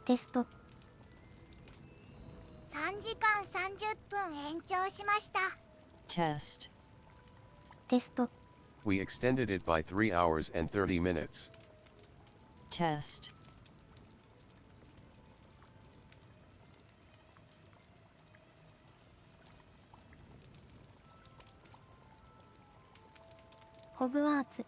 テスト。3時間30分延長しました。Test. テスト。 We extended it by 3 hours and 30 minutes. Test. ホグワーツ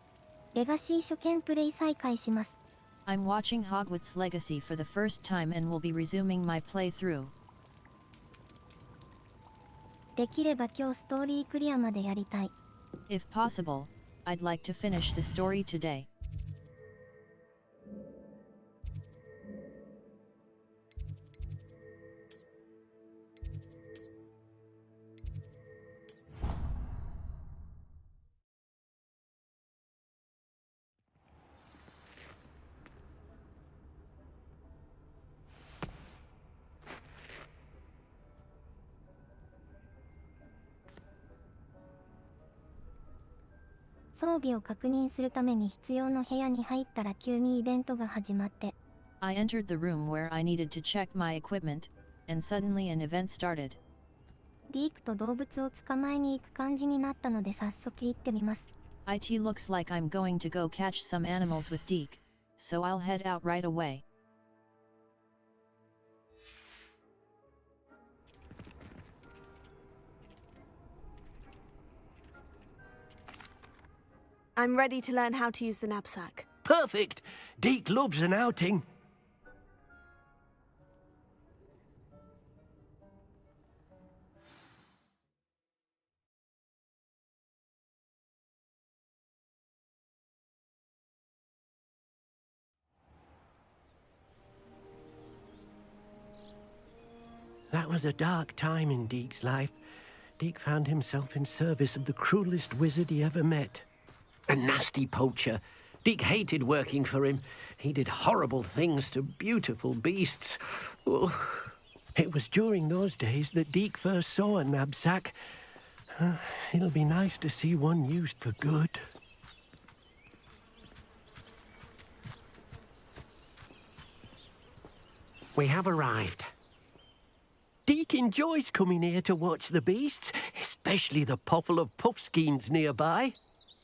レガシー初見プレイ再開します。 I'm watching Hogwarts Legacy for the first time and will be resuming my playthrough. できれば今日ストーリークリアまでやりたい。 If possible, I'd like to finish the story today.「装備を確認するために必要の部屋に入ったら急にイベントが始まって、 I entered the room where I needed to check my equipment, and suddenly an event started. ディークと動物を捕まえに行く感じになったので早速行ってみます。 It looks like I'm going to go catch some animals with Deke, so I'll head out right away. I'm ready to learn how to use the Nab-Sack. Perfect! Deke loves an outing. That was a dark time in Deke's life. Deke found himself in service of the cruelest wizard he ever met. A nasty poacher. Deke hated working for him. He did horrible things to beautiful beasts. Oh. It was during those days that Deke first saw a Nab-Sack. It'll be nice to see one used for good. We have arrived. Deke enjoys coming here to watch the beasts, especially the potful of puffskeins nearby.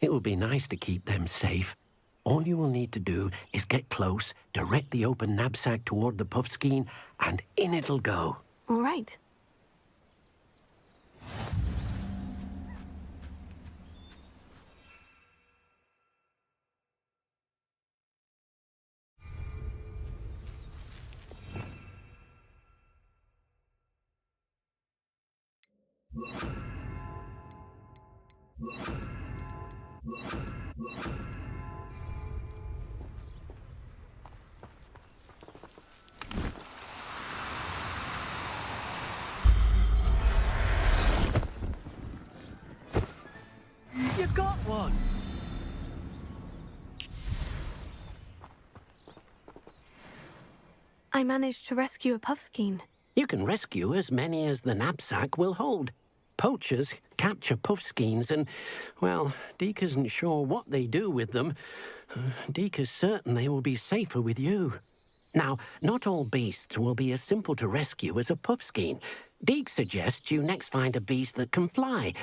It will be nice to keep them safe. All you will need to do is get close, direct the open Nab-Sack toward the puffskein, and in it'll go. All right. You got one! I managed to rescue a puffskein. You can rescue as many as the Nab-Sack will hold. Poachers capture puffskeins and, well, Deke isn't sure what they do with them. Deke is certain they will be safer with you. Now, not all beasts will be as simple to rescue as a puffskein. Deke suggests you next find a beast that can fly.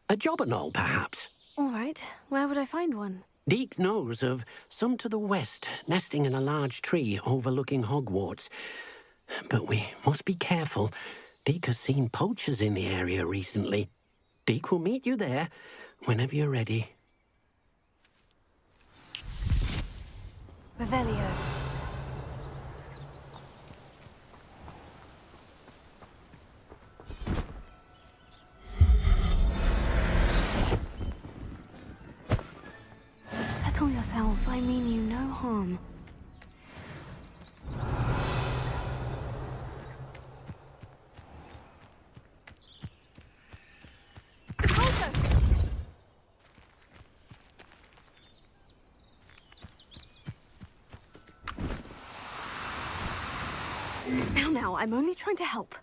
A jobberknoll, perhaps. All right. Where would I find one? Deke knows of some to the west, nesting in a large tree overlooking Hogwarts. But we must be careful. Deke has seen poachers in the area recently. Deke will meet you there whenever you're ready. Revelio. Settle yourself. I mean you no harm. Now, I'm only trying to help.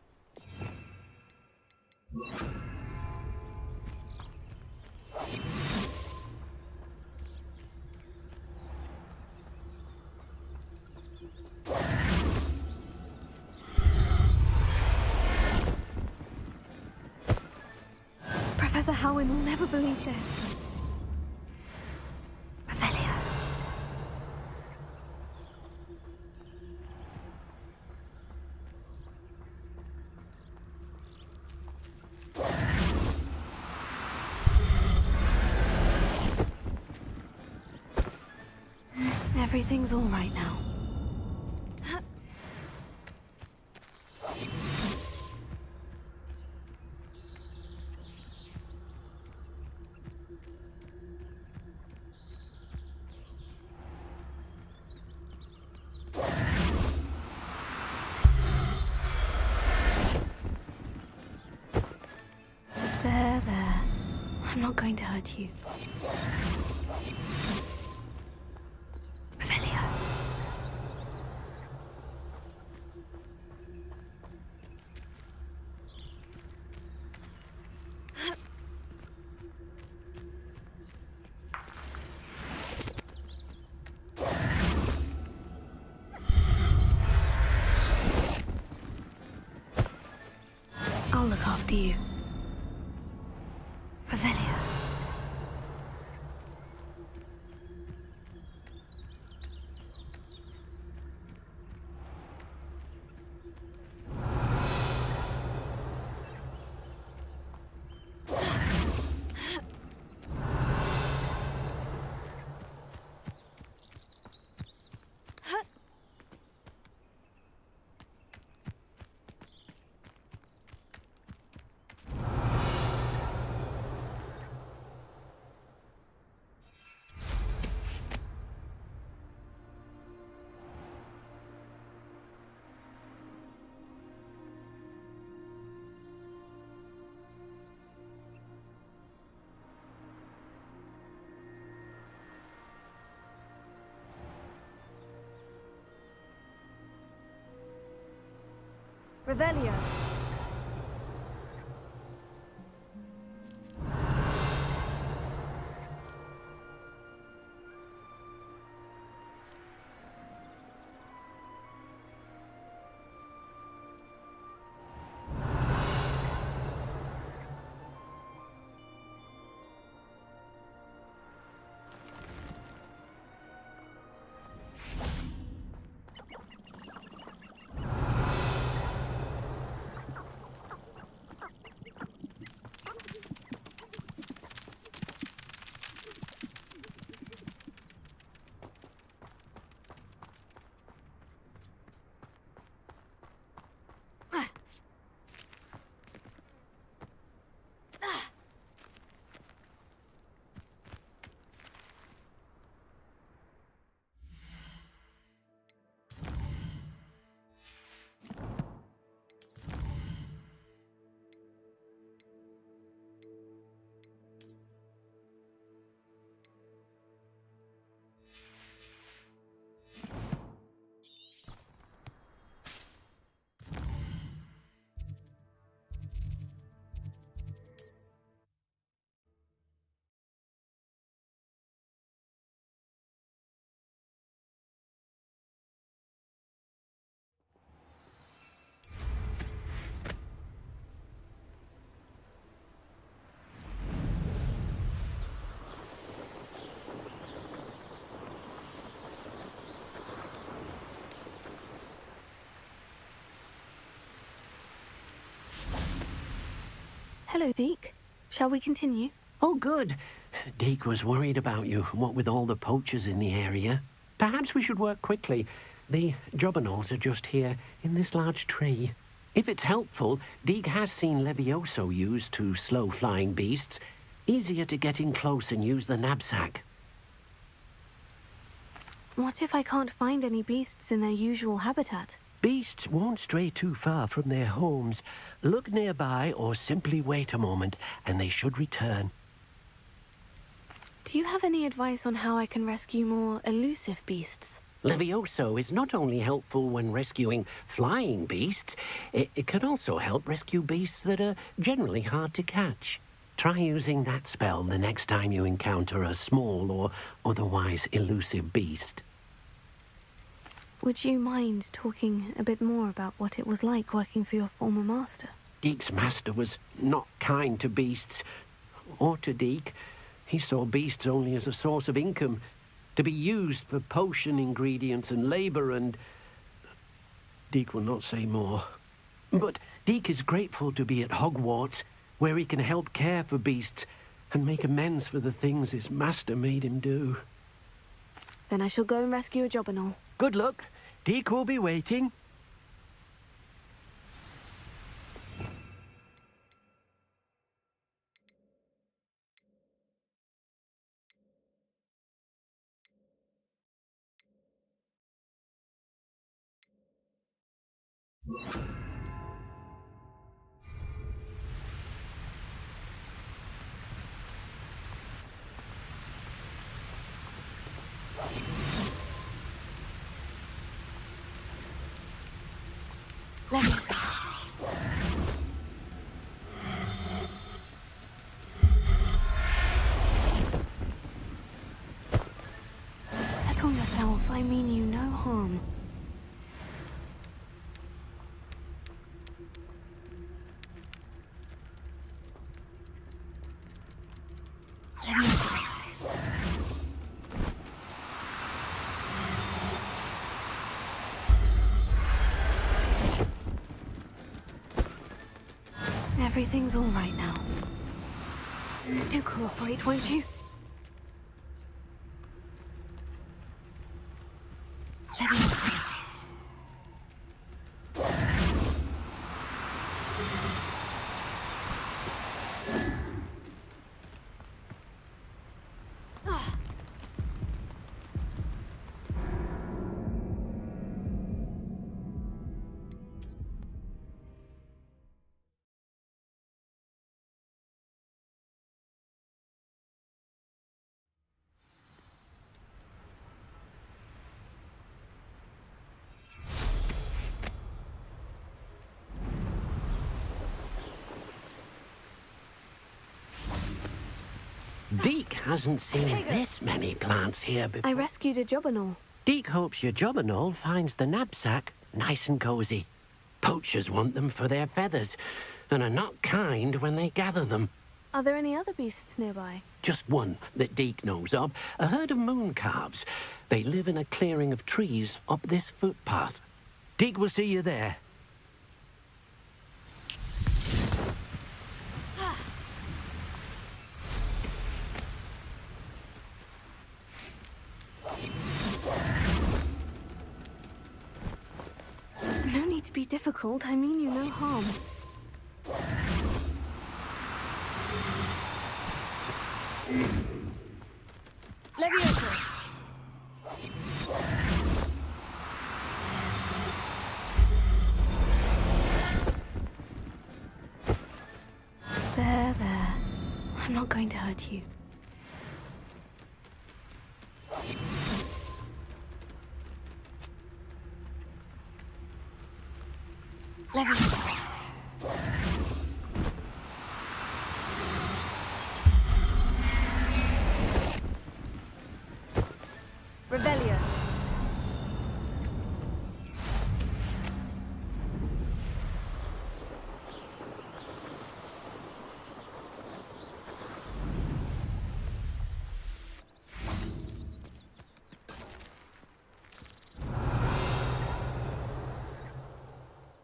Howin will never believe this. Revelio. Everything's all right now. There. I'm not going to hurt you. Revelio. I'll look after you. Revelio. Revelio. Hello, Deke. Shall we continue? Oh, good. Deke was worried about you, what with all the poachers in the area. Perhaps we should work quickly. The jobberknolls are just here, in this large tree. If it's helpful, Deke has seen Levioso used to slow flying beasts. Easier to get in close and use the Nab-Sack. What if I can't find any beasts in their usual habitat? Beasts won't stray too far from their homes. Look nearby or simply wait a moment, and they should return. Do you have any advice on how I can rescue more elusive beasts? Levioso is not only helpful when rescuing flying beasts, it can also help rescue beasts that are generally hard to catch. Try using that spell the next time you encounter a small or otherwise elusive beast. Would you mind talking a bit more about what it was like working for your former master? Deke's master was not kind to beasts. or to Deke. He saw beasts only as a source of income, to be used for potion ingredients and labour and... Deke will not say more. But Deke is grateful to be at Hogwarts, where he can help care for beasts and make amends for the things his master made him do. Then I shall go and rescue a job and all. Good luck. Deke will be waiting. Leviosa. Settle yourself, I mean you no harm. Leviosa. Everything's all right now. Do cooperate, won't you? Leviosa. Deke hasn't seen this many plants here before. I rescued a job and all. Deke hopes your Jobberknoll finds the Nab-Sack nice and cosy. Poachers want them for their feathers, and are not kind when they gather them. Are there any other beasts nearby? Just one that Deke knows of, a herd of moon calves. They live in a clearing of trees up this footpath. Deke will see you there. No need to be difficult, I mean you no harm. Leviosa! There. I'm not going to hurt you. Leviosa. Revelio.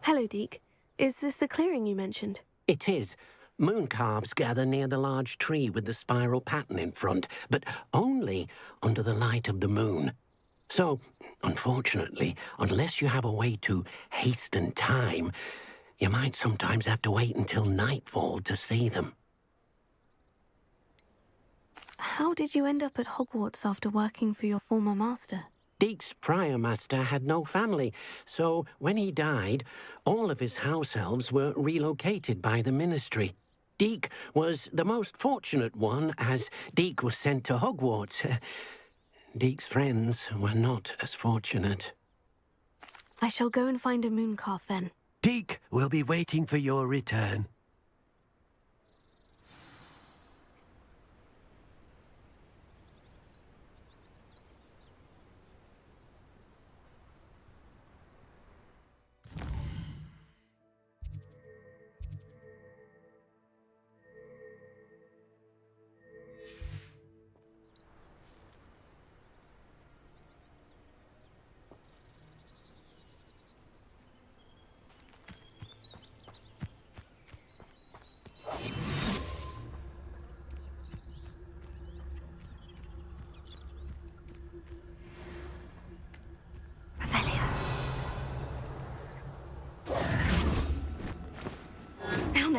Hello, Deke. Is this the clearing you mentioned? It is. Moon calves gather near the large tree with the spiral pattern in front, but only under the light of the moon. So, unfortunately, unless you have a way to hasten time, you might sometimes have to wait until nightfall to see them. How did you end up at Hogwarts after working for your former master? Deke's prior master had no family, so when he died, all of his house elves were relocated by the ministry. Deke was the most fortunate one, as Deke was sent to Hogwarts. Deke's friends were not as fortunate. I shall go and find a mooncalf then. Deke will be waiting for your return.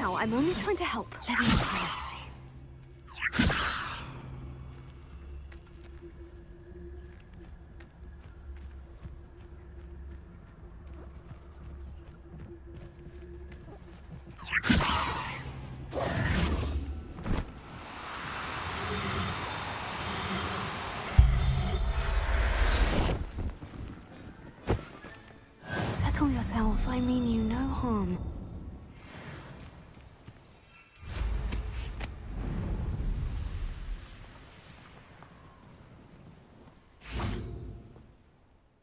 now. I'm only trying to help. Leviosa. Settle yourself. I mean you no harm.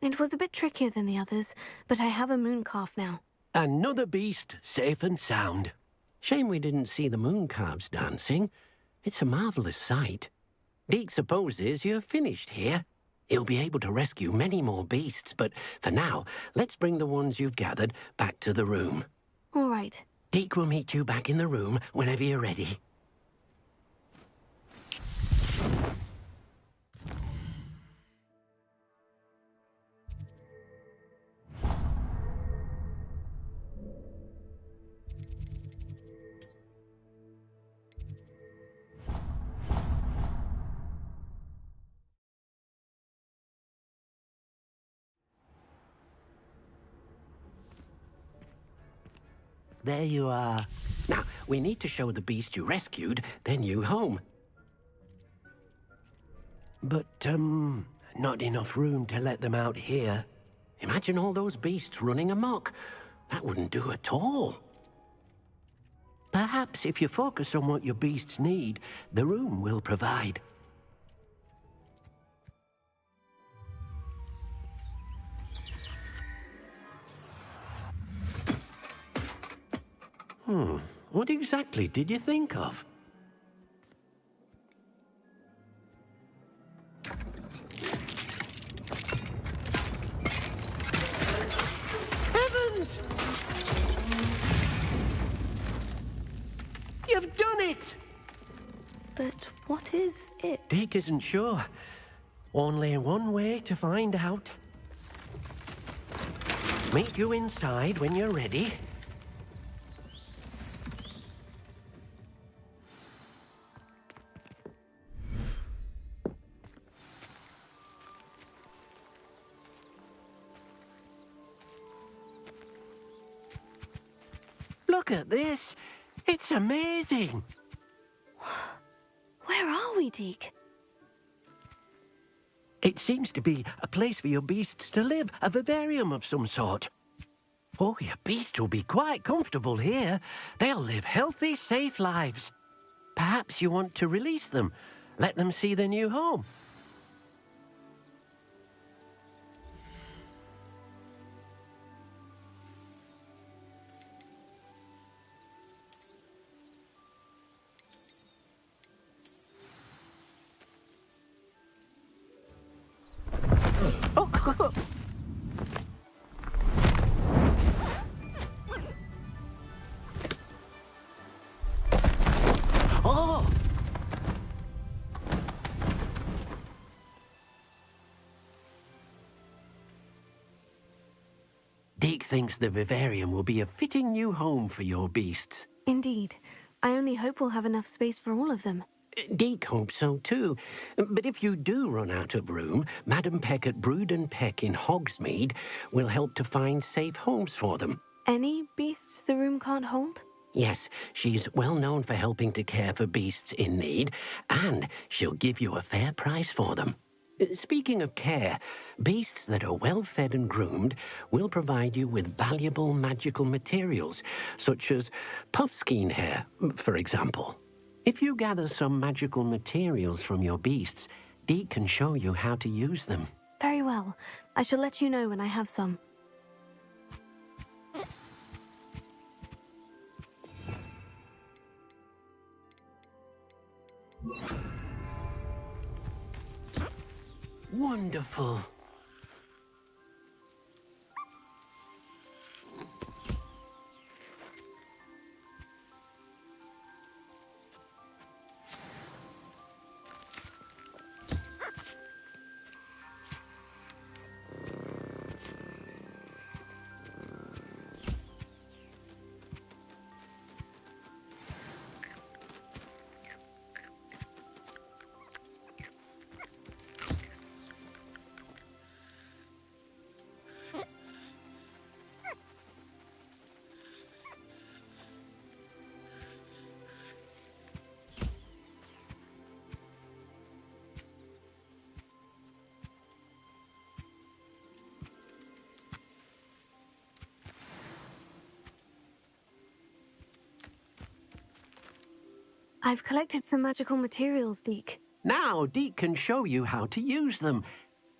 It was a bit trickier than the others, but I have a moon calf now. Another beast, safe and sound. Shame we didn't see the moon calves dancing. It's a marvellous sight. Deke supposes you're finished here. He'll be able to rescue many more beasts, but for now, let's bring the ones you've gathered back to the room. All right. Deke will meet you back in the room whenever you're ready. There you are. Now, we need to show the beast you rescued their new home. But, not enough room to let them out here. Imagine all those beasts running amok. That wouldn't do at all. Perhaps if you focus on what your beasts need, the room will provide. What exactly did you think of? Heavens! You've done it! But what is it? Deke isn't sure. Only one way to find out. Meet you inside when you're ready. Look at this. It's amazing. Where are we, Deke? It seems to be a place for your beasts to live, a vivarium of some sort. Oh, your beasts will be quite comfortable here. They'll live healthy, safe lives. Perhaps you want to release them, let them see their new home. Oh! Deke thinks the vivarium will be a fitting new home for your beasts. Indeed. I only hope we'll have enough space for all of them. Deke hopes so too. But if you do run out of room, Madam Peck at Brood and Peck in Hogsmeade will help to find safe homes for them. Any beasts the room can't hold? Yes, she's well known for helping to care for beasts in need, and she'll give you a fair price for them. Speaking of care, beasts that are well fed and groomed will provide you with valuable magical materials, such as puffskein hair, for example. If you gather some magical materials from your beasts, Deke can show you how to use them. Very well. I shall let you know when I have some. Wonderful. I've collected some magical materials, Deke. Now, Deke can show you how to use them.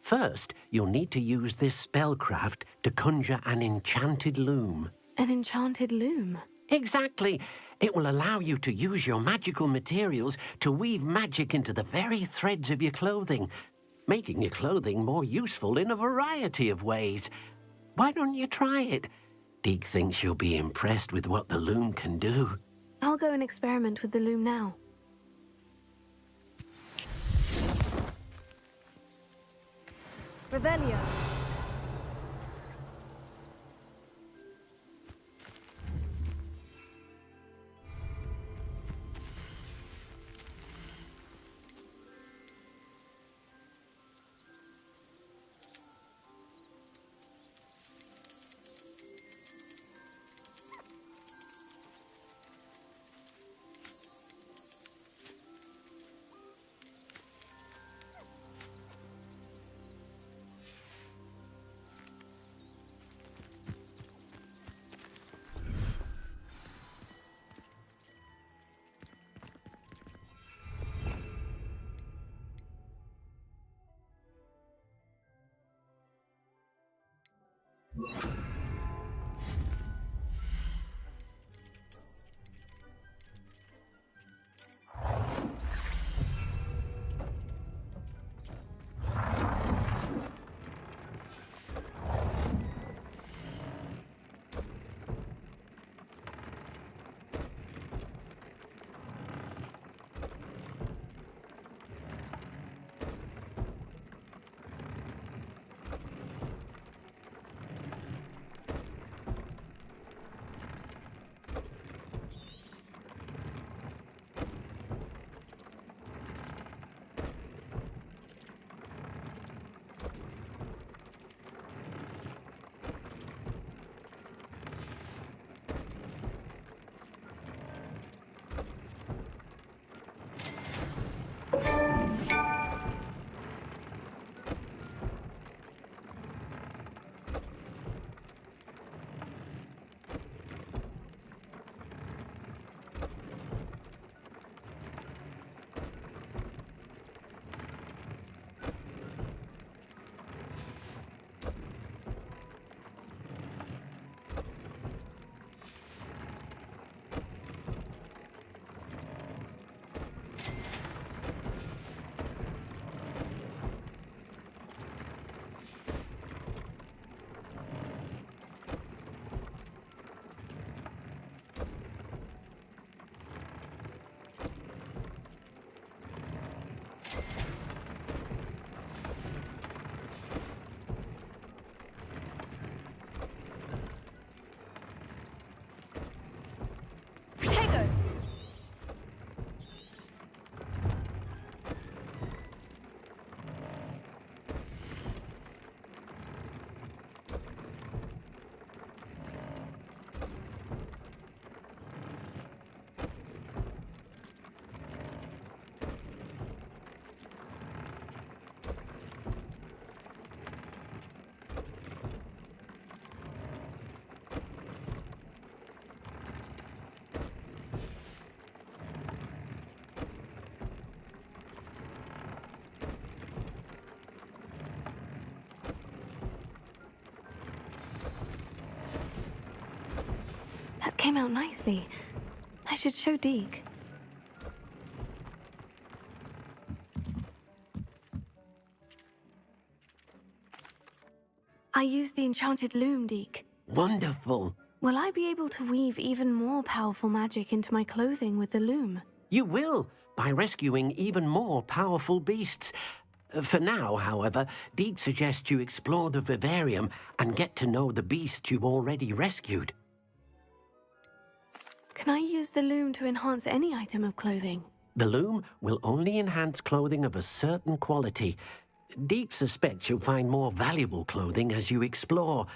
First, you'll need to use this spellcraft to conjure an enchanted loom. An enchanted loom? Exactly. It will allow you to use your magical materials to weave magic into the very threads of your clothing, making your clothing more useful in a variety of ways. Why don't you try it? Deke thinks you'll be impressed with what the loom can do. I'll go and experiment with the loom now. Revelio. That came out nicely. I should show Deke. I used the enchanted loom, Deke. Wonderful. Will I be able to weave even more powerful magic into my clothing with the loom? You will, by rescuing even more powerful beasts. For now, however, Deke suggests you explore the vivarium and get to know the beasts you've already rescued. Can I use the loom to enhance any item of clothing? The loom will only enhance clothing of a certain quality. Deke suspects you'll find more valuable clothing as you explore.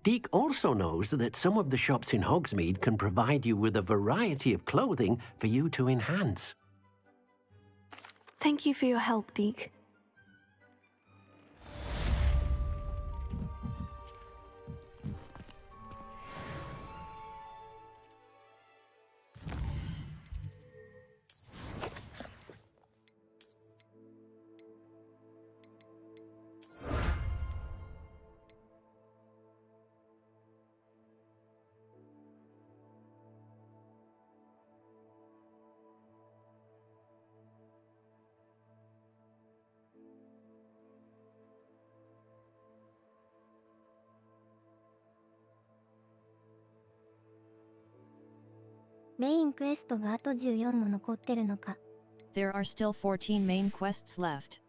Deke also knows that some of the shops in Hogsmeade can provide you with a variety of clothing for you to enhance. Thank you for your help, Deke. メインクエストがあと14も残ってるのか。There are still 14 main quests left.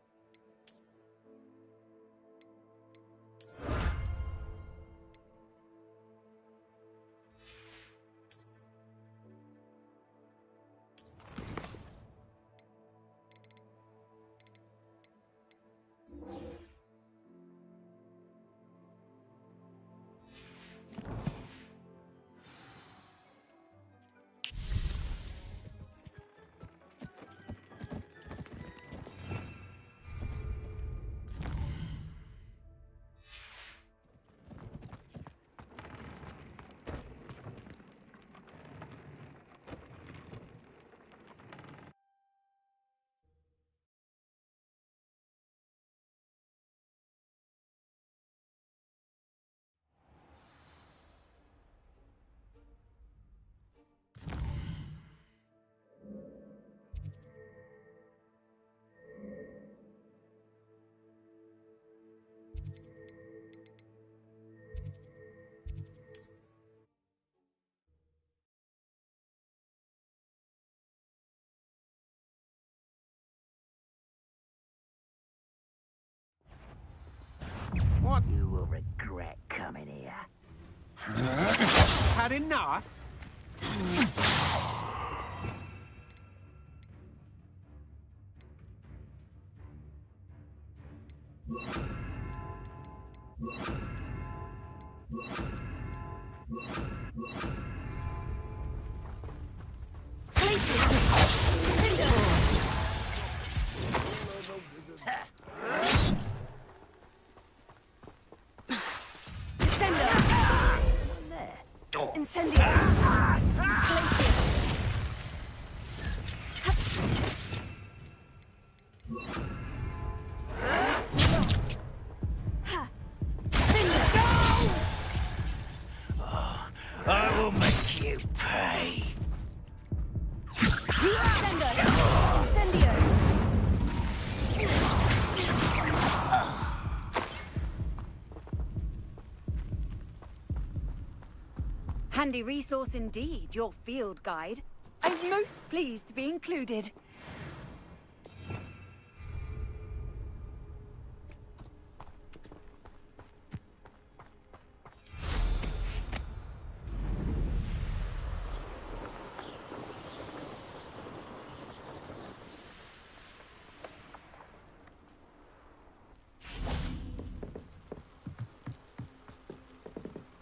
What? You will regret coming here. Had enough? Incendio! I will make you pay. Incendio! Handy resource indeed, your field guide. I'm most pleased to be included.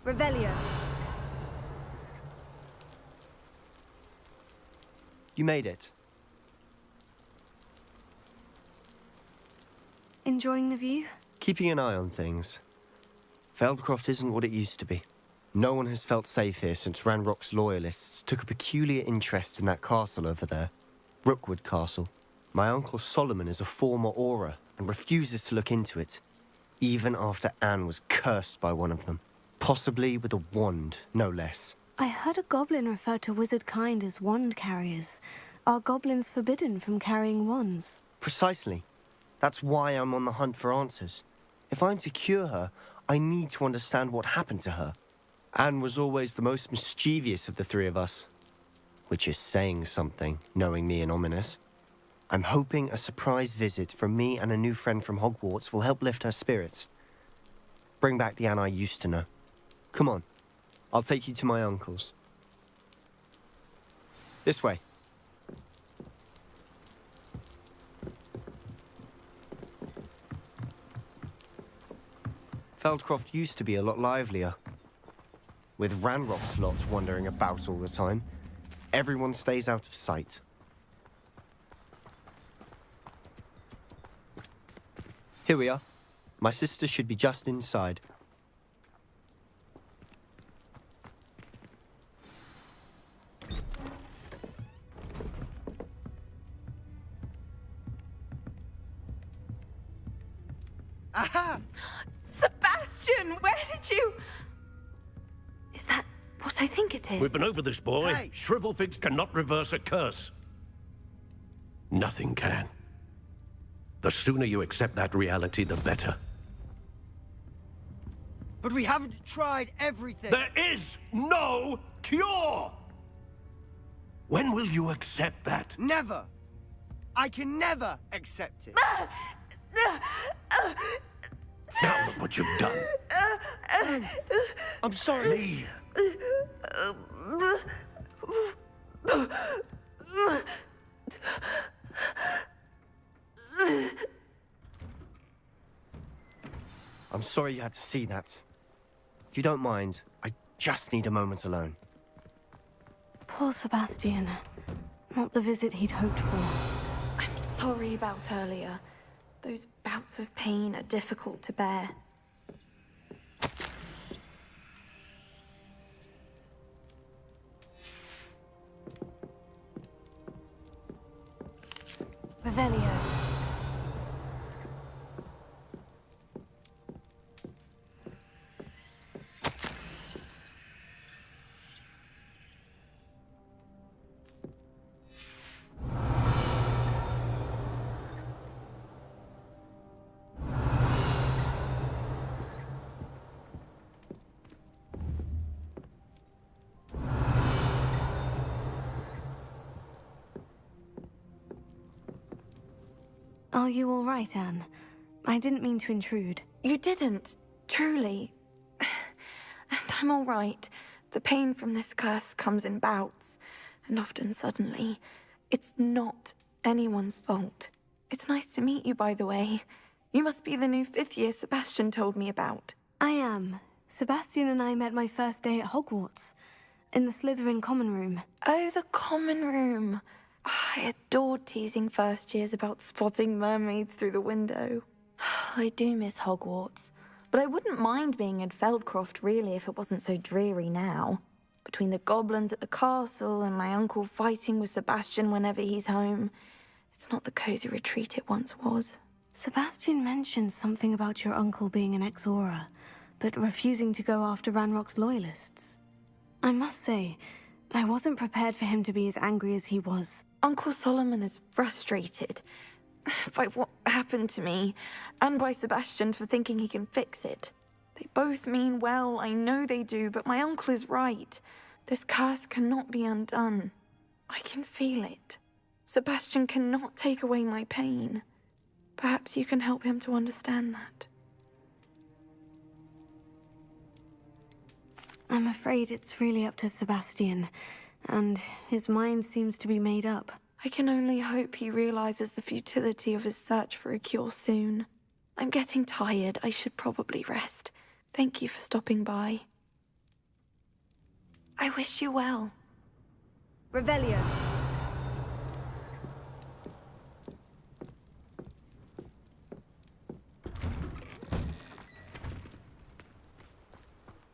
Revelio. You made it. Enjoying the view? Keeping an eye on things. Feldcroft isn't what it used to be. No one has felt safe here since Ranrock's loyalists took a peculiar interest in that castle over there. Rookwood Castle. My uncle Solomon is a former Auror and refuses to look into it, even after Anne was cursed by one of them. Possibly with a wand, no less. I heard a goblin refer to wizard kind as wand carriers. Are goblins forbidden from carrying wands? Precisely. That's why I'm on the hunt for answers. If I'm to cure her, I need to understand what happened to her. Anne was always the most mischievous of the three of us. Which is saying something, knowing me and Ominous. I'm hoping a surprise visit from me and a new friend from Hogwarts will help lift her spirits. Bring back the Anne I used to know. Come on. I'll take you to my uncle's. This way. Feldcroft used to be a lot livelier. With Ranrock's lot wandering about all the time, everyone stays out of sight. Here we are. My sister should be just inside. Aha! Sebastian, where did you... Is that what I think it is? We've been over this, boy. Hey! Shrivelfigs cannot reverse a curse. Nothing can. The sooner you accept that reality, the better. But we haven't tried everything. There is no cure! When will you accept that? Never! I can never accept it. Now look what you've done. I'm sorry. Leave. I'm sorry you had to see that. If you don't mind, I just need a moment alone. Poor Sebastian. Not the visit he'd hoped for. I'm sorry about earlier. Those bouts of pain are difficult to bear. Revelio. Are you all right, Anne? I didn't mean to intrude. You didn't, truly. And I'm all right. The pain from this curse comes in bouts, and often suddenly. It's not anyone's fault. It's nice to meet you, by the way. You must be the new 5th year Sebastian told me about. I am. Sebastian and I met my first day at Hogwarts, in the Slytherin common room. Oh, the common room. I adored teasing first years about spotting mermaids through the window. I do miss Hogwarts, but I wouldn't mind being in Feldcroft really if it wasn't so dreary now. Between the goblins at the castle and my uncle fighting with Sebastian whenever he's home, it's not the cozy retreat it once was. Sebastian mentioned something about your uncle being an ex-Auror, but refusing to go after Ranrock's loyalists. I must say, I wasn't prepared for him to be as angry as he was. Uncle Solomon is frustrated by what happened to me, and by Sebastian for thinking he can fix it. They both mean well, I know they do, but my uncle is right. This curse cannot be undone. I can feel it. Sebastian cannot take away my pain. Perhaps you can help him to understand that. I'm afraid it's really up to Sebastian, and his mind seems to be made up. I can only hope he realizes the futility of his search for a cure soon. I'm getting tired. I should probably rest. Thank you for stopping by. I wish you well. Revelio.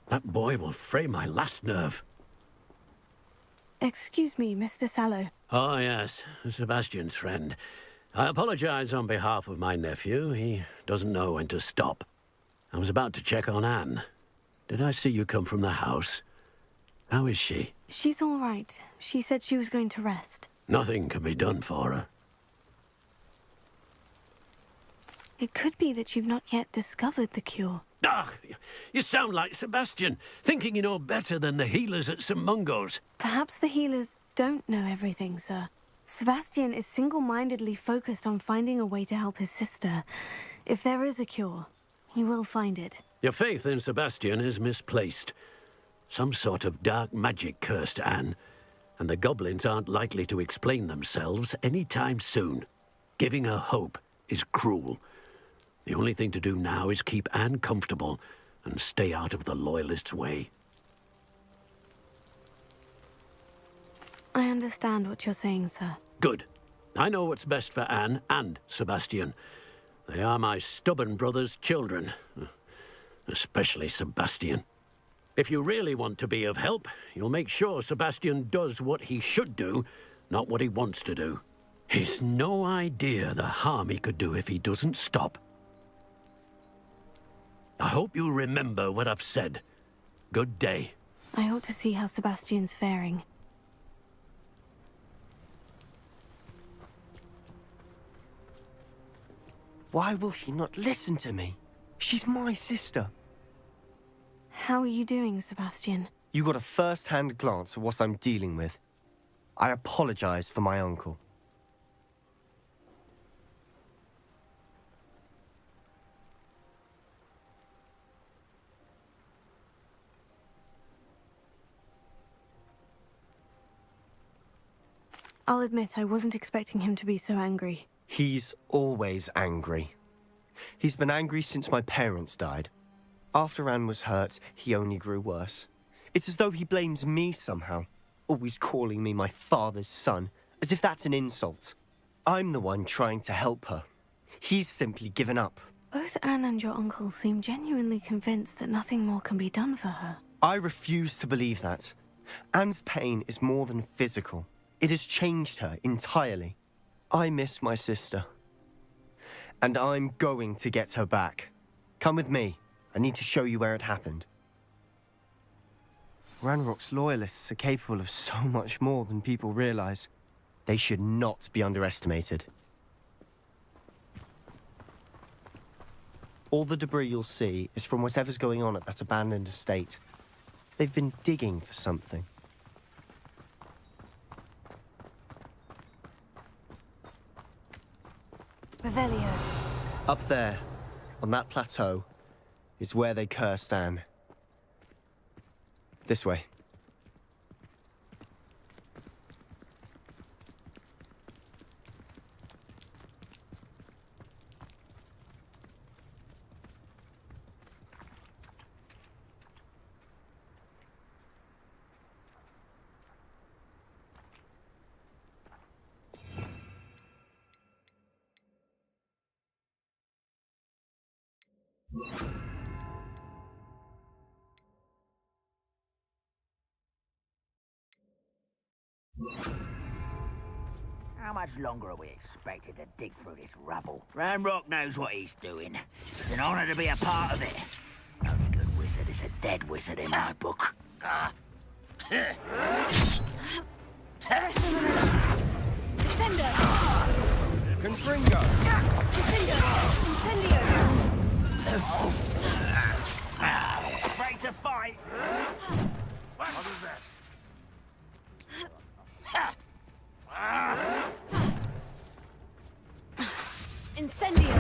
That boy will fray my last nerve. Excuse me, Mr. Sallow. Oh, yes, Sebastian's friend. I apologize on behalf of my nephew. He doesn't know when to stop. I was about to check on Anne. Did I see you come from the house? How is she? She's all right. She said she was going to rest. Nothing can be done for her. It could be that you've not yet discovered the cure. Ah, you sound like Sebastian, thinking you know better than the healers at St. Mungo's. Perhaps the healers don't know everything, sir. Sebastian is single-mindedly focused on finding a way to help his sister. If there is a cure, he will find it. Your faith in Sebastian is misplaced. Some sort of dark magic cursed Anne, and the goblins aren't likely to explain themselves any time soon. Giving her hope is cruel. The only thing to do now is keep Anne comfortable and stay out of the Loyalists' way. I understand what you're saying, sir. Good. I know what's best for Anne and Sebastian. They are my stubborn brother's children. Especially Sebastian. If you really want to be of help, you'll make sure Sebastian does what he should do, not what he wants to do. He's no idea the harm he could do if he doesn't stop. I hope you remember what I've said. Good day. I ought to see how Sebastian's faring. Why will he not listen to me? She's my sister. How are you doing, Sebastian? You got a first-hand glance at what I'm dealing with. I apologize for my uncle. I'll admit I wasn't expecting him to be so angry. He's always angry. He's been angry since my parents died. After Anne was hurt, he only grew worse. It's as though he blames me somehow, always calling me my father's son, as if that's an insult. I'm the one trying to help her. He's simply given up. Both Anne and your uncle seem genuinely convinced that nothing more can be done for her. I refuse to believe that. Anne's pain is more than physical. It has changed her entirely. I miss my sister. And I'm going to get her back. Come with me. I need to show you where it happened. Ranrock's loyalists are capable of so much more than people realize. They should not be underestimated. All the debris you'll see is from whatever's going on at that abandoned estate. They've been digging for something. Revelio. Up there, on that plateau, is where they cursed Anne. This way. How much longer are we expected to dig through this rubble? Ranrock knows what he's doing. It's an honor to be a part of it. Only good wizard is a dead wizard in my book. Descendo! Confringo! Descendo! Incendio! Afraid to fight? What is that? Incendio!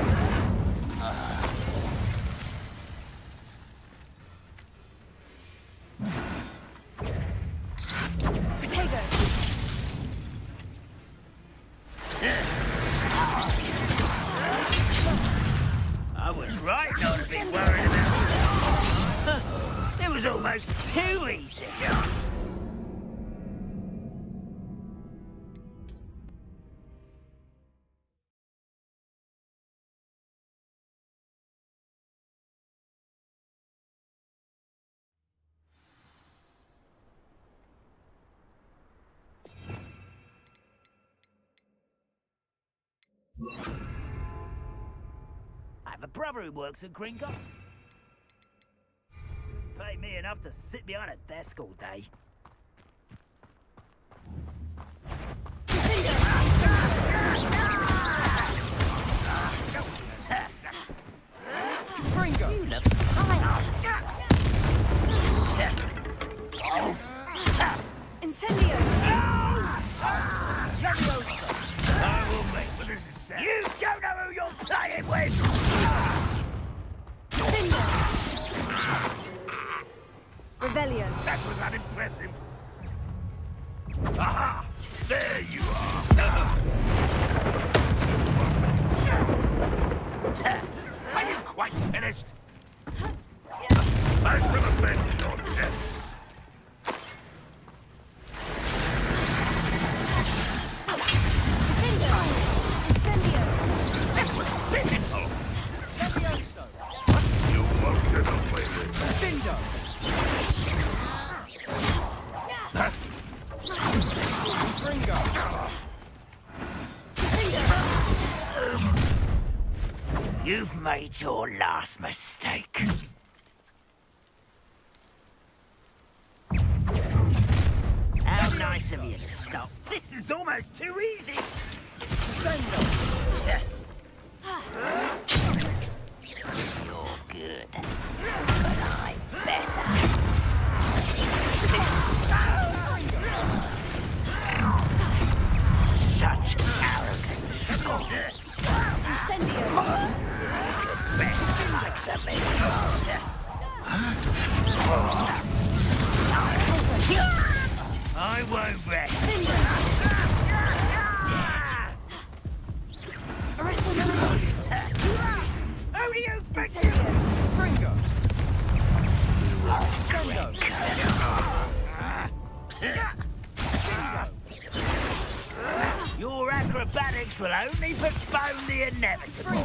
Protego! I was right not to be worried about it. It was almost too easy. I have a brother who works at Gringotts. Pay me enough to sit behind a desk all day. Fringo! You look tired. Incendio! I will make what this is set. You don't know who you're playing with! Revelio. That was unimpressive. Aha! There you are! Are you quite finished? I shall avenge your death. Incendio! That was pitiful! You won't get away with that. Bindo! Fringo! You've made your last mistake. How nice of you to stop. This is almost too easy. You're good, but I'm better. I won't rest. Who do you think you Fringo! Your acrobatics will only postpone the inevitable.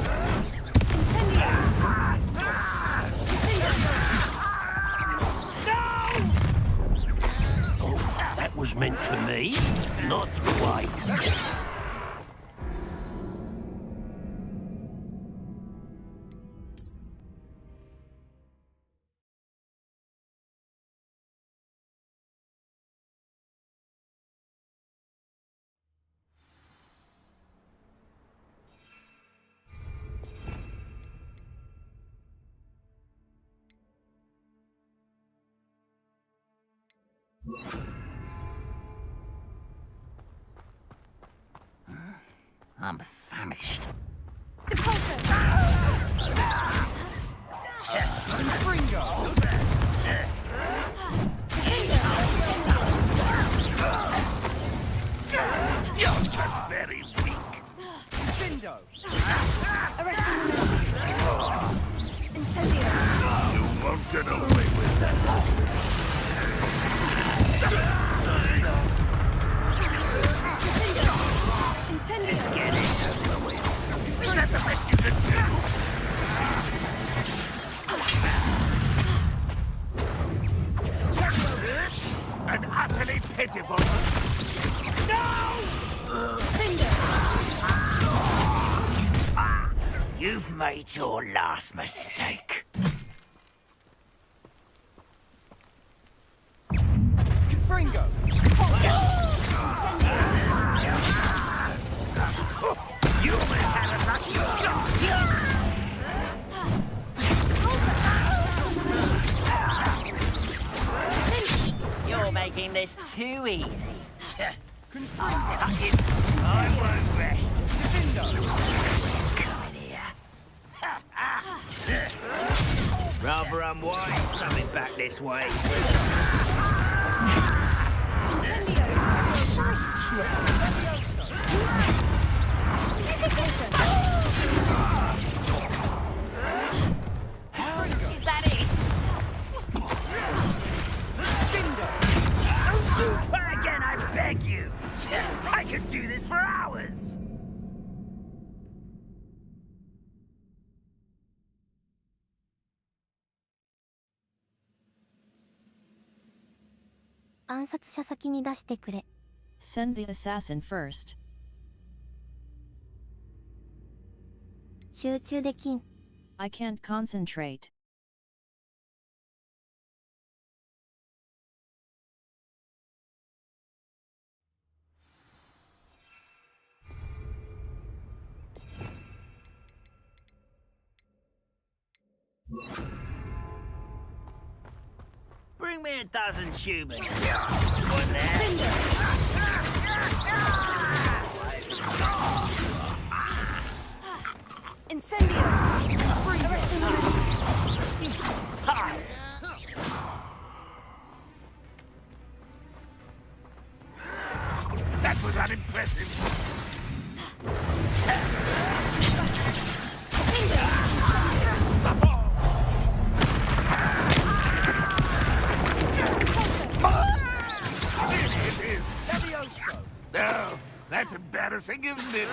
Oh, that was meant for me. Not quite. I'm famished. Fringo! You're very weak. Findo! You won't get away with that. Let's get it over with. Is that the best you can do? And utterly pitiful. No! You've made your last mistake. Fringo! You almost had a lucky shot. You're making this too easy. Cut it. I won't rest. Come in here. Rather unwise coming back this way. Is that it? Don't try again, I beg you. I could do this for hours. Send the assassin first. 集中できん。 I can't concentrate. Bring me a dozen humans. One there. Incendio! Hi. That was unimpressive. No, that's embarrassing, isn't it?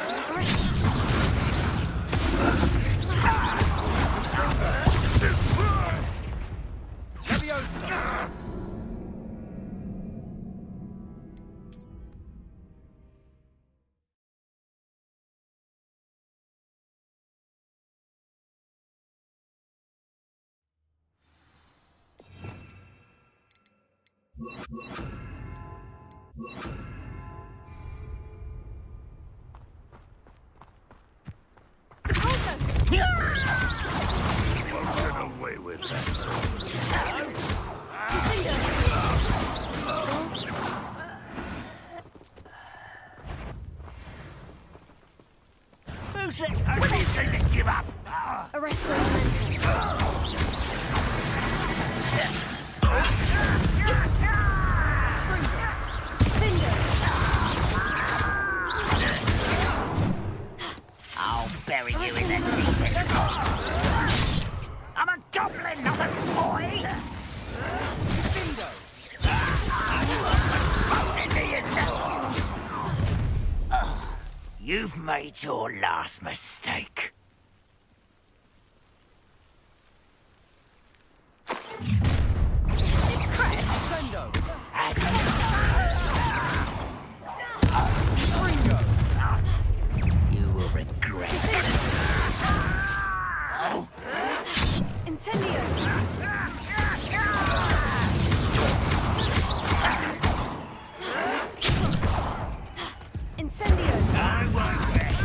Won't get away with that. Who's it? When are you going to give up? Arrest elemental. You've made your last mistake. You will regret it. Incendio! Incendio! I won't rest.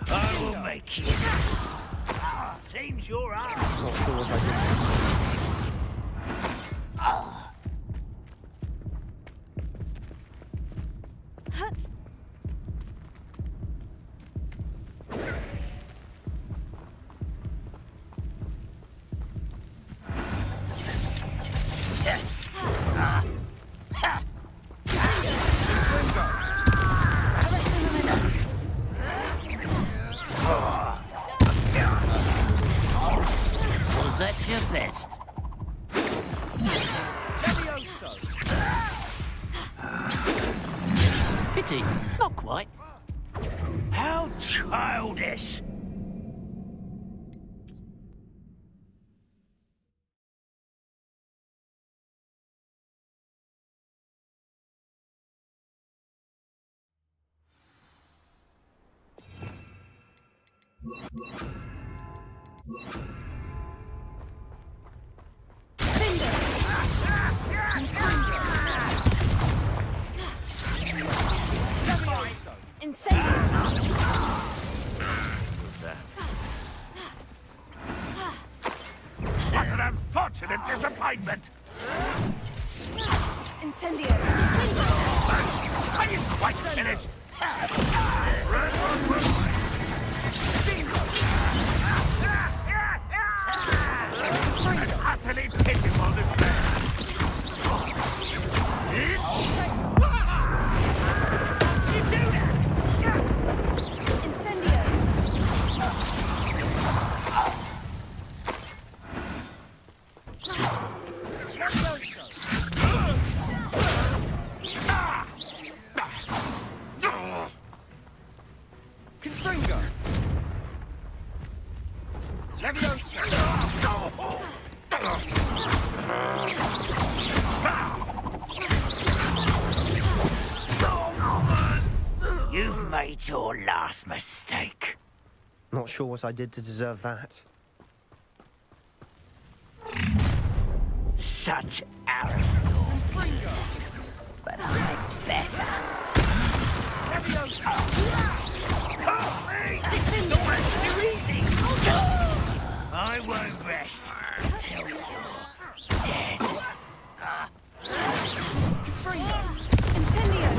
I will make you. Seems you're up. Not sure what I did. Was that your best? Pity, not quite. How childish! What an unfortunate disappointment! Incendio! Are you quite finished? An utterly pitiful display. You do that! Incendio! Confringo! You've made your last mistake. Not sure what I did to deserve that. Such arrogance. But I'm better. Too easy. I won't rest until you're dead. Incendio!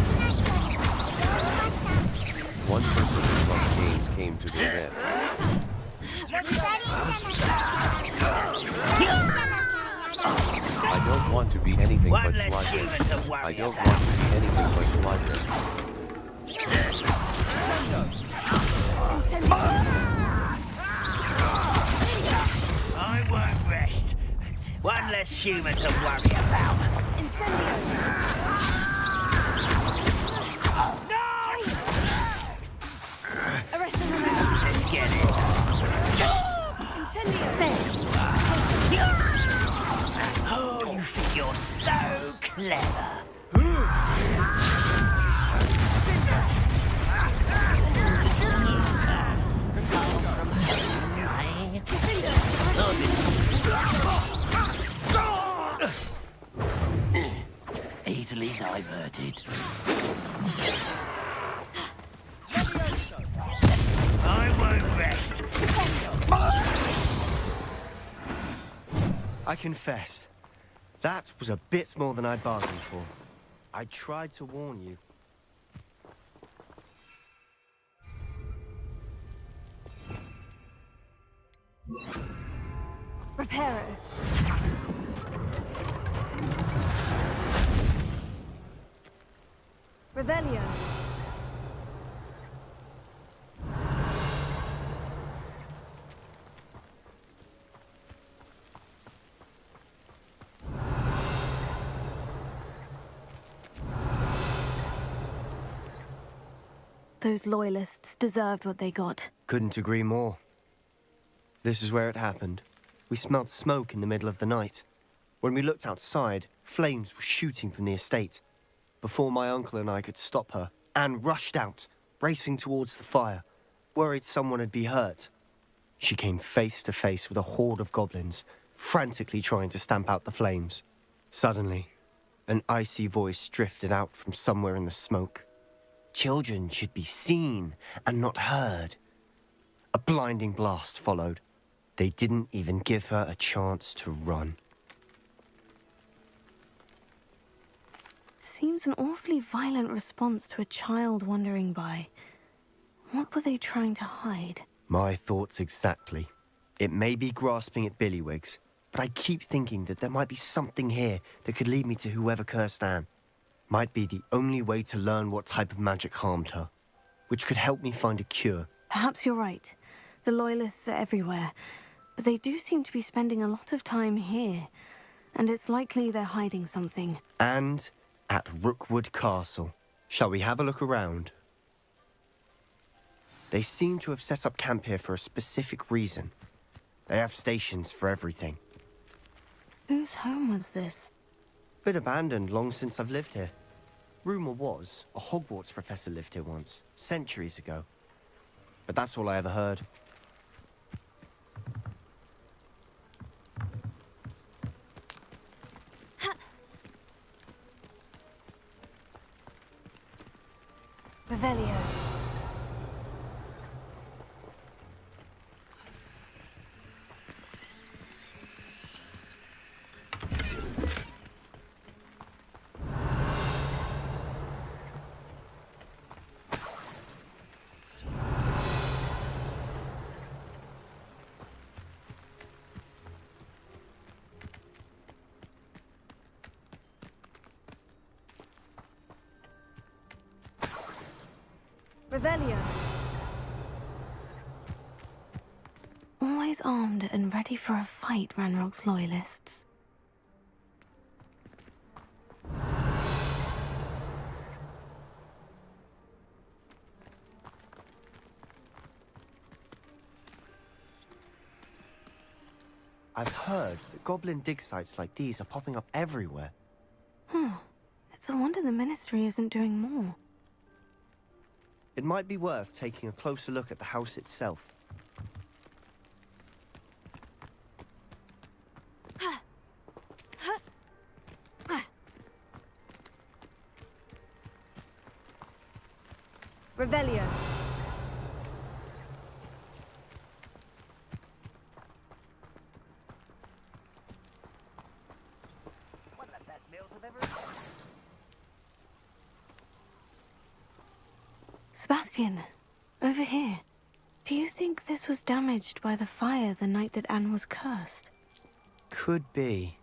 One person who loves games came to the event. I don't want to be anything One but less slimy. human to worry I don't about. want to be anything but slimy. I won't rest until one less human to worry about. Incendio! No! Arrest and remove! Let's get it. Incendio! Oh, you think you're so clever. Easily diverted. I won't rest. I confess, that was a bit more than I bargained for. I tried to warn you. Reparo. Revelio. Those loyalists deserved what they got. Couldn't agree more. This is where it happened. We smelled smoke in the middle of the night. When we looked outside, flames were shooting from the estate. Before my uncle and I could stop her, Anne rushed out, racing towards the fire, worried someone had been hurt. She came face to face with a horde of goblins, frantically trying to stamp out the flames. Suddenly, an icy voice drifted out from somewhere in the smoke. Children should be seen and not heard. A blinding blast followed. They didn't even give her a chance to run. Seems an awfully violent response to a child wandering by. What were they trying to hide? My thoughts exactly. It may be grasping at Billywigs, but I keep thinking that there might be something here that could lead me to whoever cursed Anne. Might be the only way to learn what type of magic harmed her, which could help me find a cure. Perhaps you're right. The Loyalists are everywhere, but they do seem to be spending a lot of time here, and it's likely they're hiding something. And at Rookwood Castle. Shall we have a look around? They seem to have set up camp here for a specific reason. They have stations for everything. Whose home was this? Been abandoned long since I've lived here. Rumour was a Hogwarts professor lived here once, centuries ago. But that's all I ever heard. Revelio. Revelio. Always armed and ready for a fight, Ranrock's loyalists. I've heard that goblin dig sites like these are popping up everywhere. It's a wonder the Ministry isn't doing more. It might be worth taking a closer look at the house itself. Revelio. One of the best meals I've ever had. Sebastian, over here. Do you think this was damaged by the fire the night that Anne was cursed? Could be.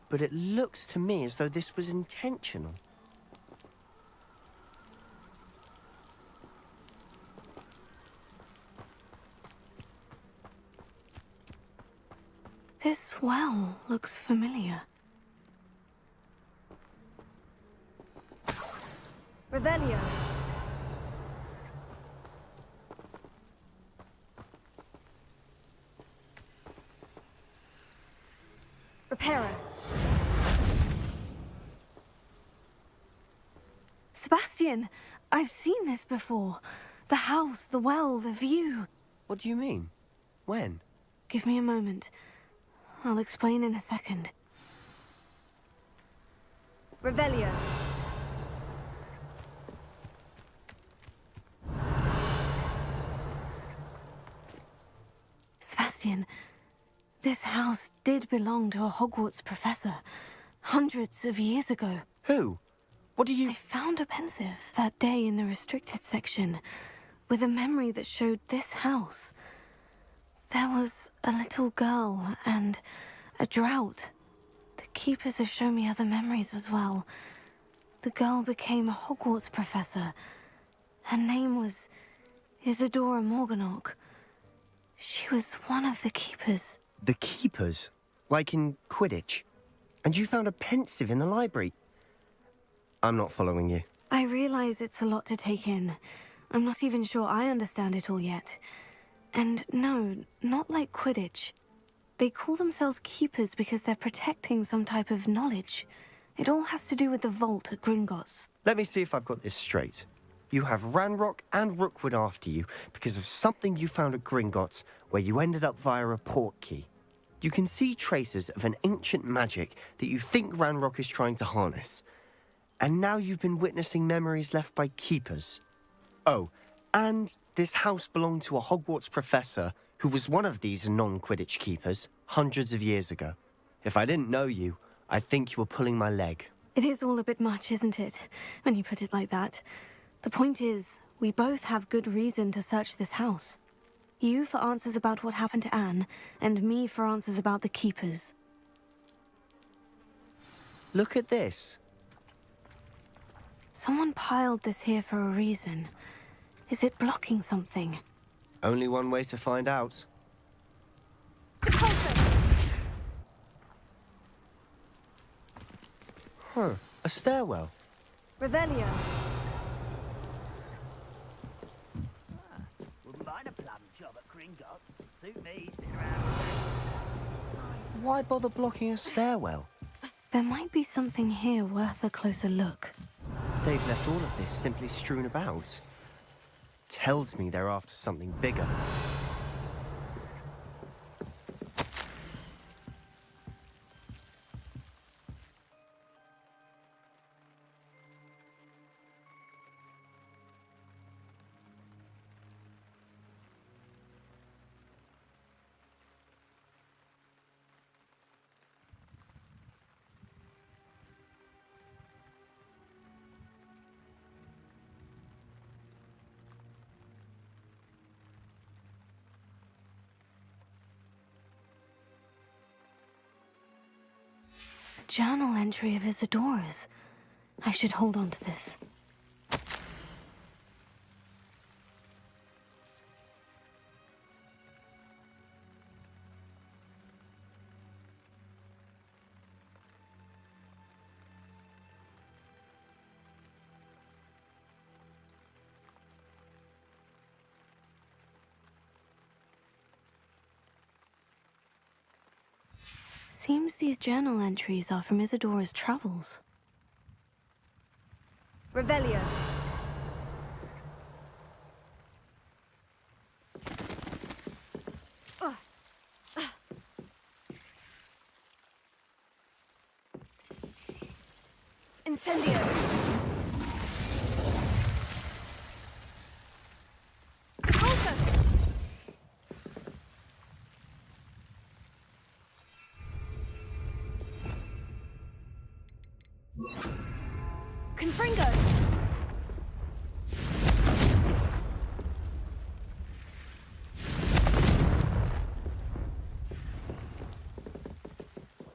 But it looks to me as though this was intentional. This well looks familiar. Revelio. Reparo. Sebastian, I've seen this before. The house, the well, the view. What do you mean? When? Give me a moment. I'll explain in a second. Revelio. Sebastian, this house did belong to a Hogwarts professor, hundreds of years ago. Who? What do you... I found a pensive that day in the restricted section, with a memory that showed this house. There was a little girl and a drought. The keepers have shown me other memories as well. The girl became a Hogwarts professor. Her name was Isadora Morganach. She was one of the keepers. The keepers? Like in Quidditch? And you found a pensive in the library? I'm not following you. I realize it's a lot to take in. I'm not even sure I understand it all yet. And no, not like Quidditch. They call themselves keepers because they're protecting some type of knowledge. It all has to do with the vault at Gringotts. Let me see if I've got this straight. You have Ranrock and Rookwood after you because of something you found at Gringotts where you ended up via a port key. You can see traces of an ancient magic that you think Ranrock is trying to harness. And now you've been witnessing memories left by keepers. Oh, and this house belonged to a Hogwarts professor who was one of these non-Quidditch keepers hundreds of years ago. If I didn't know you, I'd think you were pulling my leg. It is all a bit much, isn't it, when you put it like that? The point is, we both have good reason to search this house. You for answers about what happened to Anne, and me for answers about the keepers. Look at this. Someone piled this here for a reason. Is it blocking something? Only one way to find out. Huh, a stairwell. Revelio. Wouldn't mind a plum job at Gringotts. Suit me, sitting around. Why bother blocking a stairwell? There might be something here worth a closer look. They've left all of this simply strewn about. Tells me they're after something bigger. Journal entry of Isadora's. I should hold on to this. Seems these journal entries are from Isadora's travels. Revelio. Incendio. Confringo!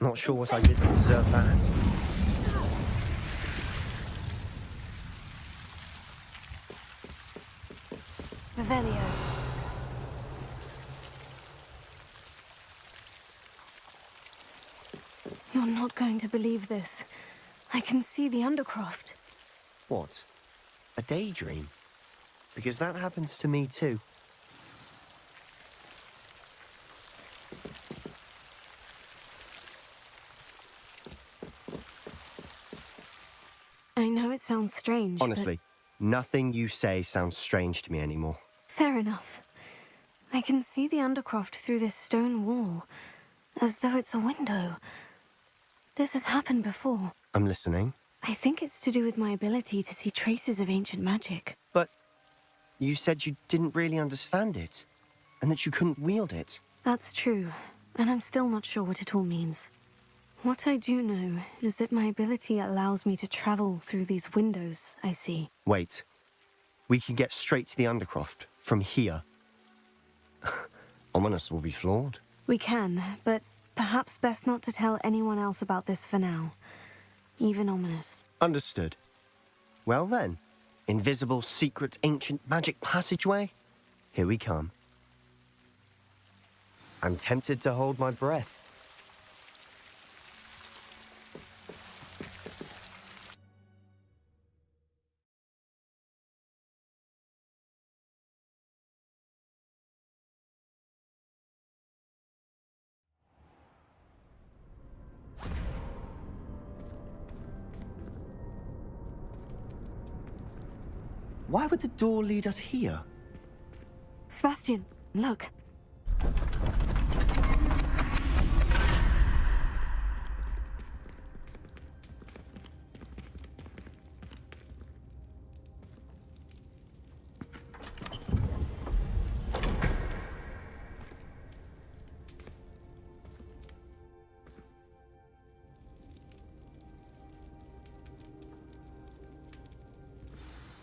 Not sure what I did to deserve that. Revelio. You're not going to believe this. I can see the Undercroft. What? A daydream? Because that happens to me too. I know it sounds strange, Honestly, nothing you say sounds strange to me anymore. Fair enough. I can see the Undercroft through this stone wall, as though it's a window. This has happened before. I'm listening. I think it's to do with my ability to see traces of ancient magic. But you said you didn't really understand it, and that you couldn't wield it. That's true, and I'm still not sure what it all means. What I do know is that my ability allows me to travel through these windows I see. Wait. We can get straight to the Undercroft from here. Ominous will be flawed. We can, but perhaps best not to tell anyone else about this for now. Even Ominous. Understood. Well then, invisible, secret, ancient magic passageway? Here we come. I'm tempted to hold my breath. Why would the door lead us here? Sebastian, look.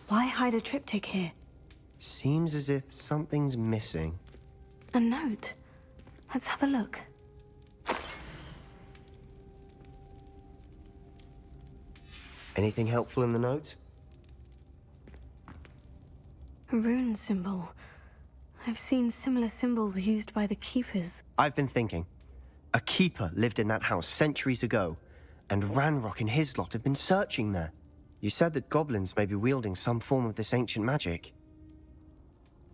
Why hide a triptych here? Seems as if something's missing. A note. Let's have a look. Anything helpful in the note? A rune symbol. I've seen similar symbols used by the keepers. I've been thinking. A keeper lived in that house centuries ago, and Ranrock and his lot have been searching there. You said that goblins may be wielding some form of this ancient magic.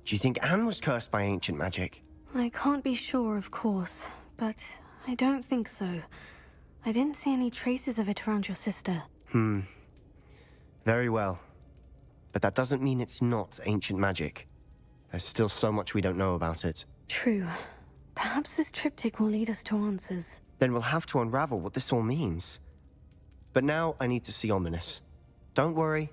Do you think Anne was cursed by ancient magic? I can't be sure, of course, but I don't think so. I didn't see any traces of it around your sister. Very well. But that doesn't mean it's not ancient magic. There's still so much we don't know about it. True. Perhaps this triptych will lead us to answers. Then we'll have to unravel what this all means. But now I need to see Ominous. Don't worry,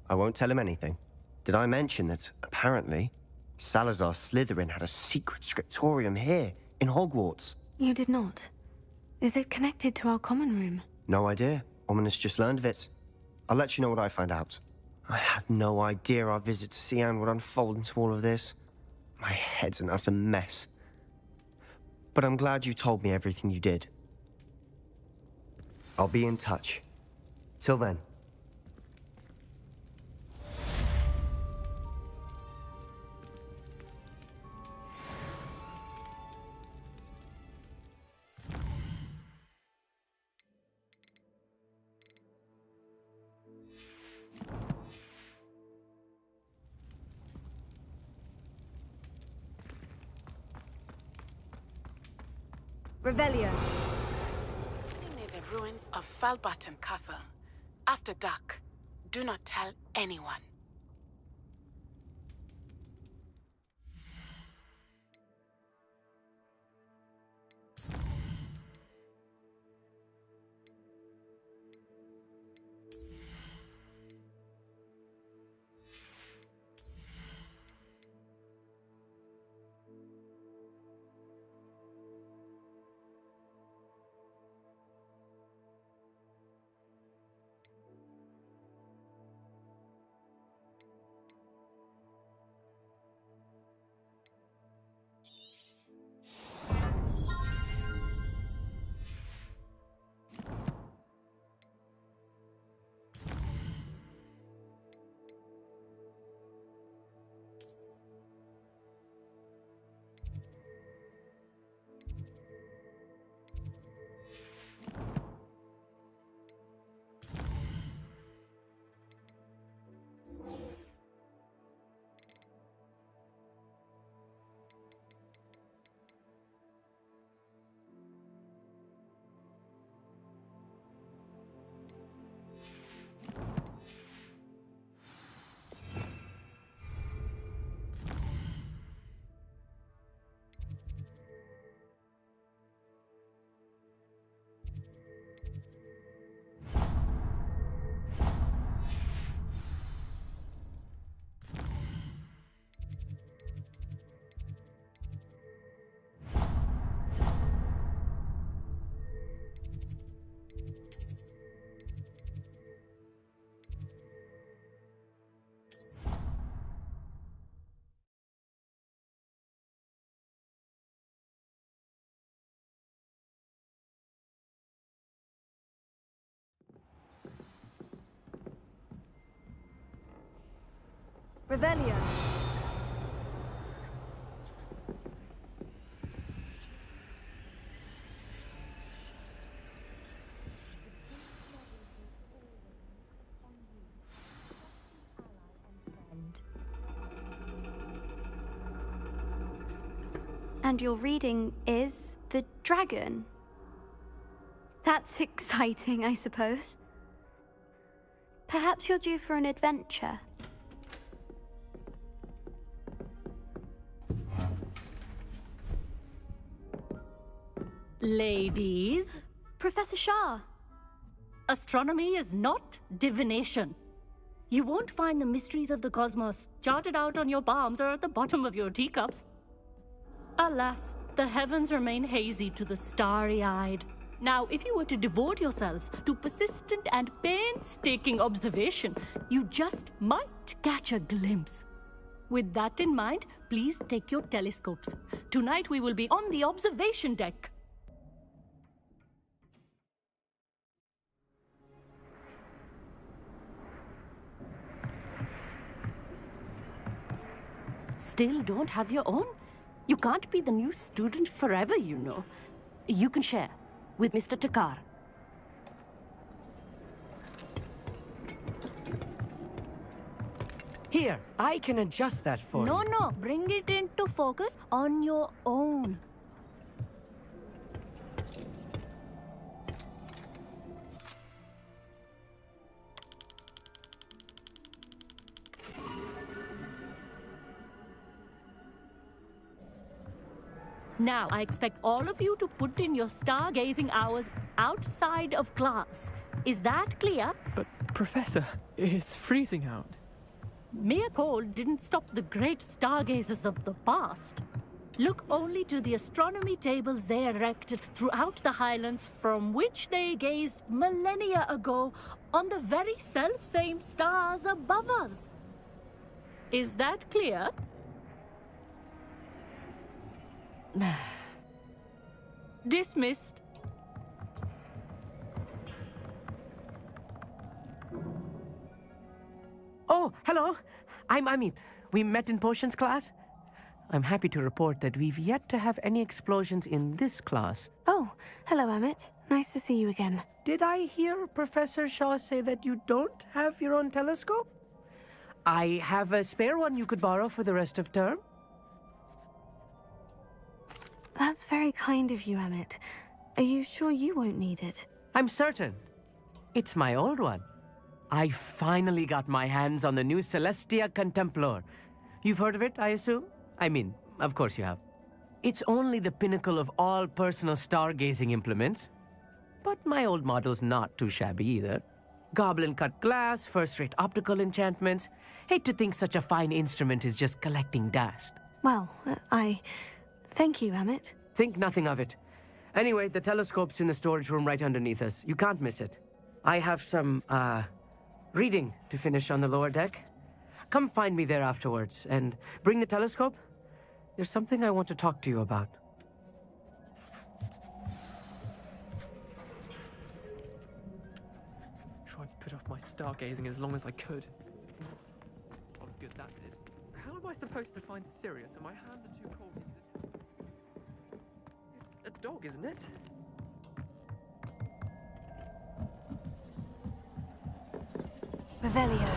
I won't tell him anything. Did I mention that, apparently, Salazar Slytherin had a secret scriptorium here, in Hogwarts? You did not. Is it connected to our common room? No idea. Ominous just learned of it. I'll let you know what I find out. I had no idea our visit to Cian would unfold into all of this. My head's an utter mess. But I'm glad you told me everything you did. I'll be in touch. Till then. Revelio. Near the ruins of Falbottom Castle. After dark. Do not tell anyone. Revelio. And your reading is the dragon. That's exciting, I suppose. Perhaps you're due for an adventure. Ladies, Professor Shah. astronomy is not divination. You won't find the mysteries of the cosmos charted out on your palms or at the bottom of your teacups. Alas, the heavens remain hazy to the starry-eyed. Now, if you were to devote yourselves to persistent and painstaking observation, you just might catch a glimpse. With that in mind, please take your telescopes. Tonight we will be on the observation deck. Still don't have your own? You can't be the new student forever, you know. You can share with Mr. Takar. Here, I can adjust that for you. No, bring it into focus on your own. Now, I expect all of you to put in your stargazing hours outside of class. Is that clear? But, Professor, it's freezing out. Mere cold didn't stop the great stargazers of the past. Look only to the astronomy tables they erected throughout the highlands from which they gazed millennia ago on the very self-same stars above us. Is that clear? Dismissed. Oh, hello. I'm Amit. We met in potions class. I'm happy to report that we've yet to have any explosions in this class. Oh, hello, Amit. Nice to see you again. Did I hear Professor Shaw say that you don't have your own telescope? I have a spare one you could borrow for the rest of term. That's very kind of you, Amit. Are you sure you won't need it? I'm certain. It's my old one. I finally got my hands on the new Celestia Contemplor. You've heard of it, I assume? I mean, of course you have. It's only the pinnacle of all personal stargazing implements. But my old model's not too shabby either. Goblin-cut glass, first-rate optical enchantments. Hate to think such a fine instrument is just collecting dust. Well, thank you, Amit. Think nothing of it. Anyway, the telescope's in the storage room right underneath us. You can't miss it. I have some, reading to finish on the lower deck. Come find me there afterwards, and bring the telescope. There's something I want to talk to you about. Tried to put off my stargazing as long as I could. What good that did. How am I supposed to find Sirius when my hands are too cold? It's a dog, isn't it? Revelio.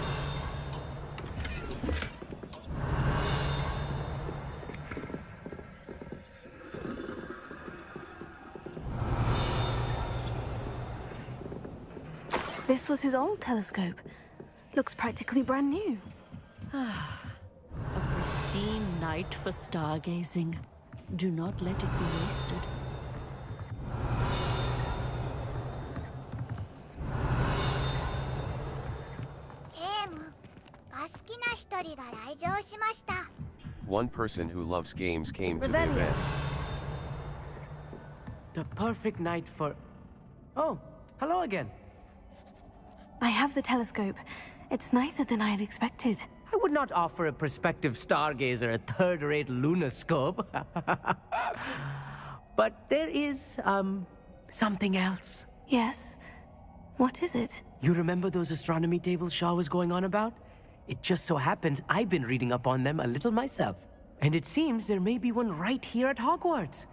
This was his old telescope. Looks practically brand new. A pristine night for stargazing. Do not let it be wasted. One person who loves games came to the event. The perfect night for... Oh, hello again. I have the telescope. It's nicer than I had expected. I would not offer a prospective stargazer a third-rate lunoscope. But there is, something else. Yes? What is it? You remember those astronomy tables Shaw was going on about? It just so happens I've been reading up on them a little myself. And it seems there may be one right here at Hogwarts.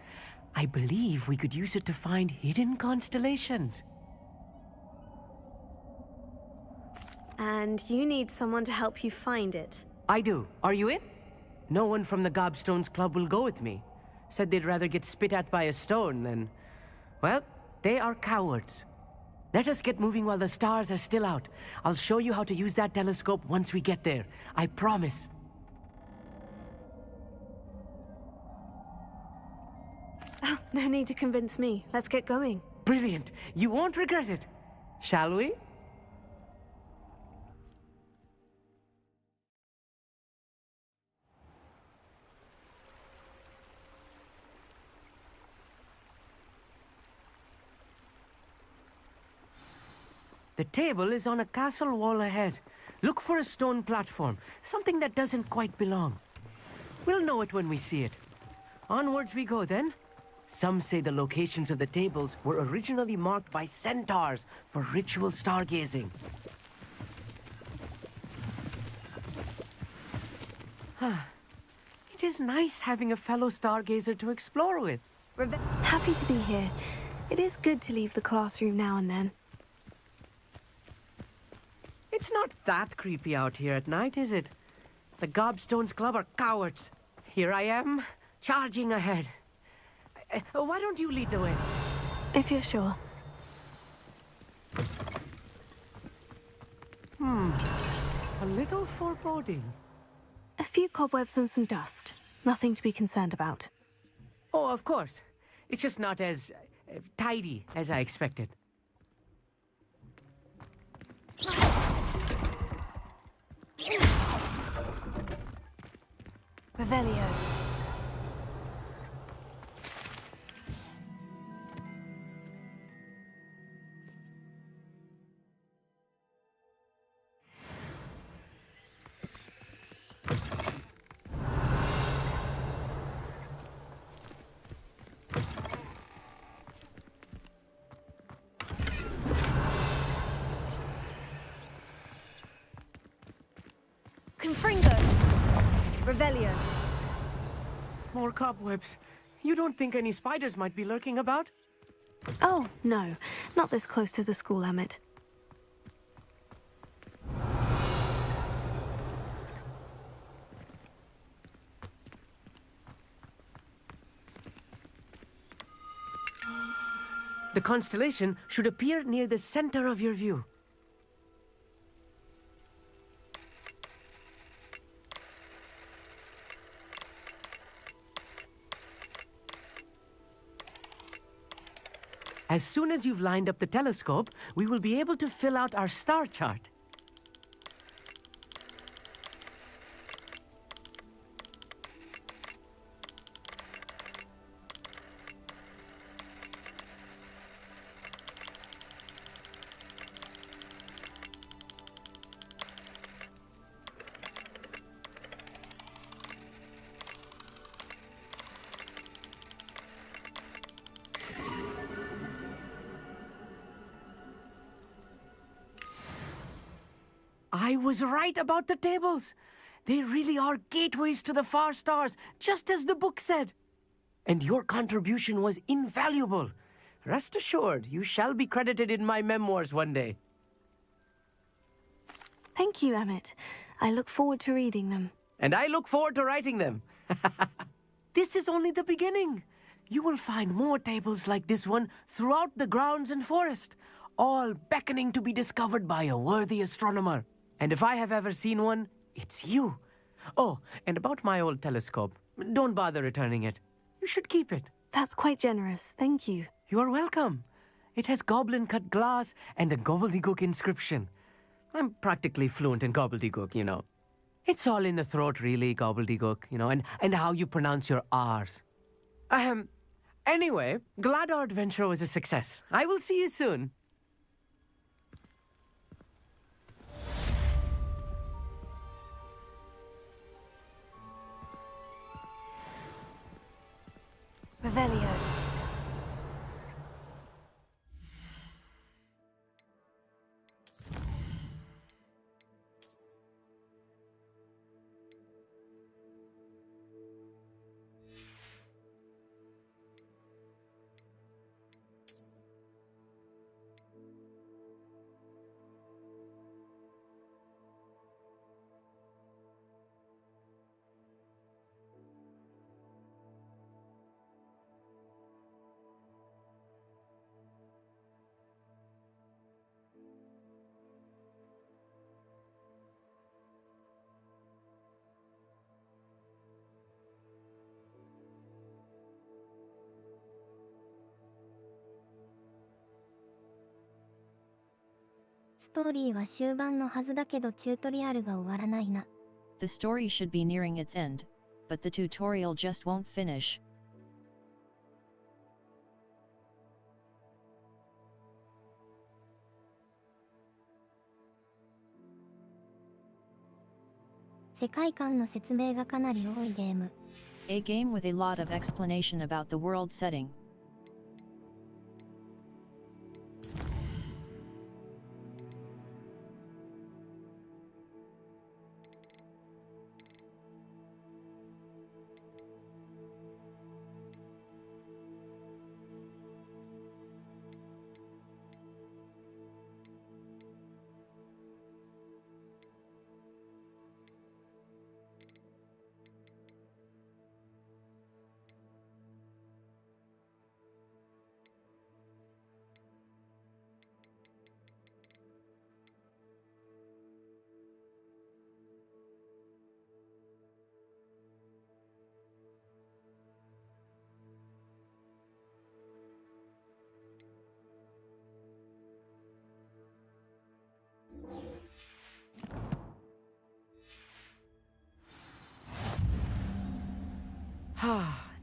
I believe we could use it to find hidden constellations. And you need someone to help you find it. I do. Are you in? No one from the Gobstones club will go with me. Said they'd rather get spit at by a stone than... Well, they are cowards. Let us get moving while the stars are still out. I'll show you how to use that telescope once we get there. I promise. No need to convince me. Let's get going. Brilliant. You won't regret it. Shall we? The table is on a castle wall ahead. Look for a stone platform, something that doesn't quite belong. We'll know it when we see it. Onwards we go then. Some say the locations of the tables were originally marked by centaurs for ritual stargazing. It is nice having a fellow stargazer to explore with. Happy to be here. It is good to leave the classroom now and then. It's not that creepy out here at night, is it? The Gobstones Club are cowards. Here I am, charging ahead. Why don't you lead the way? If you're sure. A little foreboding. A few cobwebs and some dust. Nothing to be concerned about. Oh, of course. It's just not as tidy as I expected. Revelio. Confringo. Revelio. More cobwebs. You don't think any spiders might be lurking about? Oh, no. Not this close to the school, Emmett. The constellation should appear near the center of your view. As soon as you've lined up the telescope, we will be able to fill out our star chart. I was right about the tables. They really are gateways to the far stars, just as the book said. And your contribution was invaluable. Rest assured, you shall be credited in my memoirs one day. Thank you, Emmett. I look forward to reading them. And I look forward to writing them. This is only the beginning. You will find more tables like this one throughout the grounds and forest, all beckoning to be discovered by a worthy astronomer. And if I have ever seen one, it's you. Oh, and about my old telescope, don't bother returning it. You should keep it. That's quite generous. Thank you. You are welcome. It has goblin-cut glass and a gobbledygook inscription. I'm practically fluent in gobbledygook, you know. It's all in the throat, really, gobbledygook, you know, and how you pronounce your R's. Anyway, glad our adventure was a success. I will see you soon. Revelio. ストーリーは終盤のはずだけどチュートリアルが終わらないな。The story should be nearing its end, but the tutorial just won't finish. 世界観の説明がかなり多いゲーム。A game with a lot of explanation about the world setting.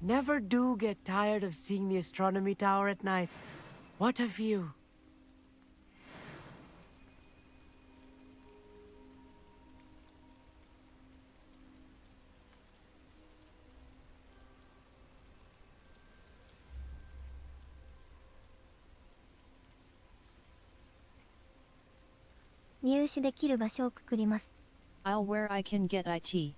Never do get tired of seeing the astronomy tower at night. What a view.「入手できる場所をくくります。 I'll where I can get it.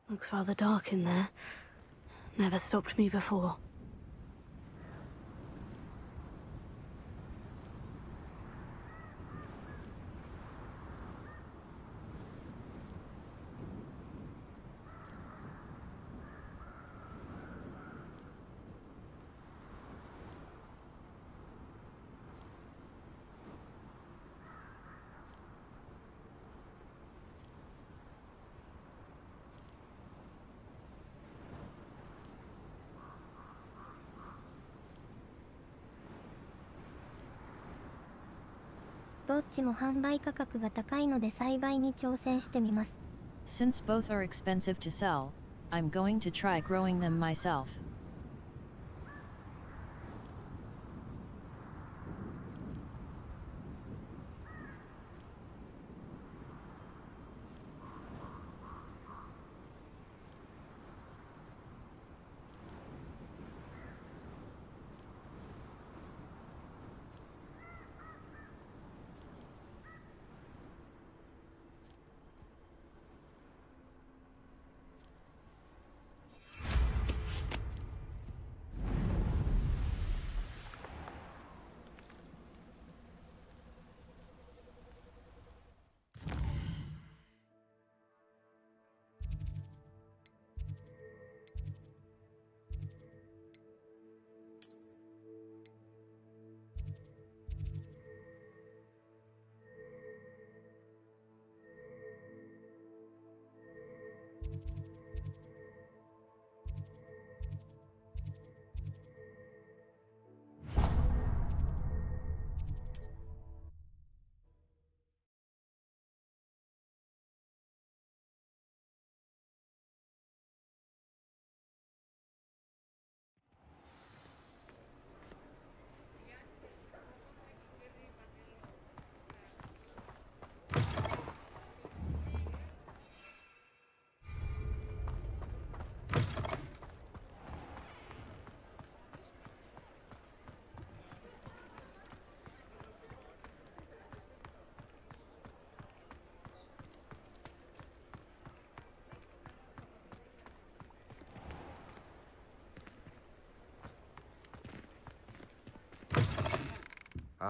Looks rather dark in there. Never stopped me before.「どっちも販売価格が高いので栽培に挑戦してみます。 Since both are expensive to sell, I'm going to try growing them myself.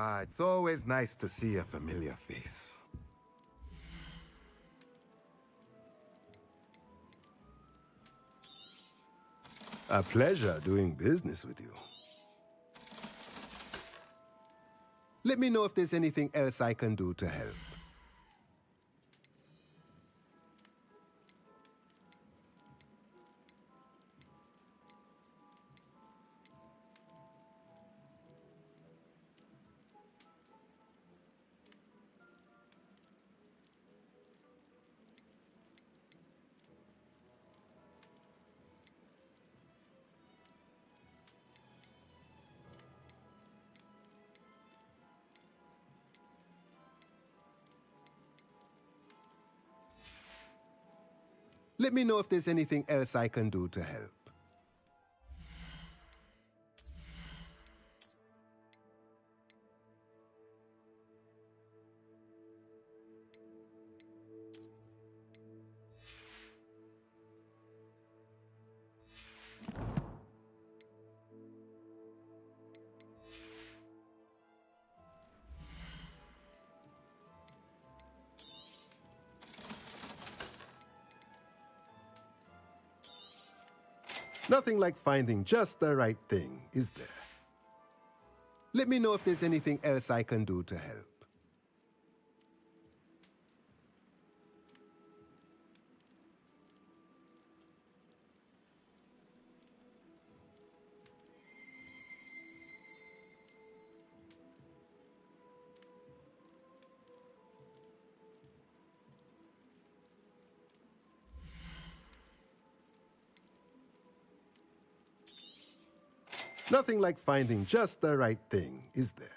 Ah, it's always nice to see a familiar face. A pleasure doing business with you. Let me know if there's anything else I can do to help. Let me know if there's anything else I can do to help. Nothing like finding just the right thing, is there? Let me know if there's anything else I can do to help. Nothing like finding just the right thing, is there?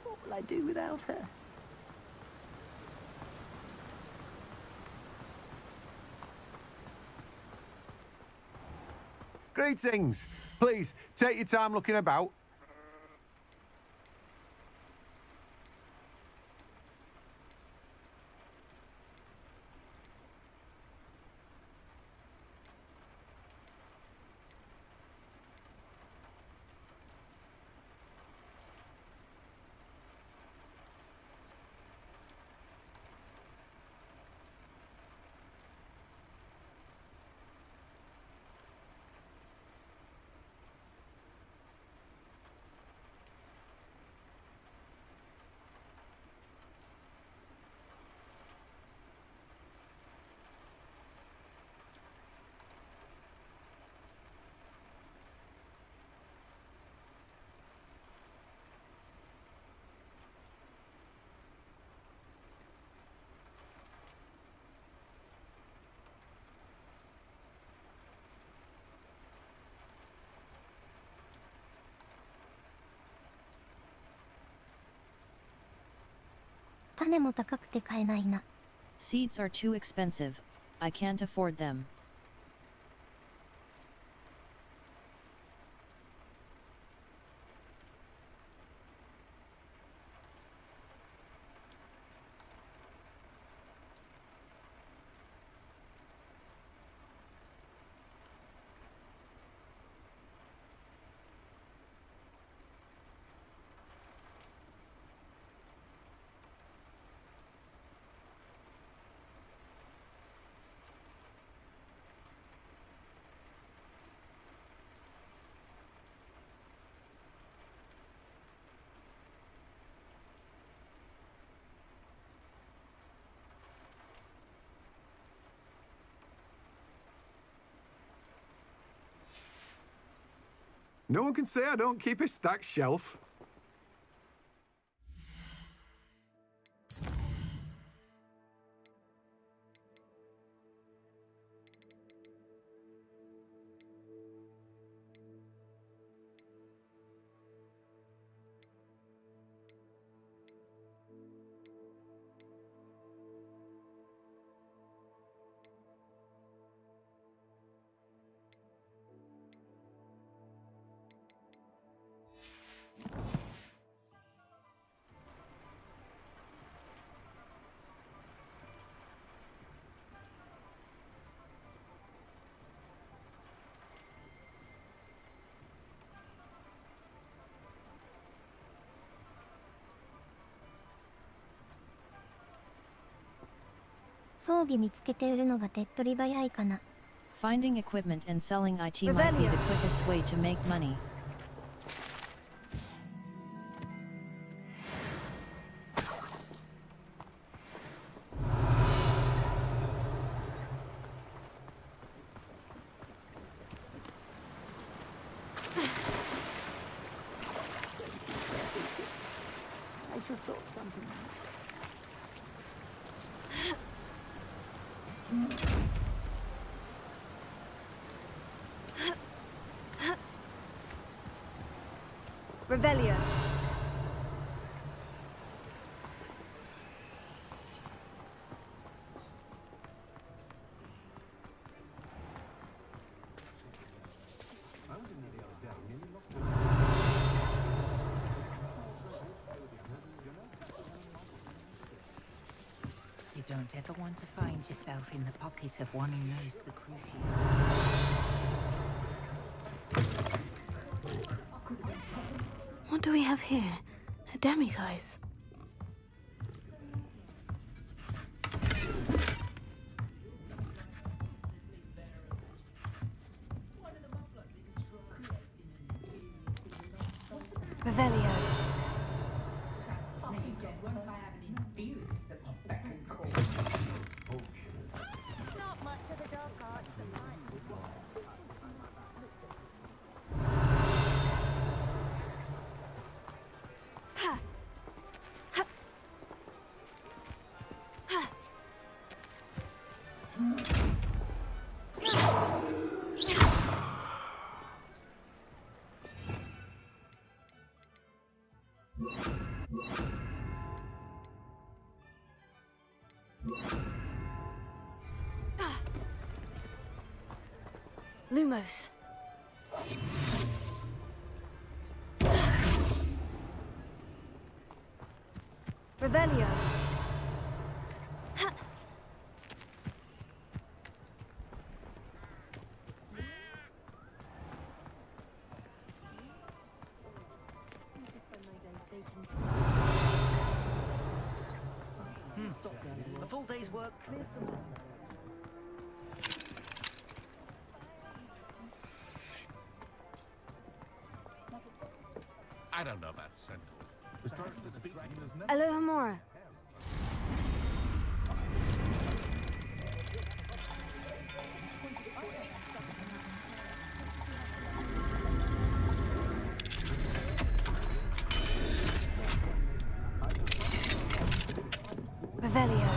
What will I do without her? Greetings. Please, take your time looking about.種も高くて買えないな。 Seeds are too expensive. I can't afford them. No one can say I don't keep a stacked shelf. 装備見つけて売るのが手っ取り早いかな。Finding equipment and selling IT might be the quickest way to make money. I just saw something. Revelio. You don't ever want to find yourself in the pocket of one who knows the crucial. What do we have here? A demiguise. Revelio. Not much of a dog art for mine. Lumos. Revelio. A full day's work clear from home. I don't know about Centaur. Aloha Mora. Revelio.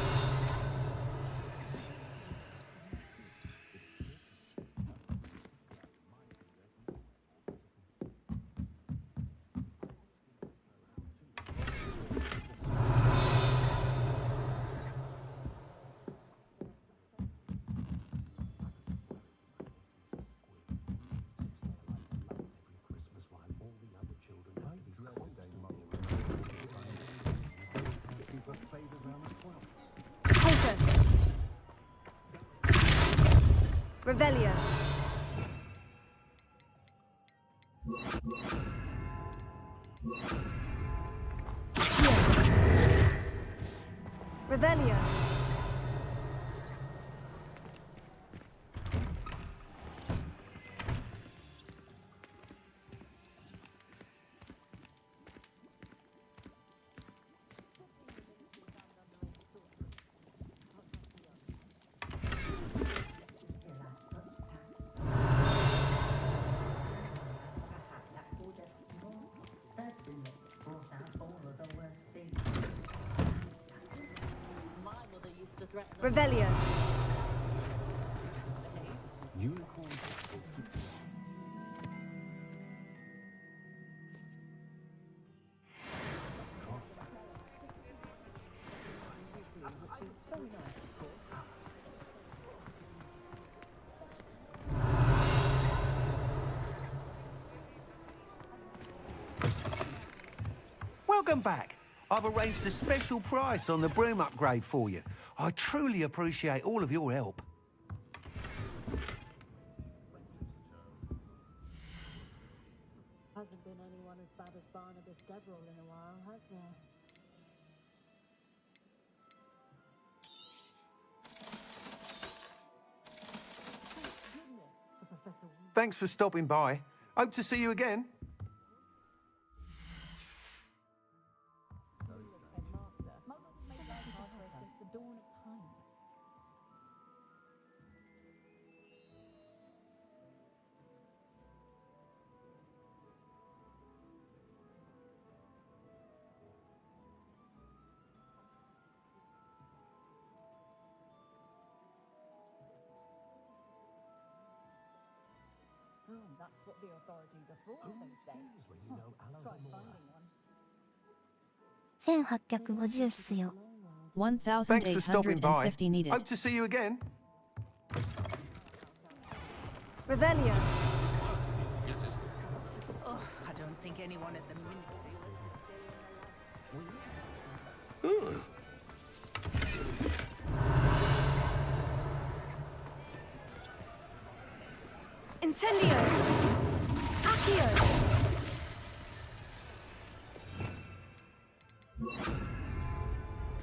Closer. Revelio. Revelio. Revelio. Welcome back. I've arranged a special price on the broom upgrade for you. I truly appreciate all of your help. Hasn't been anyone as bad as Barnabas Deverell in a while, has there? Thanks for stopping by. Hope to see you again. That's what the authorities are for, they say. Try finding one. 1850必要。Thanks for stopping by. 1,850 needed. Hope to see you again. Revelio. Oh, I don't think anyone at the ministry Incendio. Accio.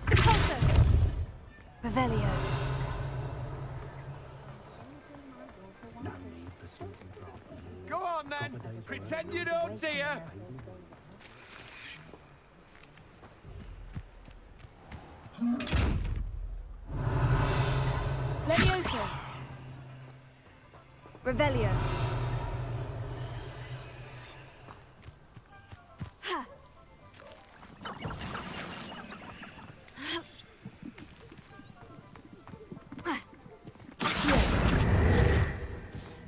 Depulso. Revelio. Go on then! Pretend you don't see her! Levioso. Revelio. Ha. Accio.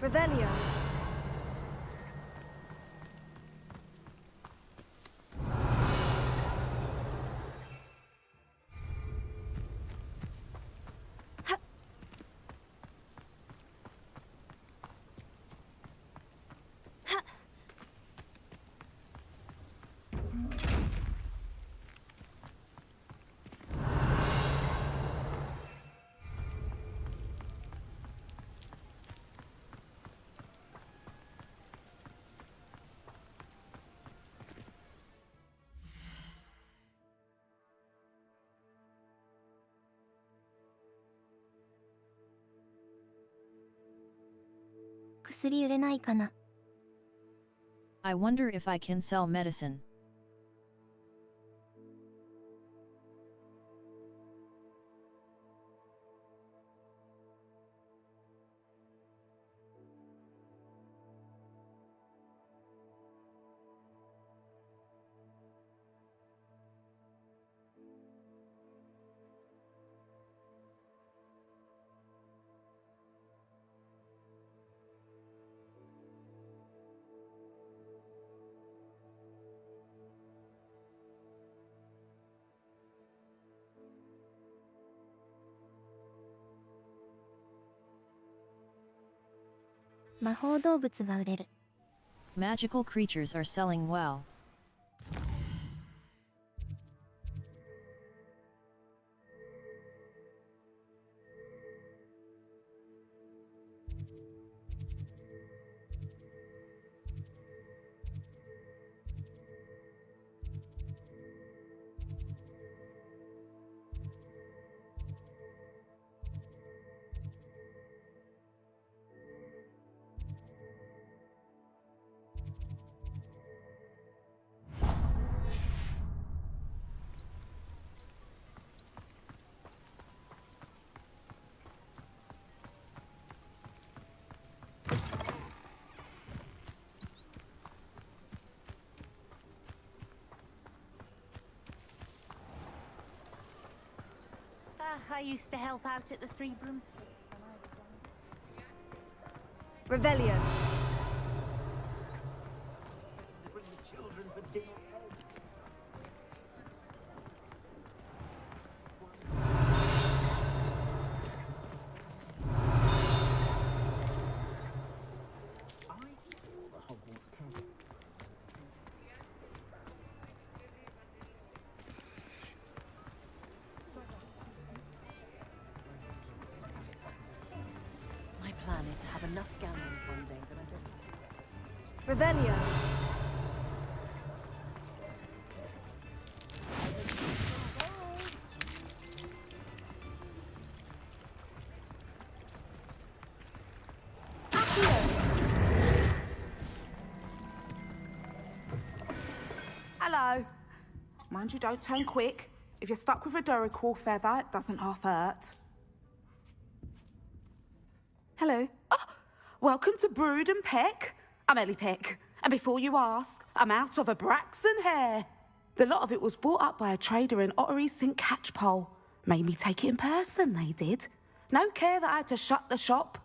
Revelio.薬売れないかな。 I wonder if I can sell medicine.「魔法動物が売れる。 Magical creatures are selling well. I used to help out at the Three Broomsticks. Revelio. My plan is to have enough galleons one day that I don't... Revelio. Accio. go. Mind you don't turn quick. If you're stuck with a Duracell feather, it doesn't half hurt. Hello. Oh, welcome to Brood and Peck. I'm Ellie Peck. And before you ask, I'm out of a Braxton hair. The lot of it was bought up by a trader in Ottery St. Catchpole. Made me take it in person, they did. No care that I had to shut the shop.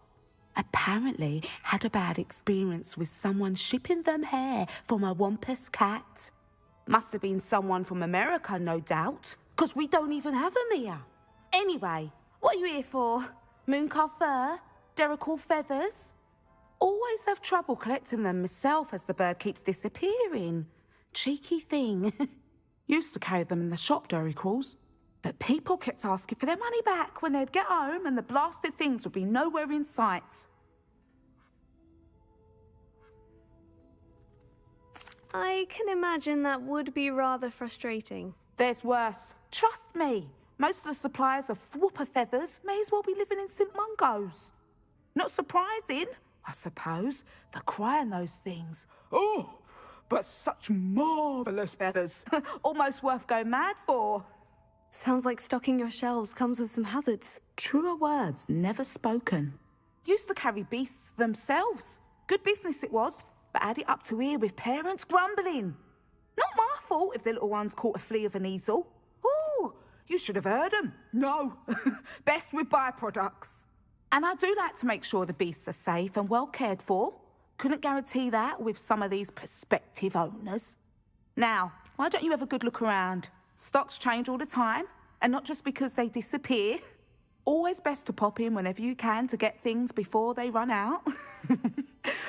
Apparently had a bad experience with someone shipping them hair for my Wampus cat. Must have been someone from America, no doubt, because we don't even have them here. Anyway, what are you here for? Mooncar fur? Duracell feathers? Always have trouble collecting them myself as the bird keeps disappearing. Cheeky thing. Used to carry them in the shop, Duracalls. But people kept asking for their money back when they'd get home and the blasted things would be nowhere in sight. I can imagine that would be rather frustrating. There's worse. Trust me. Most of the suppliers of whooper feathers may as well be living in St. Mungo's. Not surprising, I suppose. The cry on those things. Oh, but such marvellous feathers. Almost worth going mad for. Sounds like stocking your shelves comes with some hazards. Truer words never spoken. Used to carry beasts themselves. Good business it was, but add it up to here with parents grumbling. Not my fault if the little ones caught a flea of an easel. Ooh, you should have heard them. No, best with byproducts. And I do like to make sure the beasts are safe and well cared for. Couldn't guarantee that with some of these prospective owners. Now, why don't you have a good look around? Stocks change all the time, and not just because they disappear. Always best to pop in whenever you can to get things before they run out.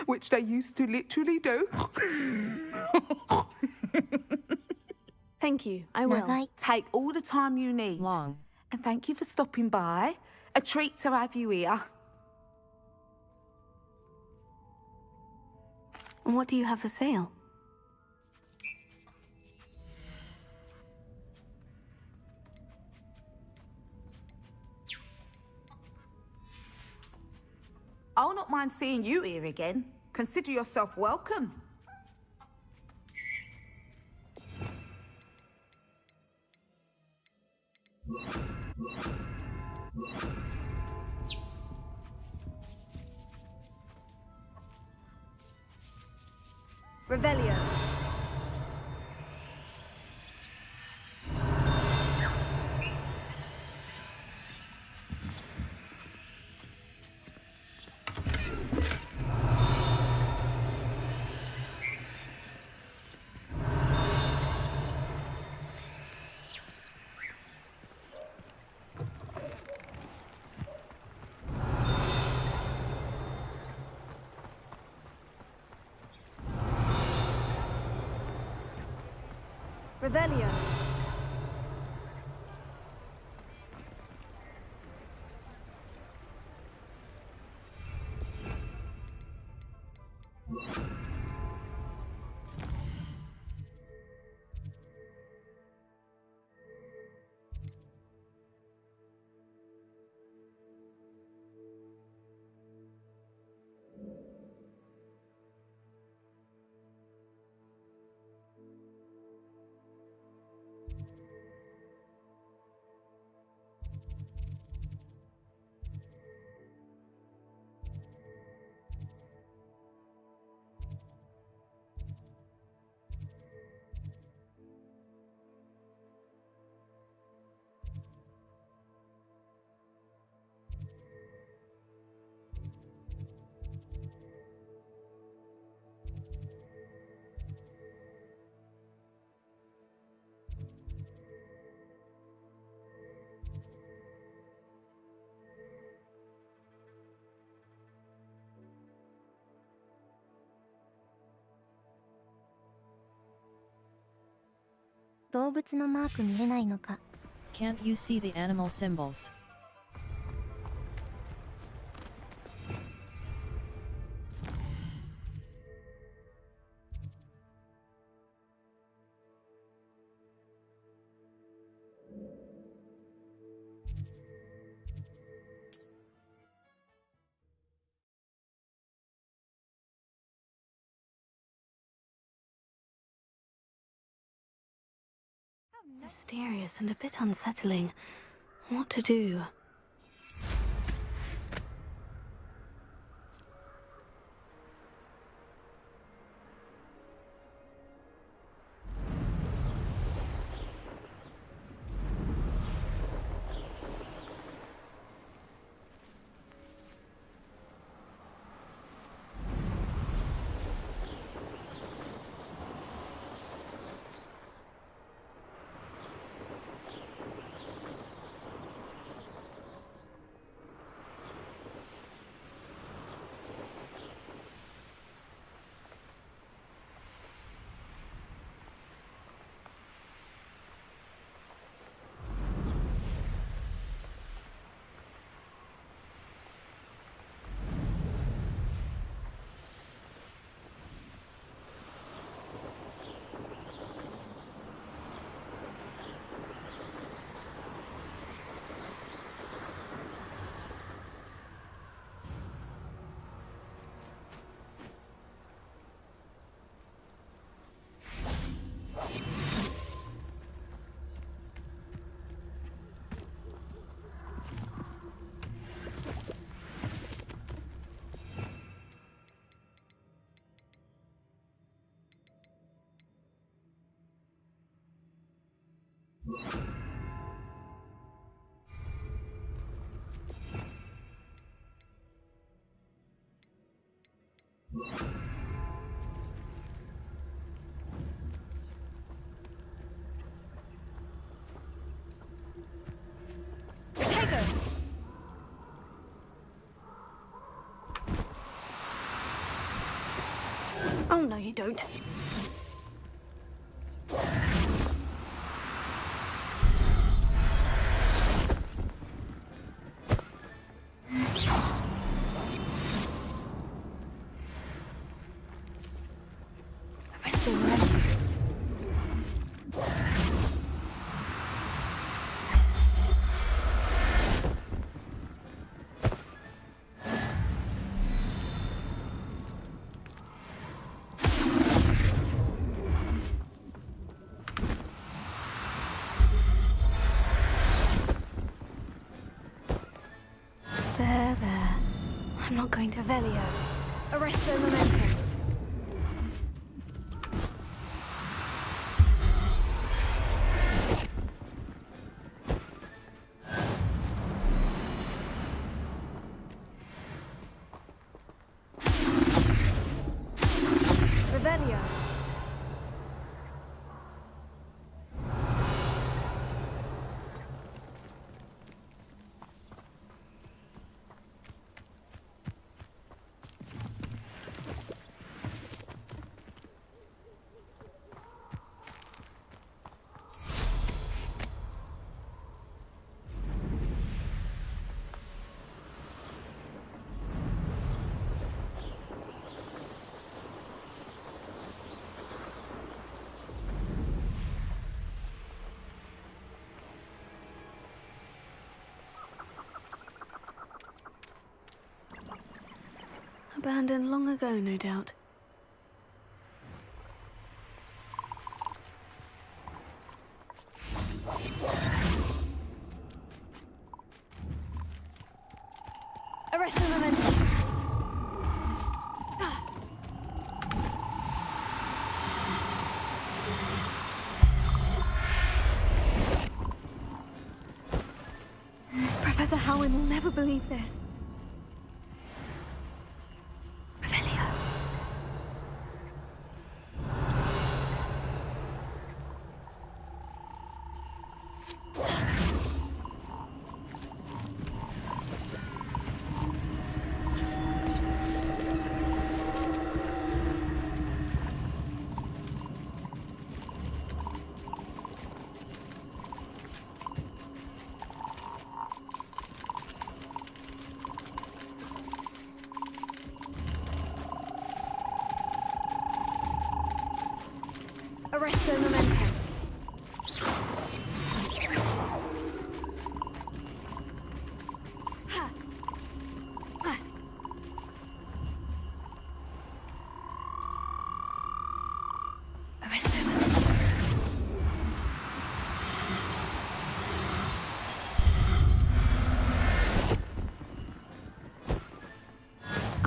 Which they used to literally do. Thank you, I will. Take all the time you need. Long. And thank you for stopping by. A treat to have you here. And what do you have for sale? I'll not mind seeing you here again. Consider yourself welcome. Revelio. Revelio. Can't you see the animal symbols? Mysterious and a bit unsettling. What to do? Oh, no, you don't. There. I'm not going to Velio. Arresto momentum. Revelio. Abandoned long ago, no doubt. Arresto momentum. Professor Howin will never believe this. Arresto momentum. Arresto momentum.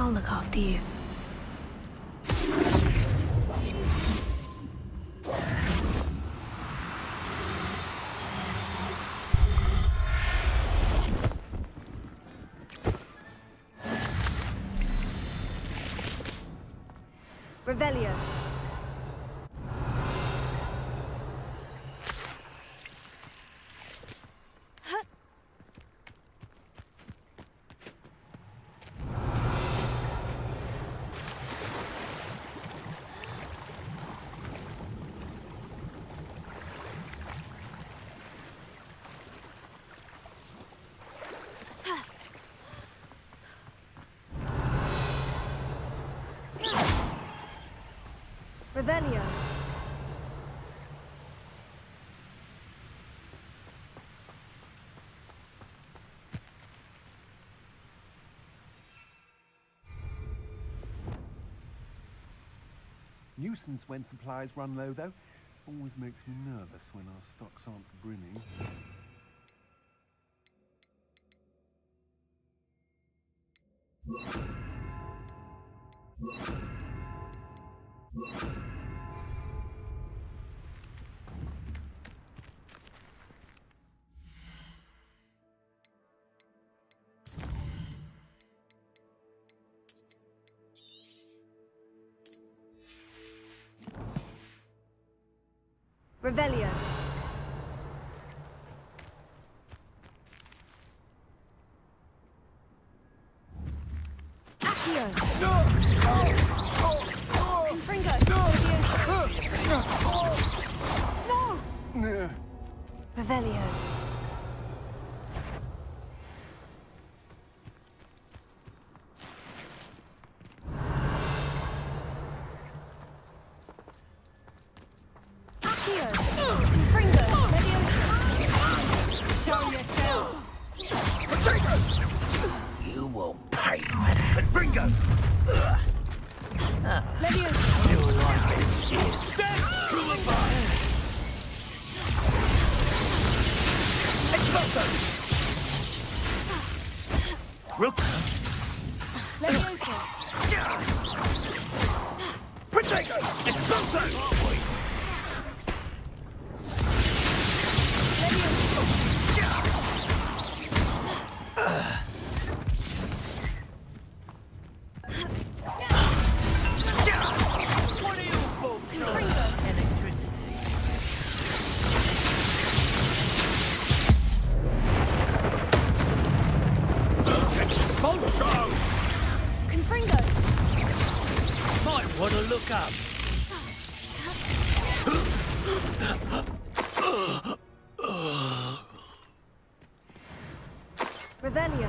I'll look after you. Revelio. Revelio. Nuisance when supplies run low, though. Always makes me nervous when our stocks aren't brimming. Revelio. Accio. Confringo. No. Revelio. You will pay for that. Bingo! Leviosa. Your life is here. Expulso! Rookwood. Leviosa. Protego! Expulso! Want to look up? Revelio.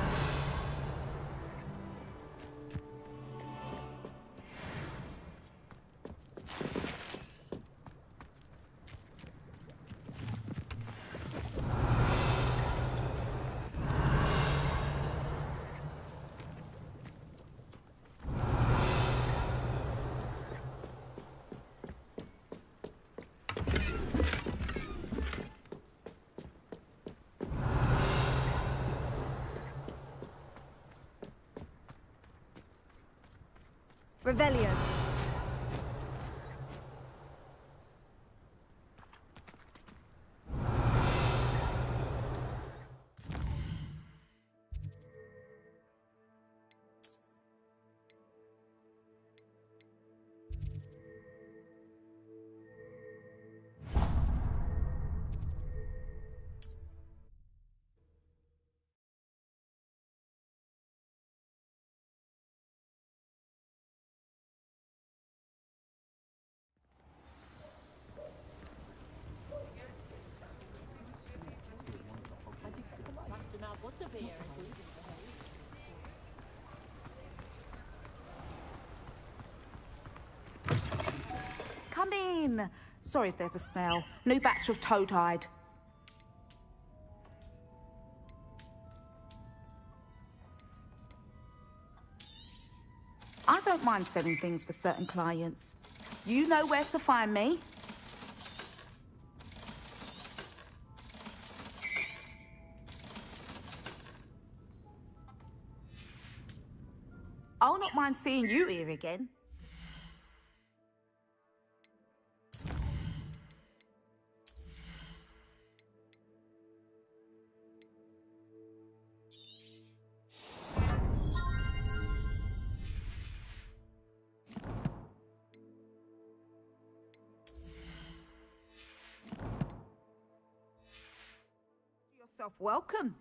Revelio. Come in. Sorry if there's a smell. New batch of toad-hide. I don't mind selling things for certain clients. You know where to find me. I'll not mind seeing you here again. Yourself welcome.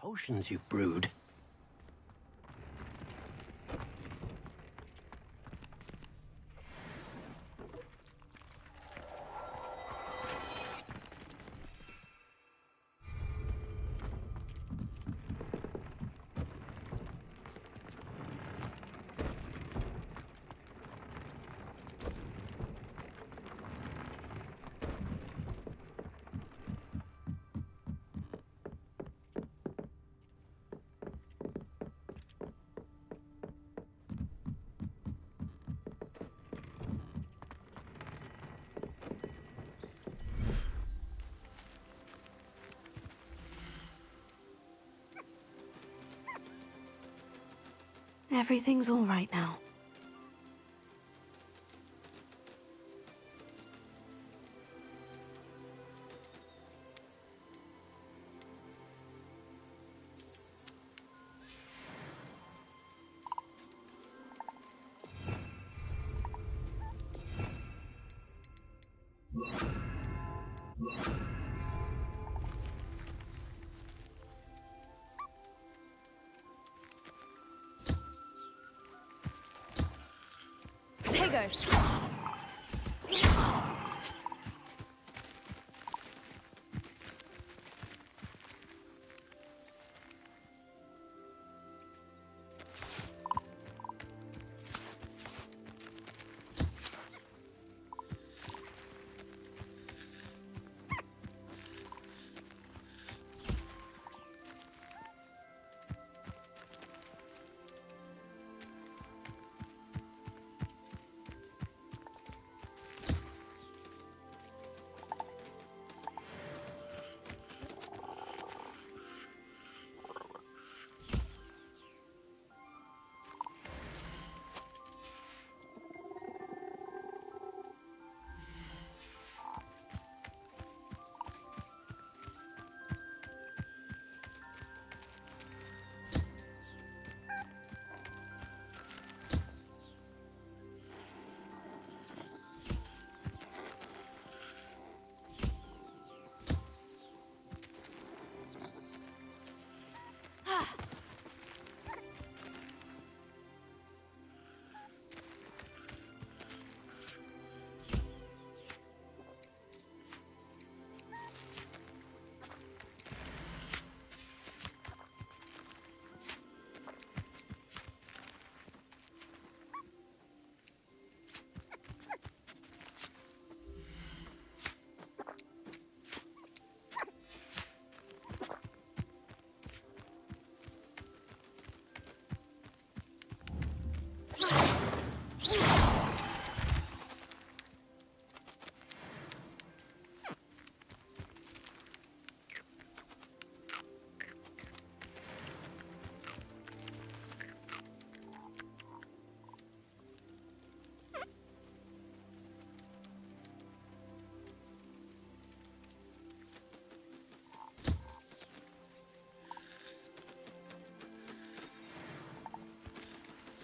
Potions you've brewed. Everything's all right now. Potatoes.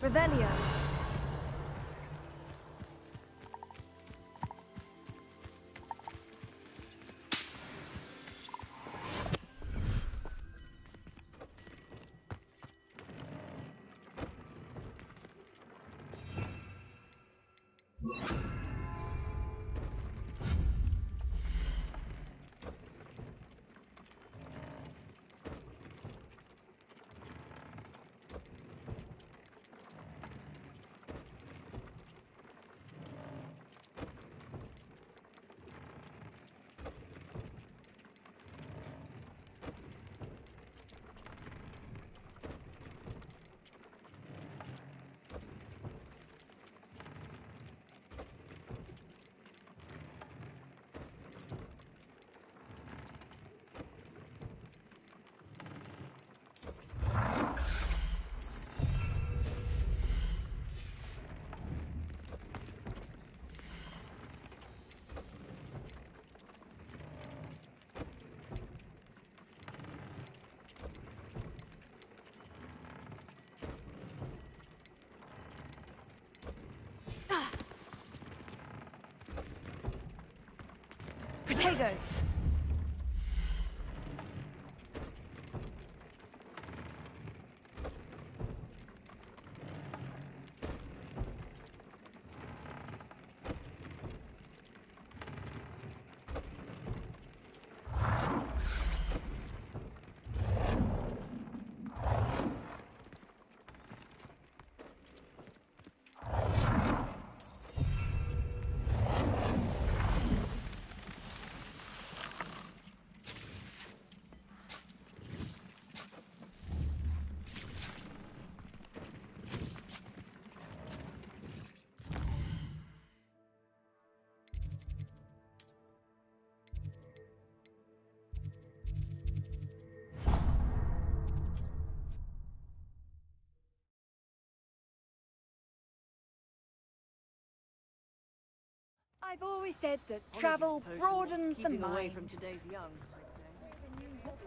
Revelio. Protego! I've always said that travel broadens the mind. Away from today's young, I'd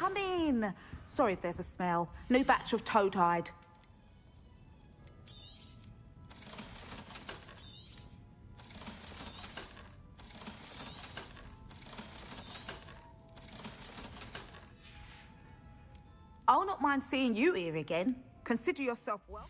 Come in. Sorry if there's a smell. New batch of toad-hide. I'll not mind seeing you here again. Consider yourself welcome.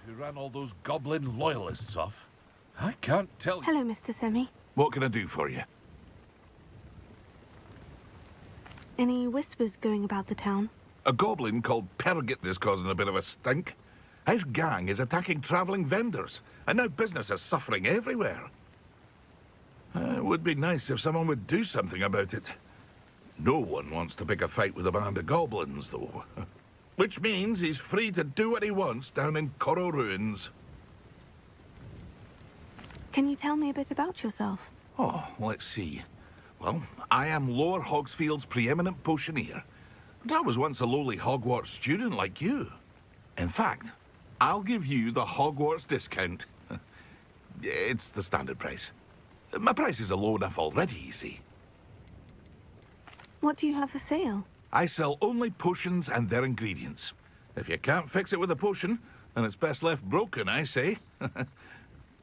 Who ran all those goblin loyalists off? I can't tell you. Hello, Mr. Semi. What can I do for you? Any whispers going about the town? A goblin called Pergit is causing a bit of a stink. His gang is attacking travelling vendors, and now business is suffering everywhere. It would be nice if someone would do something about it. No one wants to pick a fight with a band of goblins, though. Which means he's free to do what he wants down in Coral Ruins. Can you tell me a bit about yourself? Oh, let's see. Well, I am Lower Hogsfield's preeminent potioneer. And I was once a lowly Hogwarts student like you. In fact, I'll give you the Hogwarts discount. It's the standard price. My prices are low enough already, you see. What do you have for sale? I sell only potions and their ingredients. If you can't fix it with a potion, then it's best left broken, I say.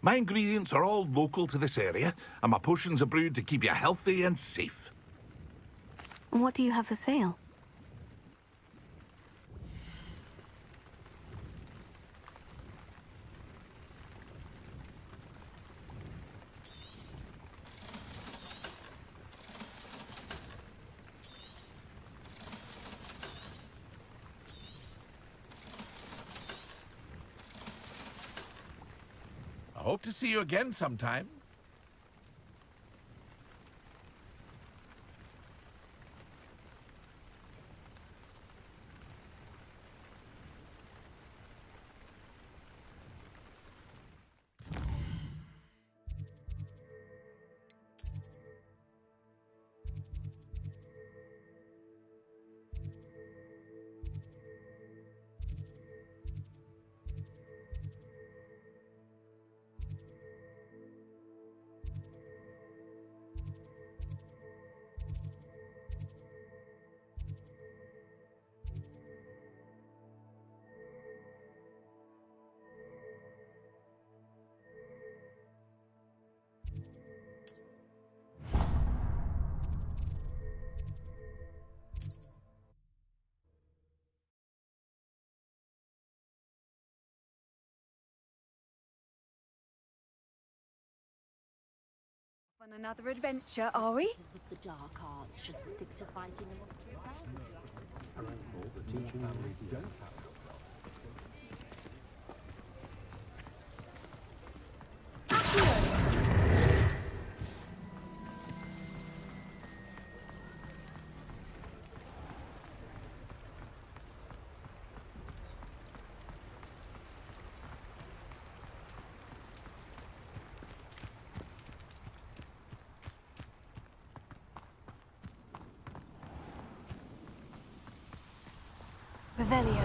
My ingredients are all local to this area, and my potions are brewed to keep you healthy and safe. And what do you have for sale? I hope to see you again sometime. On another adventure, are we? Of the dark arts should stick to fighting amongst Revelio.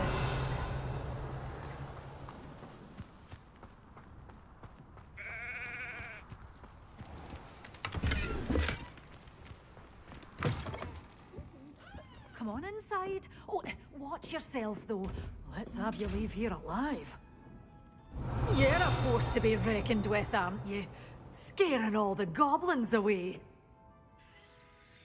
Come on inside. Oh, watch yourself, though. Let's have you leave here alive. You're a force to be reckoned with, aren't you? Scaring all the goblins away.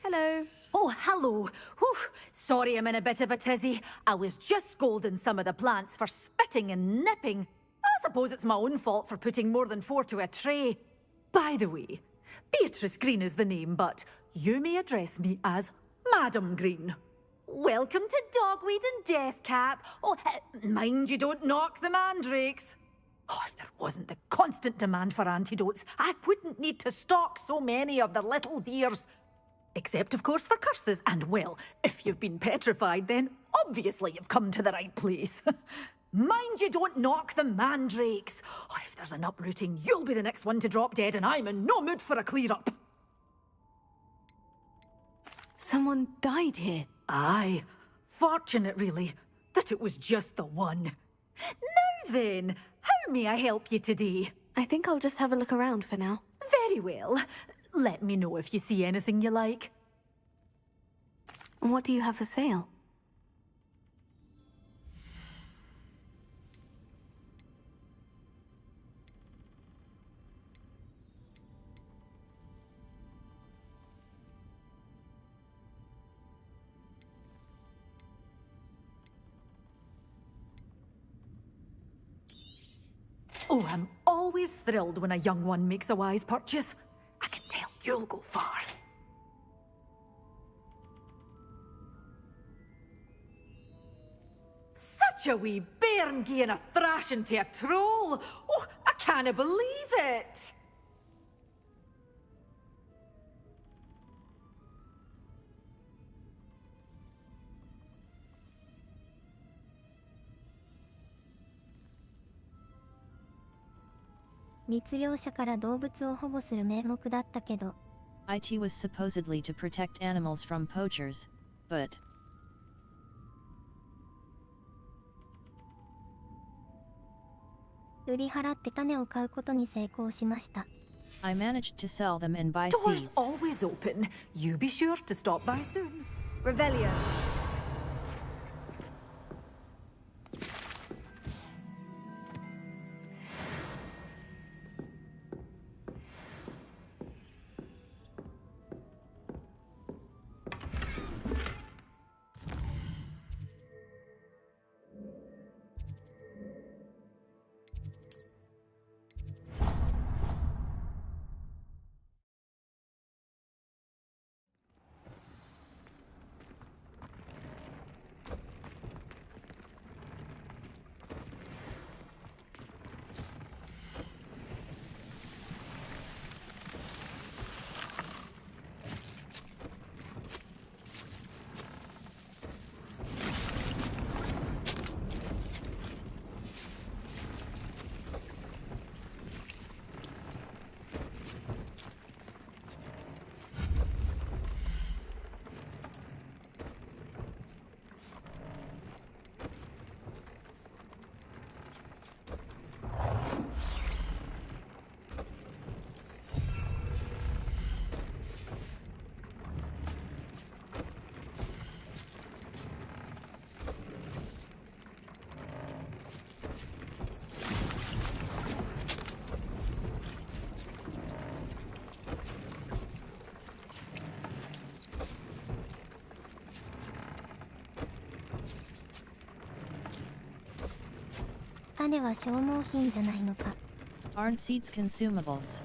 Hello. Oh, hello. Whew. Sorry I'm in a bit of a tizzy. I was just scolding some of the plants for spitting and nipping. I suppose it's my own fault for putting more than 4 to a tray. By the way, Beatrice Green is the name, but you may address me as Madam Green. Welcome to Dogweed and Deathcap. Oh, mind you don't knock the mandrakes. Oh, if there wasn't the constant demand for antidotes, I wouldn't need to stock so many of the little dears. Except, of course, for curses. And, well, if you've been petrified, then obviously you've come to the right place. Mind you don't knock the mandrakes. Oh, if there's an uprooting, you'll be the next one to drop dead, and I'm in no mood for a clear-up. Someone died here. Aye. Fortunate, really, that it was just the one. Now then, how may I help you today? I think I'll just have a look around for now. Very well. Let me know if you see anything you like. And what do you have for sale? Oh, I'm always thrilled when a young one makes a wise purchase. I can tell you'll go far. Such a wee bairn gieing a thrashing to a troll! Oh, I can't believe it!密猟者から動物を保護する名目だったけど。It was supposedly to protect animals from poachers, but... 売り払って種を買うことに成功しました。I managed to sell them and buy Doors seeds. always open. You be sure to stop by soon. Revelio. 種は消耗品じゃないのか。 Aren't seeds consumables?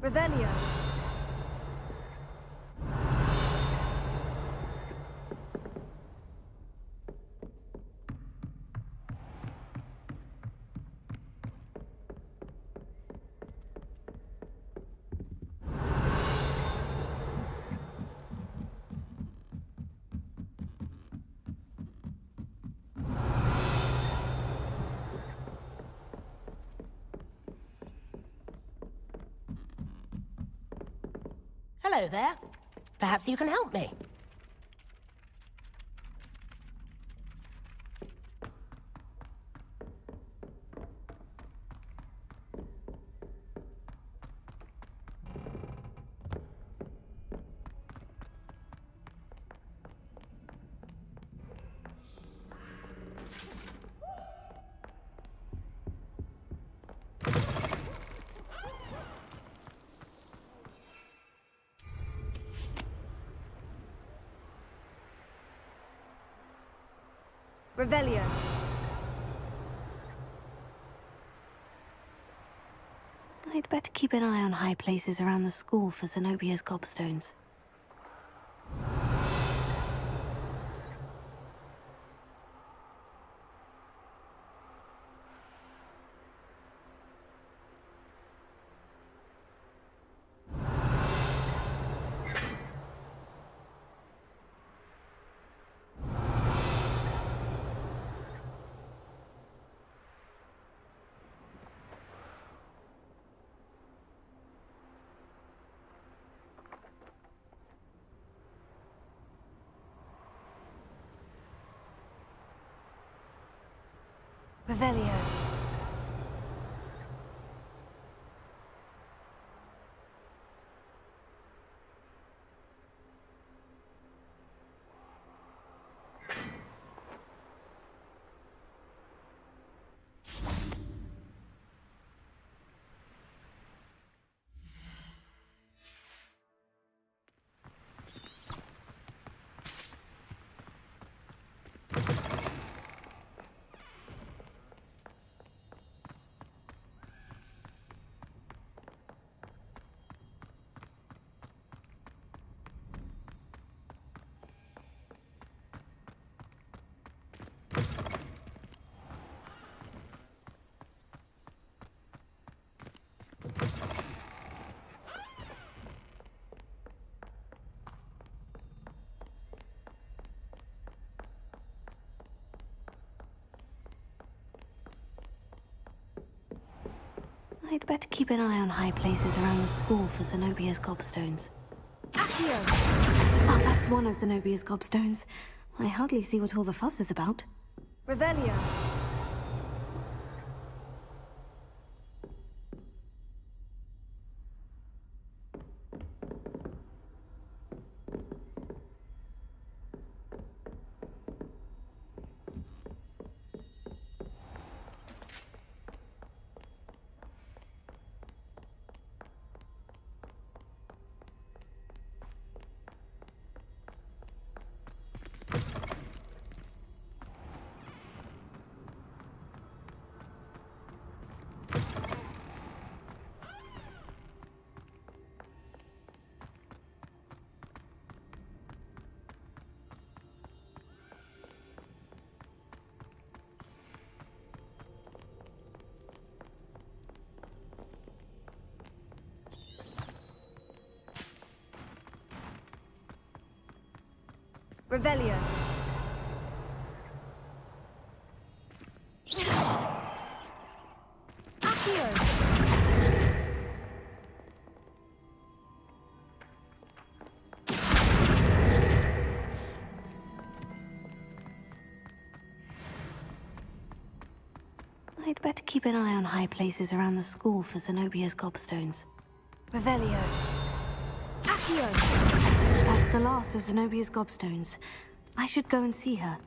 Revelio. Hello there. Perhaps you can help me. Revelio. I'd better keep an eye on high places around the school for Zenobia's Gobstones. Revelio. I'd better keep an eye on high places around the school for Zenobia's Gobstones. Ah, that's one of Zenobia's Gobstones. I hardly see what all the fuss is about. Revelio. Revelio. Accio. I'd better keep an eye on high places around the school for Zenobia's Gobstones. Revelio. Accio. That's the last of Zenobia's Gobstones. I should go and see her.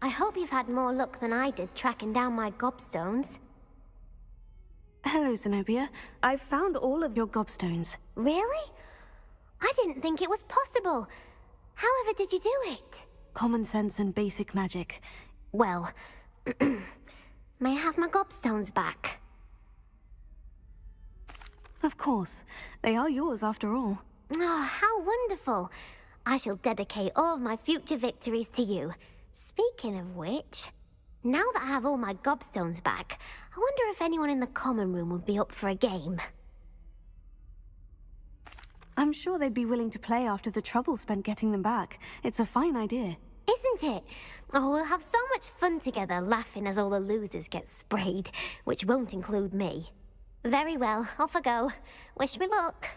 I hope you've had more luck than I did tracking down my Gobstones. Hello, Zenobia. I've found all of your Gobstones. Really? I didn't think it was possible. However did you do it? Common sense and basic magic. Well, may I have my Gobstones back? Of course. They are yours after all. Oh, how wonderful. I shall dedicate all of my future victories to you. Speaking of which, now that I have all my Gobstones back, I wonder if anyone in the common room would be up for a game. I'm sure they'd be willing to play after the trouble spent getting them back. It's a fine idea. Isn't it? Oh, we'll have so much fun together, laughing as all the losers get sprayed, which won't include me. Very well, off I go. Wish me luck.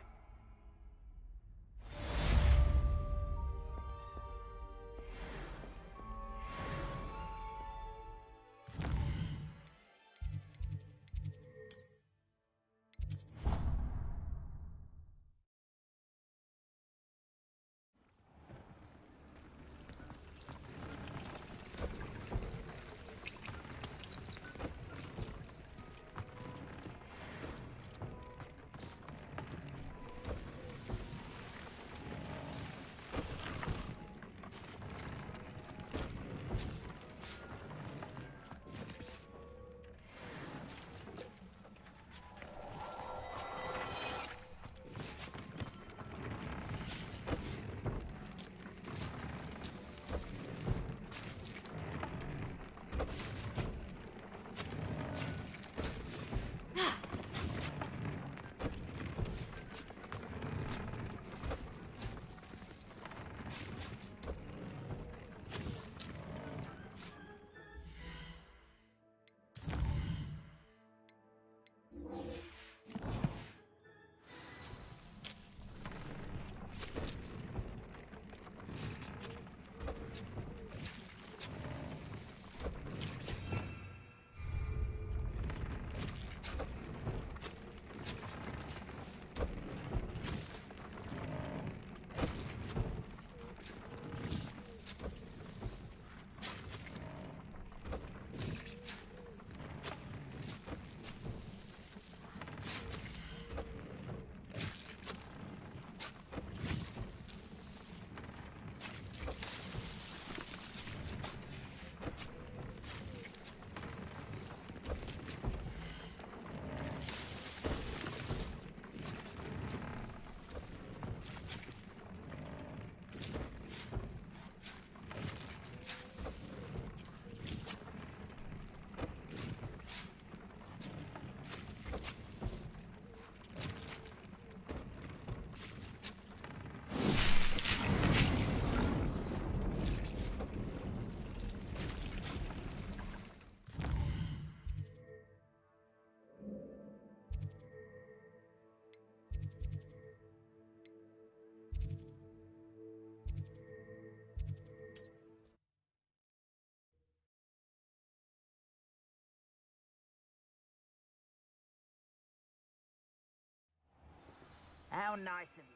How nice of you.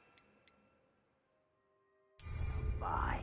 by.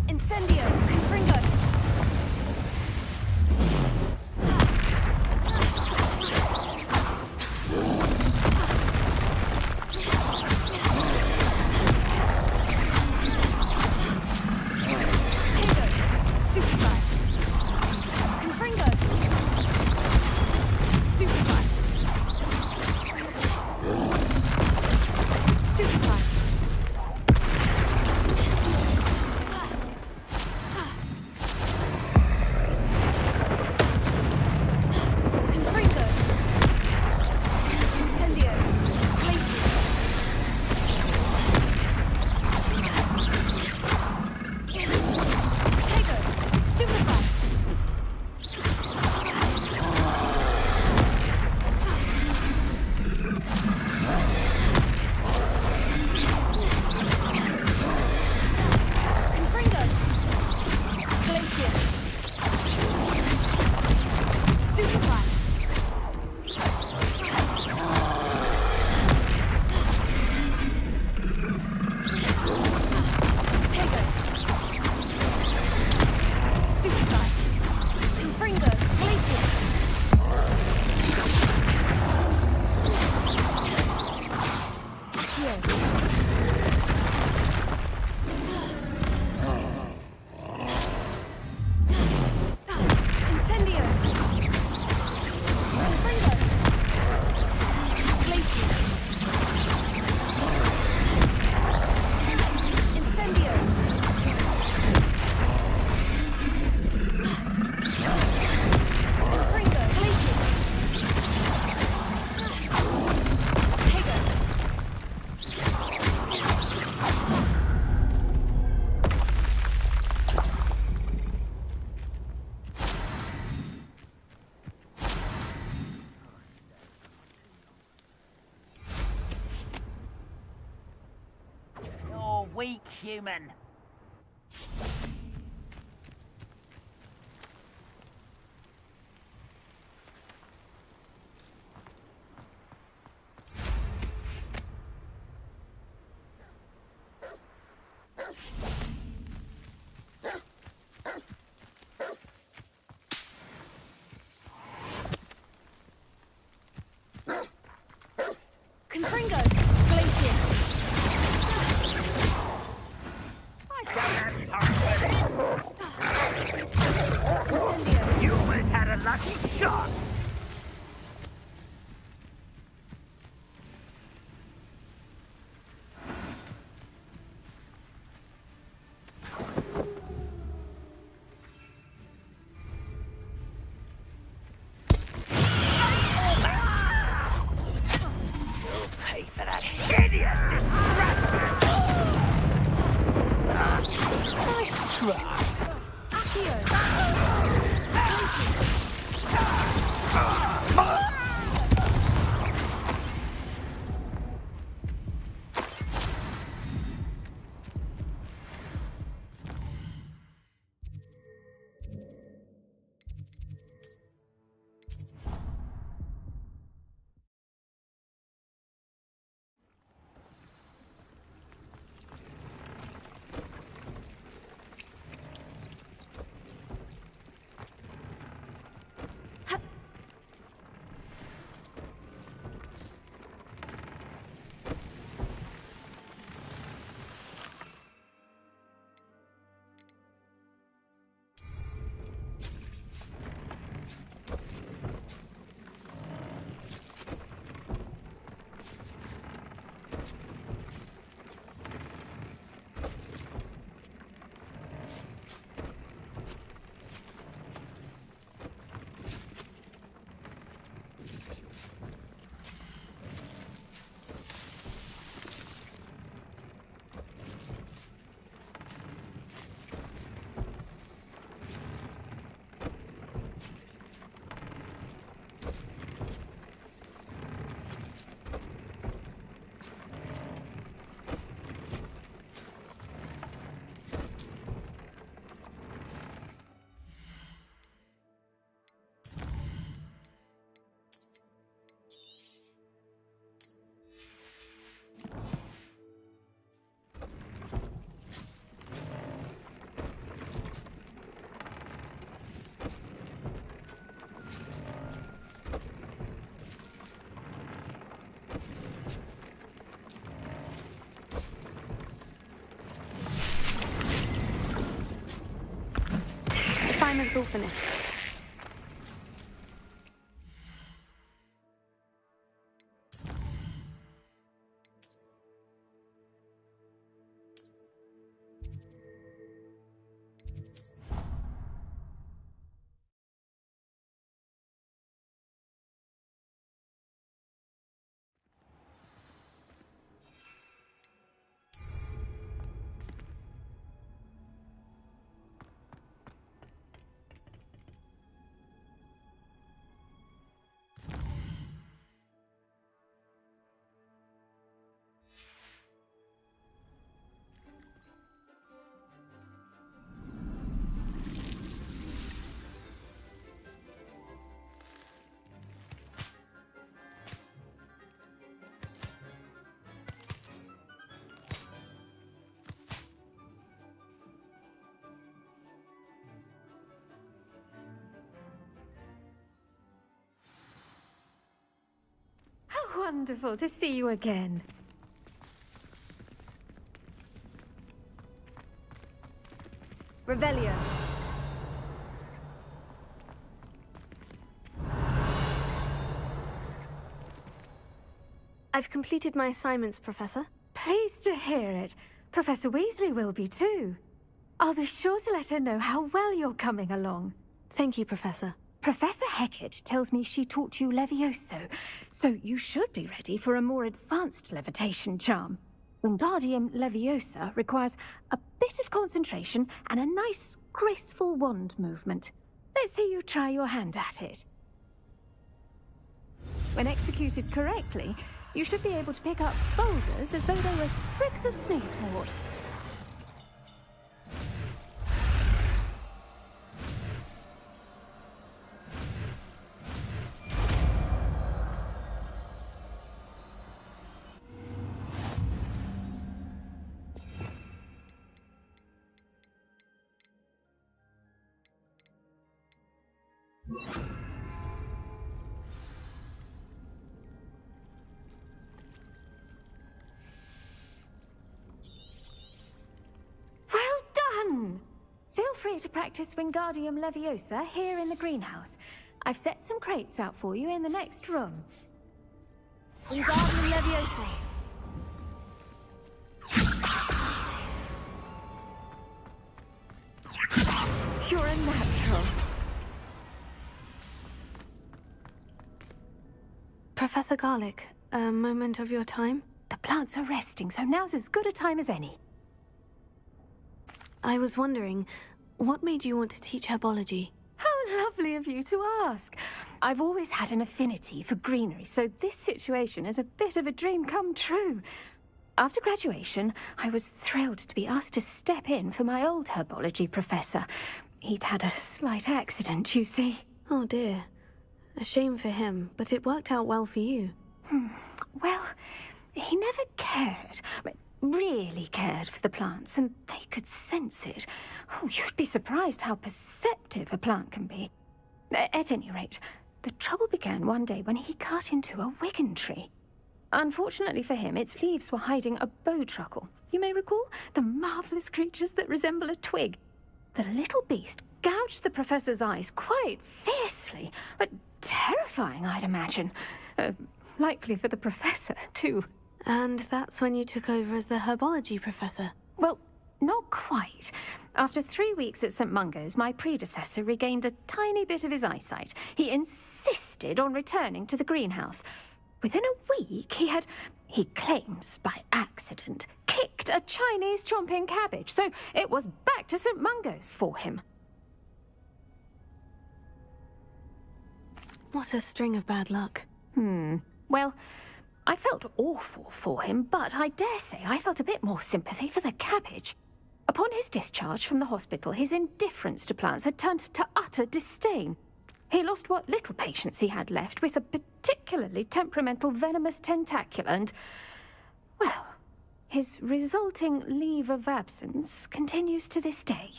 Incendio! Confringo! Weak human. Confringo! Glacier! You almost had a lucky shot. You'll pay for that hideous distraction. Nice try. assignment's all finished. Wonderful to see you again. Revelio. I've completed my assignments, Professor. Pleased to hear it. Professor Weasley will be too. I'll be sure to let her know how well you're coming along. Thank you, Professor. Professor Hecat tells me she taught you Levioso, so you should be ready for a more advanced levitation charm. Wingardium Leviosa requires a bit of concentration and a nice, graceful wand movement. Let's see you try your hand at it. When executed correctly, you should be able to pick up boulders as though they were sprigs of sneezewort. Feel free to practice Wingardium Leviosa here in the greenhouse. I've set some crates out for you in the next room. Wingardium Leviosa. You're a natural. Professor Garlick, a moment of your time? The plants are resting, so now's as good a time as any. I was wondering, what made you want to teach herbology? How lovely of you to ask. I've always had an affinity for greenery, so this situation is a bit of a dream come true. After graduation, I was thrilled to be asked to step in for my old herbology professor. He'd had a slight accident, you see. Oh dear. A shame for him, but it worked out well for you. Well, he never cared. Really cared for the plants, and they could sense it. Oh, you'd be surprised how perceptive a plant can be. At any rate, the trouble began one day when he cut into a wigan tree. Unfortunately for him, its leaves were hiding a bowtruckle. You may recall the marvelous creatures that resemble a twig. The little beast gouged the professor's eyes quite fiercely, but terrifying, I'd imagine. Likely for the professor, too. And that's when you took over as the herbology professor? Well, not quite. After 3 weeks at St. Mungo's, my predecessor regained a tiny bit of his eyesight. He insisted on returning to the greenhouse. Within a week, he claims by accident, kicked a Chinese chomping cabbage, so it was back to St. Mungo's for him. What a string of bad luck. Well, I felt awful for him, but I dare say I felt a bit more sympathy for the cabbage. Upon his discharge from the hospital, his indifference to plants had turned to utter disdain. He lost what little patience he had left with a particularly temperamental venomous tentacula and, well, his resulting leave of absence continues to this day.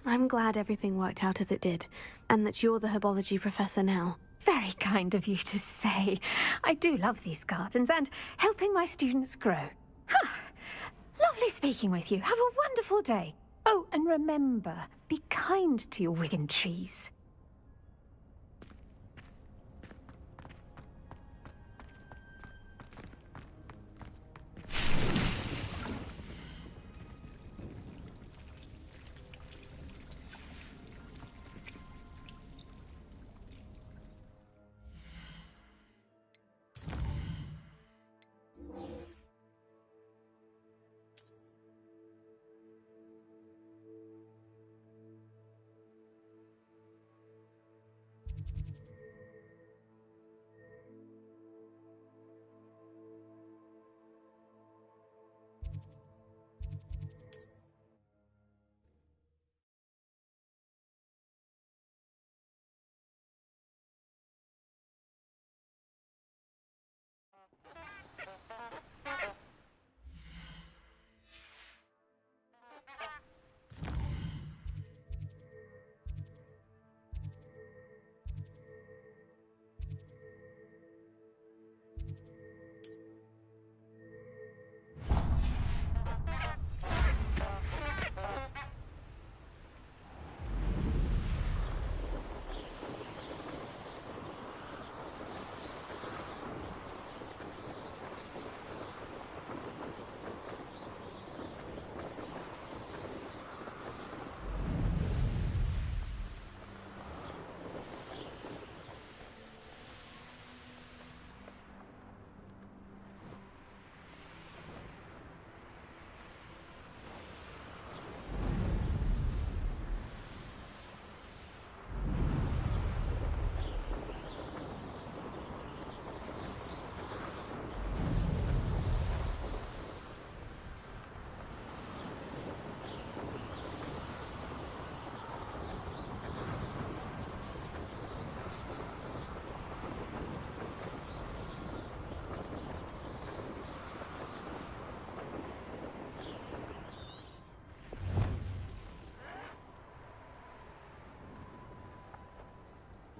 I'm glad everything worked out as it did, and that you're the herbology professor now. Very kind of you to say. I do love these gardens and helping my students grow. Lovely speaking with you. Have a wonderful day. Oh, and remember, be kind to your Wigan trees.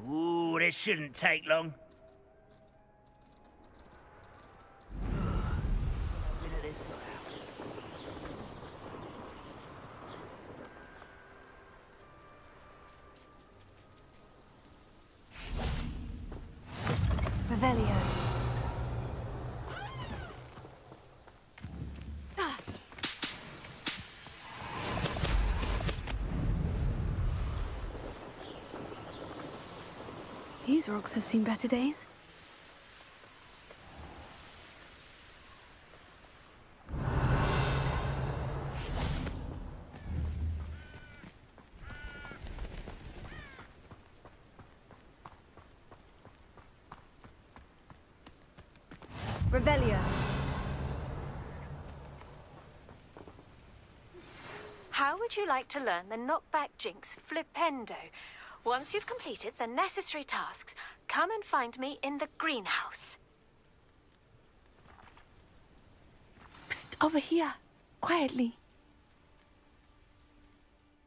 Ooh, this shouldn't take long. Rid of this Revelio. These rocks have seen better days. Revelio. How would you like to learn the knockback jinx flipendo? Once you've completed the necessary tasks, come and find me in the greenhouse. Psst, over here. Quietly.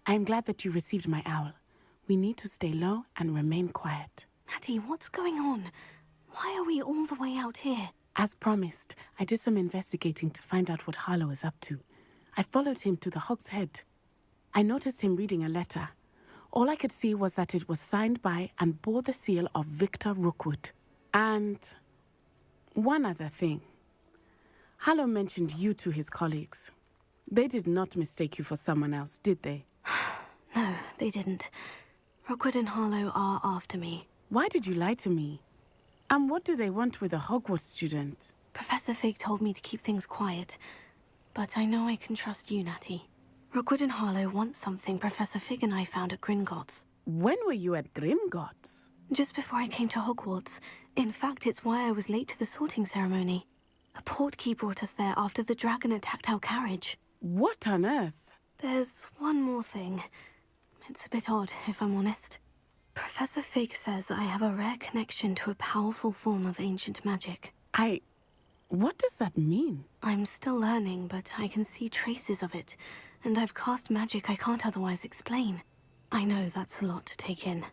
I'm glad that you received my owl. We need to stay low and remain quiet. Natty, what's going on? Why are we all the way out here? As promised, I did some investigating to find out what Harlow is up to. I followed him to the Hog's Head. I noticed him reading a letter. All I could see was that it was signed by and bore the seal of Victor Rookwood. And one other thing. Harlow mentioned you to his colleagues. They did not mistake you for someone else, did they? No, they didn't. Rookwood and Harlow are after me. Why did you lie to me? And what do they want with a Hogwarts student? Professor Fig told me to keep things quiet, but I know I can trust you, Natty. Rookwood and Harlow want something Professor Fig and I found at Gringotts. When were you at Gringotts? Just before I came to Hogwarts. In fact, it's why I was late to the sorting ceremony. A portkey brought us there after the dragon attacked our carriage. What on earth? There's one more thing. It's a bit odd, if I'm honest. Professor Fig says I have a rare connection to a powerful form of ancient magic. What does that mean? I'm still learning, but I can see traces of it, and I've cast magic I can't otherwise explain. I know that's a lot to take in.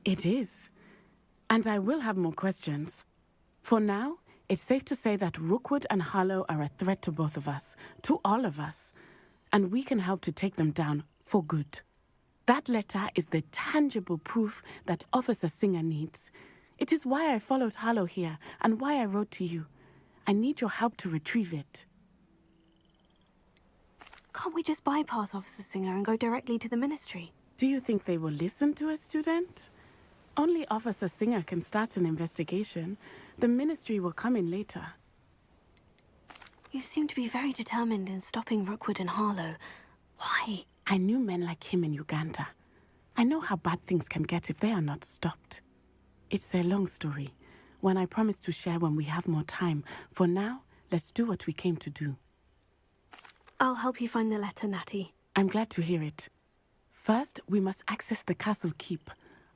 It is. And I will have more questions. For now, it's safe to say that Rookwood and Harlow are a threat to both of us, to all of us. and we can help to take them down for good. That letter is the tangible proof that Officer Singer needs. It is why I followed Harlow here and why I wrote to you. I need your help to retrieve it. Can't we just bypass Officer Singer and go directly to the Ministry? Do you think they will listen to a student? Only Officer Singer can start an investigation. The Ministry will come in later. You seem to be very determined in stopping Rookwood and Harlow. Why? I knew men like him in Uganda. I know how bad things can get if they are not stopped. It's a long story, one I promise to share when we have more time. For now, let's do what we came to do. I'll help you find the letter, Natty. I'm glad to hear it. First, we must access the castle keep.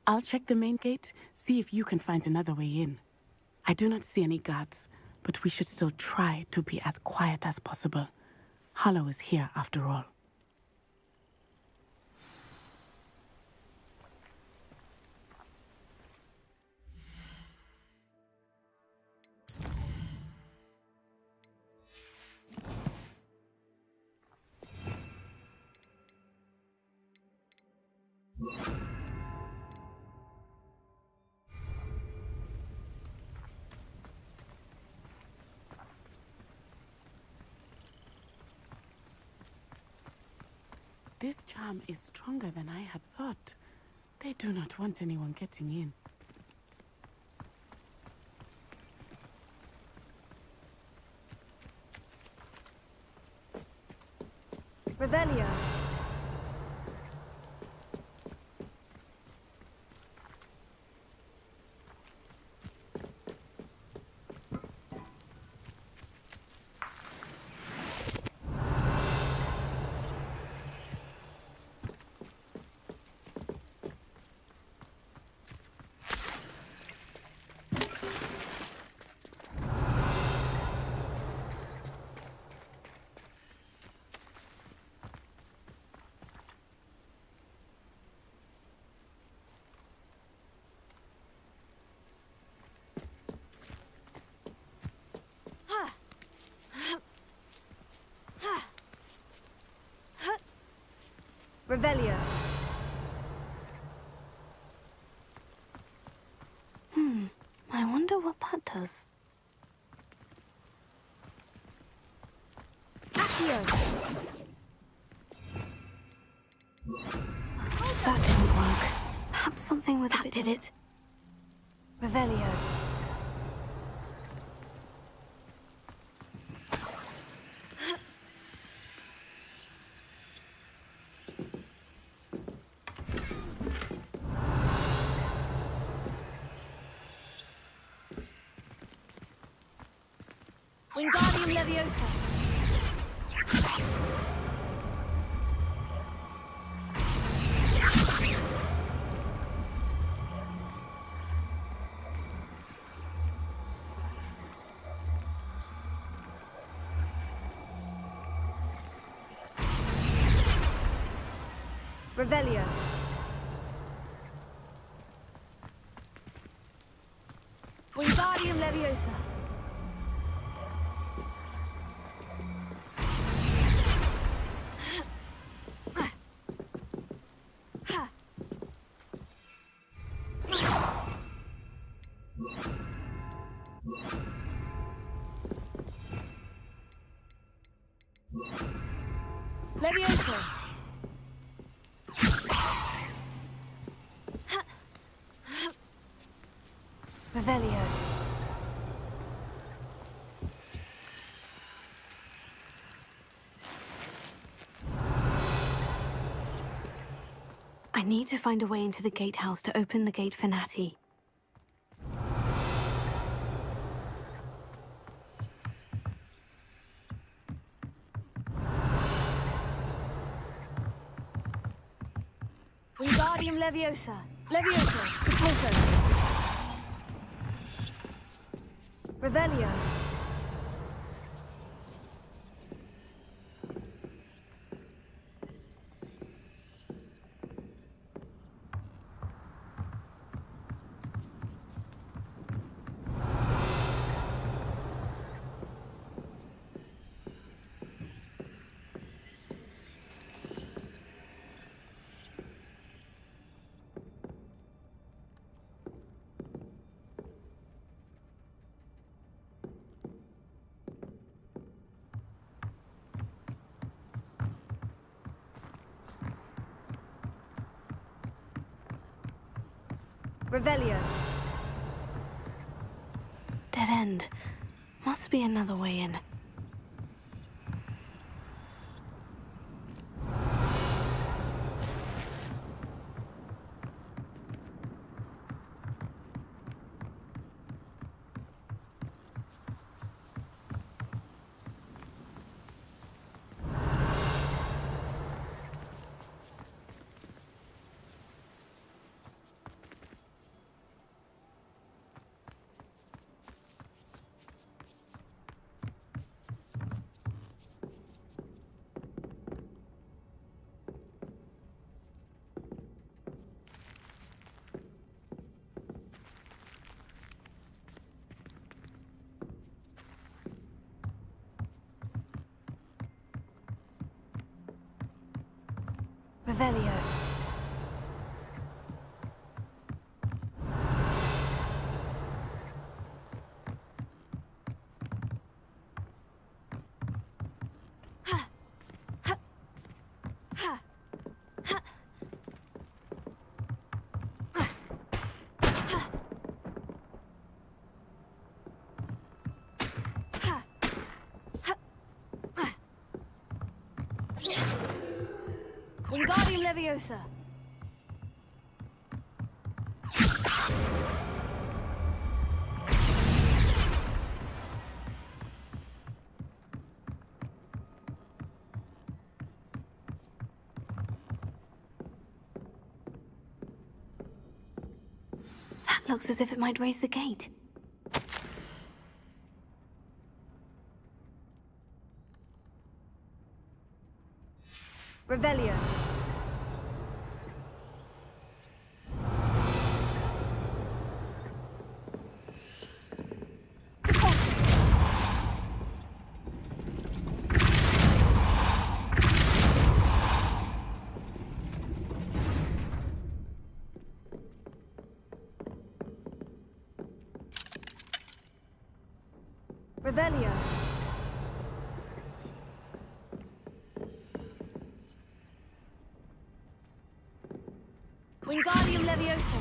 I'll check the main gate, see if you can find another way in. I do not see any guards, but we should still try to be as quiet as possible. Harlow is here after all. This charm is stronger than I had thought. They do not want anyone getting in. Revelio. Revelio. I wonder what that does. Accio. That didn't work. Perhaps something with that did it. Revelio. Wingardium Leviosa. Revelio. Wingardium Leviosa. Leviosa. Revelio. I need to find a way into the gatehouse to open the gate for Natty. Wingardium Leviosa. Leviosa. Repulso. Revelio. Revelio. Dead end. Must be another way in. Revelio. Wingardium Leviosa. That looks as if it might raise the gate. Revelio. Revelio. Wingardium Leviosa.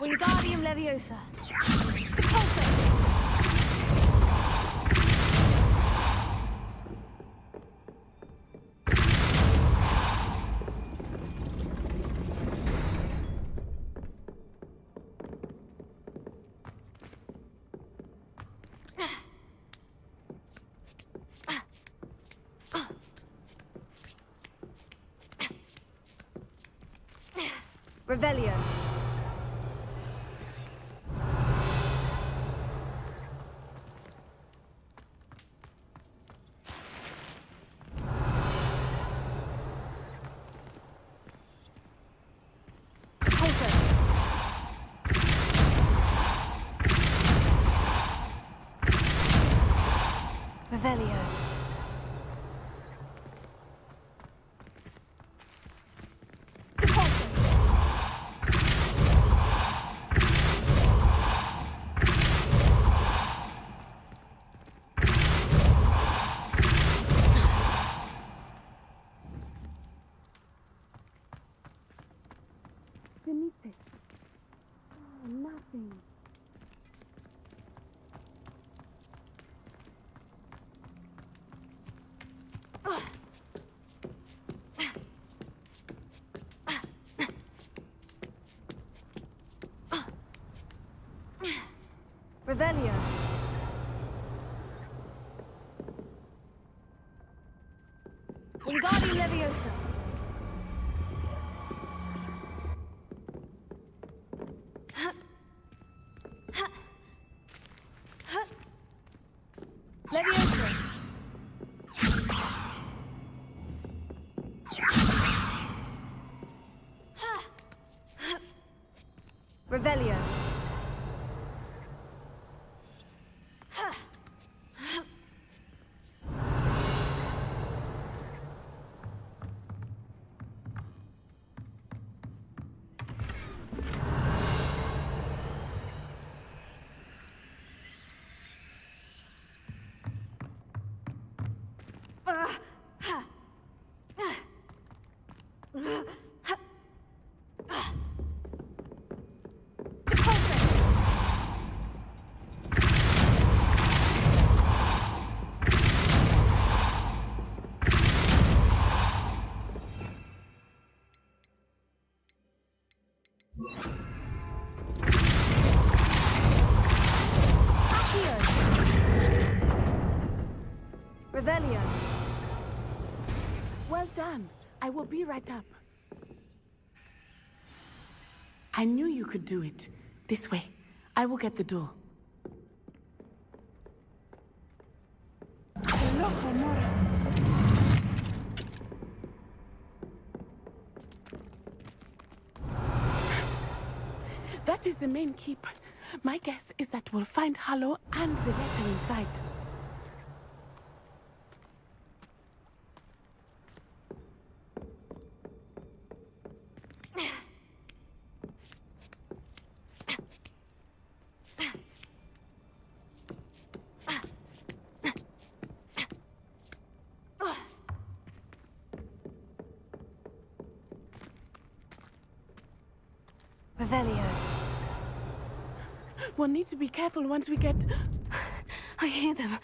Wingardium Leviosa. Revelio. Revelio. Beneath it. Oh, nothing. Revelio. Wingardium Leviosa. Leviosa. Revelio. Revelio. Well done. I will be right up. I knew you could do it. This way. I will get the door. That is the main keep. My guess is that we'll find Hollow and the letter inside. Revelio. We'll need to be careful once we get... I hear them.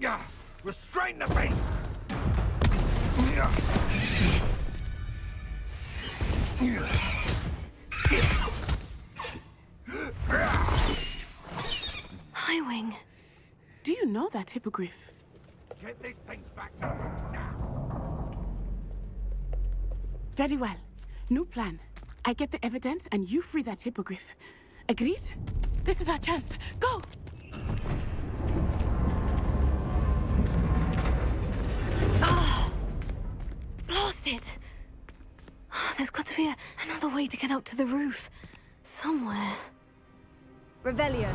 Yeah, restrain the beast! Highwing. Do you know that hippogriff? Get this thing back to the room now! Very well. New plan. I get the evidence and you free that hippogriff. Agreed? This is our chance. Go! Ah! Blast it! There's got to be another way to get up to the roof. Somewhere. Revelio.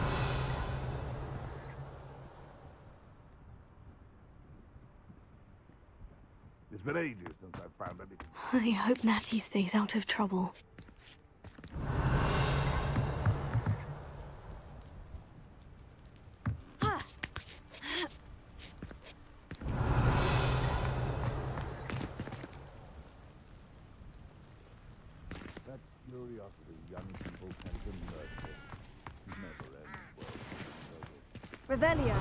It's been ages since I've found anything. I hope Natty stays out of trouble. That curiosity young people tend to nurture never ends well. Revelio.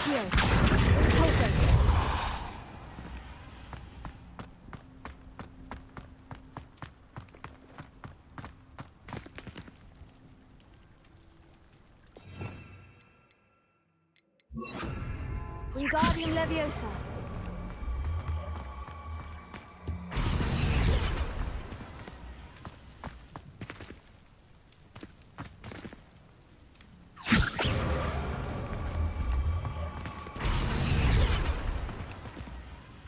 Here. Closer. Wingardium Leviosa.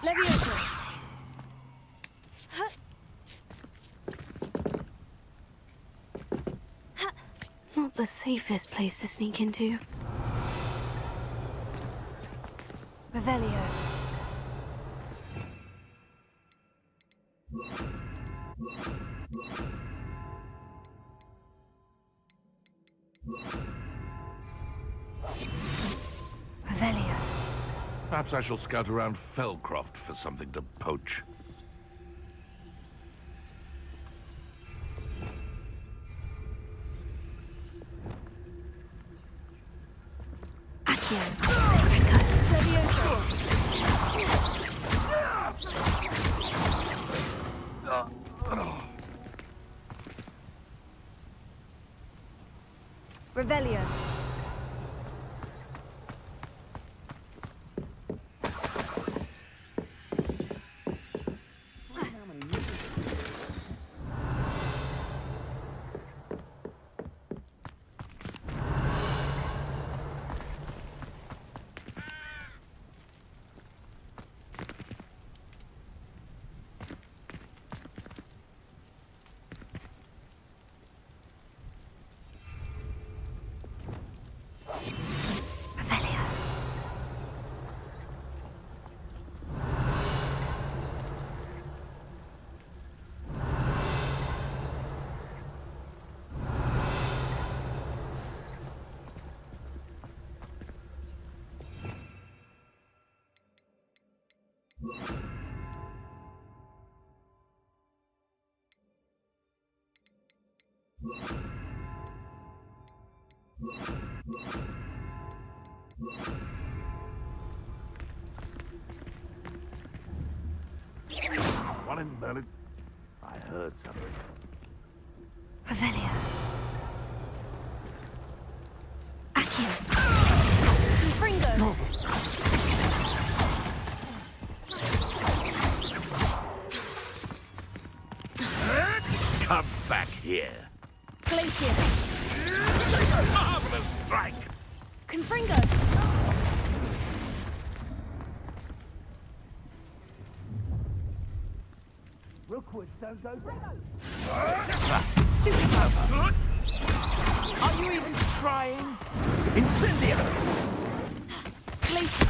Leviosa. Not the safest place to sneak into. Revelio. Revelio. Perhaps I shall scout around Felcroft for something to poach. Revelio. One in Berlin. I heard something. Revelio. Accio. Fringo. Come back here. Glacier. Marvelous strike. Confringo. Rookwood don't go down. Stupid. Are you even trying? Incendio! Glacier.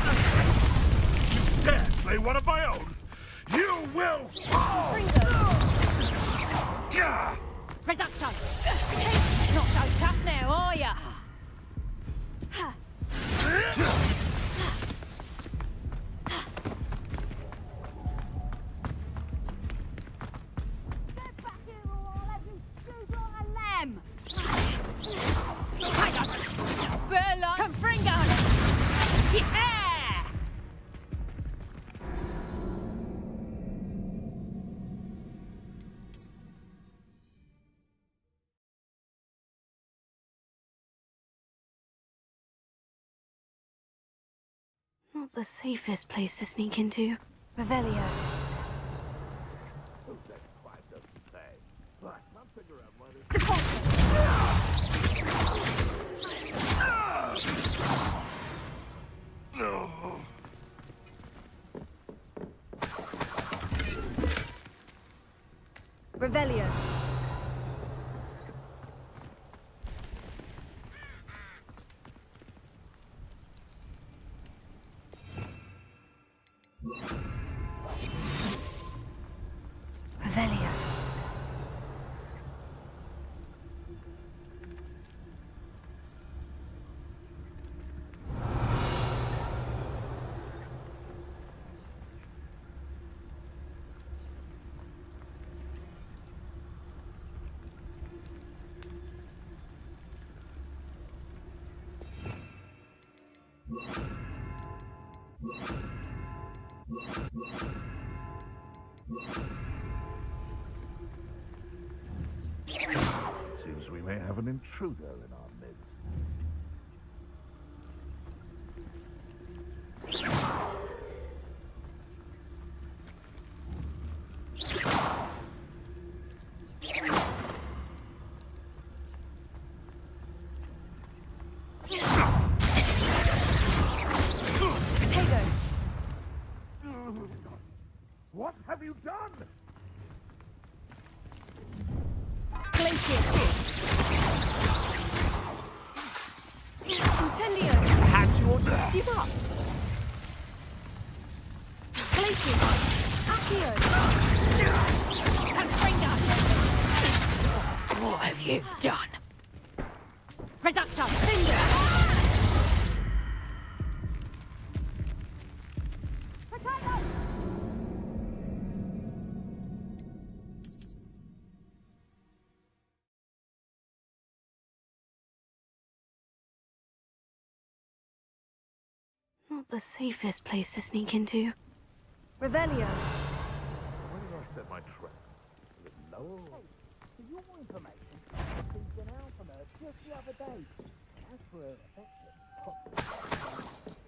Dare slay one of my own? You will fall! Gah! Reducto. Not so tough now, are ya? Get back here or I'll have you stewed like a lamb! Bella. Confringo. Yeah! Not the safest place to sneak into. Revelio. Revelio. Revelio. Seems we may have an intruder in our midst. Potato. What have you done? Glacier. Incendio. Perhaps you ought to give up. Glacier. Accio. Confringo. What have you done? Reducto. Finger. Not the safest place to sneak into. Revelio. Where did I set my trap? A little lower? For your information, she's been out on her just the other day. As for her affection,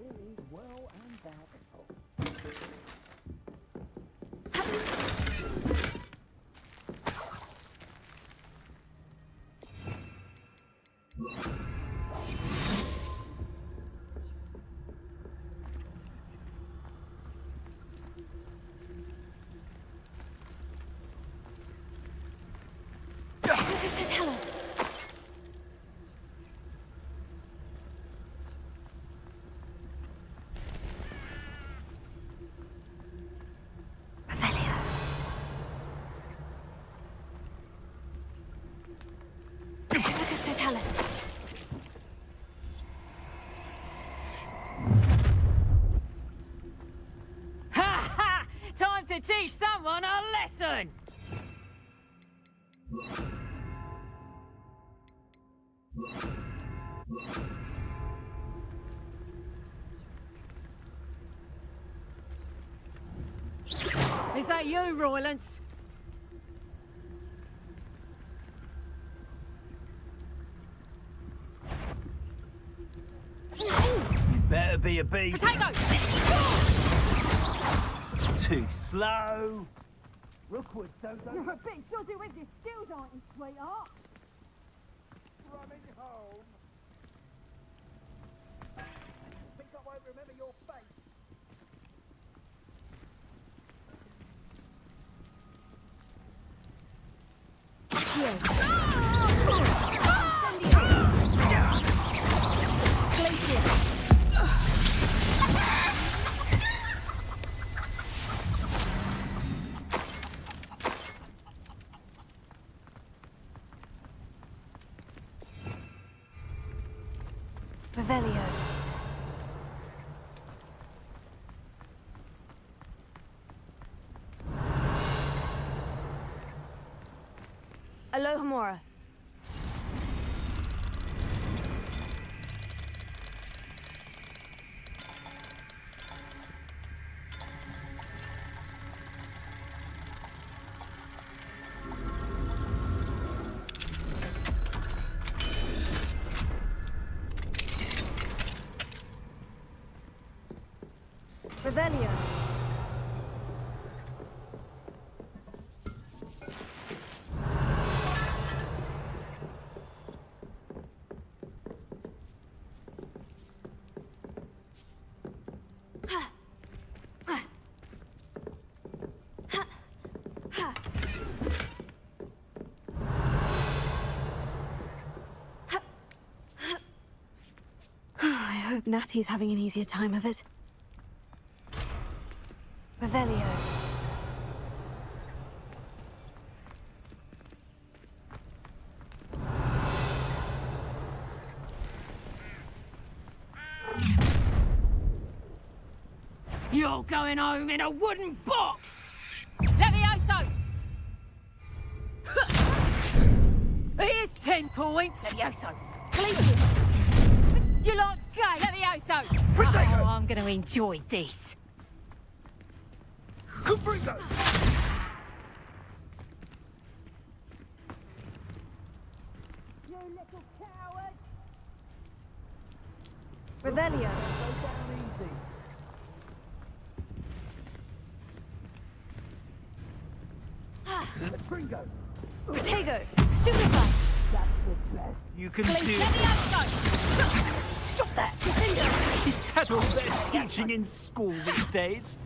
it is well and bad at all. Tell us. Revelio. Tell us. Ha ha! Time to teach someone a lesson! Is that you, Roylance? Better be a beast. Potato! Too slow. Rookwood, don't. You're a bit dodgy with your skills, aren't you, sweetheart? Running home. Think I won't remember your face. Revelio. Alohomora. Revelio. I hope Natty's having an easier time of it. Revelio. You're going home in a wooden box! Levioso! Here's 10 points! Levioso! Places! You lot gay! Levioso! Potato! Oh, I'm gonna enjoy this. Caprico! You little coward! Revelio. Pringo! Potato. Stupefy. That's the best you can do. Stop that! Is that all they're teaching in school these days?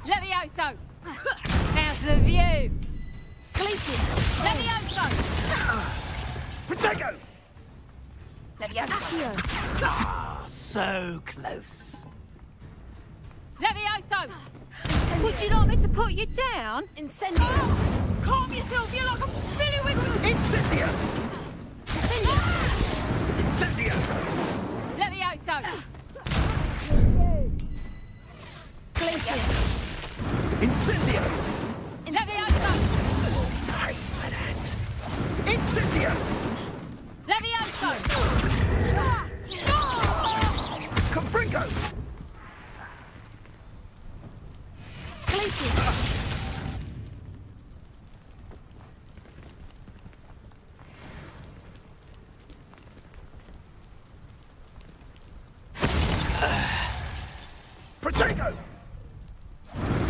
Levioso! How's the view? Glacius. Levioso! Potato! Levioso! Ah, so close. Levioso! Would you like me to put you down? Incendio. Oh, calm yourself, you're like a Billy Wiggle! Incendio! Incendio! Levioso! Glacius. Incendio! Levioso! Right for that. Incendio! Levioso! Caprico! Potato!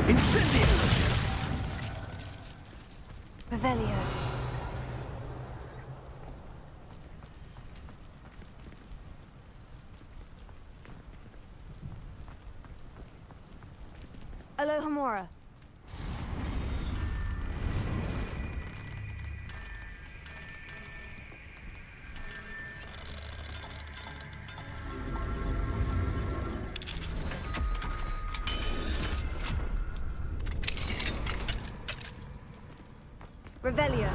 Incendio! Revelio. Alohomora. Revelio.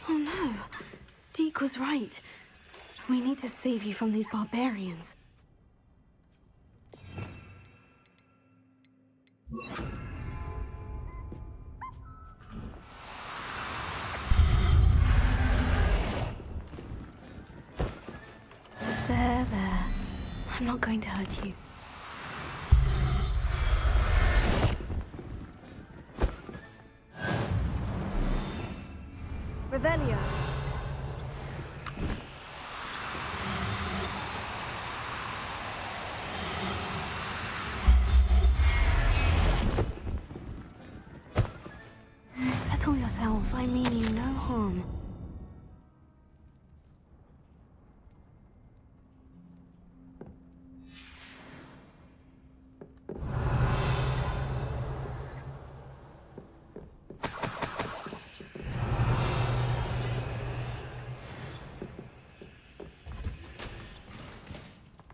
Oh no. Deke was right. We need to save you from these barbarians. There. I'm not going to hurt you. Revelio. Settle yourself. I mean you no harm.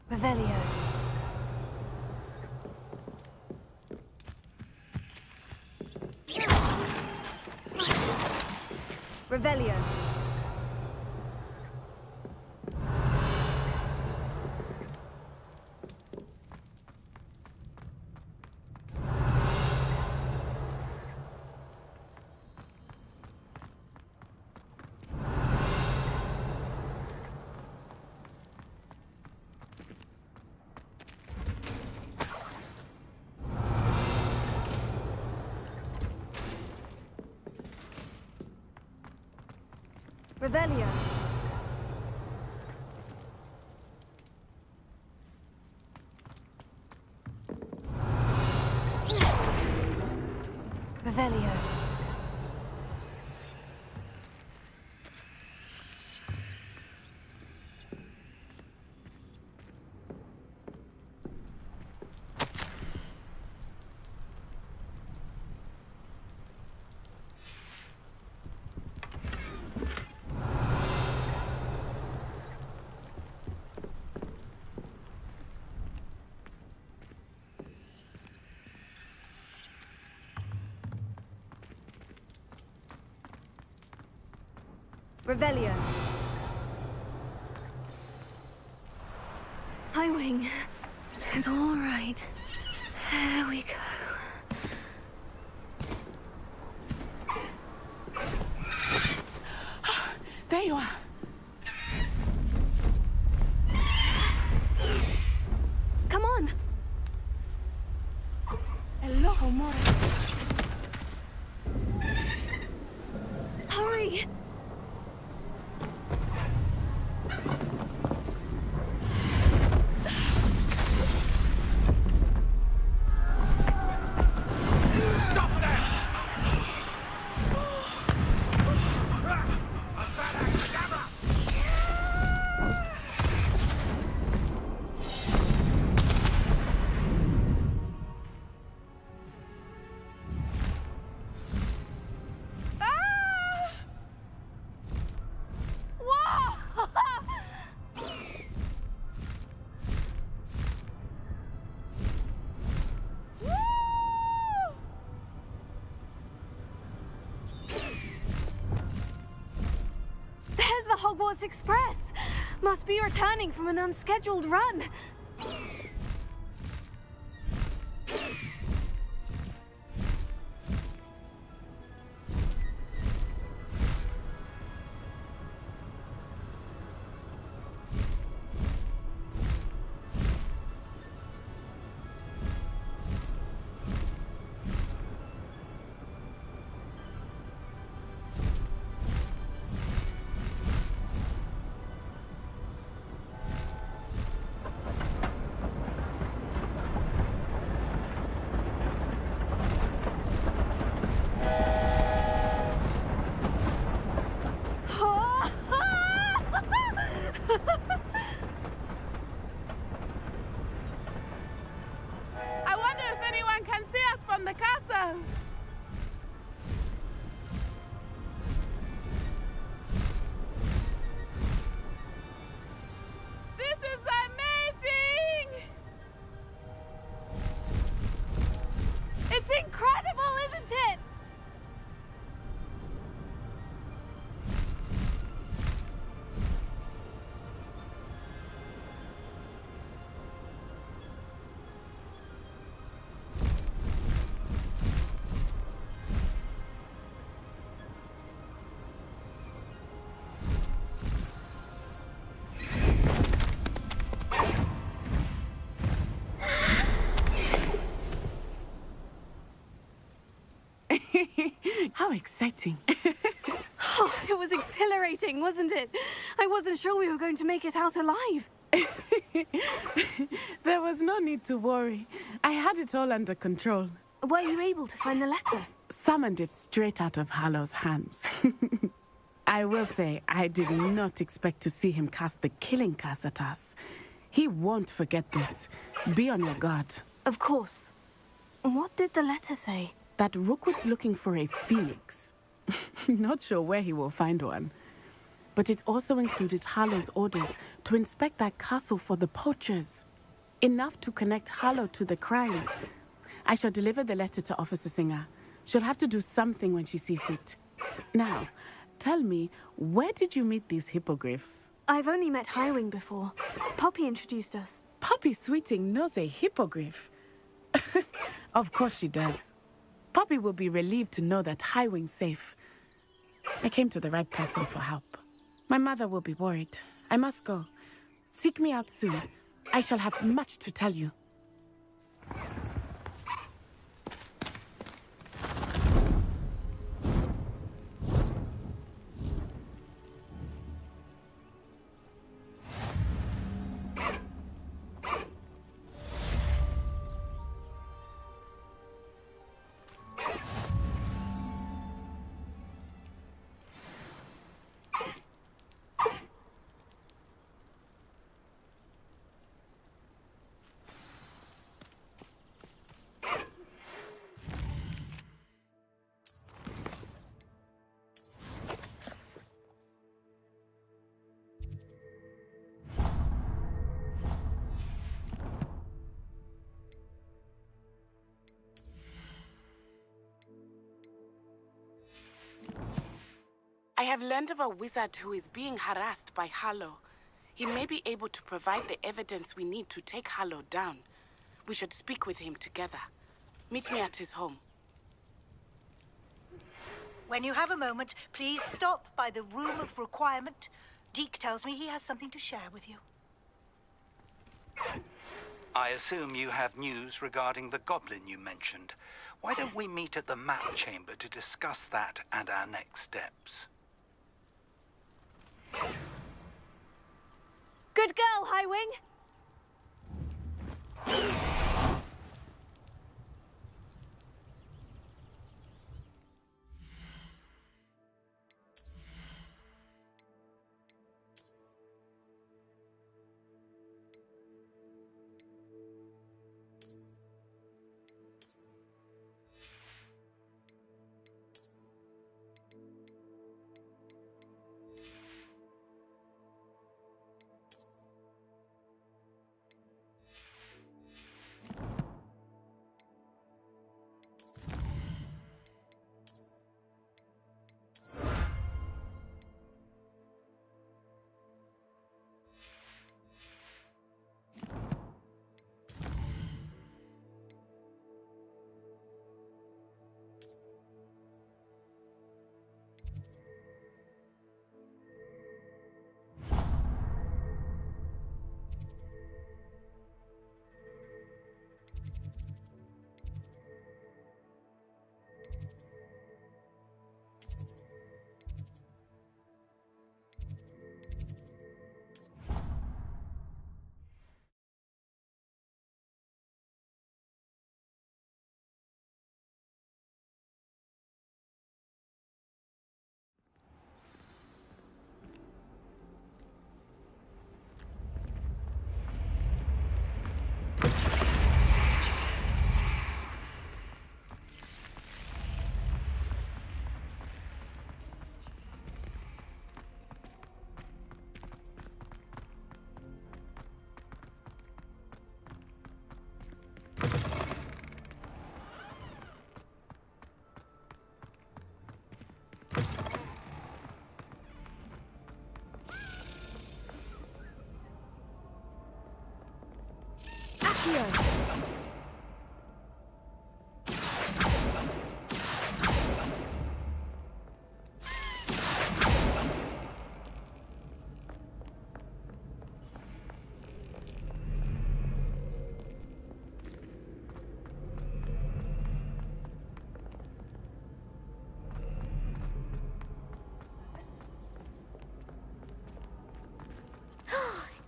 Revelio. Revelio. Revelio. Revelio. Revelio. Hi, Wing. It's all right. There we go. There you are. Come on. Hello, amore. Hurry. Hogwarts Express! Must be returning from an unscheduled run. the castle! This is amazing! It's incredible, isn't it? How exciting. Oh, it was exhilarating, wasn't it? I wasn't sure we were going to make it out alive. There was no need to worry. I had it all under control. Were you able to find the letter? Summoned it straight out of Hallow's hands. I will say, I did not expect to see him cast the killing curse at us. He won't forget this. Be on your guard. Of course. What did the letter say? That Rookwood's looking for a phoenix. Not sure where he will find one. But it also included Hallow's orders to inspect that castle for the poachers. Enough to connect Hallow to the crimes. I shall deliver the letter to Officer Singer. She'll have to do something when she sees it. Now, tell me, where did you meet these hippogriffs? I've only met Howin before. Poppy introduced us. Poppy Sweeting knows a hippogriff. Of course she does. Poppy will be relieved to know that Howin's safe. I came to the right person for help. My mother will be worried. I must go. Seek me out soon. I shall have much to tell you. I have learned of a wizard who is being harassed by Hallow. He may be able to provide the evidence we need to take Hallow down. We should speak with him together. Meet me at his home. When you have a moment, please stop by the Room of Requirement. Deke tells me he has something to share with you. I assume you have news regarding the goblin you mentioned. Why don't we meet at the map chamber to discuss that and our next steps? Good girl, Highwing.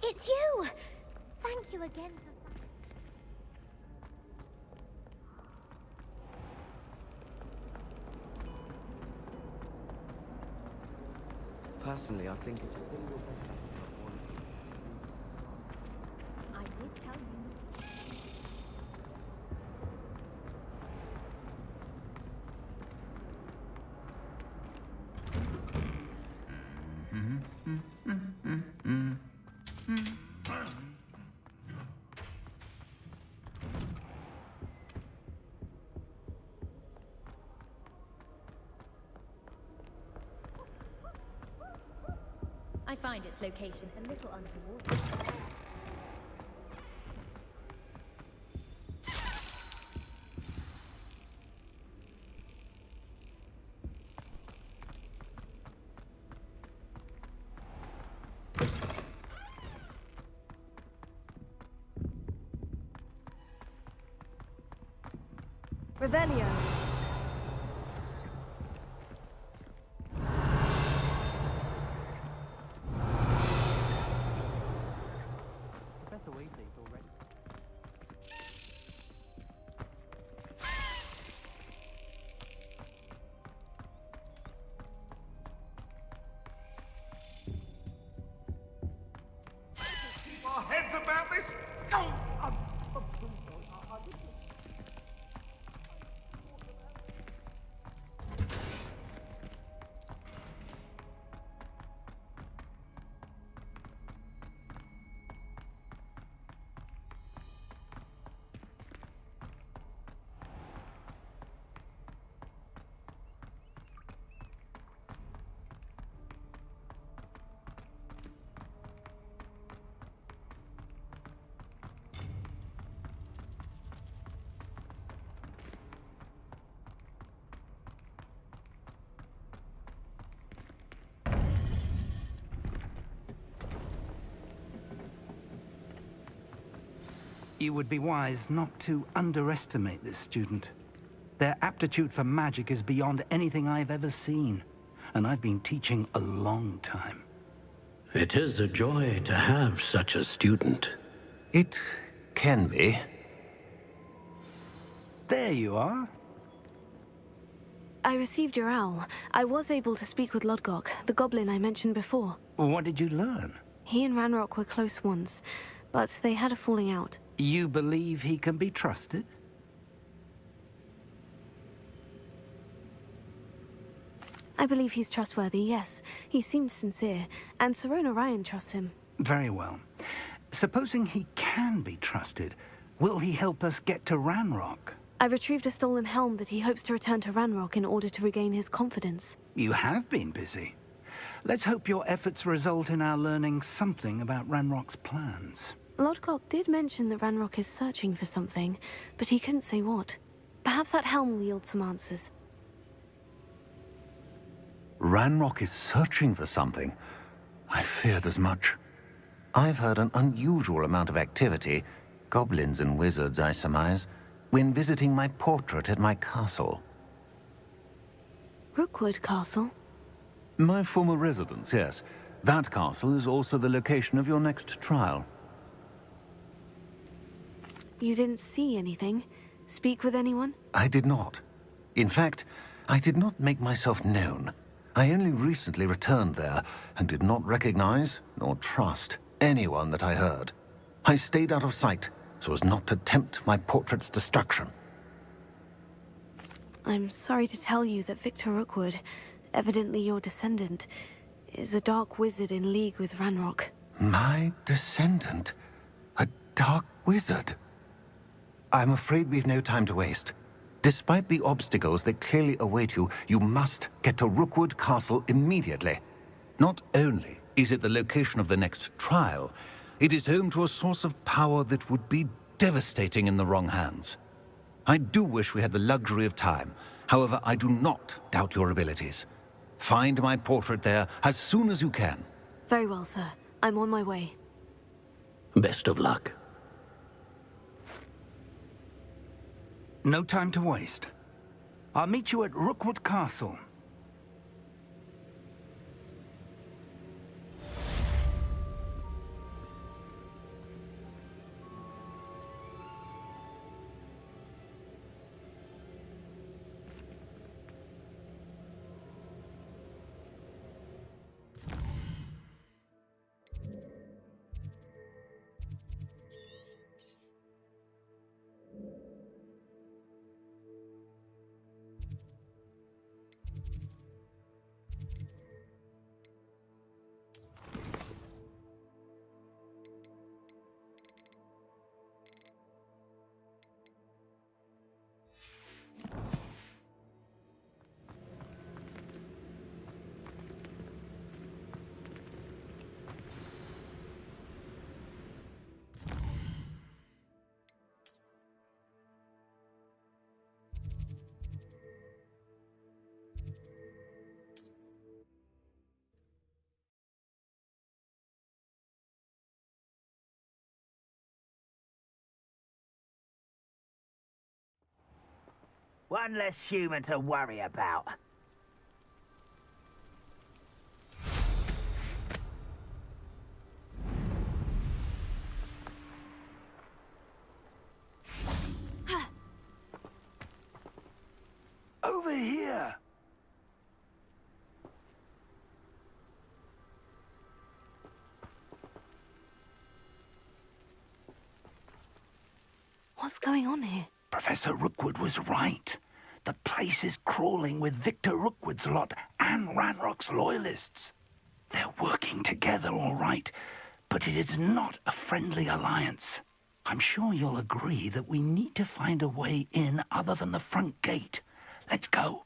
It's you! Thank you again for... Personally, I think it's... I did tell you. I find its location a little untoward. Revelio. Professor Weasley's already... Keep our heads about this. Go! You would be wise not to underestimate this student. Their aptitude for magic is beyond anything I've ever seen, and I've been teaching a long time. It is a joy to have such a student. It can be. There you are. I received your owl. I was able to speak with Lodgok, the goblin I mentioned before. What did you learn? He and Ranrock were close once, but they had a falling out. You believe he can be trusted? I believe he's trustworthy, yes. He seems sincere, and Sirona Ryan trusts him. Very well. Supposing he can be trusted, will he help us get to Ranrock? I retrieved a stolen helm that he hopes to return to Ranrock in order to regain his confidence. You have been busy. Let's hope your efforts result in our learning something about Ranrock's plans. Lodgok did mention that Ranrock is searching for something, but he couldn't say what. Perhaps that helm will yield some answers. Ranrock is searching for something. I feared as much. I've heard an unusual amount of activity, goblins and wizards, I surmise, when visiting my portrait at my castle. Rookwood Castle? My former residence, yes. That castle is also the location of your next trial. You didn't see anything? Speak with anyone? I did not. In fact, I did not make myself known. I only recently returned there, and did not recognize, nor trust, anyone that I heard. I stayed out of sight, so as not to tempt my portrait's destruction. I'm sorry to tell you that Victor Rookwood, evidently your descendant, is a dark wizard in league with Ranrock. My descendant? A dark wizard? I'm afraid we've no time to waste. Despite the obstacles that clearly await you, you must get to Rookwood Castle immediately. Not only is it the location of the next trial, it is home to a source of power that would be devastating in the wrong hands. I do wish we had the luxury of time. However, I do not doubt your abilities. Find my portrait there as soon as you can. Very well, sir. I'm on my way. Best of luck. No time to waste. I'll meet you at Rookwood Castle. One less human to worry about. Over here! What's going on here? Professor Rookwood was right. The place is crawling with Victor Rookwood's lot and Ranrock's loyalists. They're working together, all right, but it is not a friendly alliance. I'm sure you'll agree that we need to find a way in other than the front gate. Let's go.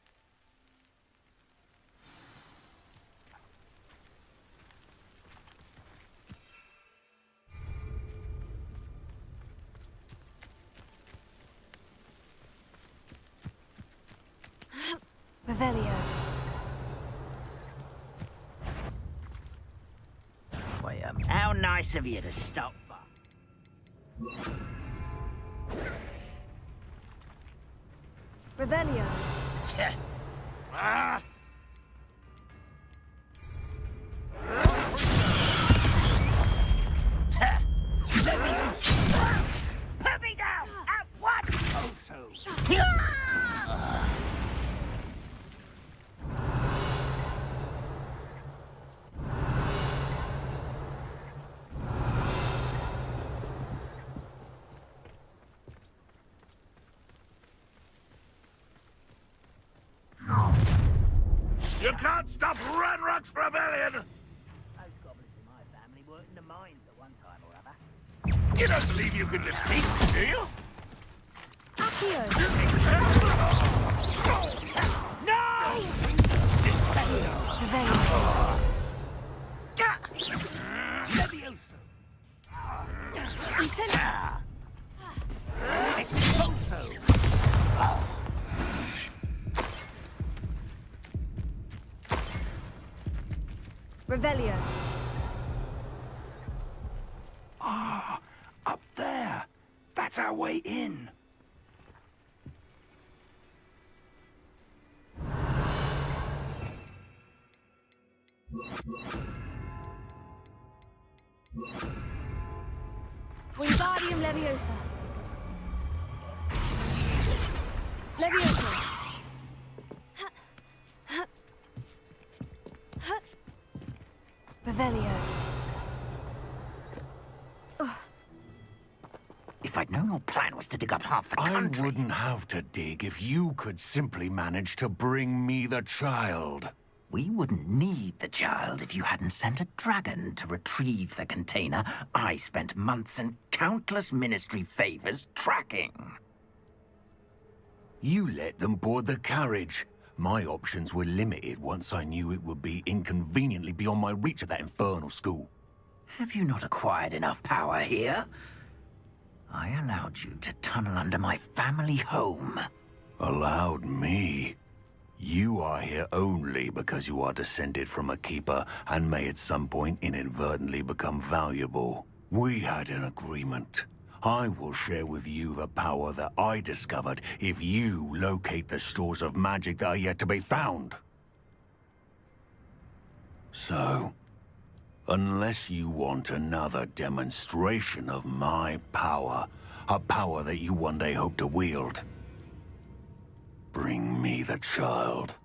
Revelio. Wait, how nice of you to stop by. Revelio. Ah! Put me down at once! Oh, so. You can't stop Ranrock's rebellion! Those goblins in my family worked in the mines at one time or other. You don't believe you can defeat me, do you? Accio. No! Revelio. Levioso! Expulso! Revelio. Ah, up there. That's our way in. Wingardium Leviosa. Leviosa. Revelio. If I'd known your plan was to dig up half the country... I wouldn't have to dig if you could simply manage to bring me the child. We wouldn't need the child if you hadn't sent a dragon to retrieve the container I spent months and countless ministry favors tracking. You let them board the carriage. My options were limited once I knew it would be inconveniently beyond my reach at that infernal school. Have you not acquired enough power here? I allowed you to tunnel under my family home. Allowed me? You are here only because you are descended from a keeper and may at some point inadvertently become valuable. We had an agreement. I will share with you the power that I discovered if you locate the stores of magic that are yet to be found. So, unless you want another demonstration of my power, a power that you one day hope to wield, bring me the child.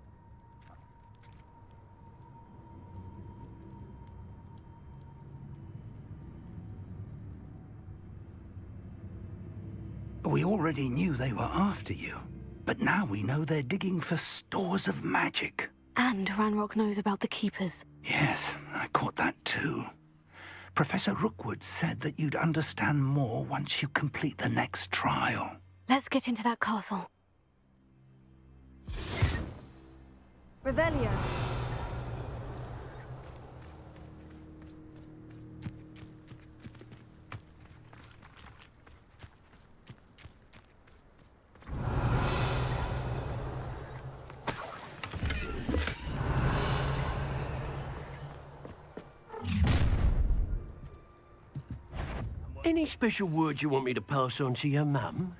We already knew they were after you, but now we know they're digging for stores of magic. And Ranrock knows about the Keepers. Yes, I caught that too. Professor Rookwood said that you'd understand more once you complete the next trial. Let's get into that castle. Revelio. Any special words you want me to pass on to your mum?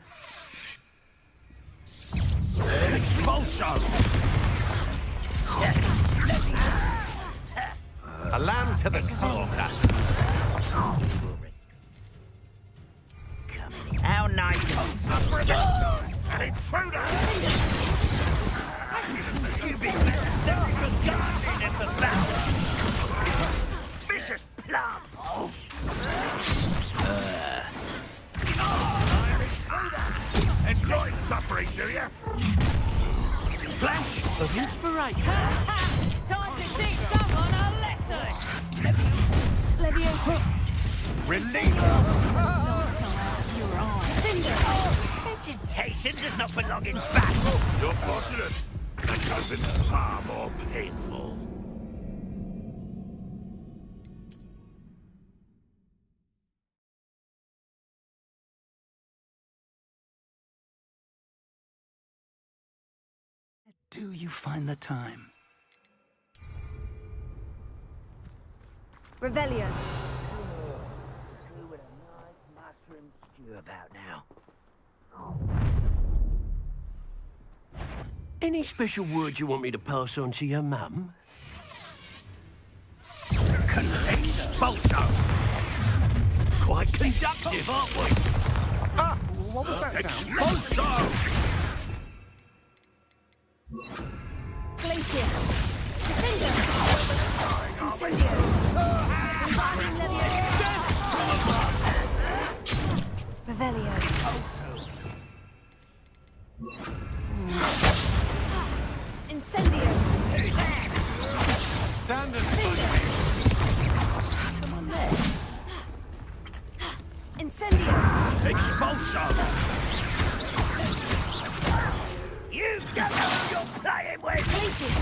Expulso! A lamb to the slaughter. How nice of An intruder! you be simply gardening in the battle! Vicious plants! Enjoy suffering, do you? Flash of inspiration. Time to teach someone a lesson! Leviosa. Release. Vegetation does not belong in battle! You're fortunate. That could have been far more painful. Do you find the time? Revelio. Who would a nice mushroom stew about now? Any special words you want me to pass on to your mum? Expulso! Quite conductive, aren't we? Ah! What was that sound? Expulso! Glacier. Defender. Incendio. Bombarding Leviosa. Revelio. Incendio. Standard. Come on there. Incendio. Expulso! You don't know who you're playing with! Glacier.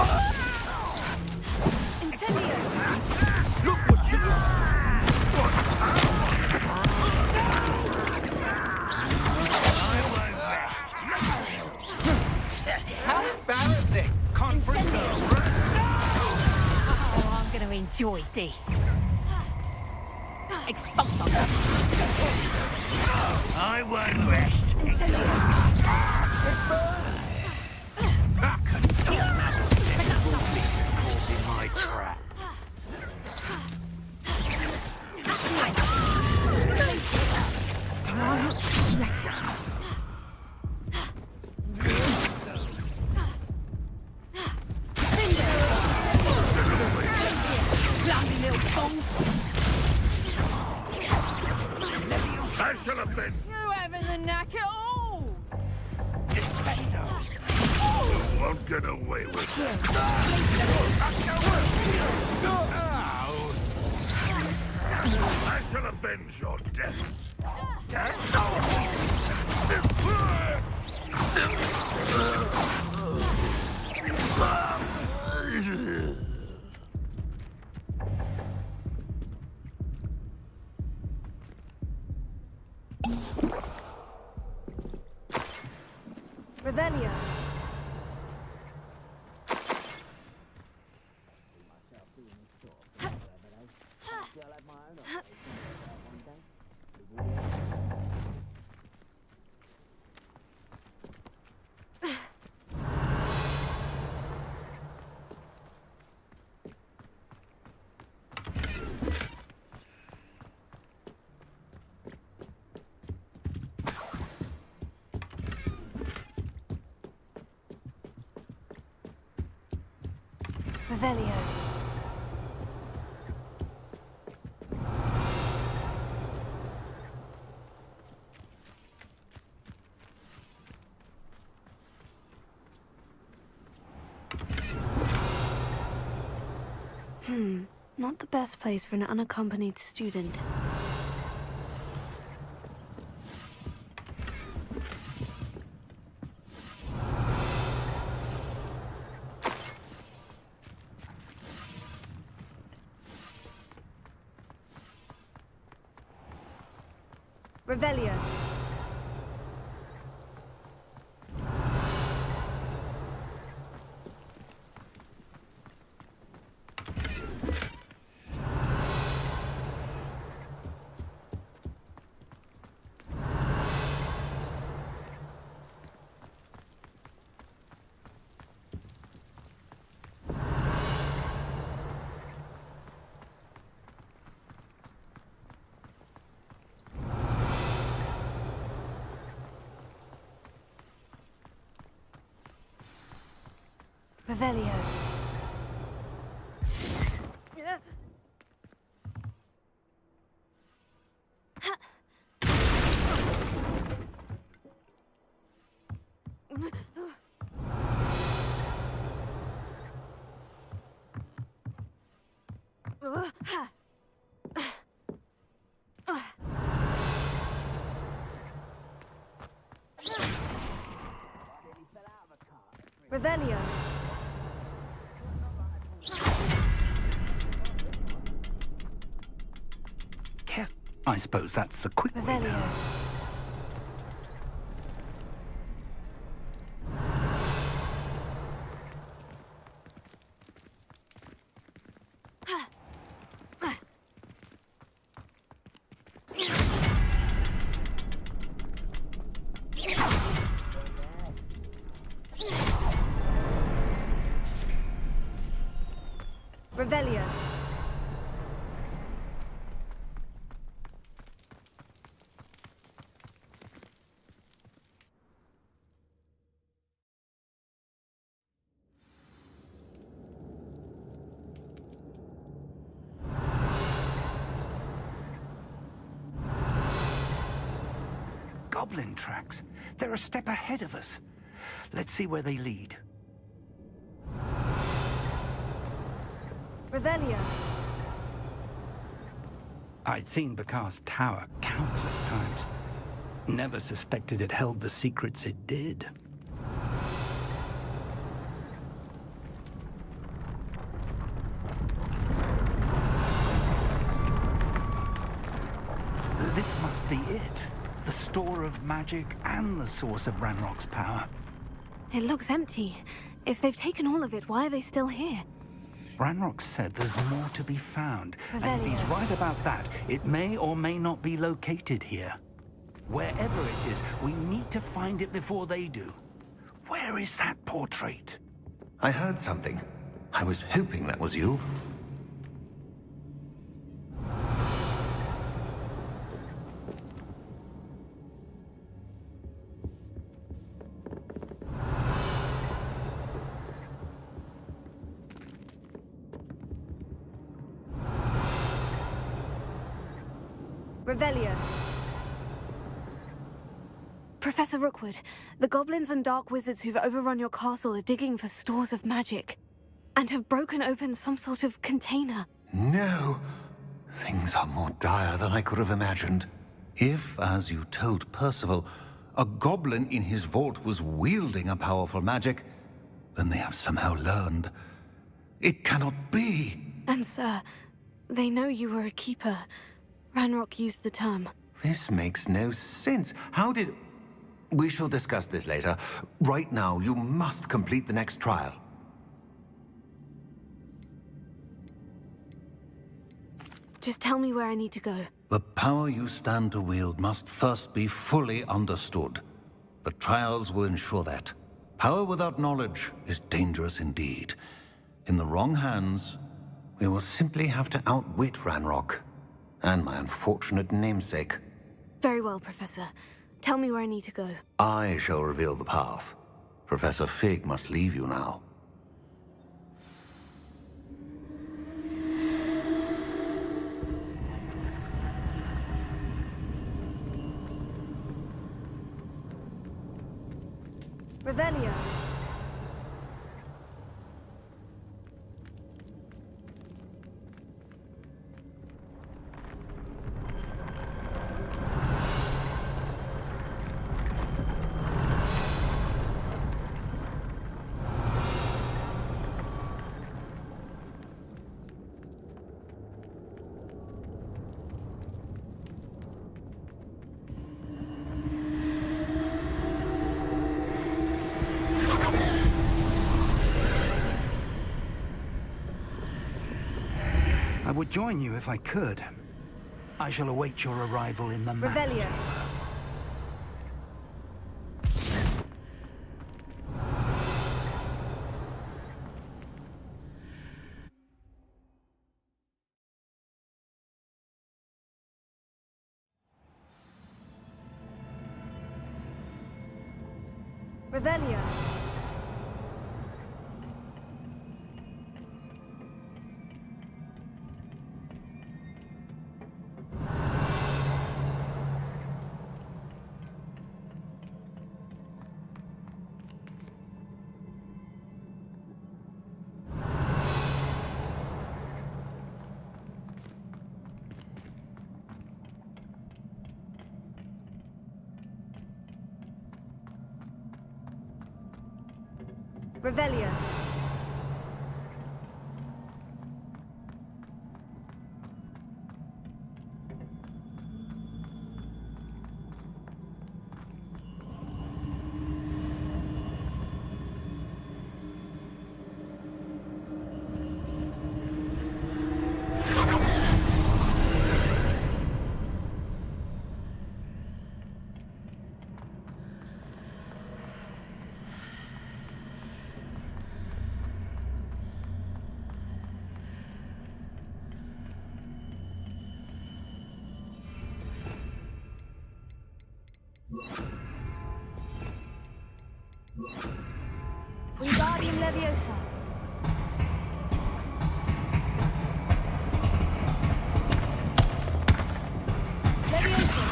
Incendio. Look what you... How embarrassing! Oh, I'm gonna enjoy this. Expulso! I won't rest. Incendio. It burns! Beast caught in my trap. Bloody little fool! I shall have been. You having the knack at all? Defender! You won't get away with it. I shall avenge your death. Revelio. Revelio. Not the best place for an unaccompanied student. Revelio. Revelio. Revelio. I suppose that's the quick way down. Revelio. Goblin tracks. They're a step ahead of us. Let's see where they lead. Revelio. I'd seen Bakar's tower countless times. Never suspected it held the secrets it did. This must be it. The store of magic and the source of Ranrock's power. It looks empty. If they've taken all of it, why are they still here? Ranrock said there's more to be found. And if Revelio. he's right about that, it may or may not be located here. Wherever it is, we need to find it before they do. Where is that portrait? I heard something. I was hoping that was you. Revelio. Professor Rookwood, the goblins and dark wizards who've overrun your castle are digging for stores of magic, and have broken open some sort of container. No. Things are more dire than I could have imagined. If, as you told Percival, a goblin in his vault was wielding a powerful magic, then they have somehow learned. It cannot be. And sir, they know you were a keeper. Ranrock used the term. This makes no sense. How did... We shall discuss this later. Right now, you must complete the next trial. Just tell me where I need to go. The power you stand to wield must first be fully understood. The trials will ensure that. Power without knowledge is dangerous indeed. In the wrong hands, we will simply have to outwit Ranrock. And my unfortunate namesake. Very well, Professor. Tell me where I need to go. I shall reveal the path. Professor Fig must leave you now. Revelio. I would join you if I could. I shall await your arrival in the Revelio. Revelio. Revelio. Wingardium Leviosa. Leviosa.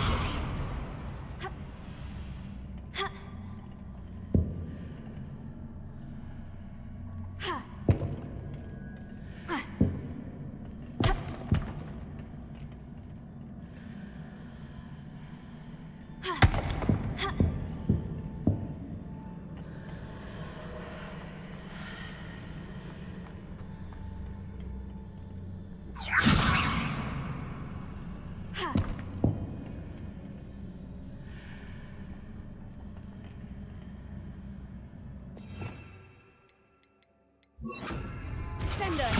Sender.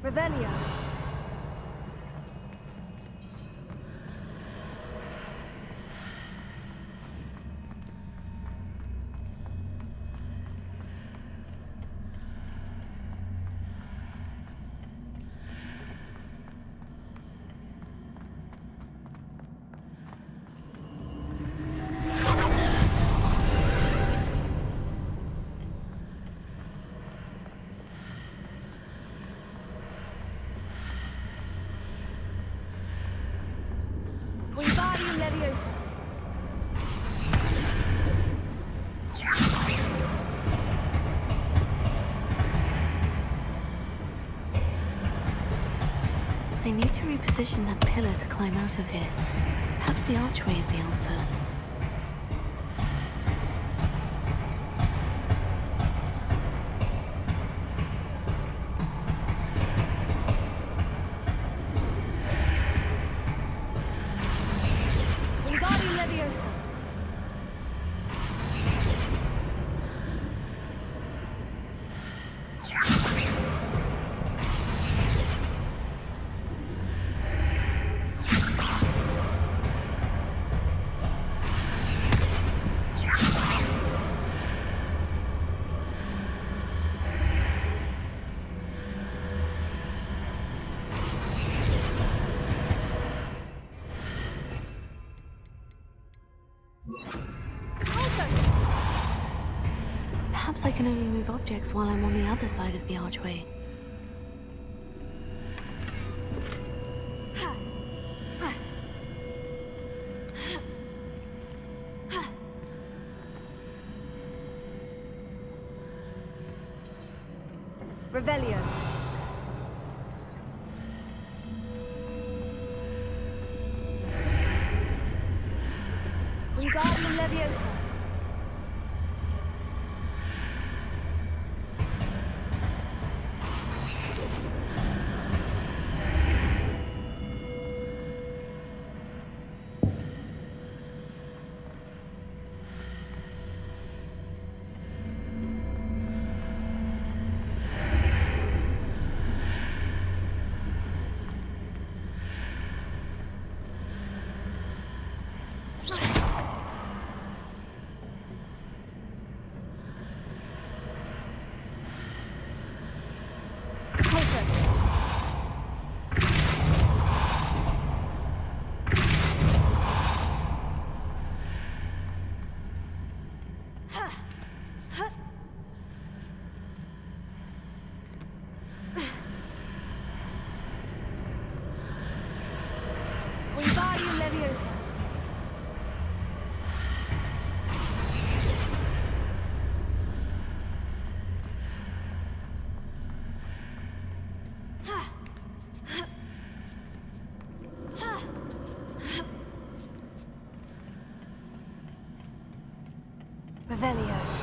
Revelio. Wingardium Leviosa. I need to reposition that pillar to climb out of here. Perhaps the archway is the answer. Wingardium Leviosa. Perhaps I can only move objects while I'm on the other side of the archway. Revelio. Wingardium Leviosa. Wingardium Leviosa. Revelio.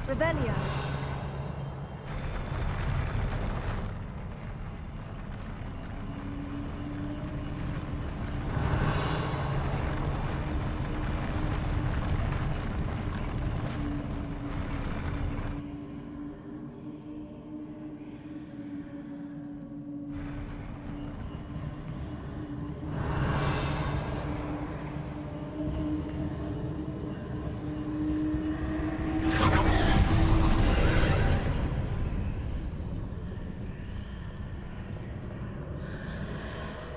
Revelio.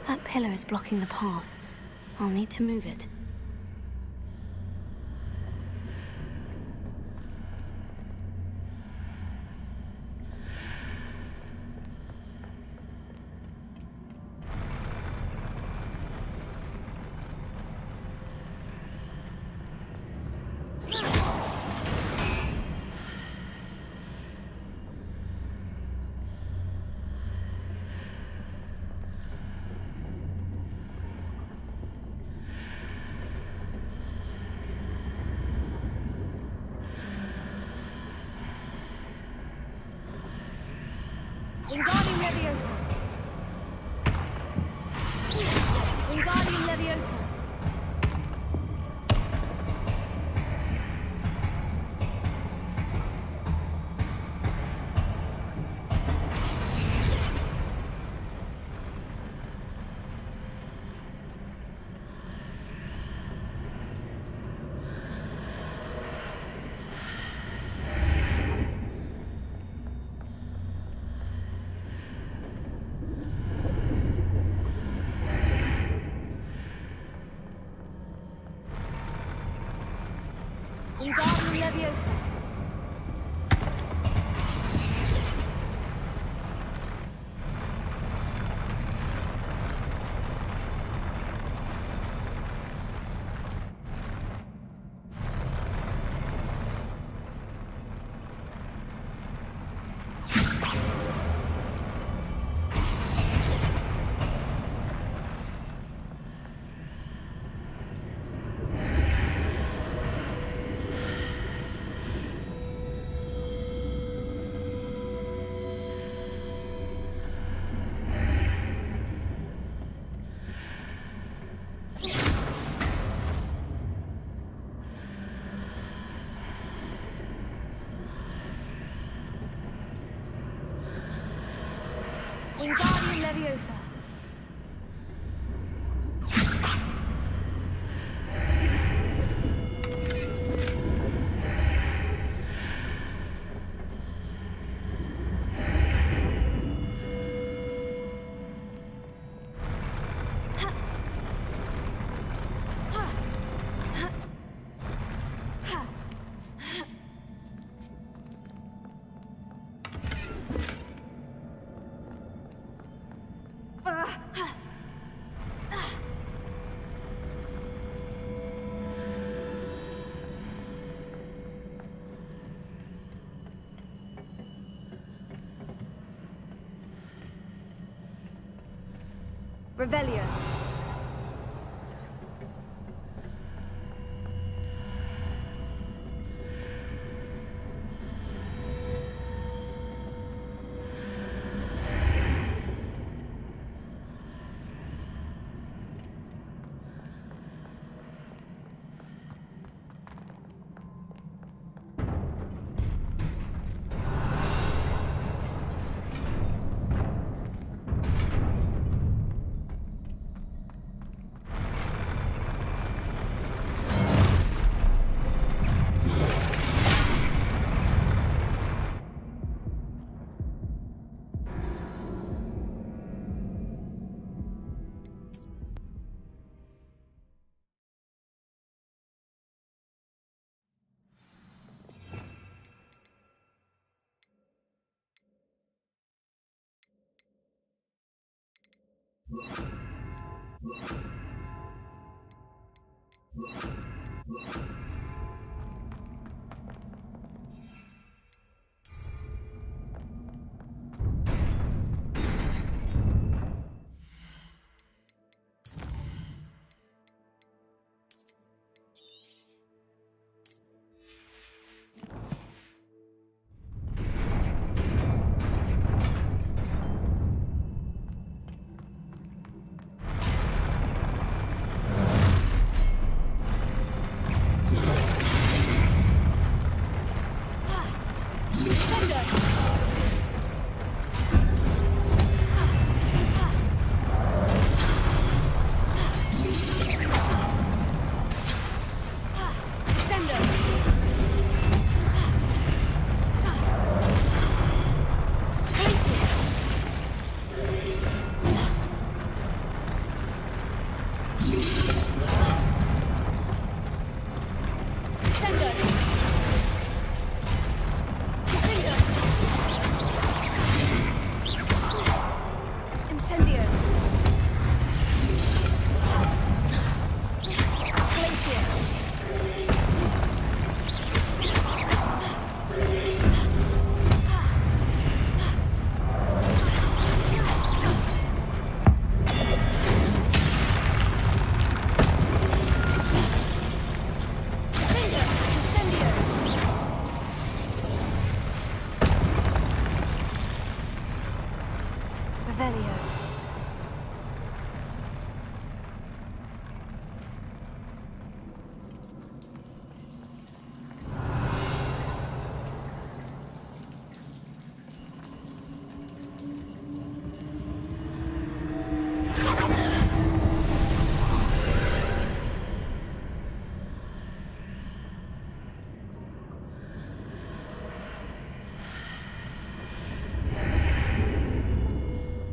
That pillar is blocking the path. I'll need to move it. Wingardium Leviosa! Wingardium Leviosa! Wingardium Leviosa! Wingardium Leviosa! Revelio.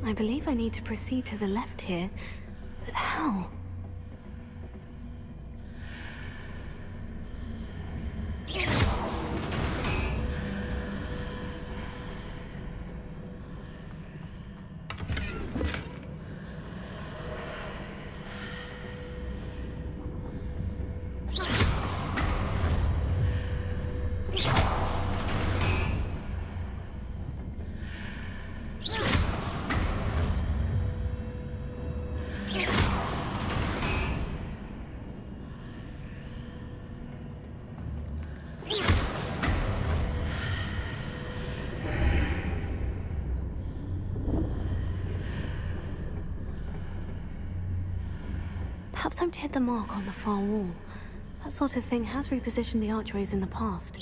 I believe I need to proceed to the left here, but how? Perhaps I'm to hit the mark on the far wall. That sort of thing has repositioned the archways in the past.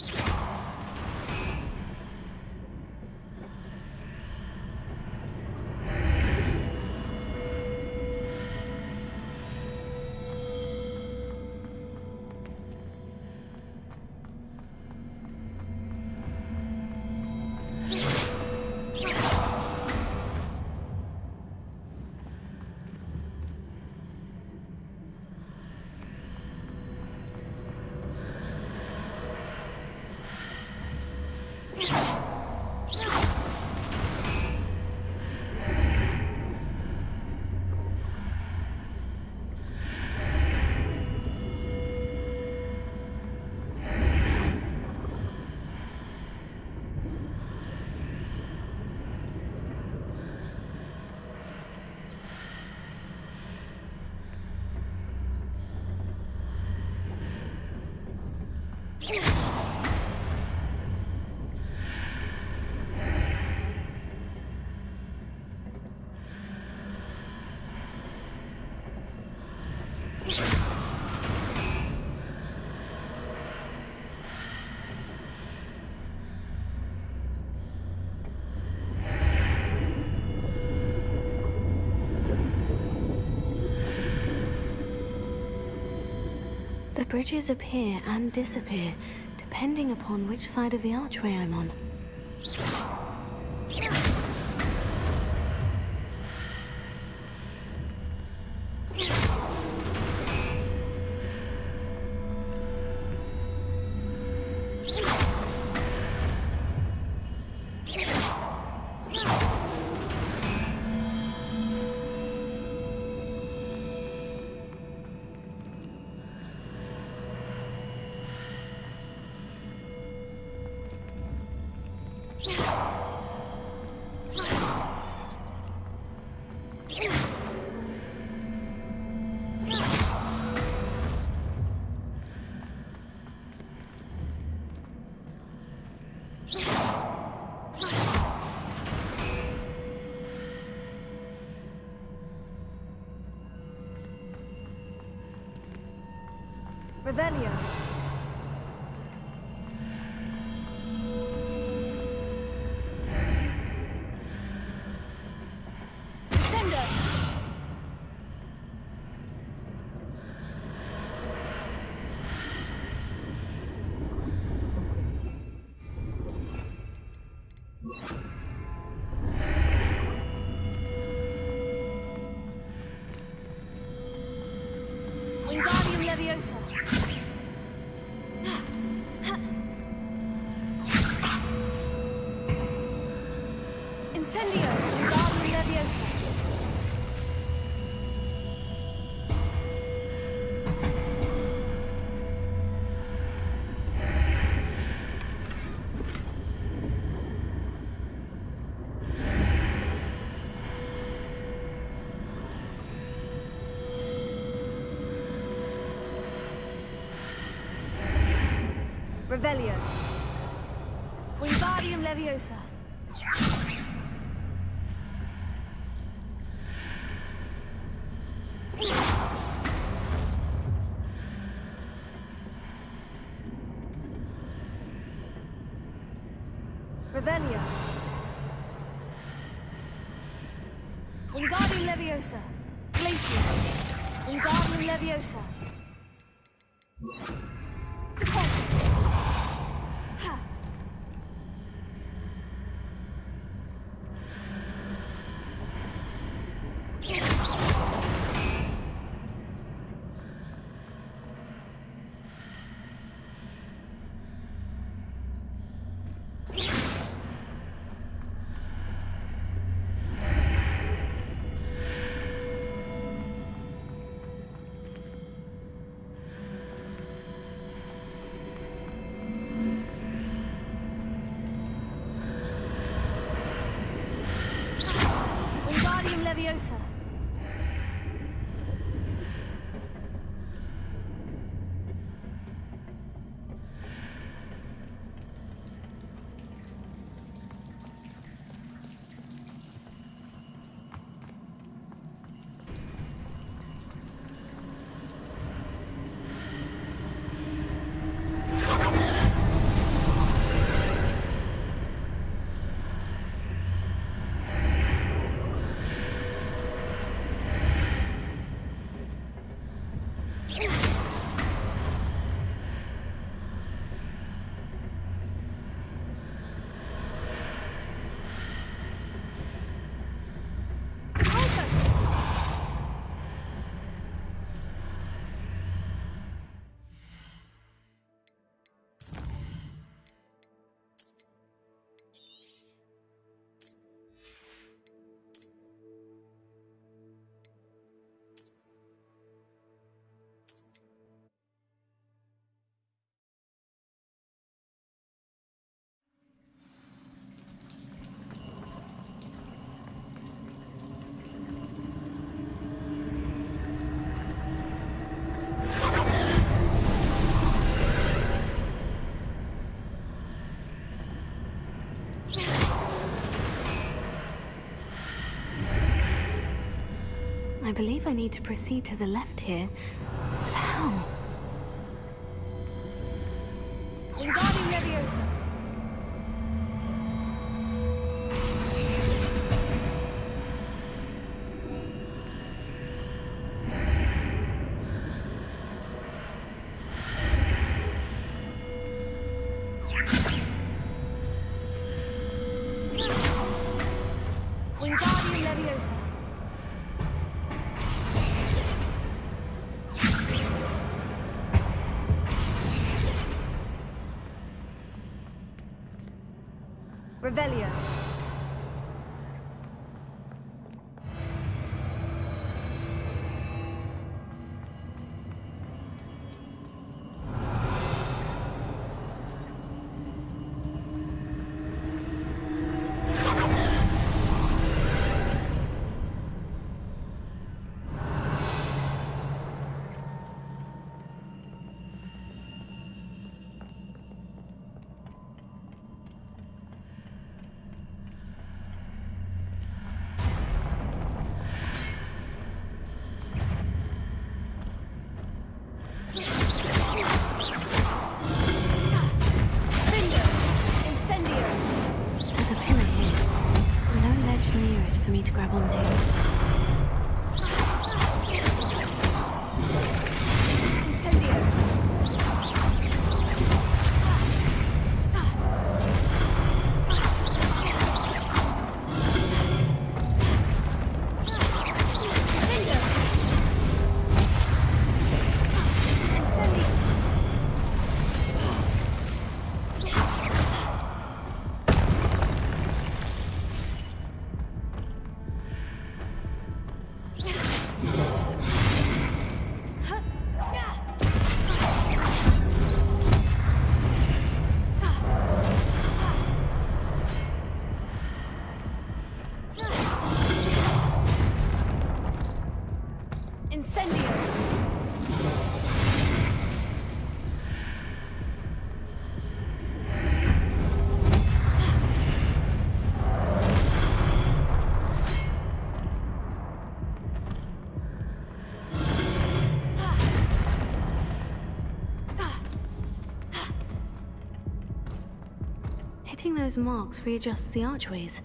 The bridges appear and disappear, depending upon which side of the archway I'm on. Revelio. Descendo. Wingardium Leviosa. Incendio. Wingardium Leviosa. Revelio. Wingardium Leviosa. Revelio. Wingardium Leviosa. Glacius. Wingardium Leviosa. Deposit. Ha. Wingardium Leviosa. I believe I need to proceed to the left here. But how? Wingardium Leviosa. Wingardium Leviosa. Revelio. me to grab onto. Incendio! Hitting those marks readjusts the archways.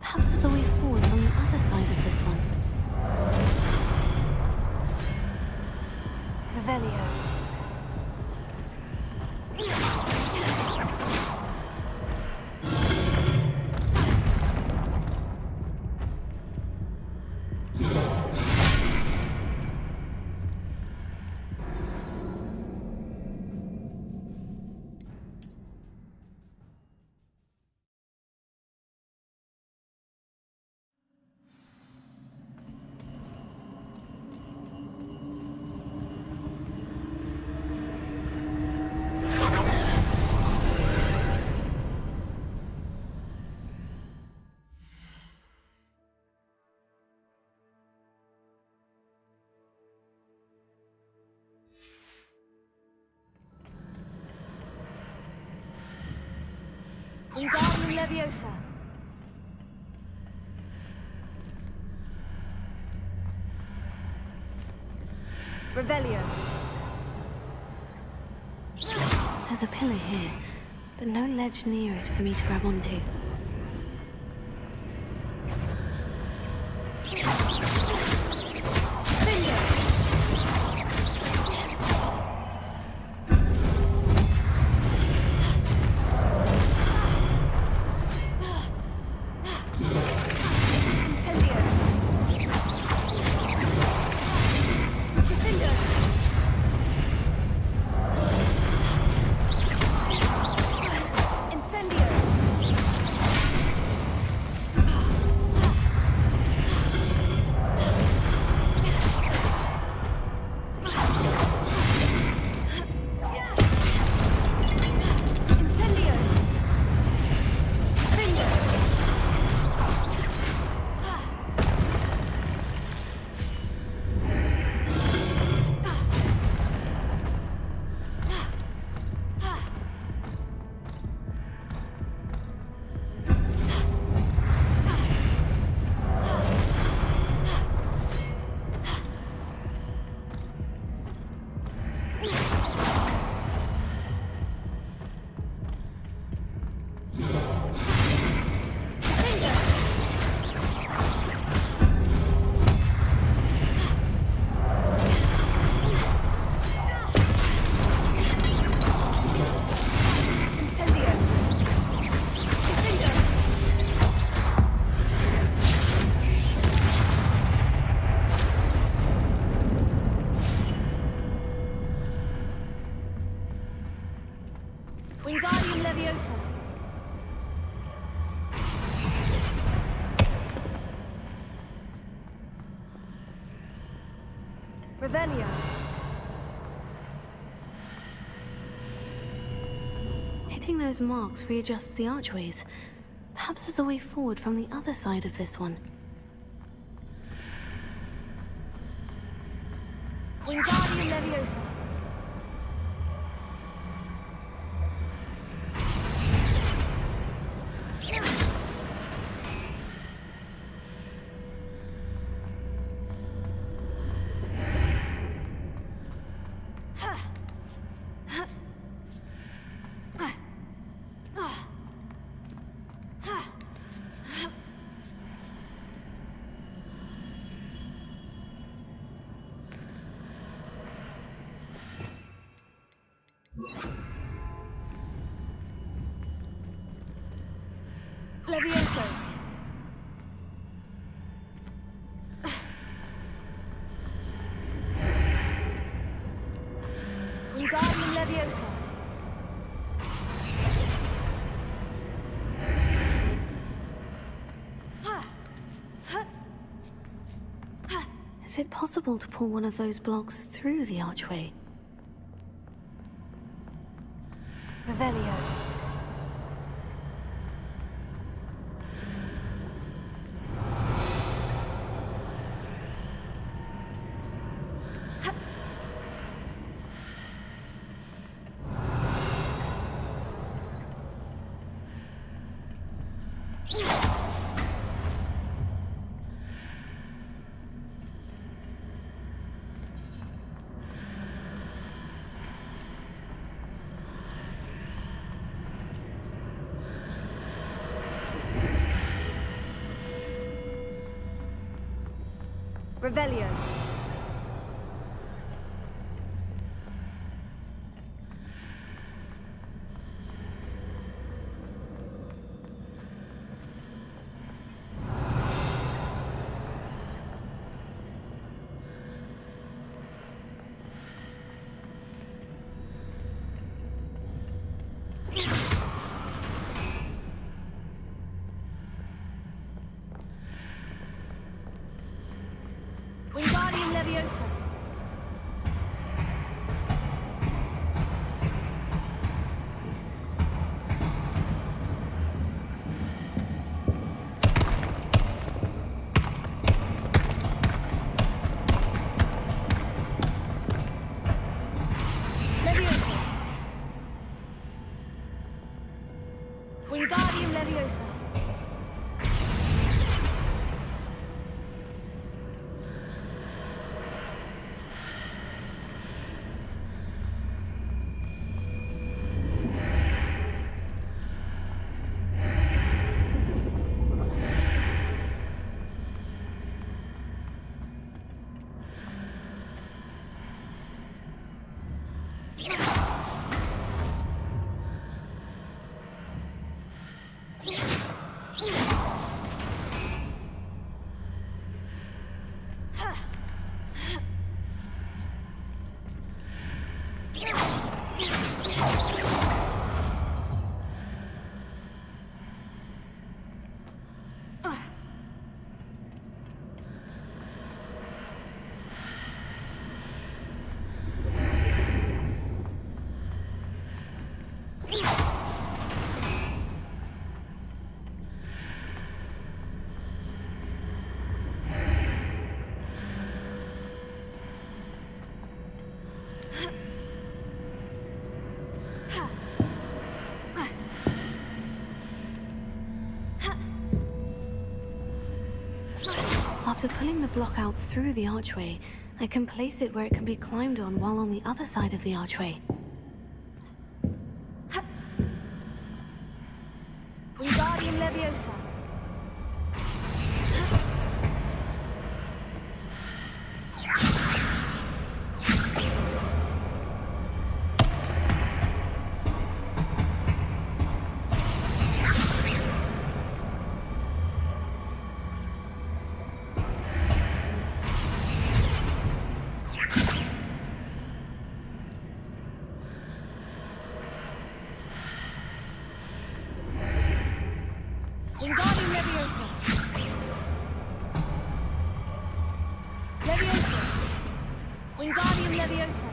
Perhaps there's a way forward from the other side of this one. Revelio. Wingardium Leviosa. Revelio. There's a pillar here, but no ledge near it for me to grab onto. Wingardium Leviosa. Revelio. Hitting those marks readjusts the archways. Perhaps there's a way forward from the other side of this one. Wingardium Leviosa. Levioso. Wingardium Leviosa. Is it possible to pull one of those blocks through the archway? Revelio. Revelio. Wingardium Leviosa. Leviosa. Wingardium Leviosa. After pulling the block out through the archway, I can place it where it can be climbed on while on the other side of the archway. Wingardium Leviosa. Wingardium Leviosa. Leviosa. Wingardium Leviosa.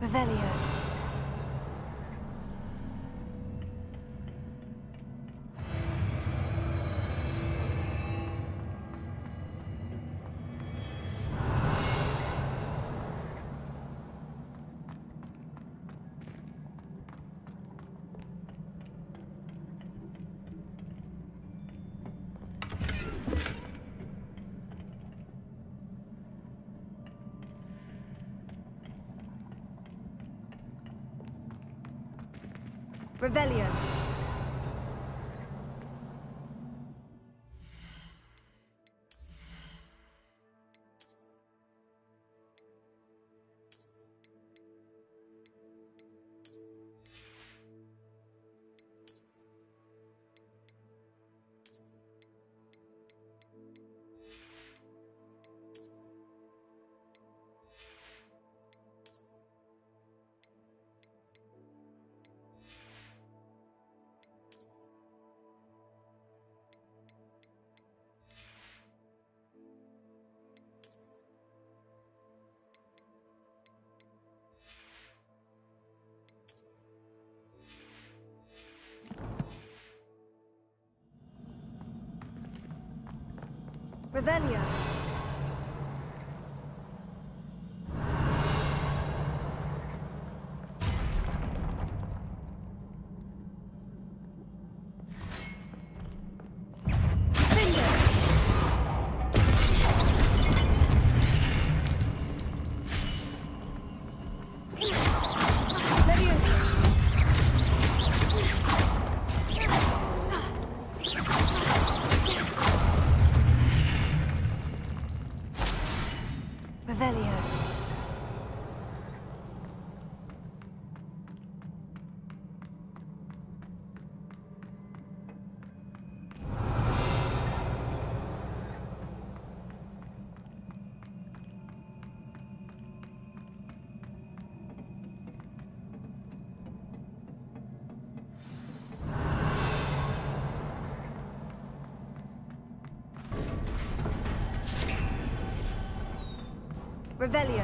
Revelio. Revelio. Revelio. Revelio.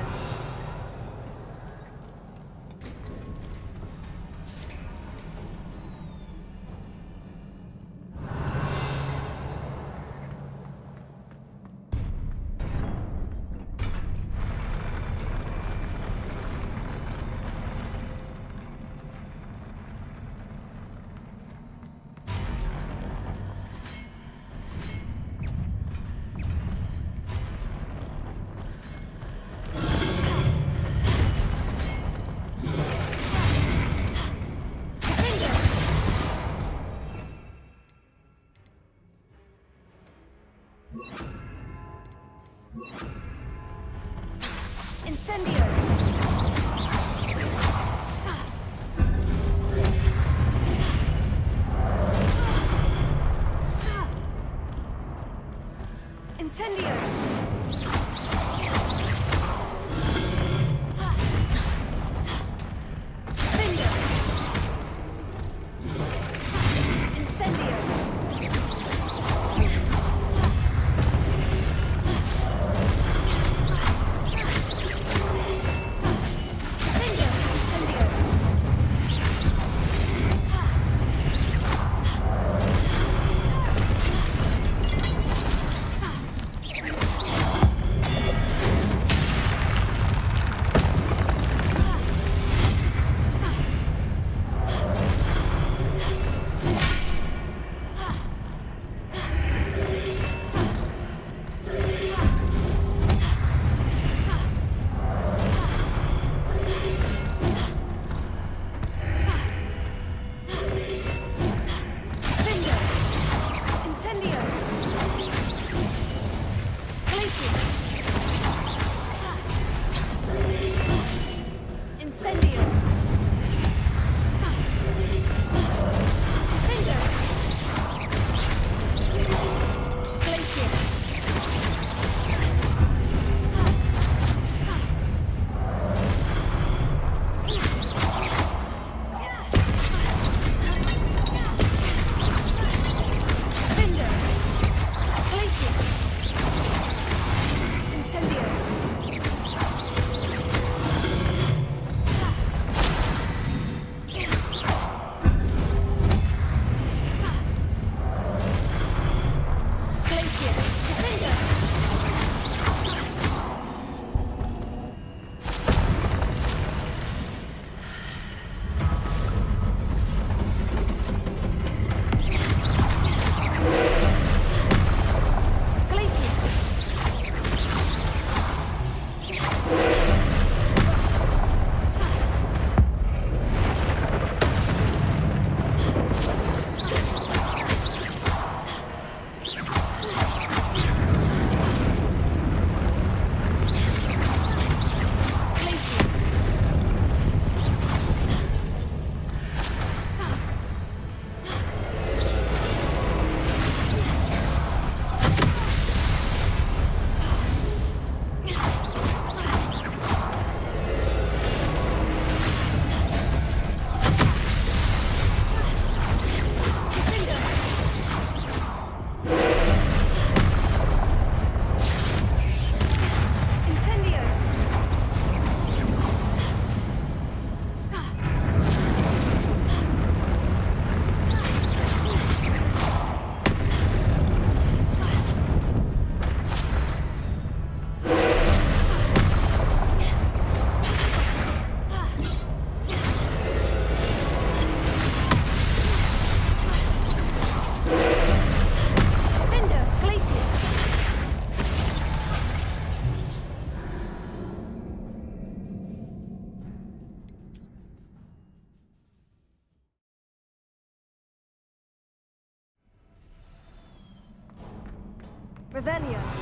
Revelio.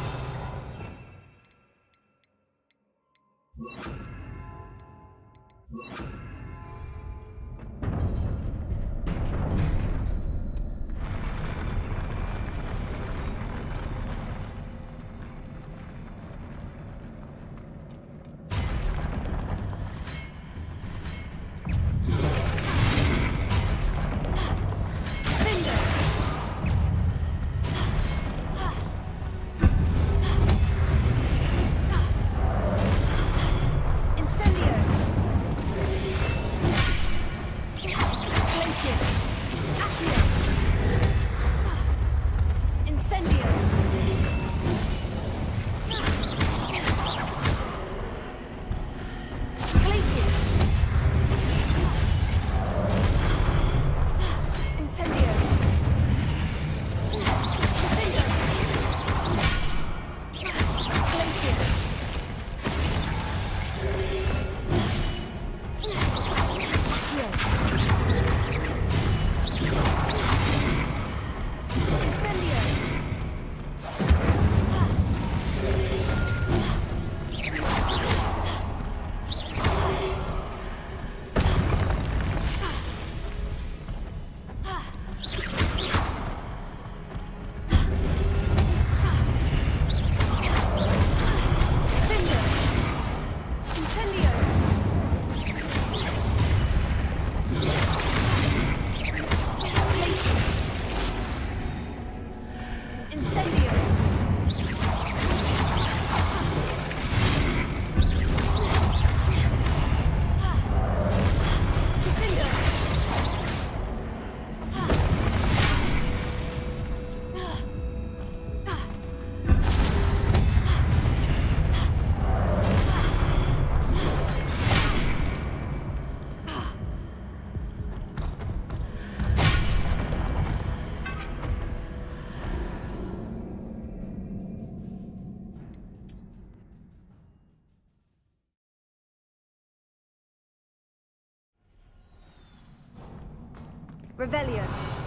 Revelio.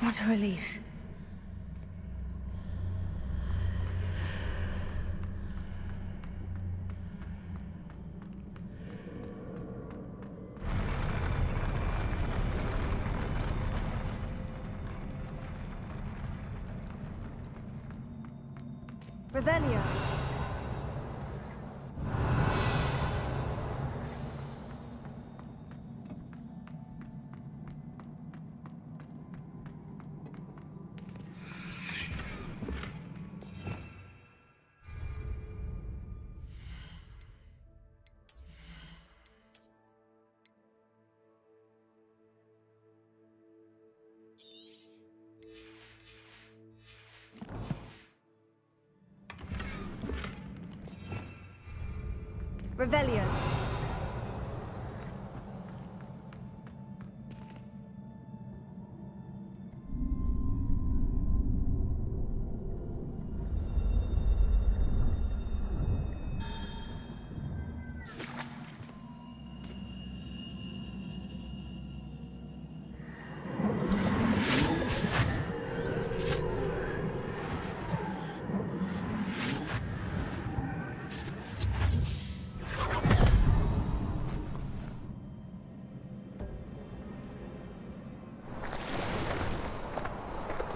What a relief. Revelio. Revelio.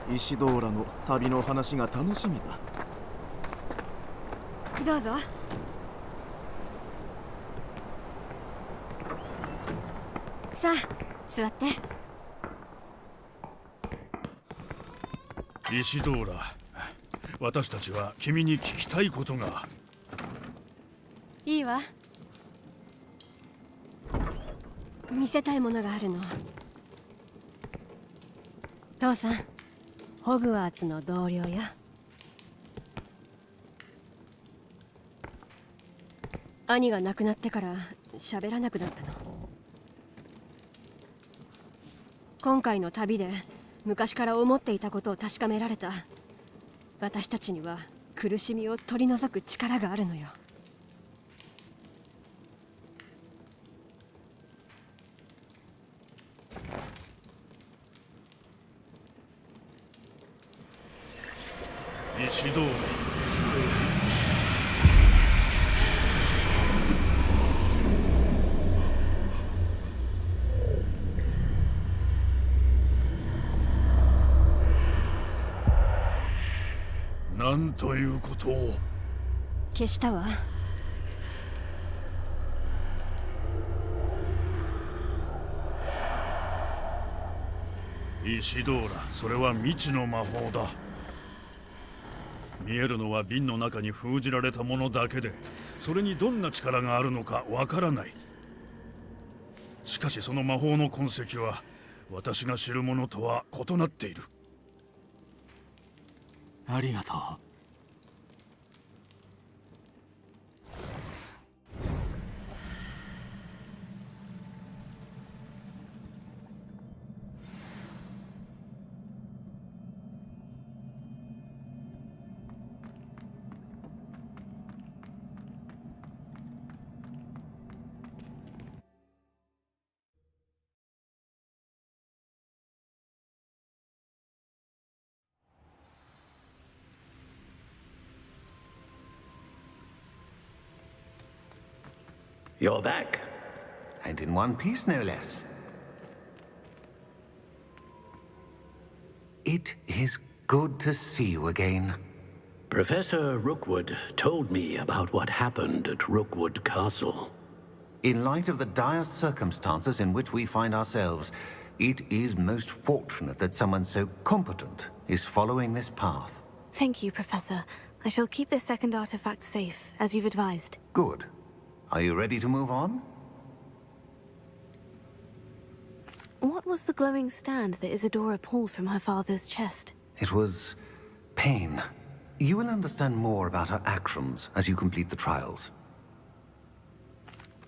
石ドーラの旅の話が楽しみだ。どうぞ。さあ、座って。石ドーラ、私たちは君に聞きたいことが。いいわ。見せたいものがあるの。父さん、ホグワーツの同僚や。兄が亡くなってから喋らなくなったの。今回の旅で昔から思っていたことを確かめられた。私たちには苦しみを取り除く力があるのよ。石ドーラ。なんということを。消したわ。石ドーラ、それは未知の魔法だ。見えるのは瓶の中に封じられたものだけで、それにどんな力があるのかわからない。しかしその魔法の痕跡は私が知るものとは異なっている。ありがとう。You're back. And in one piece, no less. It is good to see you again. Professor Rookwood told me about what happened at Rookwood Castle. In light of the dire circumstances in which we find ourselves, it is most fortunate that someone so competent is following this path. Thank you, Professor. I shall keep this second artifact safe, as you've advised. Good. Are you ready to move on? What was the glowing stand that Isadora pulled from her father's chest? It was pain. You will understand more about her actions as you complete the trials.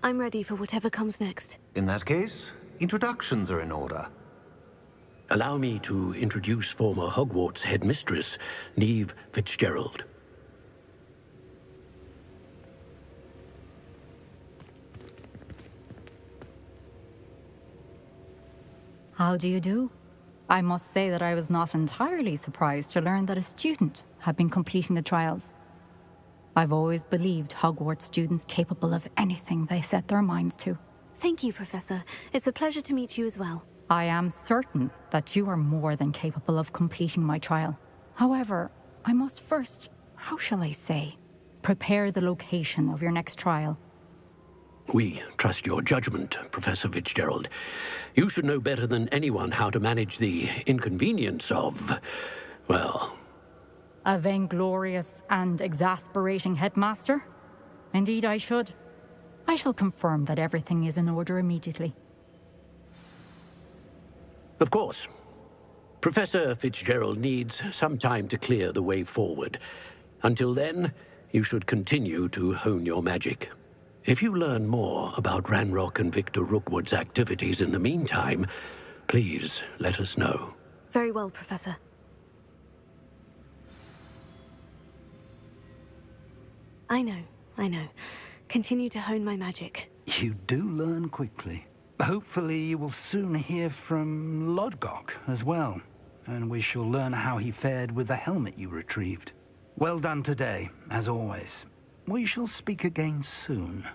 I'm ready for whatever comes next. In that case, introductions are in order. Allow me to introduce former Hogwarts headmistress, Neve Fitzgerald. How do you do? I must say that I was not entirely surprised to learn that a student had been completing the trials. I've always believed Hogwarts students capable of anything they set their minds to. Thank you, Professor. It's a pleasure to meet you as well. I am certain that you are more than capable of completing my trial. However, I must first, how shall I say, prepare the location of your next trial. We trust your judgment, Professor Fitzgerald. You should know better than anyone how to manage the inconvenience of, well... A vainglorious and exasperating headmaster? Indeed I should. I shall confirm that everything is in order immediately. Of course. Professor Fitzgerald needs some time to clear the way forward. Until then, you should continue to hone your magic. If you learn more about Ranrock and Victor Rookwood's activities in the meantime, please let us know. Very well, Professor. I know. Continue to hone my magic. You do learn quickly. Hopefully you will soon hear from Lodgok as well, and we shall learn how he fared with the helmet you retrieved. Well done today, as always. We shall speak again soon.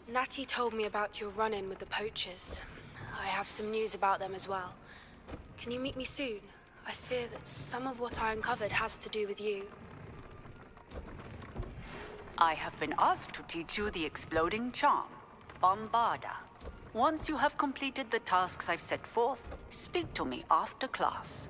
Natty told me about your run-in with the poachers. I have some news about them as well. Can you meet me soon? I fear that some of what I uncovered has to do with you. I have been asked to teach you the exploding charm, Bombarda. Once you have completed the tasks I've set forth, speak to me after class.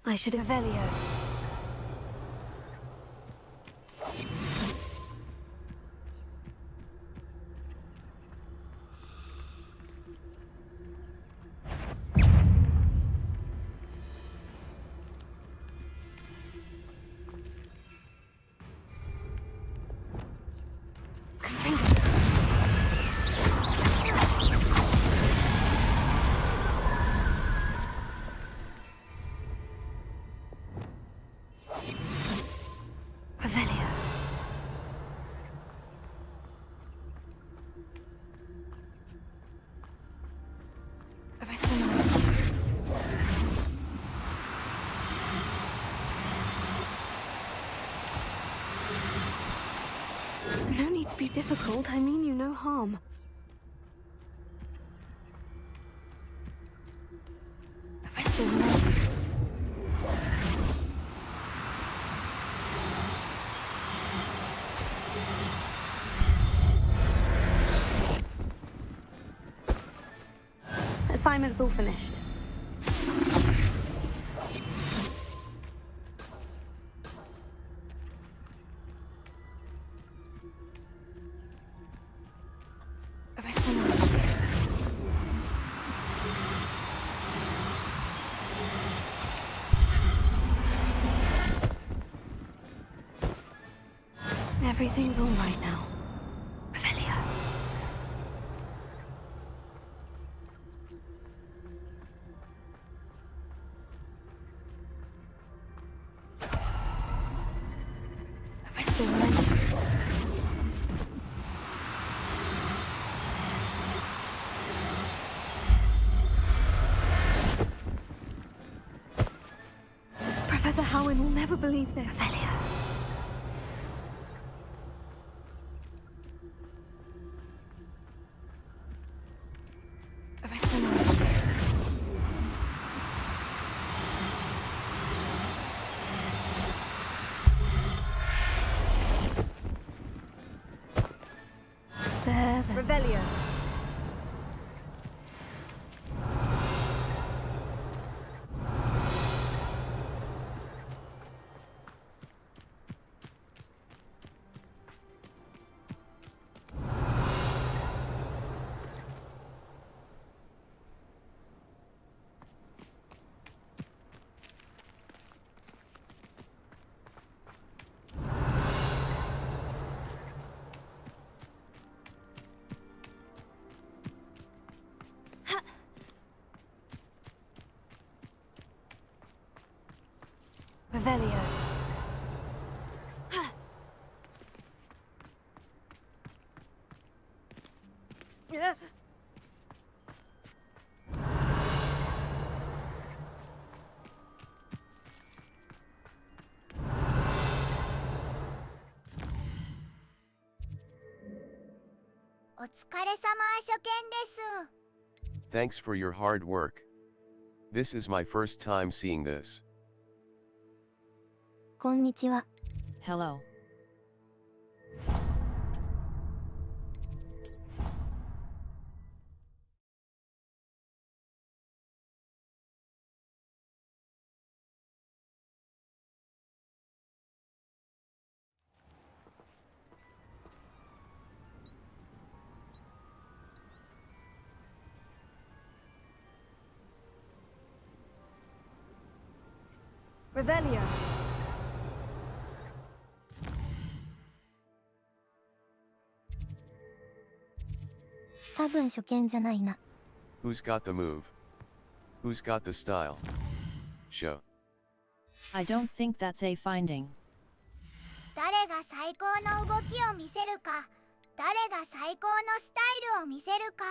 I should have Velio. No need to be difficult. I mean you no harm. The rest will know. Assignment's all finished. Everything's all right now. Revelio. The rest will run. Professor Howin will never believe this. Revelio. Revelio. Revelio. Yeah. Thanks for your hard work. This is my first time seeing this. Konnichiwa. Hello. Revelio. Who's got the move? Who's got the style? Show. I don't think that's a finding. 誰が最高の動きを見せるか、誰が最高のスタイルを見せるか。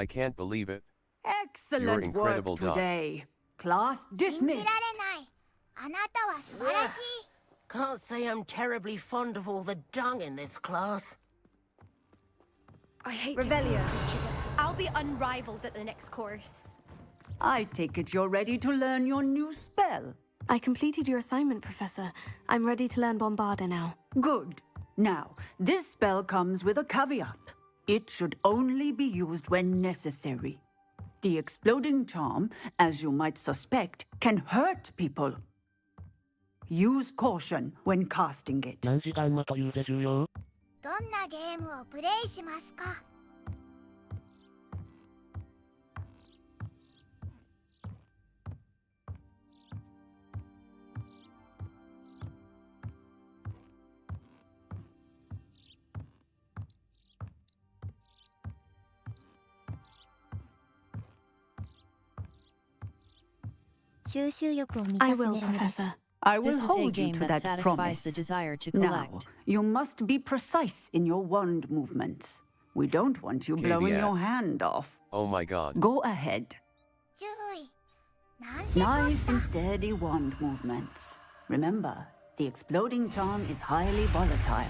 I can't believe it. You're Excellent incredible, work Doc. today. Class 信じられ dismissed. ないあなたは素晴らしい Can't say I'm terribly fond of all the dung in this class. I hate Revelio. I'll be unrivaled at the next course. I take it you're ready to learn your new spell. I completed your assignment, Professor. I'm ready to learn Bombarda now. Good. Now, this spell comes with a caveat. It should only be used when necessary. The exploding charm, as you might suspect, can hurt people. Use caution when casting it. どんなゲームをプレイしますか I will, Professor. I will This is a hold you game to that that satisfies promise. the desire to Now, collect. you must be precise in your wand movements. We don't want you blowing Caveat. your hand off. Oh my god. Go ahead. 注意なんてこ Nice and steady wand movements. Remember, the exploding charm is highly volatile.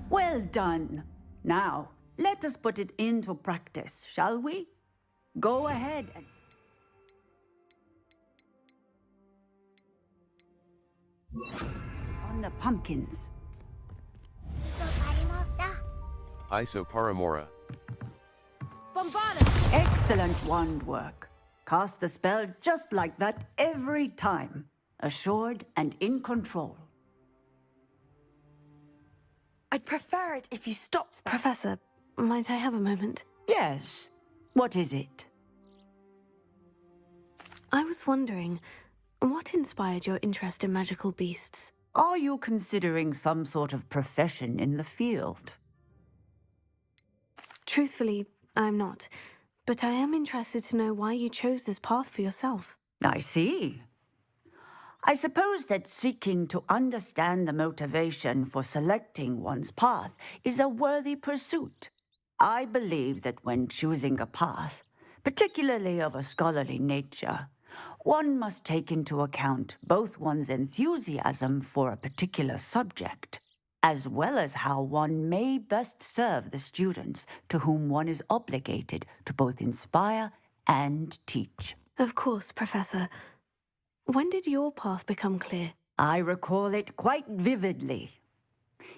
Well done. Now, let us put it into practice, shall we? Go ahead and... On the pumpkins. Isoparamora. Excellent wand work. Cast the spell just like that every time. Assured and in control. I'd prefer it if you stopped that. Professor, might I have a moment? Yes. What is it? I was wondering, what inspired your interest in magical beasts? Are you considering some sort of profession in the field? Truthfully, I'm not. But I am interested to know why you chose this path for yourself. I see. I suppose that seeking to understand the motivation for selecting one's path is a worthy pursuit. I believe that when choosing a path, particularly of a scholarly nature, one must take into account both one's enthusiasm for a particular subject, as well as how one may best serve the students to whom one is obligated to both inspire and teach. Of course, Professor. When did your path become clear? I recall it quite vividly.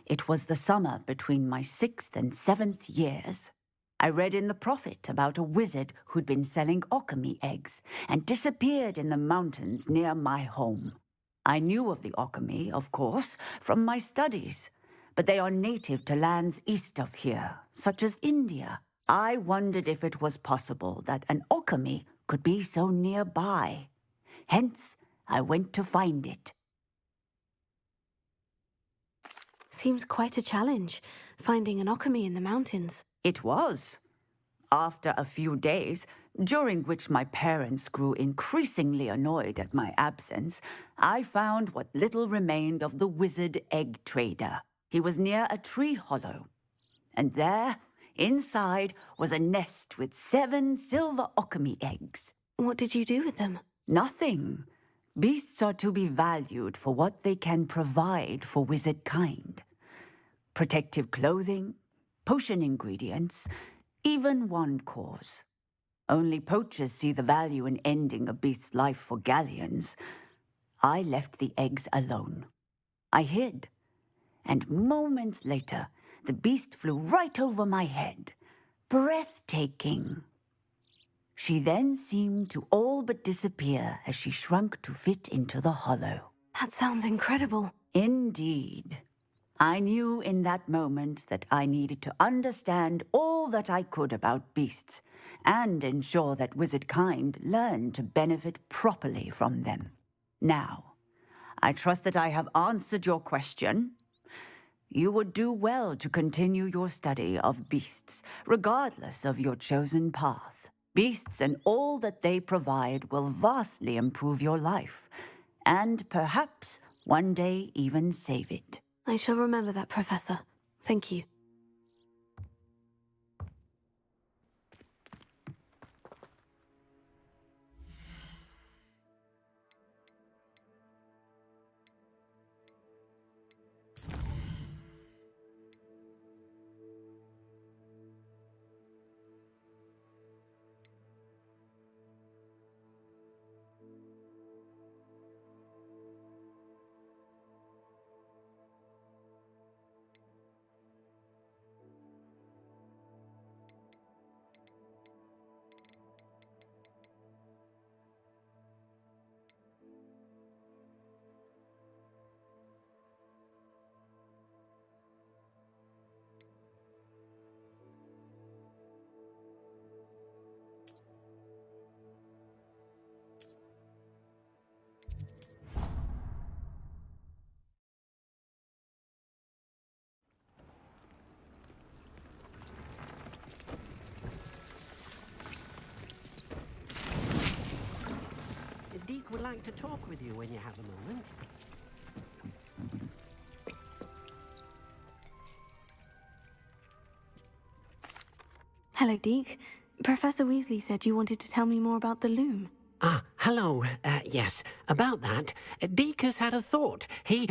It was the summer between my 6th and 7th years. I read in the Prophet about a wizard who'd been selling alchemy eggs and disappeared in the mountains near my home. I knew of the alchemy, of course, from my studies, but they are native to lands east of here, such as India. I wondered if it was possible that an alchemy could be so nearby. Hence, I went to find it. Seems quite a challenge, finding an alchemy in the mountains. It was. After a few days, during which my parents grew increasingly annoyed at my absence, I found what little remained of the wizard egg trader. He was near a tree hollow. And there, inside, was a nest with 7 silver alchemy eggs. What did you do with them? Nothing. Beasts are to be valued for what they can provide for wizard kind. Protective clothing, potion ingredients, even wand cores. Only poachers see the value in ending a beast's life for galleons. I left the eggs alone. I hid. And moments later, the beast flew right over my head. Breathtaking. She then seemed to all but disappear as she shrunk to fit into the hollow. That sounds incredible. Indeed. I knew in that moment that I needed to understand all that I could about beasts and ensure that wizard kind learned to benefit properly from them. Now, I trust that I have answered your question. You would do well to continue your study of beasts, regardless of your chosen path. Beasts and all that they provide will vastly improve your life, and perhaps one day even save it. I shall remember that, Professor. Thank you. Deek would like to talk with you when you have a moment. Hello, Deek. Professor Weasley said you wanted to tell me more about the Loom. Ah, hello. Yes, about that. Deek has had a thought. He...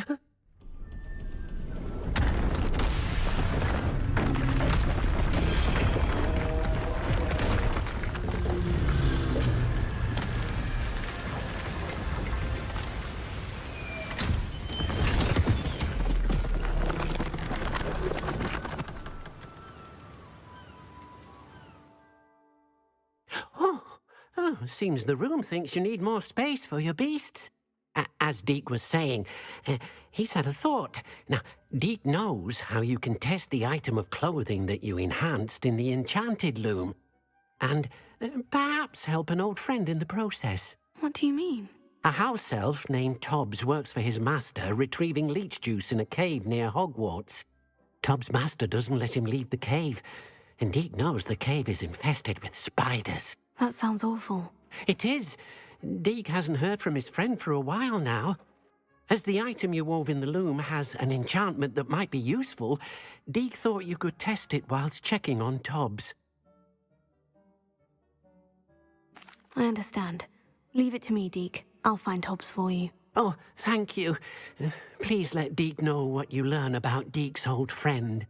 Seems the room thinks you need more space for your beasts. As Deek was saying, he's had a thought. Now, Deek knows how you can test the item of clothing that you enhanced in the enchanted loom. And perhaps help an old friend in the process. What do you mean? A house elf named Tobbs works for his master, retrieving leech juice in a cave near Hogwarts. Tobbs' master doesn't let him leave the cave, and Deek knows the cave is infested with spiders. That sounds awful. It is. Deek hasn't heard from his friend for a while now. As the item you wove in the loom has an enchantment that might be useful, Deek thought you could test it whilst checking on Tobbs. I understand. Leave it to me, Deek. I'll find Tobbs for you. Oh, thank you. Please let Deek know what you learn about Deek's old friend.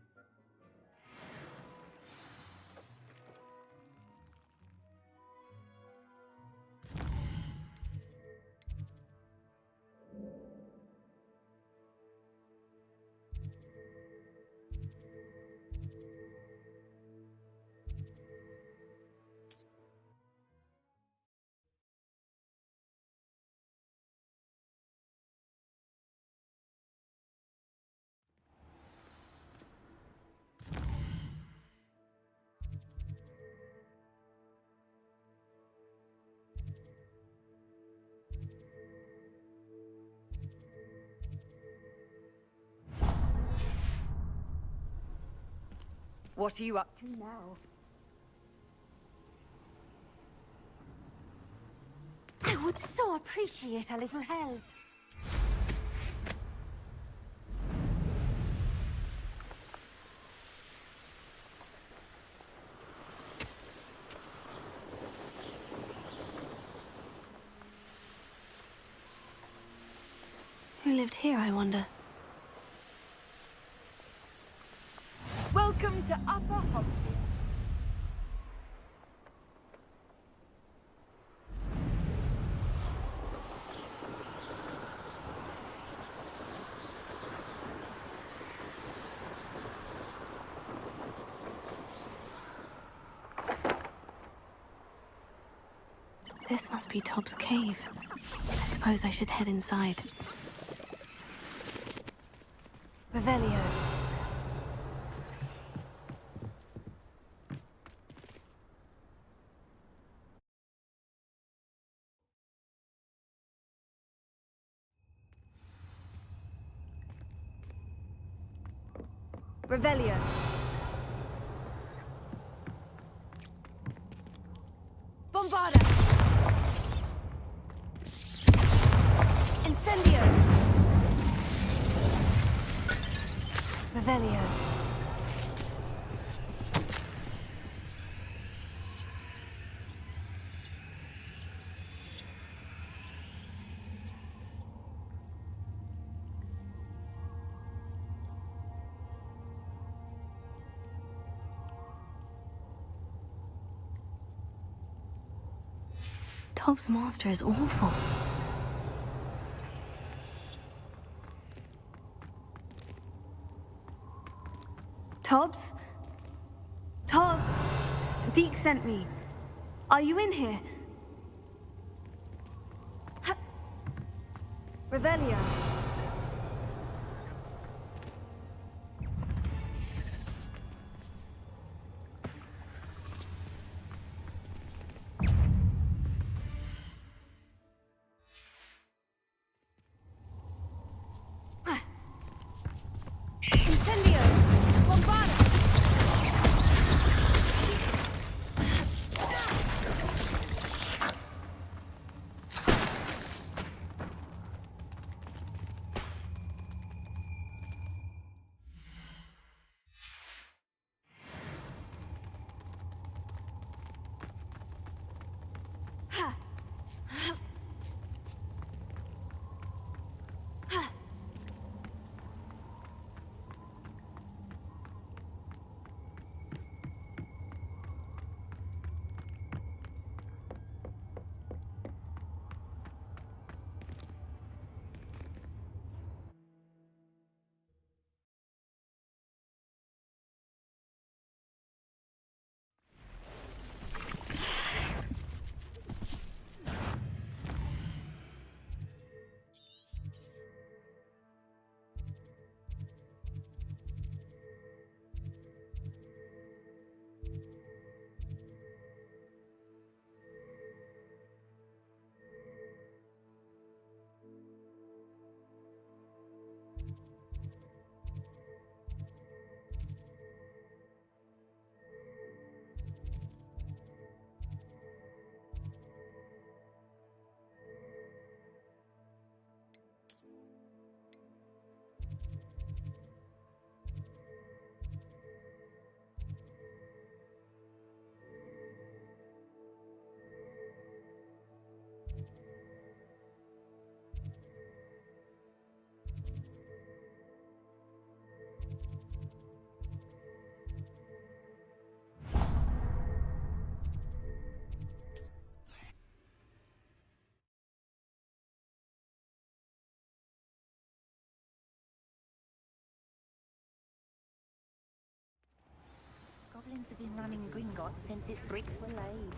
What are you up to now? I would so appreciate a little help. Who lived here, I wonder? Welcome to Upper Hogwarts. This must be Tobbs' cave. I suppose I should head inside. Revelio. Revelio. Bombarda. Incendio! Revelio. Tob's master is awful. Tobbs? Tobbs! Deke sent me. Are you in here? Revelio. Incendio! Bombardment! Goblins have been running Gringotts since its bricks were laid.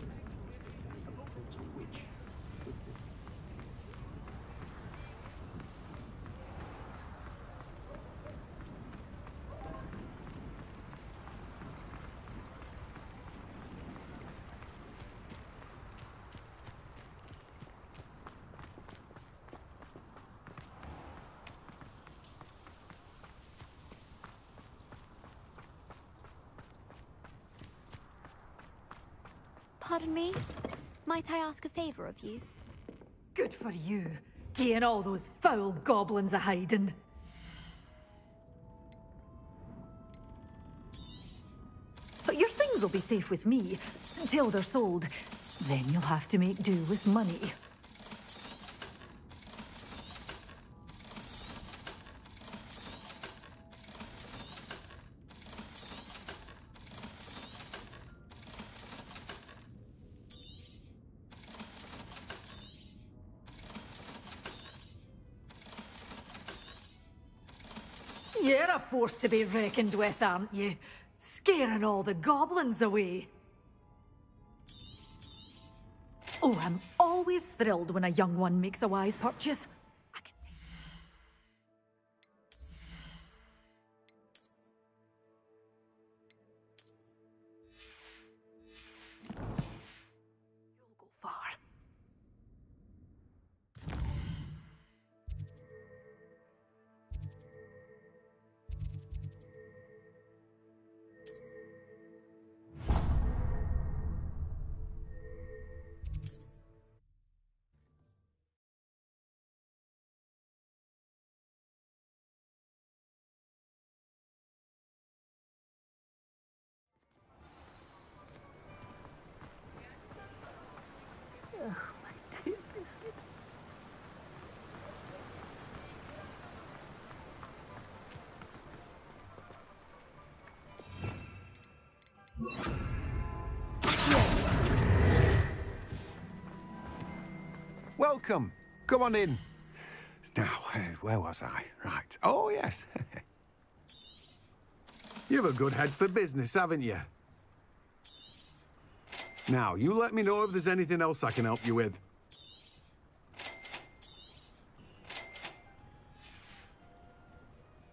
Pardon me? Might I ask a favor of you? Good for you, getting all those foul goblins a hiding. But your things will be safe with me until they're sold. Then you'll have to make do with money. You're a force to be reckoned with, aren't you? Scaring all the goblins away. Oh, I'm always thrilled when a young one makes a wise purchase. Welcome. Come on in. Now, where was I? Right. Oh, yes. You've a good head for business, haven't you? Now, you let me know if there's anything else I can help you with.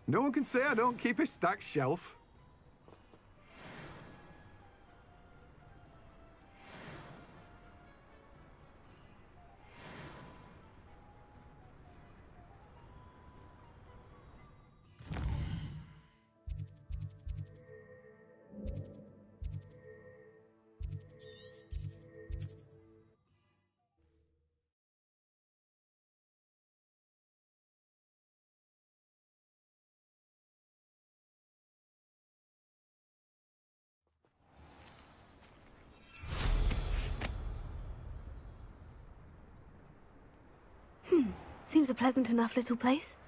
No one can say I don't keep a stacked shelf. Seems a pleasant enough little place.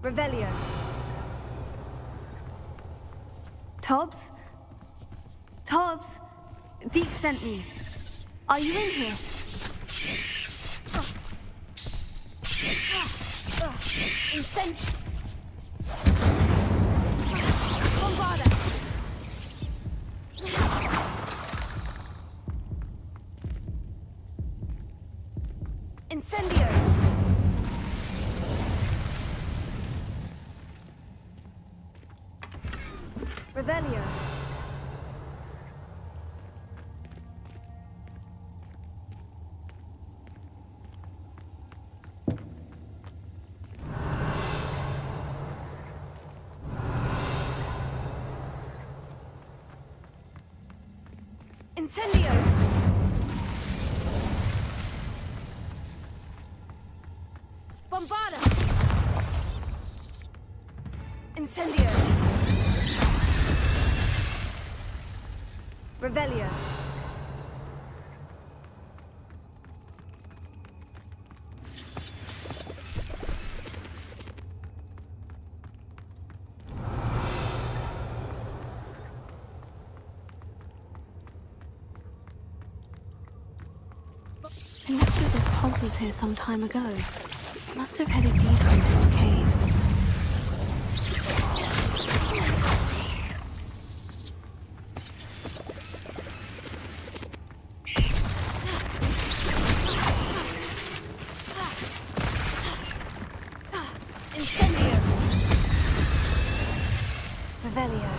Revelio. Tobbs? Tobbs? Deke sent me. Are you in here? Incendio. Bombarda. Incendio. Revelio. Incendio. Bombarda. Incendio. Revelio. It looks as if Tobbs was here some time ago. Must have headed deeper into the cave. Incendio. Revelio.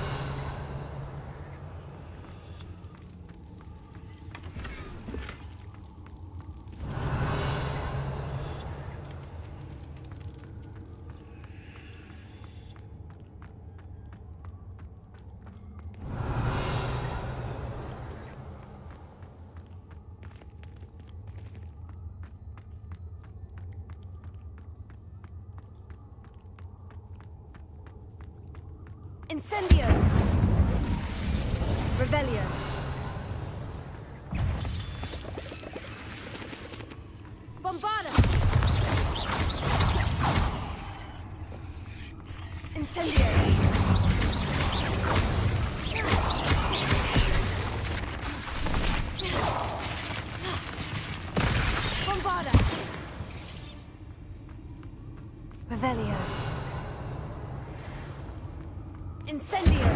Incendio. Revelio. Bombarda. Incendio. Bombarda. Revelio. Incendio.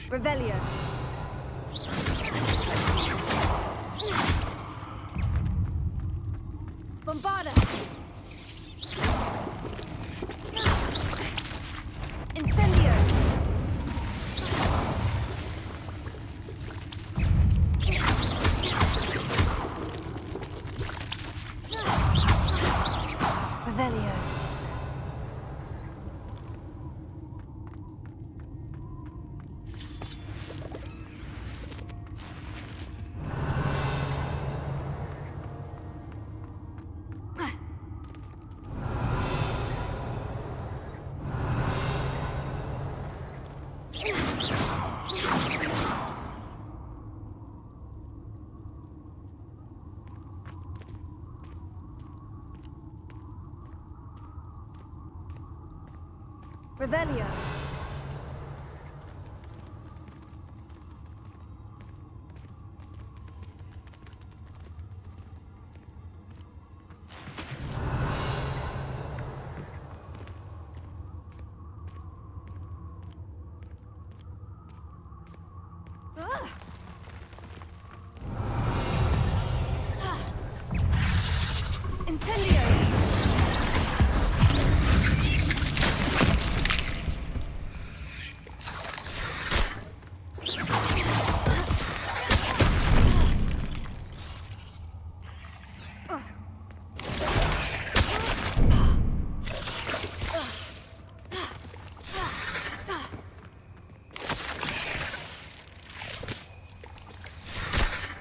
Revelio. Bombarda. Incendio. Revelio. Revelio. Incendio.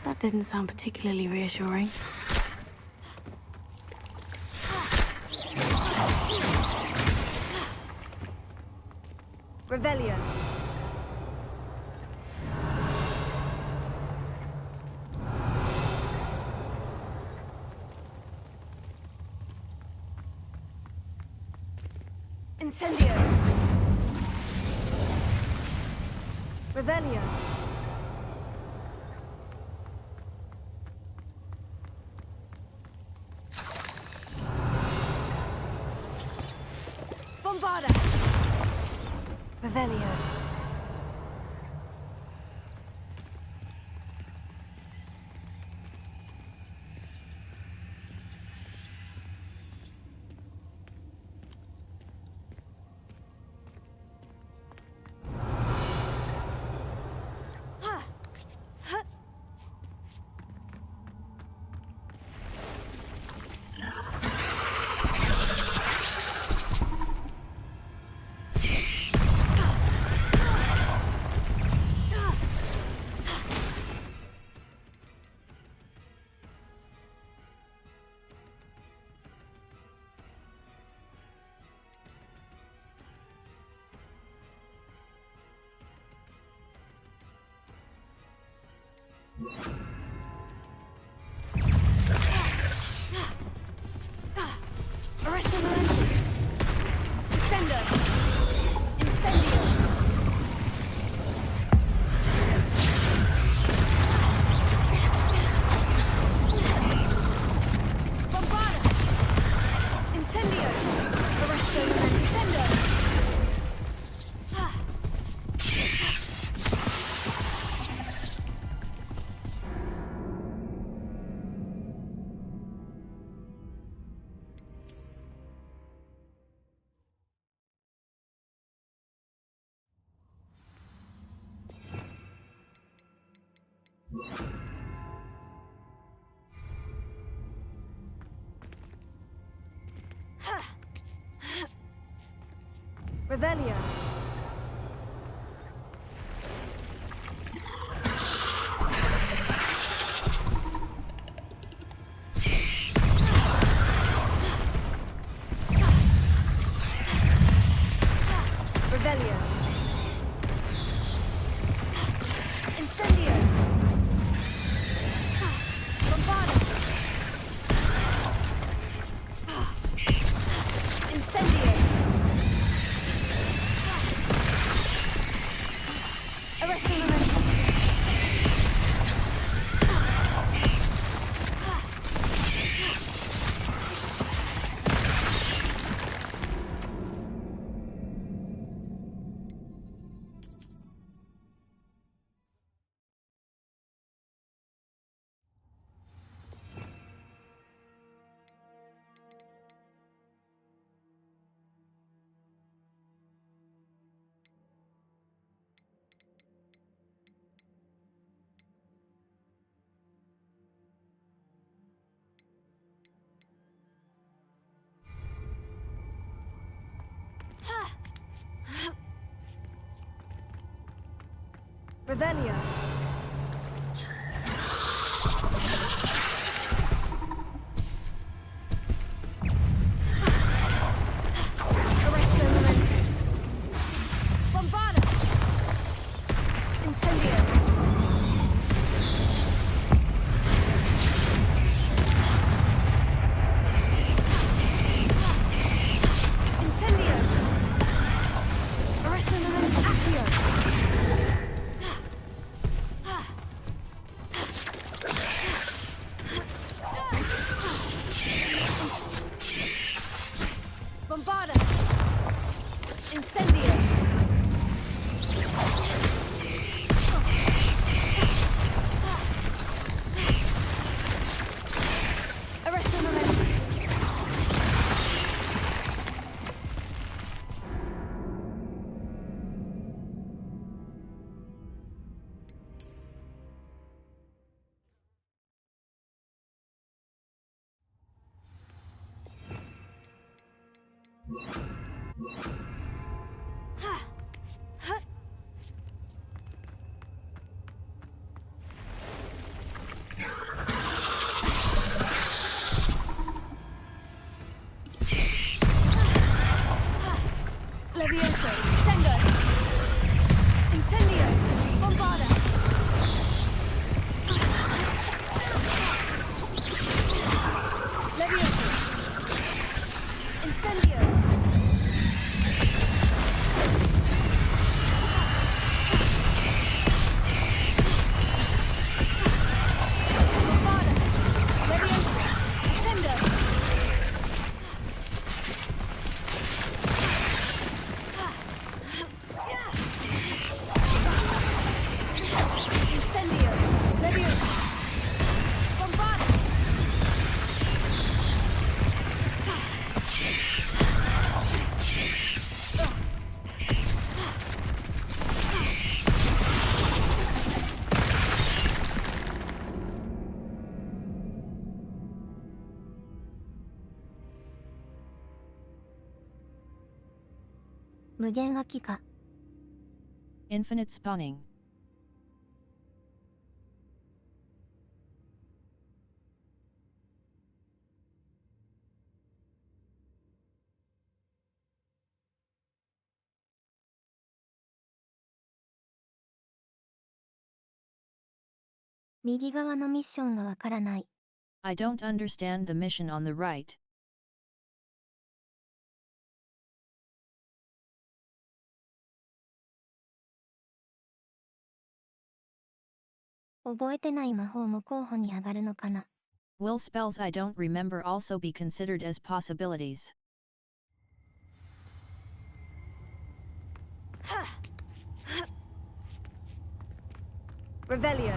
That didn't sound particularly reassuring. Revelio. Incendio. Revelio. Bombarda. Revelio. Revelio. Revelio. Incendio. Bombarda. Incendio. Revelio. Arresto Memento. Bombarda. Incendio. Incendio. Arresto Memento. Accio. Bombarda. Incendio. Arresto Memento. Levioso. Sendo. Incendio. Bombarda. Levioso. Incendio. Bombarda. Levioso. Sendo. Incendio. Levioso. Bombarda. Infinite spawning. I don't understand the mission on the right. Will spells I don't remember also be considered as possibilities? Revelio.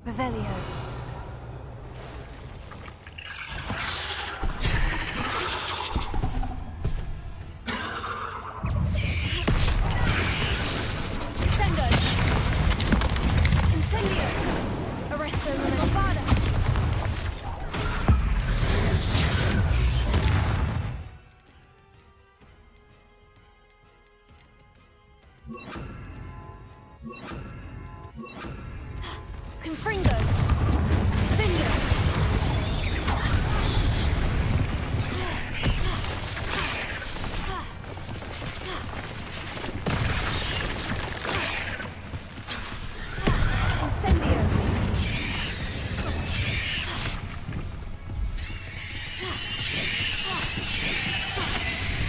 Revelio. Sendo. Incendio. Arresto Bombada. Confringo. Finger. Incendio.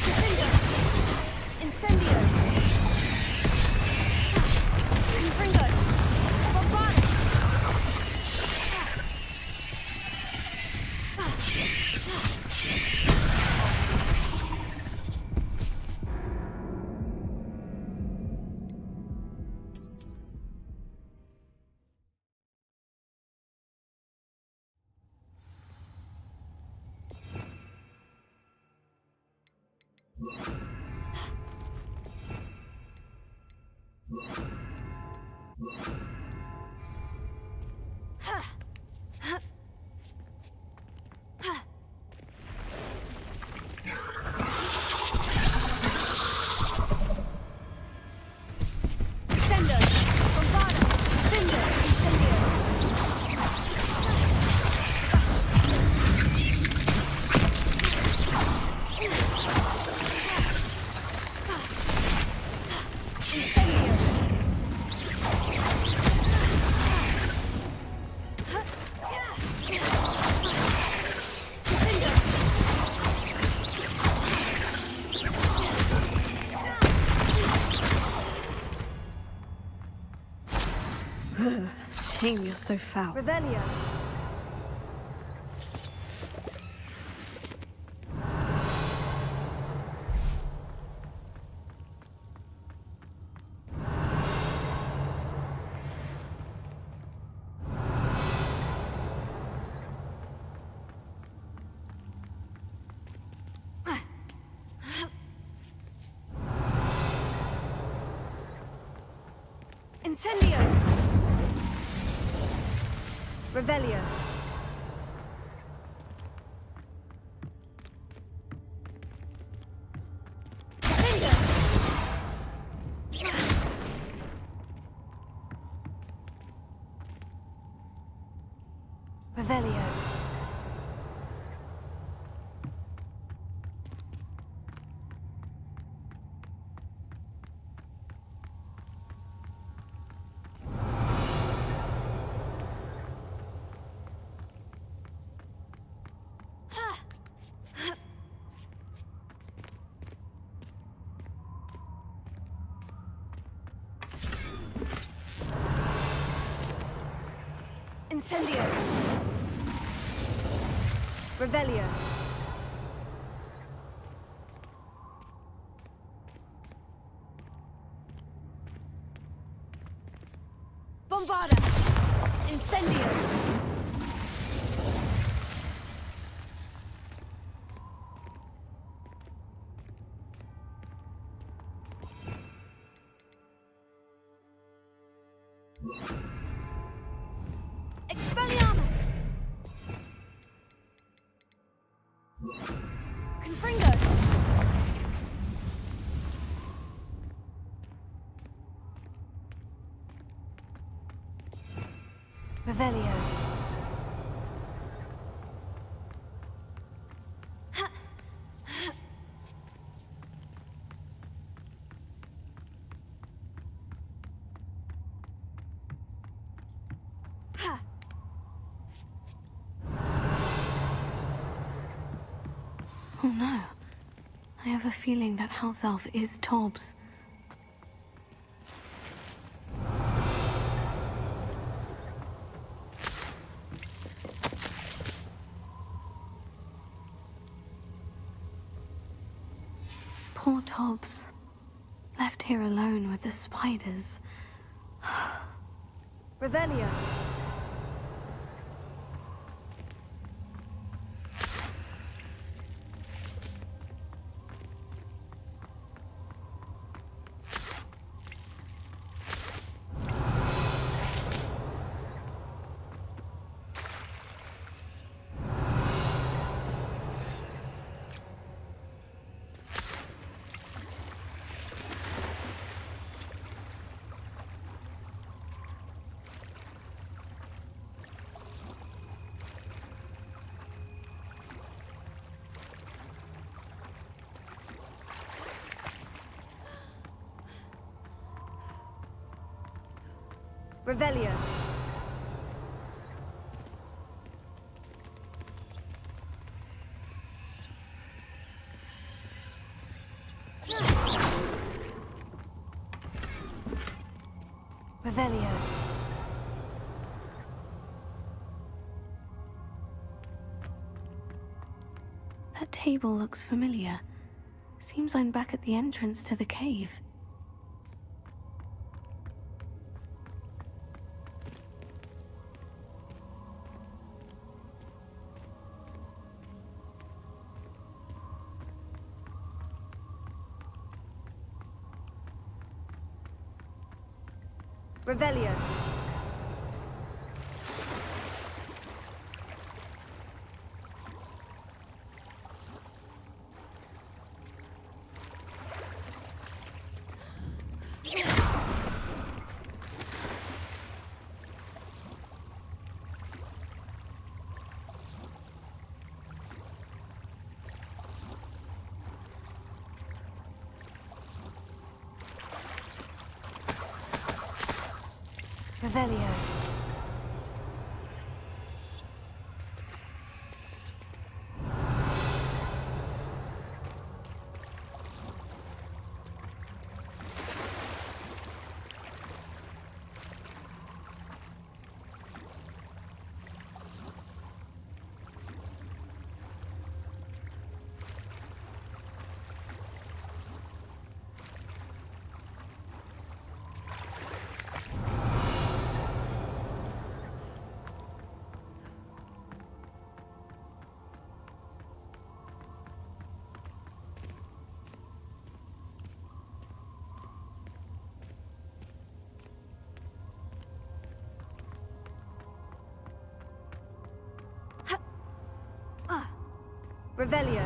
Confringo. Incendio. Confringo. Bombada. Sendo. Bombada. Finger. Incendio. Incendio. Shame you're so foul. Revelio. Incendio. Revelio. Finger. Revelio. Incendio. Revelio. Bombada. Incendio. Expelliarmus! Confringo! Revelio. Oh no. I have a feeling that house elf is Tobbs. Poor Tobbs. Left here alone with the spiders. Revelio. Revelio. Revelio. That table looks familiar. Seems I'm back at the entrance to the cave. Revelio. Revelio. Revelio.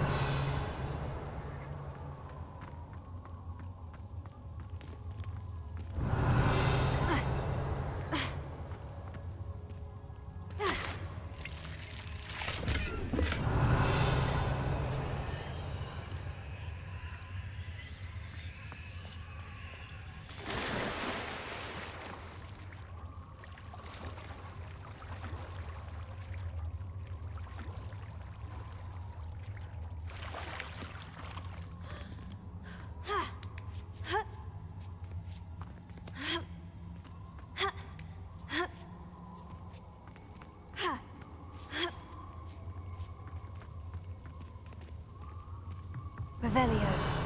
Revelio.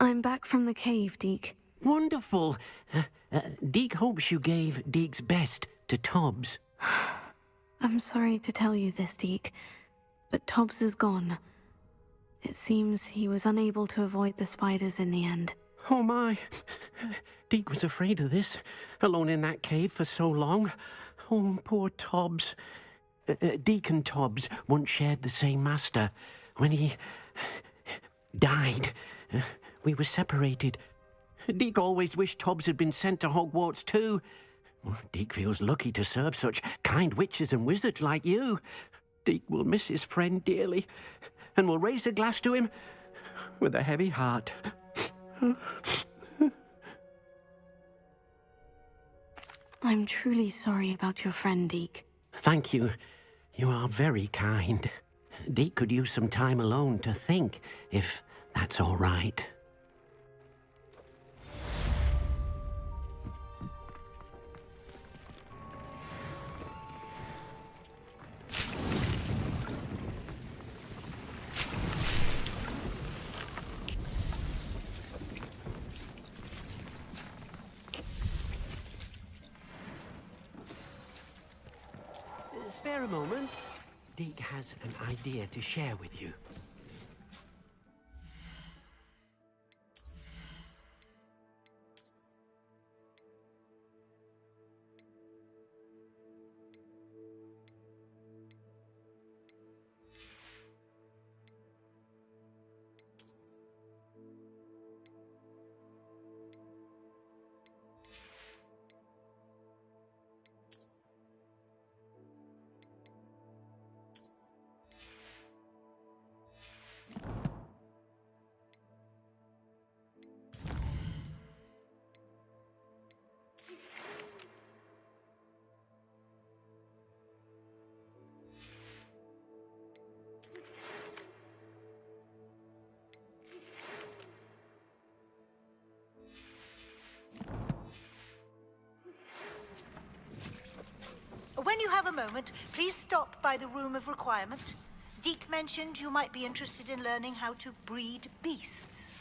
I'm back from the cave, Deke. Wonderful. Deke hopes you gave Deke's best to Tobbs. I'm sorry to tell you this, Deke, but Tobbs is gone. It seems he was unable to avoid the spiders in the end. Oh my. Deke was afraid of this, alone in that cave for so long. Oh, poor Tobbs. Deke and Tobbs once shared the same master. When he died, we were separated. Deke always wished Tobbs had been sent to Hogwarts too. Deke feels lucky to serve such kind witches and wizards like you. Deke will miss his friend dearly, and will raise a glass to him with a heavy heart. I'm truly sorry about your friend, Deke. Thank you. You are very kind. Deke could use some time alone to think, if that's all right. Spare a moment. Deke has an idea to share with you. When you have a moment, please stop by the Room of Requirement. Deke mentioned you might be interested in learning how to breed beasts.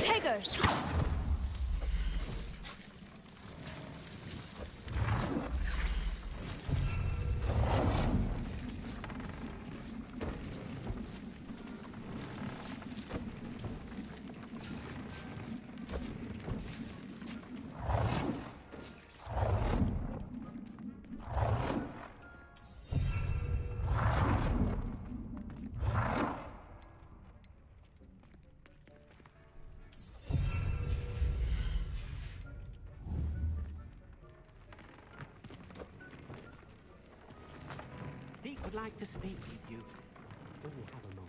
Tigers! would like to speak with you when you have a moment.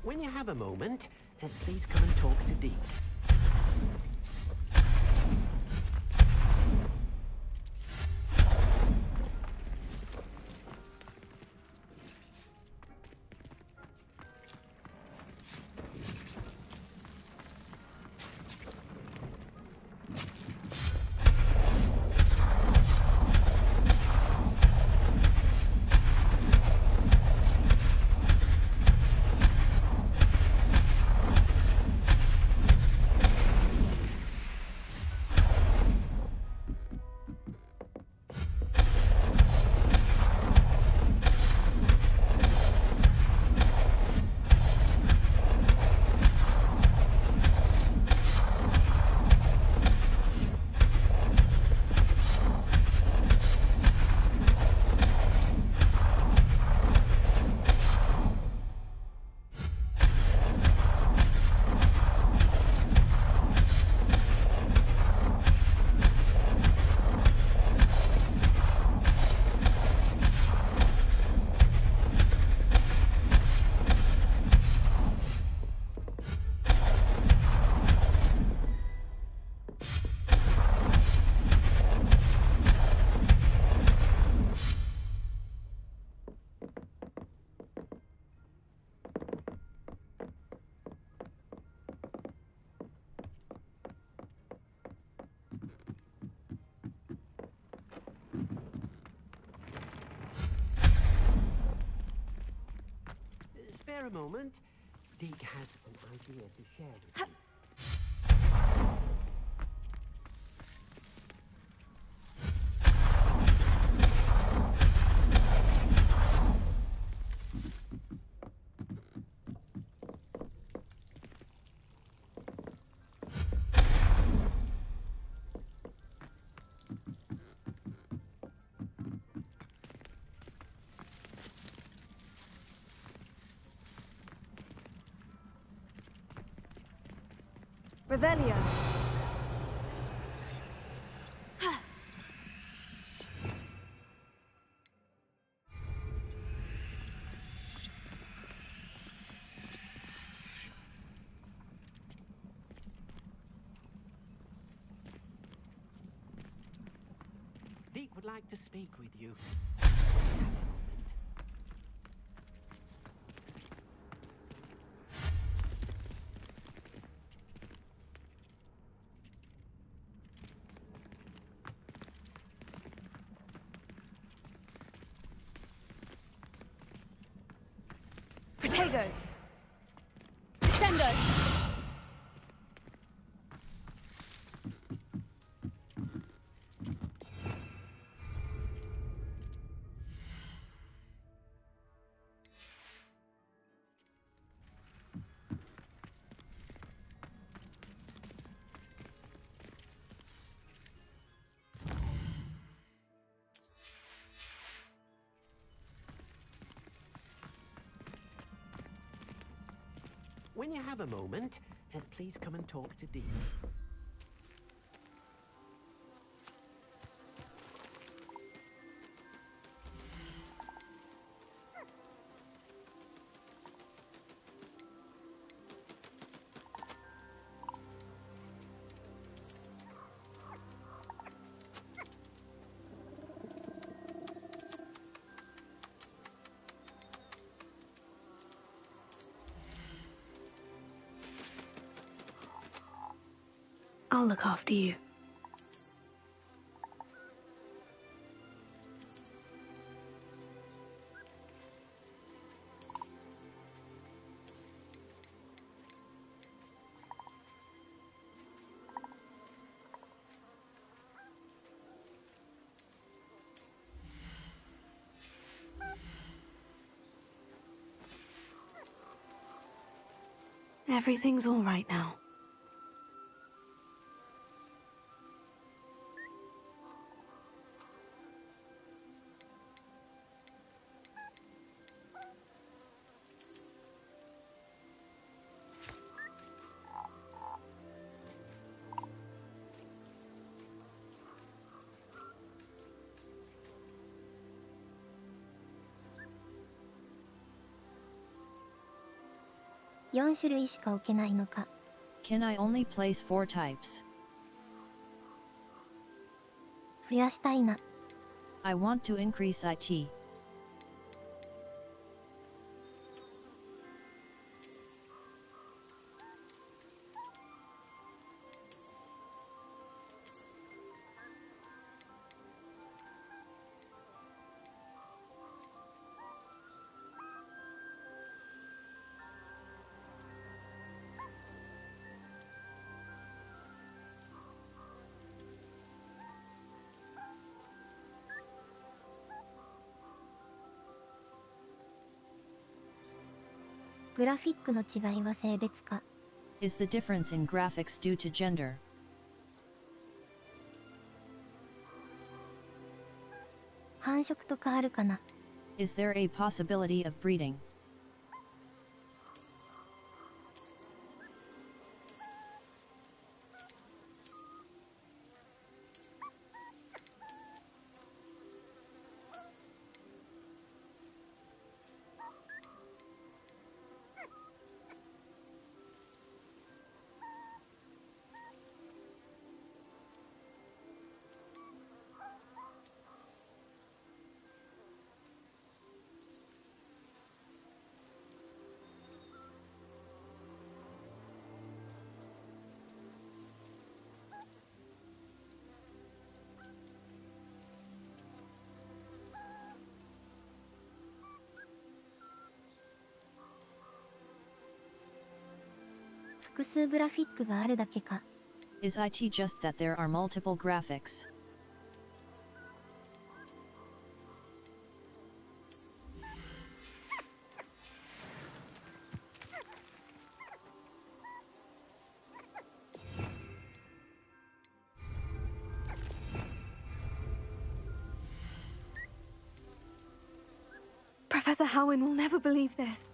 When you have a moment, please come and talk to Deke. Spare a moment. Deke has an idea to share with you. Revelio. Deke would like to speak with you. Protego. Descendo. When you have a moment, please come and talk to Deke. I'll look after you. Everything's all right now. Can I only place 4 types? 増やしたいな。 I want to increase IT. Is the difference in graphics due to gender? 繁殖とかあるかな。 Is there a possibility of breeding? Is it just that there are multiple graphics? Professor Howin will never believe this.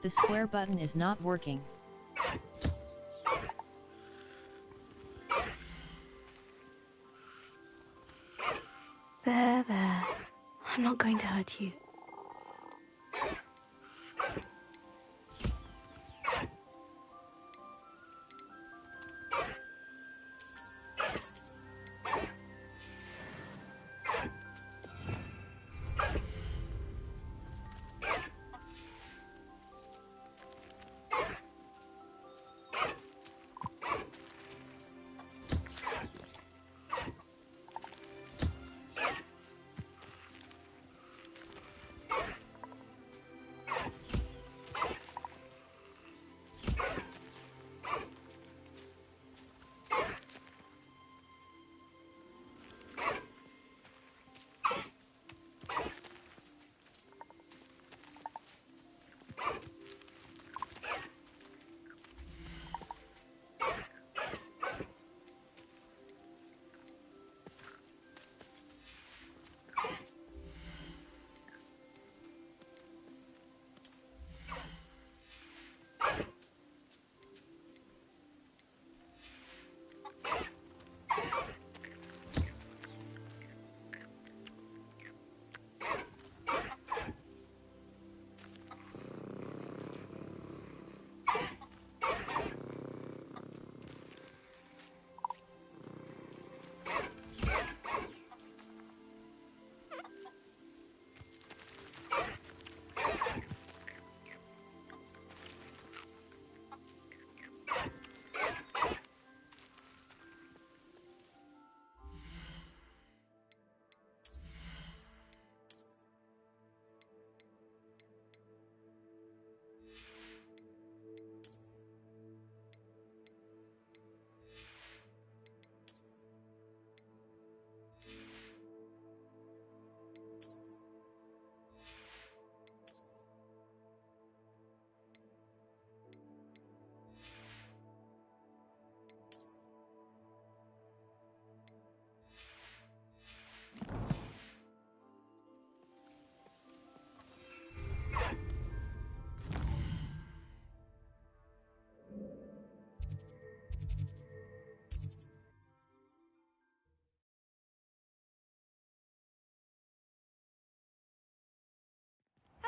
The square button is not working. There. I'm not going to hurt you.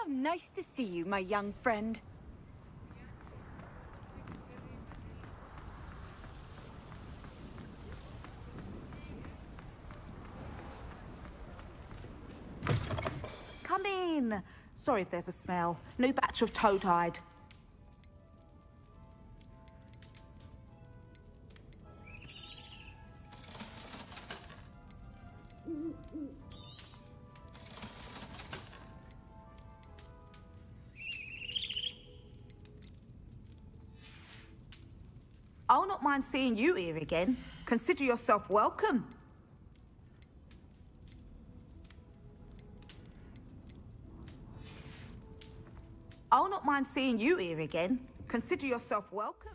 How nice to see you, my young friend. Come in. Sorry if there's a smell. New batch of toad-hide. I'll not mind seeing you here again. Consider yourself welcome. I'll not mind seeing you here again. Consider yourself welcome.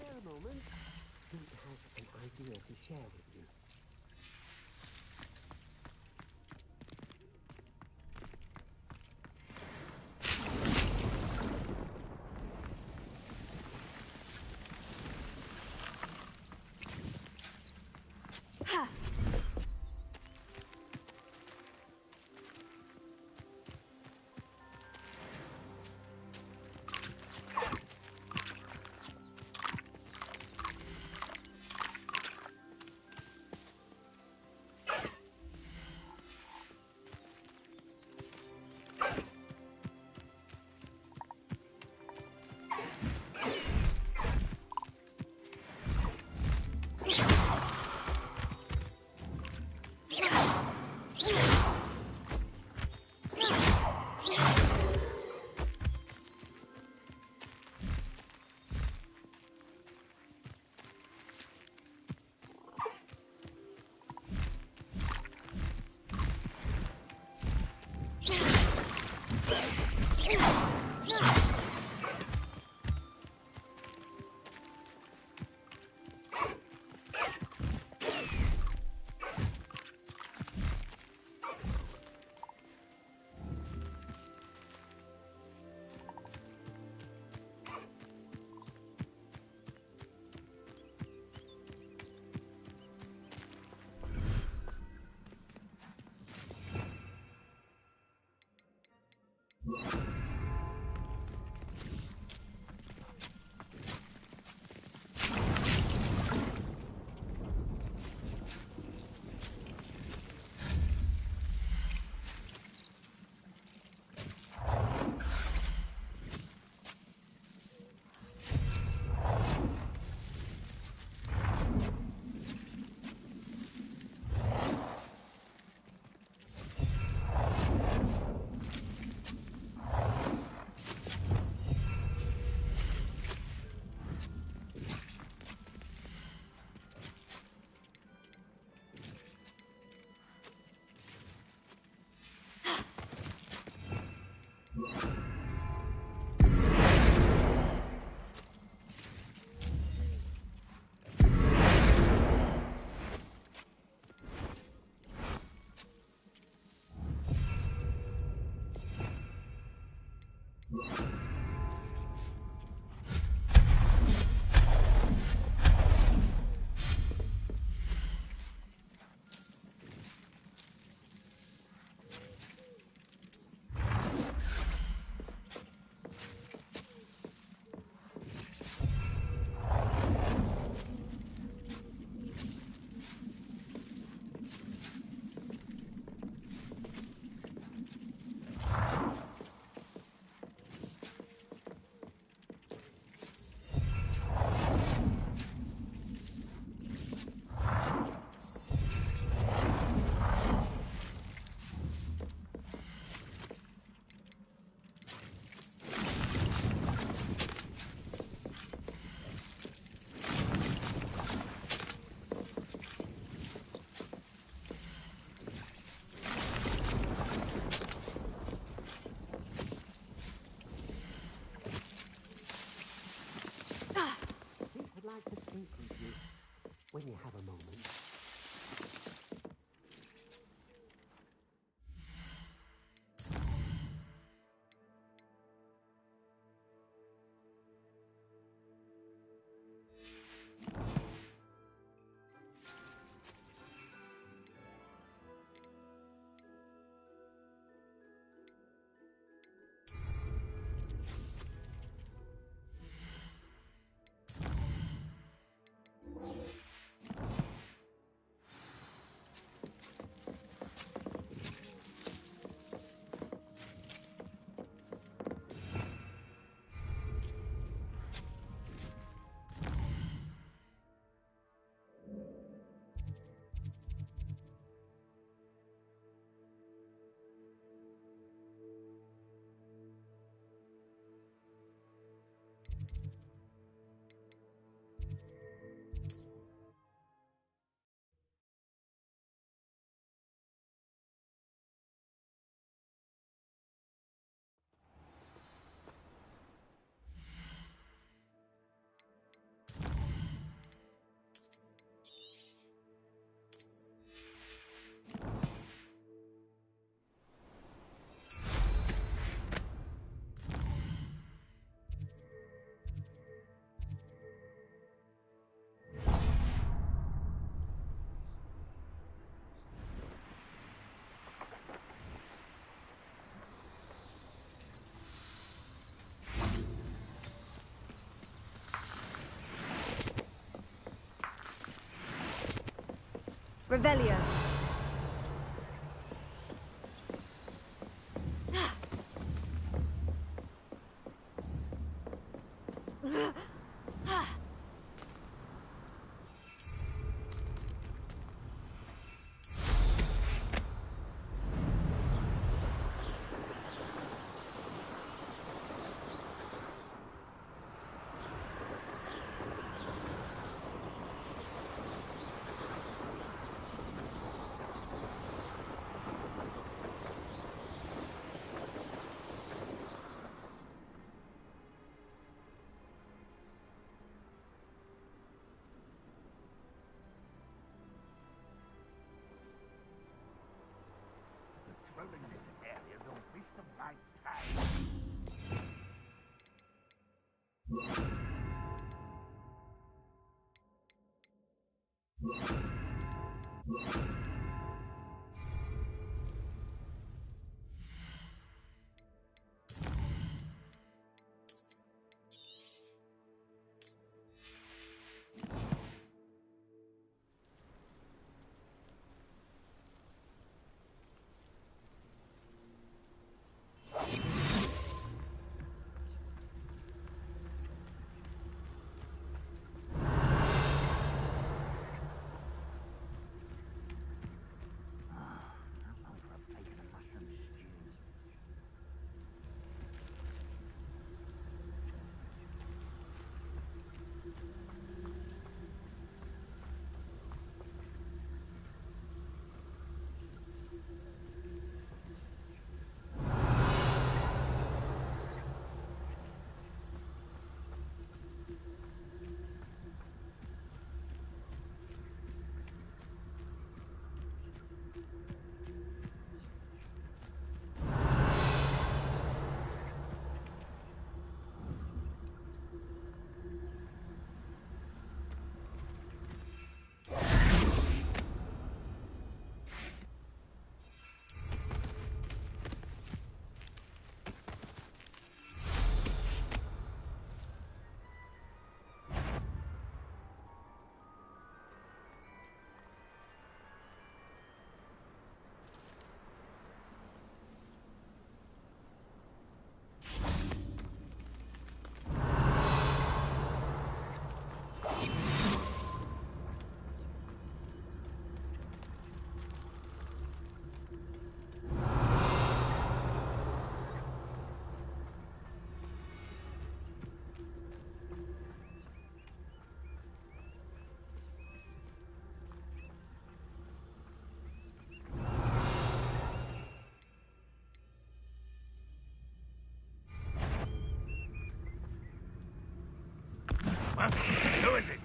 A moment. He has an idea to share with you. Revelio. Who is it?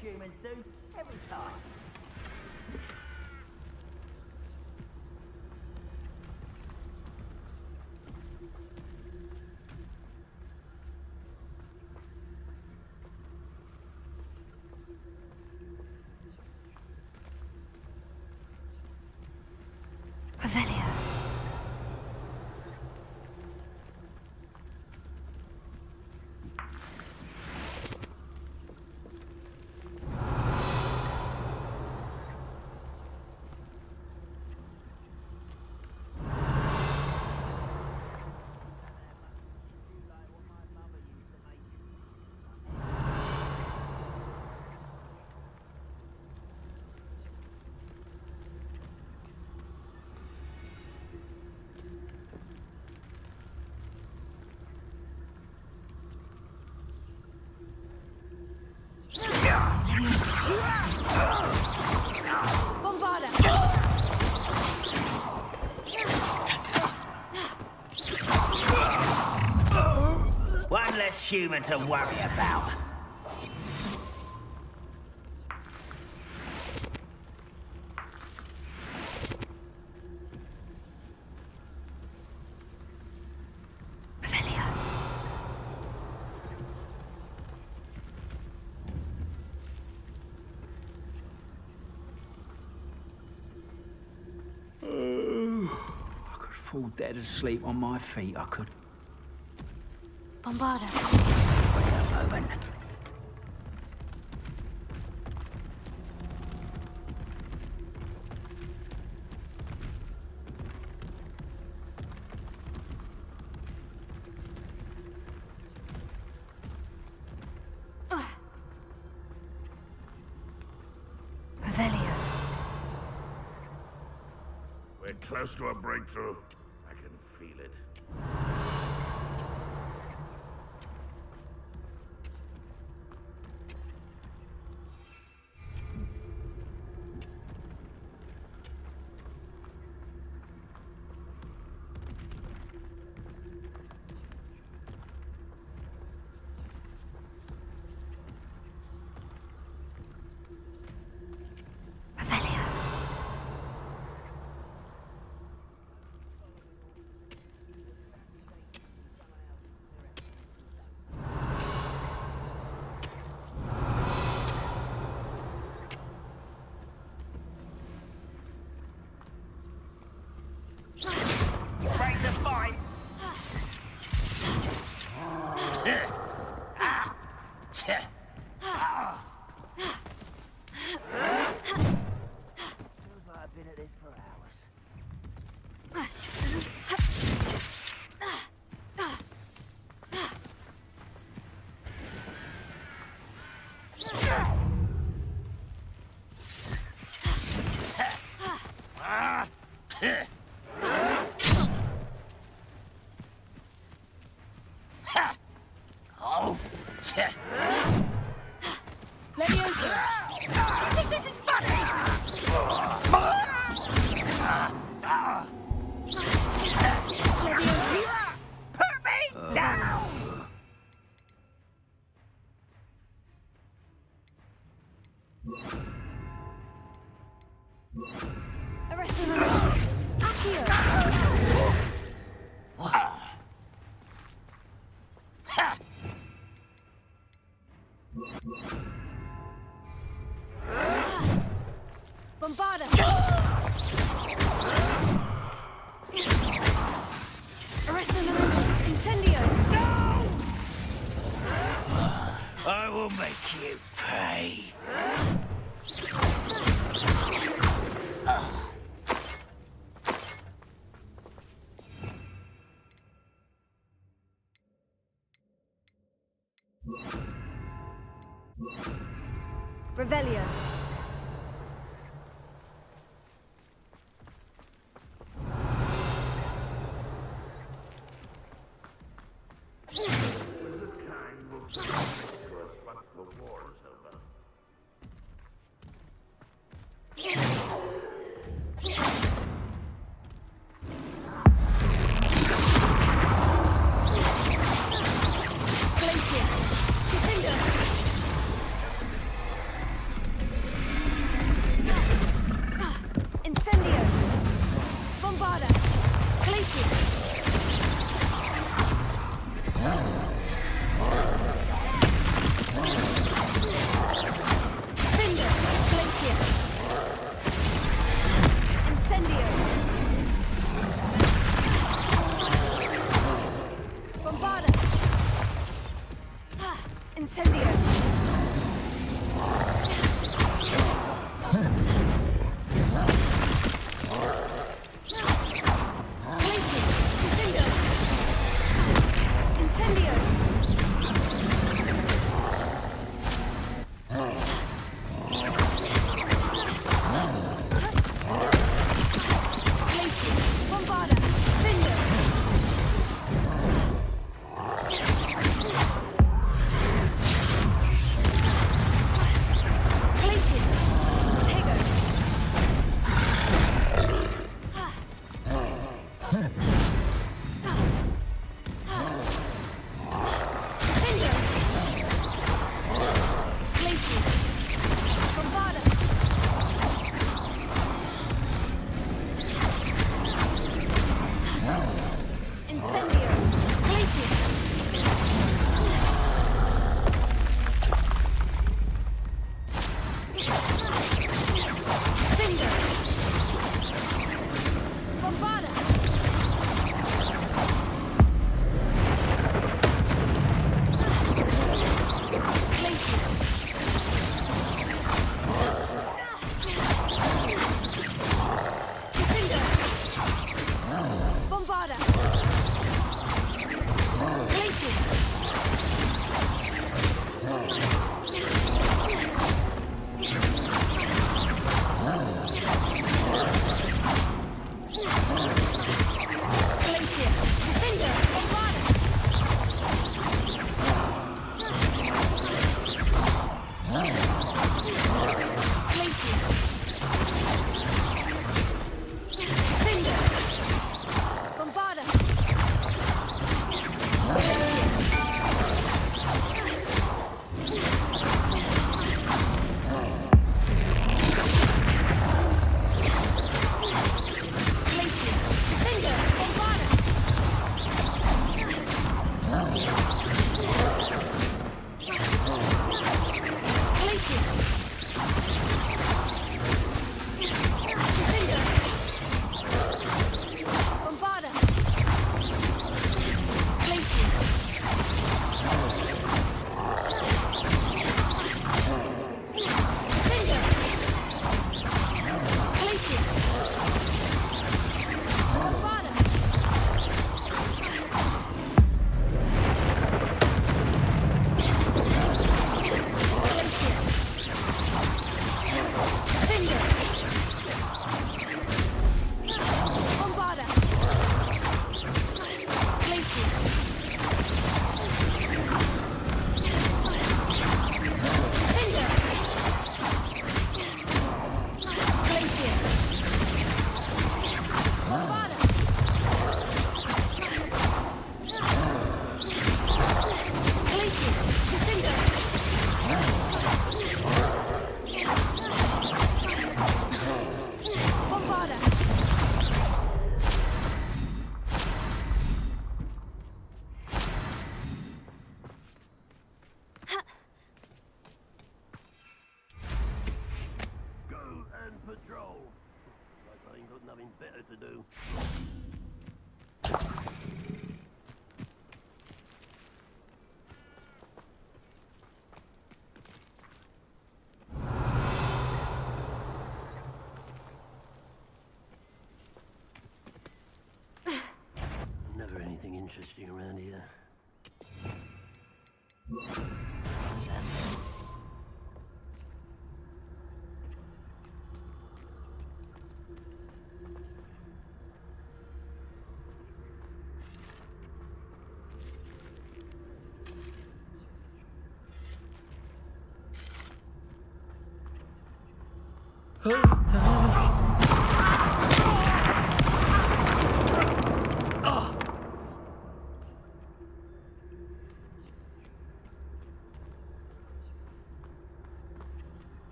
Humans do every time. Revelio. human to worry about. Fall dead asleep on my feet, I could. Bombarda. Wait a moment. Revelio. We're close to a breakthrough. I can feel it. Ready to fight? Feels like I've been at this for hours. Leviosa! I think this is funny! Leviosa! Put me down! Arrest him! Accio! Bombarda! Incendio! No! I will make you pay. Revelio. Potatoes. Never anything interesting around here.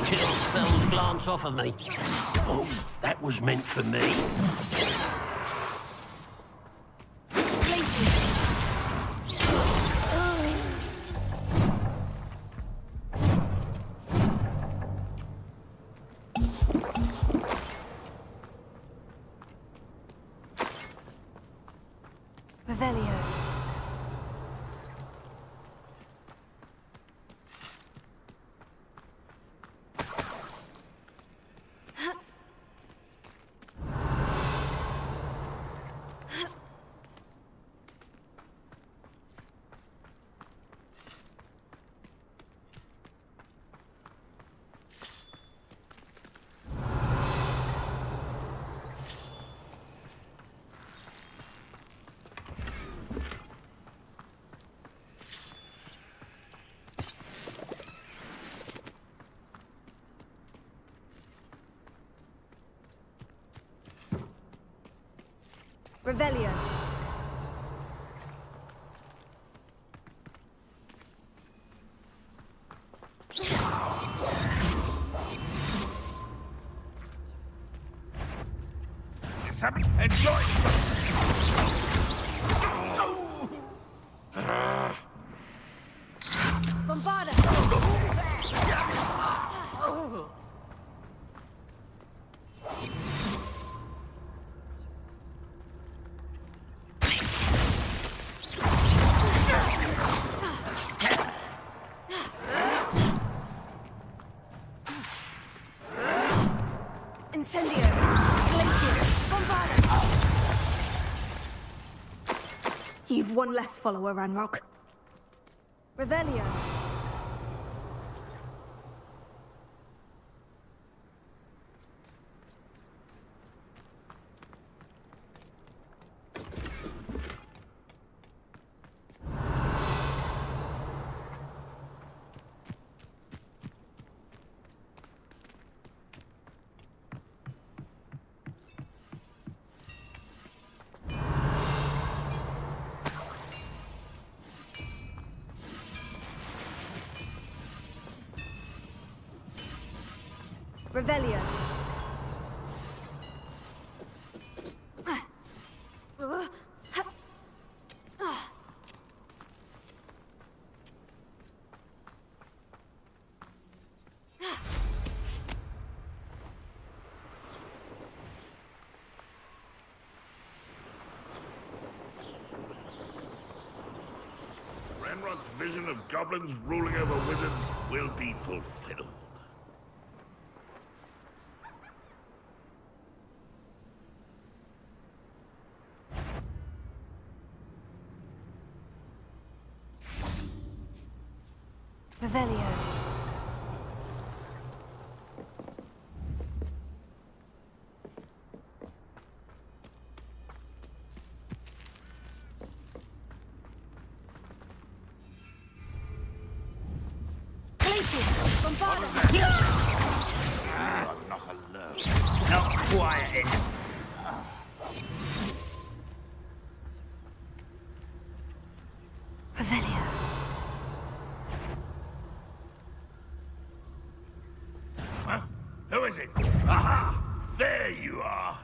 Kill spells glance off of me. Oh, that was meant for me. Revelio. Revelio. Enjoy! Bombarda! Incendio. Glacier. Bombarda. You've one less follower, Ranrock. Revelio. Revelio. Ranrock's vision of goblins ruling over wizards will be fulfilled. Revelio. Not alone. Not quiet. Revelio. Huh? Who is it? Aha! There you are!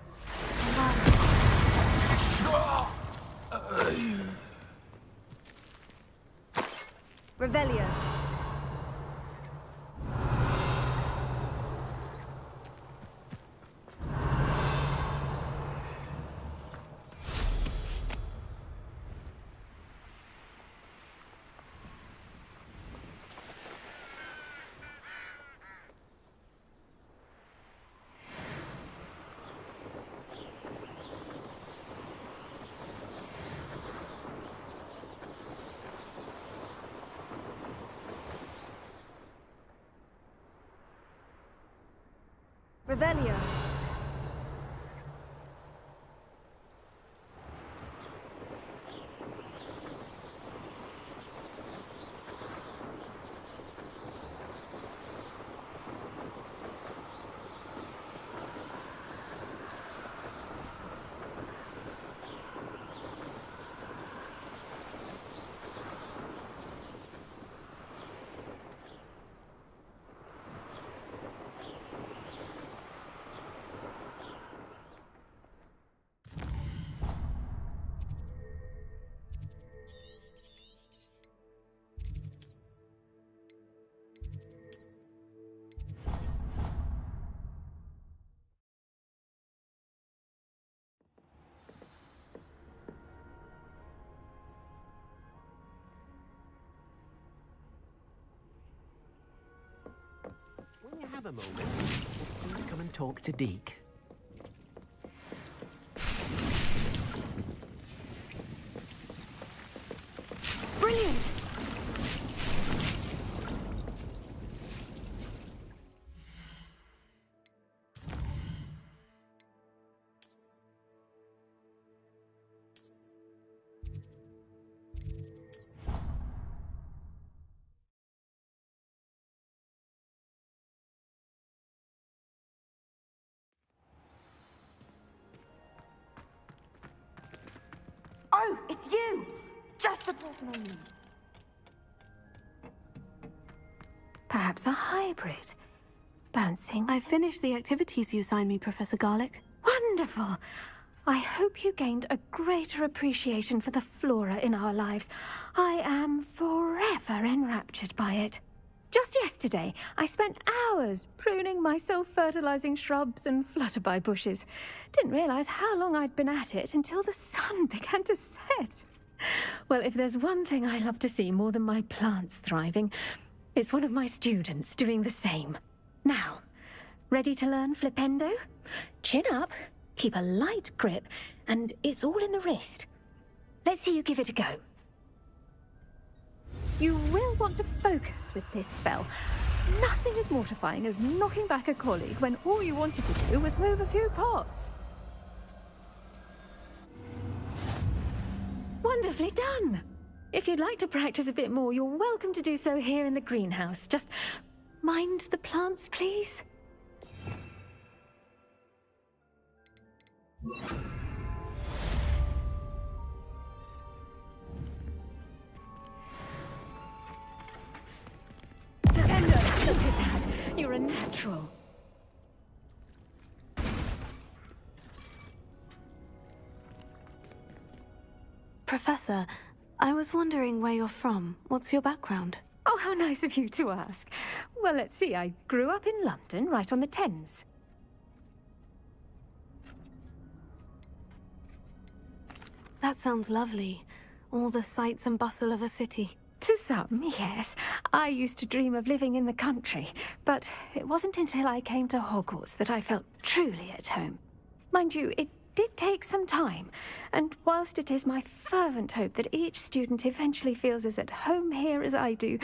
Revelio. Revelio. When you have a moment, please come and talk to Deke. Brilliant! Oh, it's you! Just the person I need. Perhaps a hybrid. Bouncing. I finished the activities you assigned me, Professor Garlick. Wonderful! I hope you gained a greater appreciation for the flora in our lives. I am forever enraptured by it. Just yesterday, I spent hours pruning my self-fertilizing shrubs and flutterby bushes. Didn't realize how long I'd been at it until the sun began to set. Well, if there's one thing I love to see more than my plants thriving, it's one of my students doing the same. Now, ready to learn Flipendo? Chin up, keep a light grip, and it's all in the wrist. Let's see you give it a go. You will want to focus with this spell. Nothing as mortifying as knocking back a colleague when all you wanted to do was move a few pots. Wonderfully done! If you'd like to practice a bit more, you're welcome to do so here in the greenhouse. Just mind the plants, please. Flipendo, look at that. You're a natural. Professor, I was wondering where you're from. What's your background? Oh, how nice of you to ask. Well, let's see. I grew up in London, right on the Thames. That sounds lovely. All the sights and bustle of a city. To some, yes. I used to dream of living in the country, but it wasn't until I came to Hogwarts that I felt truly at home. Mind you, it did take some time, and whilst it is my fervent hope that each student eventually feels as at home here as I do,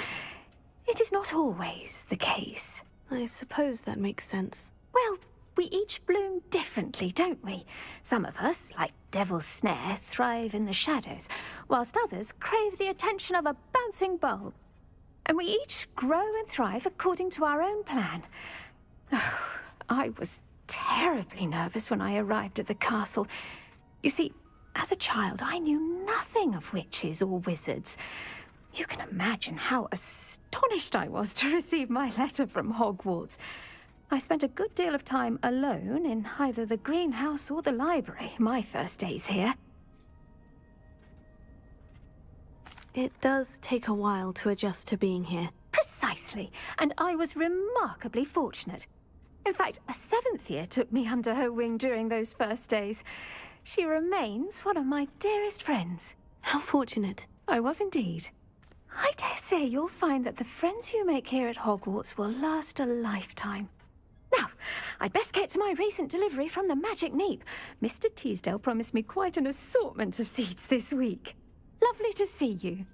it is not always the case. I suppose that makes sense. Well, we each bloom differently, don't we? Some of us, like Devil's Snare, thrive in the shadows, whilst others crave the attention of a bouncing bulb. And we each grow and thrive according to our own plan. Oh, I was terribly nervous when I arrived at the castle. You see, as a child, I knew nothing of witches or wizards. You can imagine how astonished I was to receive my letter from Hogwarts. I spent a good deal of time alone in either the greenhouse or the library my first days here. It does take a while to adjust to being here. Precisely, and I was remarkably fortunate. In fact, a 7th year took me under her wing during those first days. She remains one of my dearest friends. How fortunate. I was indeed. I dare say you'll find that the friends you make here at Hogwarts will last a lifetime. Now, I'd best get to my recent delivery from the Magic Neep. Mr. Teasdale promised me quite an assortment of seeds this week. Lovely to see you.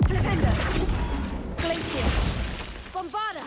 Flipender! Glacier! Bombarda!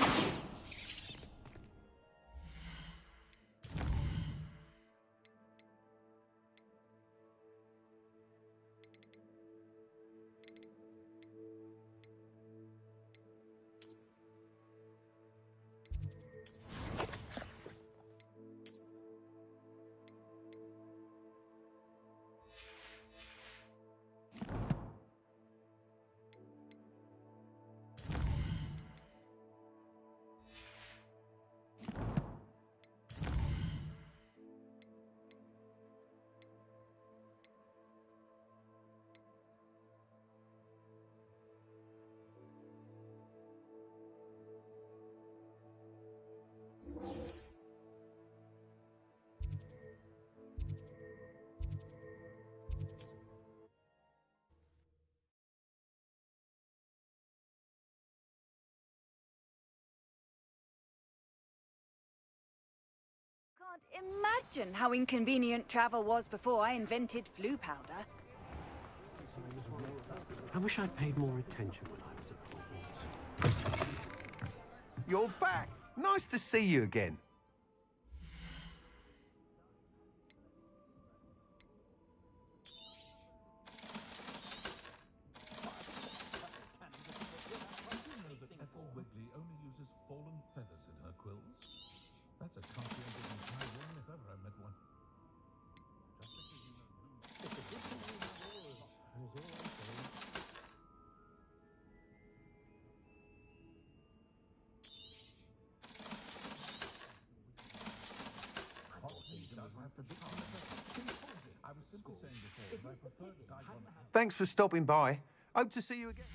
Can't imagine how inconvenient travel was before I invented flu powder. I wish I'd paid more attention when I was at Hogwarts. You're back. Nice to see you again. Fallen feathers in her quills. That's a comprehensive entire woman if ever I met one. Thanks for stopping by. Hope to see you again.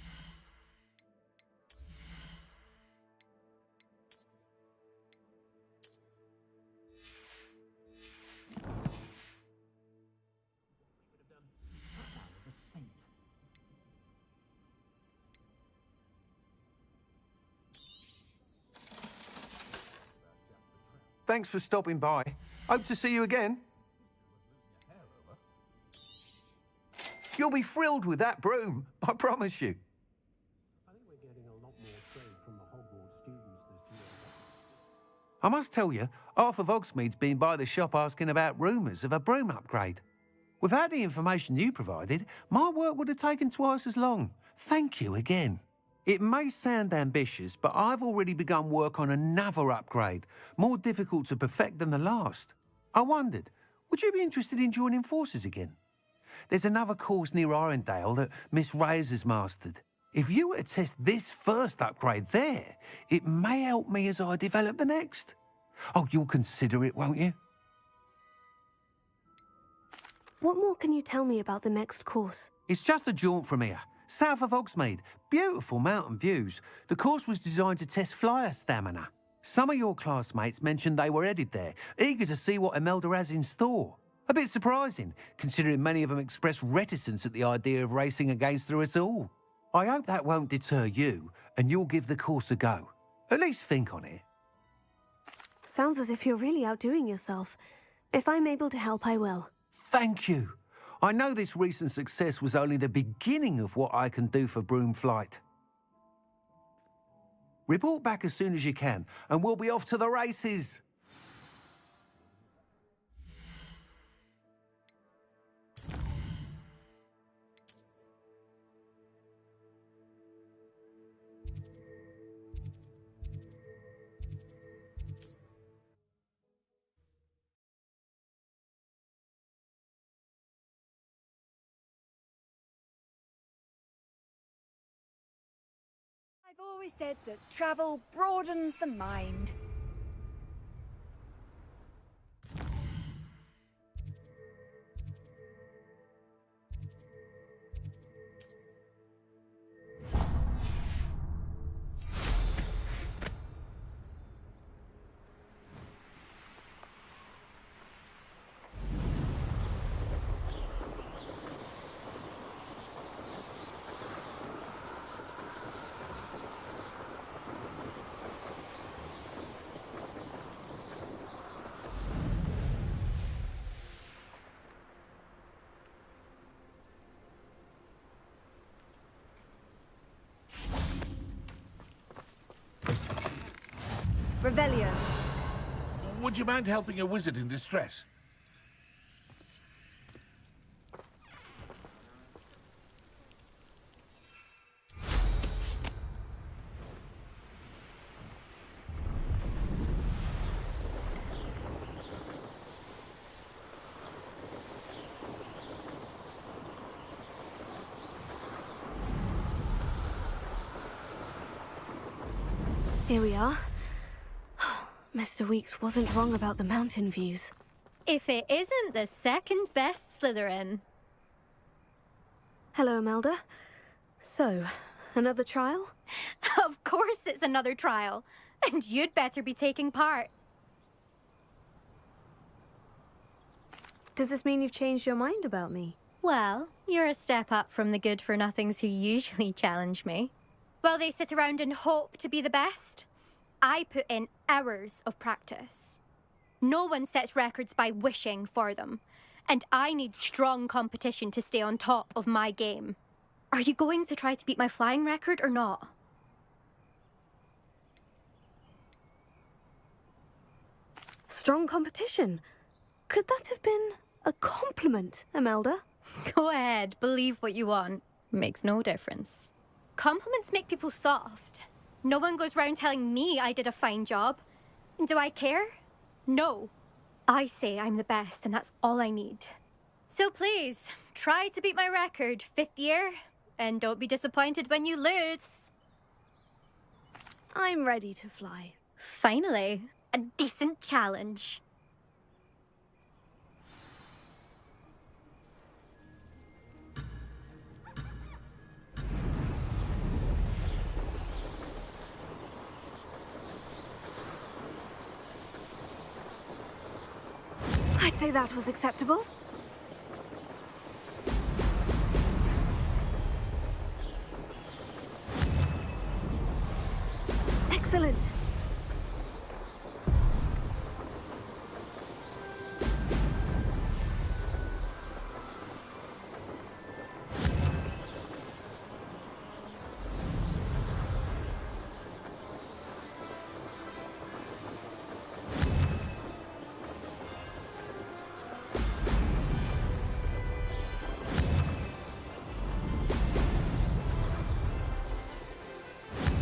Thanks for stopping by. Hope to see you again. You'll be thrilled with that broom, I promise you. I think we're getting a lot more trade from the Hogwarts students this year. I must tell you, half of Hogsmeade's been by the shop asking about rumours of a broom upgrade. Without the information you provided, my work would have taken twice as long. Thank you again. It may sound ambitious, but I've already begun work on another upgrade, more difficult to perfect than the last. I wondered, would you be interested in joining forces again? There's another course near Arendelle that Miss Reyes has mastered. If you were to test this first upgrade there, it may help me as I develop the next. Oh, you'll consider it, won't you? What more can you tell me about the next course? It's just a jaunt from here, south of Hogsmeade. Beautiful mountain views. The course was designed to test flyer stamina. Some of your classmates mentioned they were headed there, eager to see what Imelda has in store. A bit surprising, considering many of them expressed reticence at the idea of racing against her at all. I hope that won't deter you, and you'll give the course a go. At least think on it. Sounds as if you're really outdoing yourself. If I'm able to help, I will. Thank you. I know this recent success was only the beginning of what I can do for Broomflight. Report back as soon as you can, and we'll be off to the races. I've always said that travel broadens the mind. Revelio. Would you mind helping a wizard in distress? Here we are. Mr. Weeks wasn't wrong about the mountain views. If it isn't the second best Slytherin. Hello, Imelda. So, another trial? Of course it's another trial. And you'd better be taking part. Does this mean you've changed your mind about me? Well, you're a step up from the good-for-nothings who usually challenge me. While they sit around and hope to be the best, I put in hours of practice. No one sets records by wishing for them, and I need strong competition to stay on top of my game. Are you going to try to beat my flying record or not? Strong competition? Could that have been a compliment, Imelda? Go ahead, believe what you want. Makes no difference. Compliments make people soft. No one goes round telling me I did a fine job. Do I care? No. I say I'm the best, and that's all I need. So please, try to beat my record, 5th year, and don't be disappointed when you lose. I'm ready to fly. Finally, a decent challenge. I'd say that was acceptable. Excellent.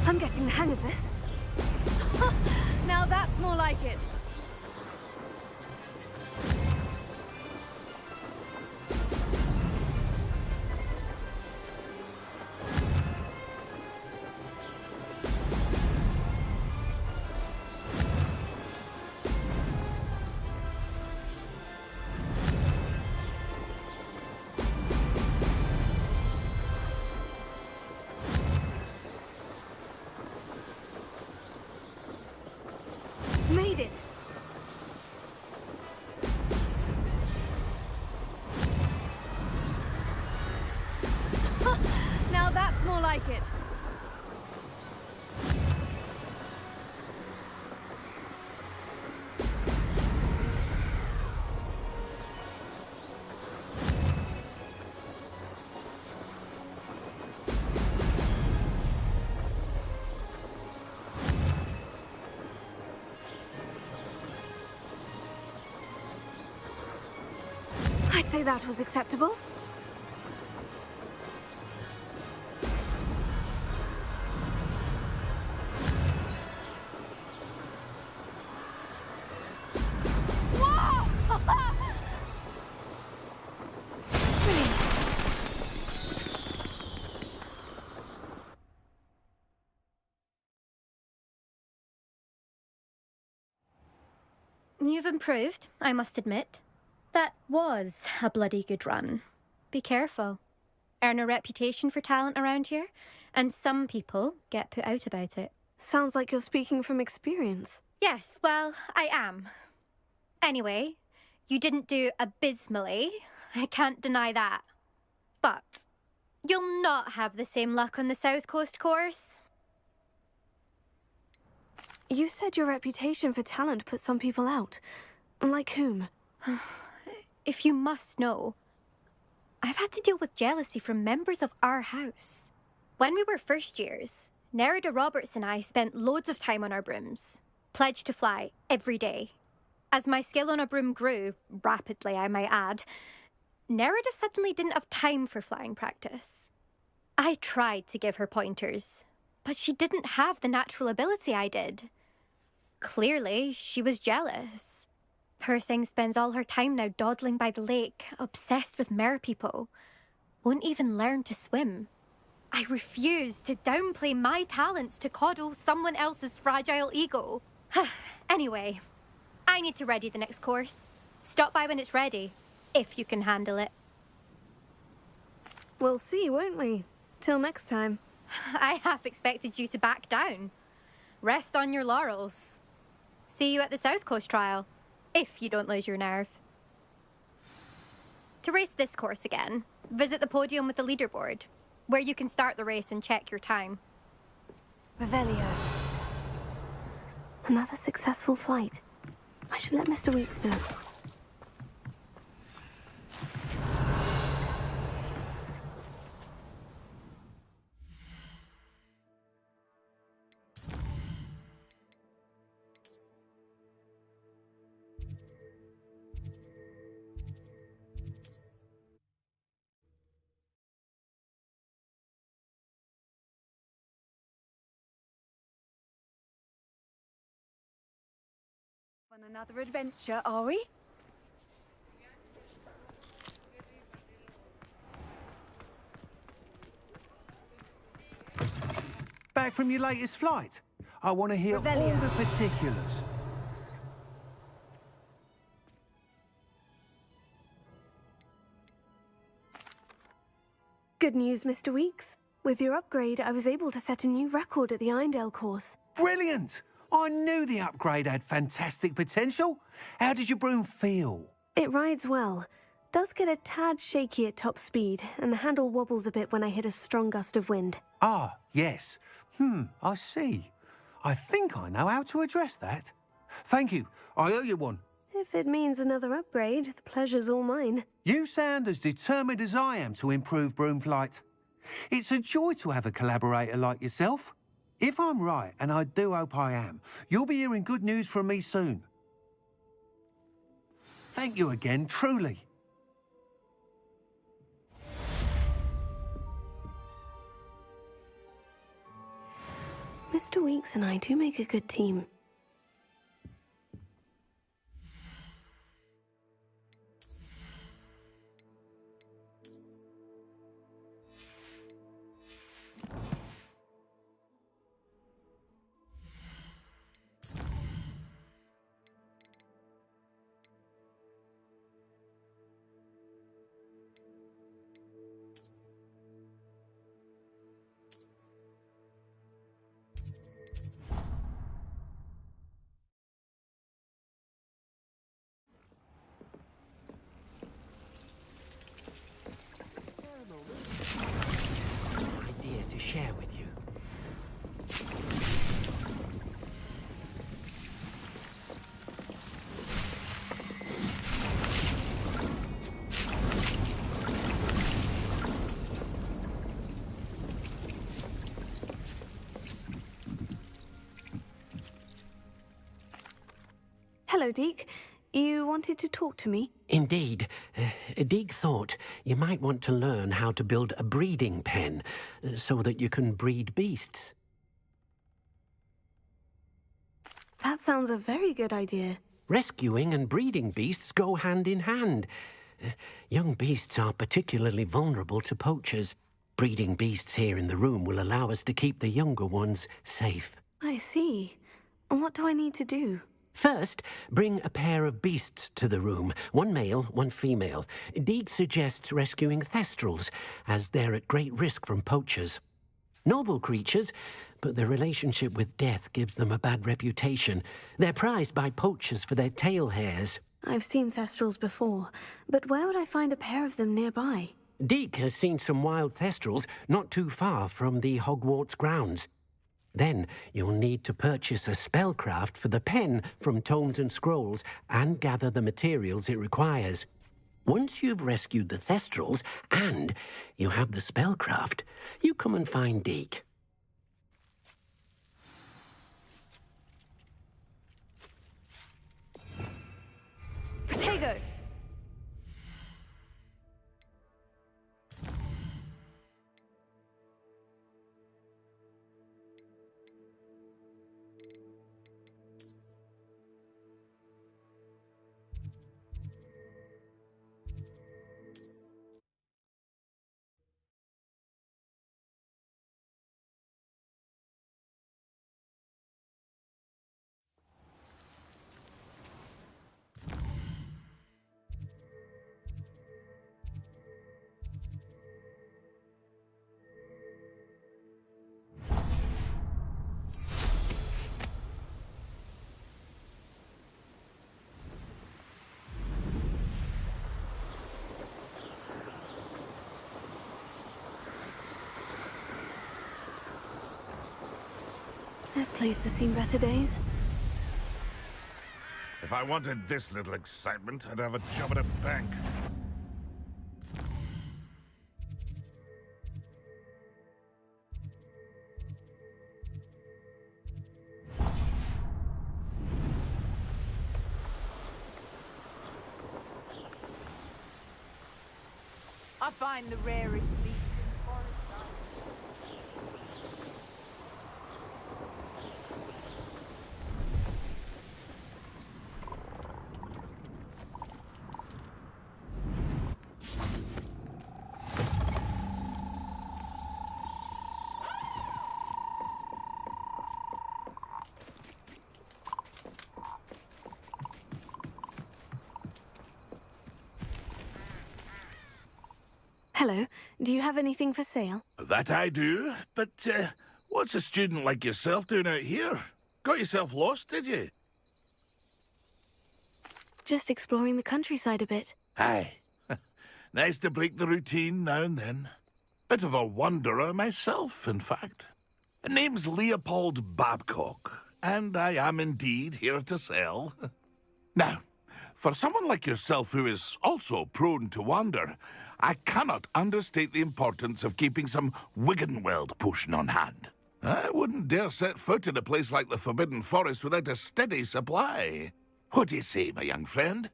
I'm getting the hang of this. Now that's more like it. made it. Now that's more like it. I'd say that was acceptable. You've improved, I must admit. That was a bloody good run. Be careful. Earn a reputation for talent around here, and some people get put out about it. Sounds like you're speaking from experience. Yes, well, I am. Anyway, you didn't do abysmally. I can't deny that. But you'll not have the same luck on the South Coast course. You said your reputation for talent put some people out. Like whom? If you must know, I've had to deal with jealousy from members of our house. When we were first years, Nerida Roberts and I spent loads of time on our brooms, pledged to fly every day. As my skill on a broom grew, rapidly I might add, Nerida suddenly didn't have time for flying practice. I tried to give her pointers, but she didn't have the natural ability I did. Clearly, she was jealous. Poor thing spends all her time now dawdling by the lake, obsessed with merpeople. Won't even learn to swim. I refuse to downplay my talents to coddle someone else's fragile ego. Anyway, I need to ready the next course. Stop by when it's ready, if you can handle it. We'll see, won't we? Till next time. I half expected you to back down. Rest on your laurels. See you at the South Coast trial, if you don't lose your nerve. To race this course again, visit the podium with the leaderboard, where you can start the race and check your time. Revelio. Another successful flight. I should let Mr. Weeks know. On another adventure, are we? Back from your latest flight? I want to hear all the particulars. Good news, Mr. Weeks. With your upgrade, I was able to set a new record at the Irondale course. Brilliant! I knew the upgrade had fantastic potential. How did your broom feel? It rides well. Does get a tad shaky at top speed, and the handle wobbles a bit when I hit a strong gust of wind. Ah, yes. I see. I think I know how to address that. Thank you. I owe you one. If it means another upgrade, the pleasure's all mine. You sound as determined as I am to improve broom flight. It's a joy to have a collaborator like yourself. If I'm right, and I do hope I am, you'll be hearing good news from me soon. Thank you again, truly. Mr. Weeks and I do make a good team. share with you. Hello, Deke. You wanted to talk to me? Indeed. Deek thought you might want to learn how to build a breeding pen so that you can breed beasts. That sounds a very good idea. Rescuing and breeding beasts go hand in hand. Young beasts are particularly vulnerable to poachers. Breeding beasts here in the room will allow us to keep the younger ones safe. I see. And what do I need to do? First, bring a pair of beasts to the room. One male, one female. Deed suggests rescuing thestrals, as they're at great risk from poachers. Noble creatures, but their relationship with death gives them a bad reputation. They're prized by poachers for their tail hairs. I've seen thestrals before, but where would I find a pair of them nearby? Deke has seen some wild thestrals not too far from the Hogwarts grounds. Then you'll need to purchase a spellcraft for the pen from Tomes and Scrolls and gather the materials it requires. Once you've rescued the thestrals and you have the spellcraft, you come and find Deke. Protego! This place has seen better days. If I wanted this little excitement, I'd have a job at a bank. I find the rarest beast in the forest. Hello. Do you have anything for sale? That I do, but what's a student like yourself doing out here? Got yourself lost, did you? Just exploring the countryside a bit. Aye. Nice to break the routine now and then. Bit of a wanderer myself, in fact. Name's Leopold Babcock, and I am indeed here to sell. Now, for someone like yourself who is also prone to wander, I cannot understate the importance of keeping some Wiggenweld potion on hand. I wouldn't dare set foot in a place like the Forbidden Forest without a steady supply. What do you say, my young friend?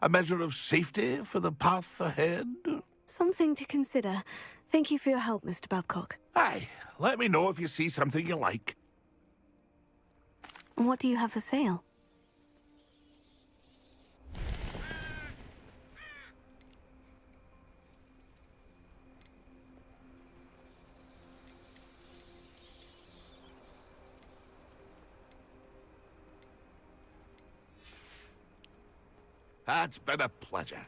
A measure of safety for the path ahead? Something to consider. Thank you for your help, Mr. Babcock. Aye, let me know if you see something you like. What do you have for sale? It's been a pleasure.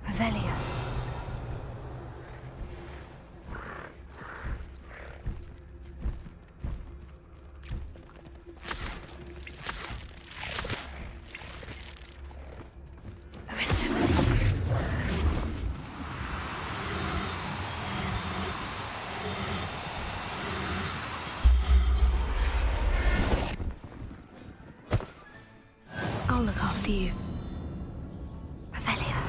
Revelio. I'll look after you. Revelio.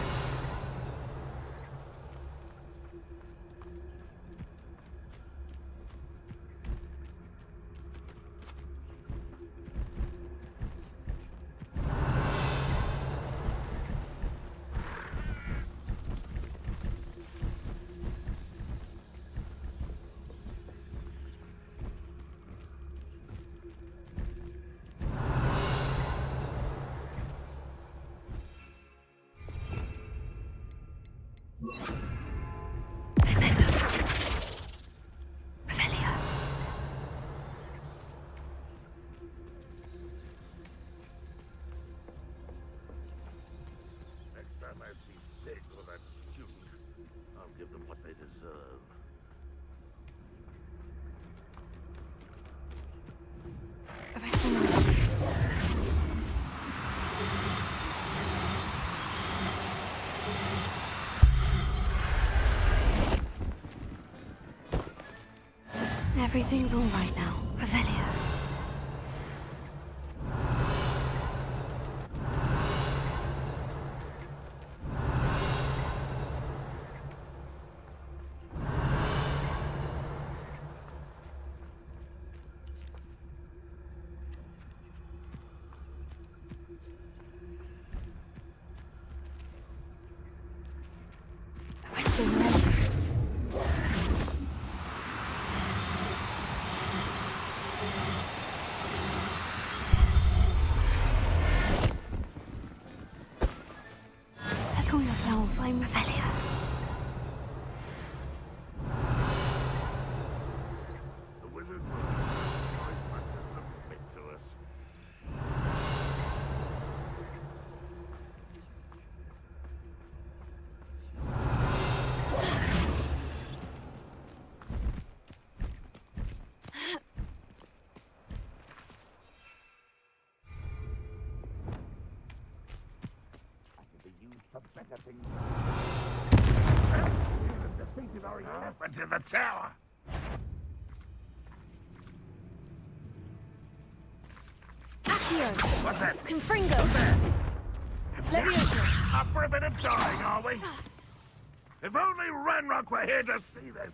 Next time I see Sig or that student, I'll give them what they deserve. Everything's all right now. Revelio. Settle yourself, I'm Revelio. The wizard will try to submit to us. For better things. The defeated are up into the tower. Accio! What's that? Confringo! What's that? Leviosa! Up for a bit of dying, are we? If only Ranrock were here to see this.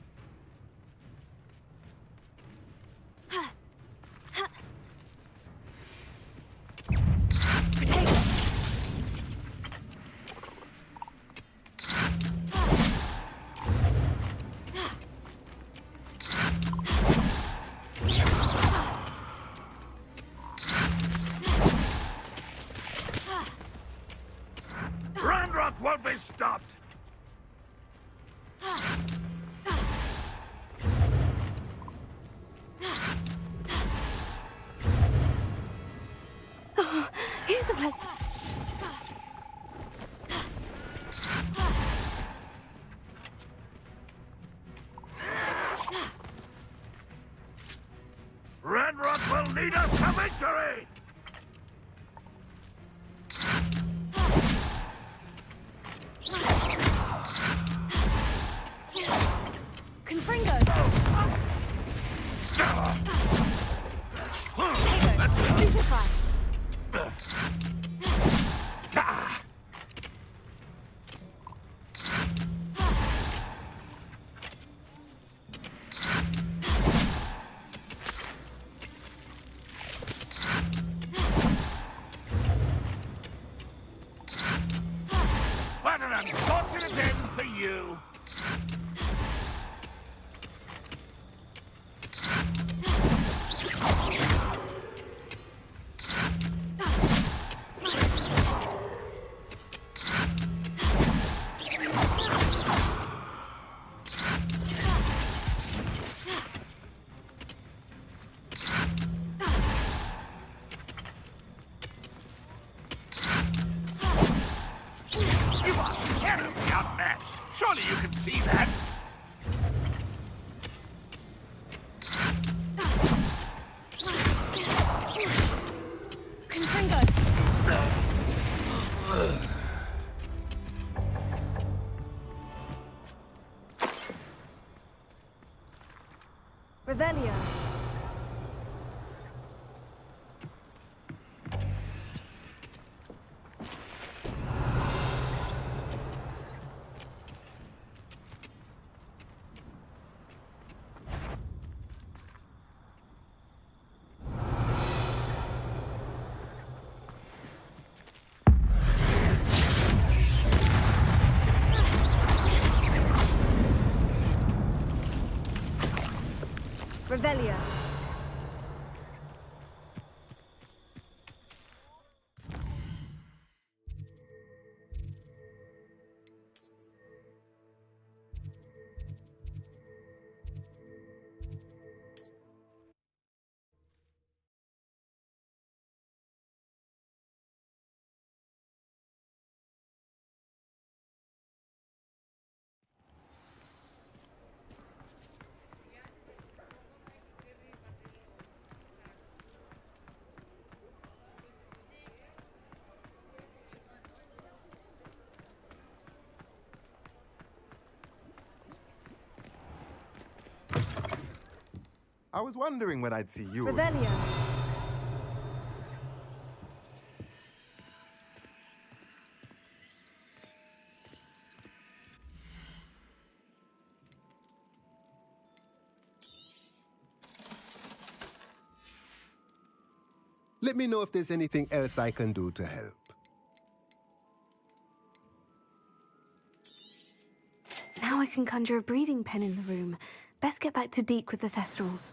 Ranrock won't be stopped! Oh, here's a place. Ranrock will lead us to victory! Confringo! Stupefy! What an unfortunate end for you! Revelia. Revelia. I was wondering when I'd see you. Revelia. Let me know if there's anything else I can do to help. Now I can conjure a breeding pen in the room. Best get back to Deke with the Thestrals.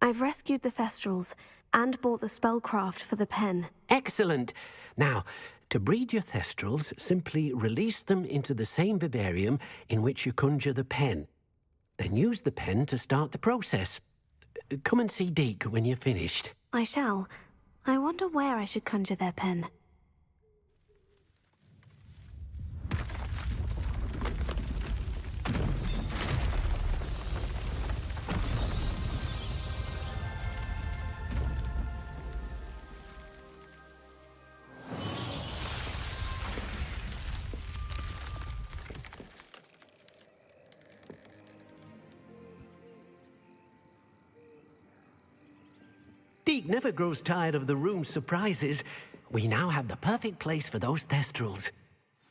I've rescued the Thestrals and bought the spellcraft for the pen. Excellent. Now, to breed your Thestrals, simply release them into the same vivarium in which you conjure the pen. Then use the pen to start the process. Come and see Deke when you're finished. I shall. I wonder where I should conjure their pen. Deke never grows tired of the room's surprises. We now have the perfect place for those Thestrals.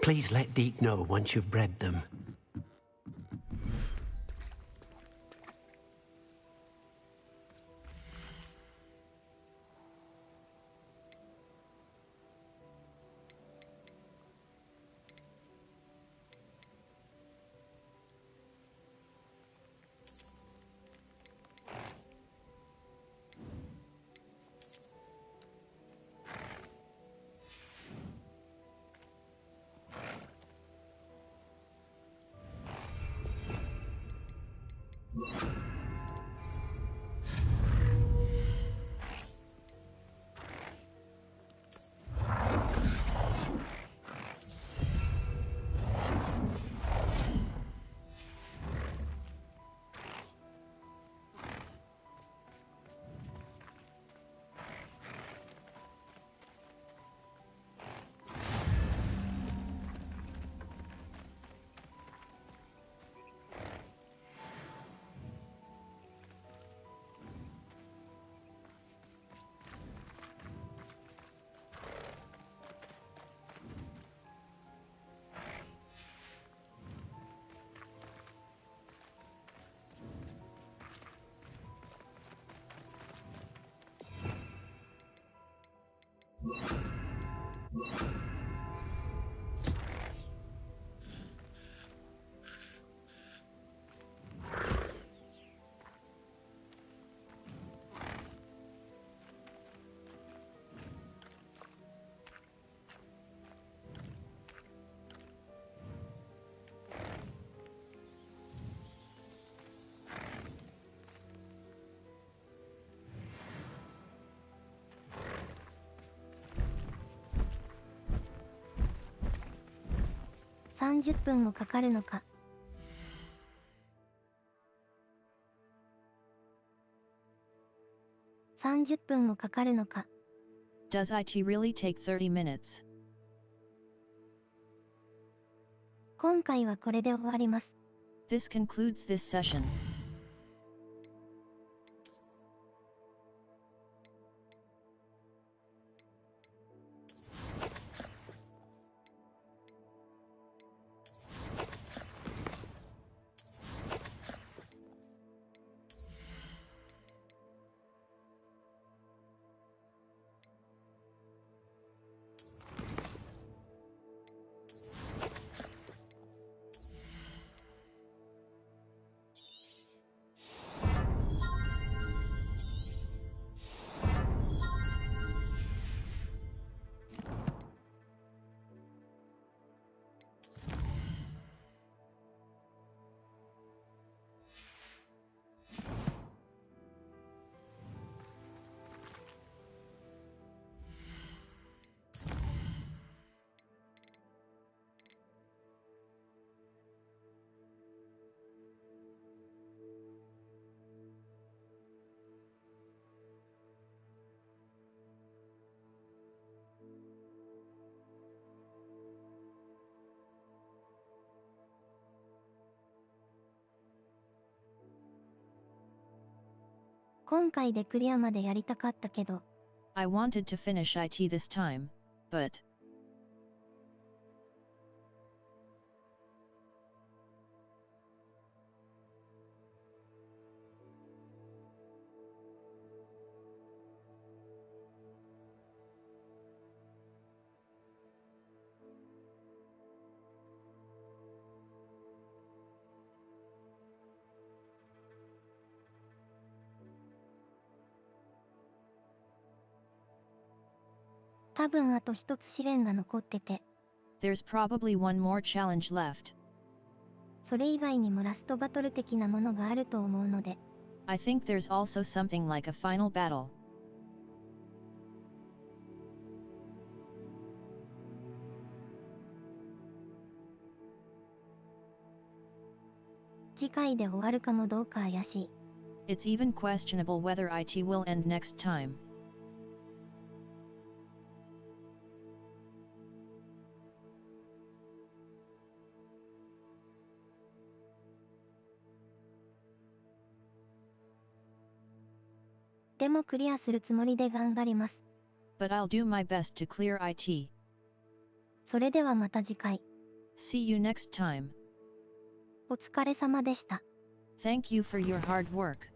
Please let Deke know once you've bred them. 30分もかかるのか。30分もかかるのか。Does IT really take 30 minutes? 今回はこれで終わります。This concludes this session.今回でクリアまでやりたかったけど。I wanted to finish IT this time, but... 多分あと一つ試練が残ってて。There's probably one more challenge left. それ以外にもラストバトル的なものがあると思うので。I think there's also something like a final battle. 次回で終わるかもどうか怪しい。It's even questionable whether IT will end next time. でもクリアするつもりで頑張ります。But I'll do my best to clear IT. それではまた次回。See you next time. お疲れ様でした。Thank you for your hard work.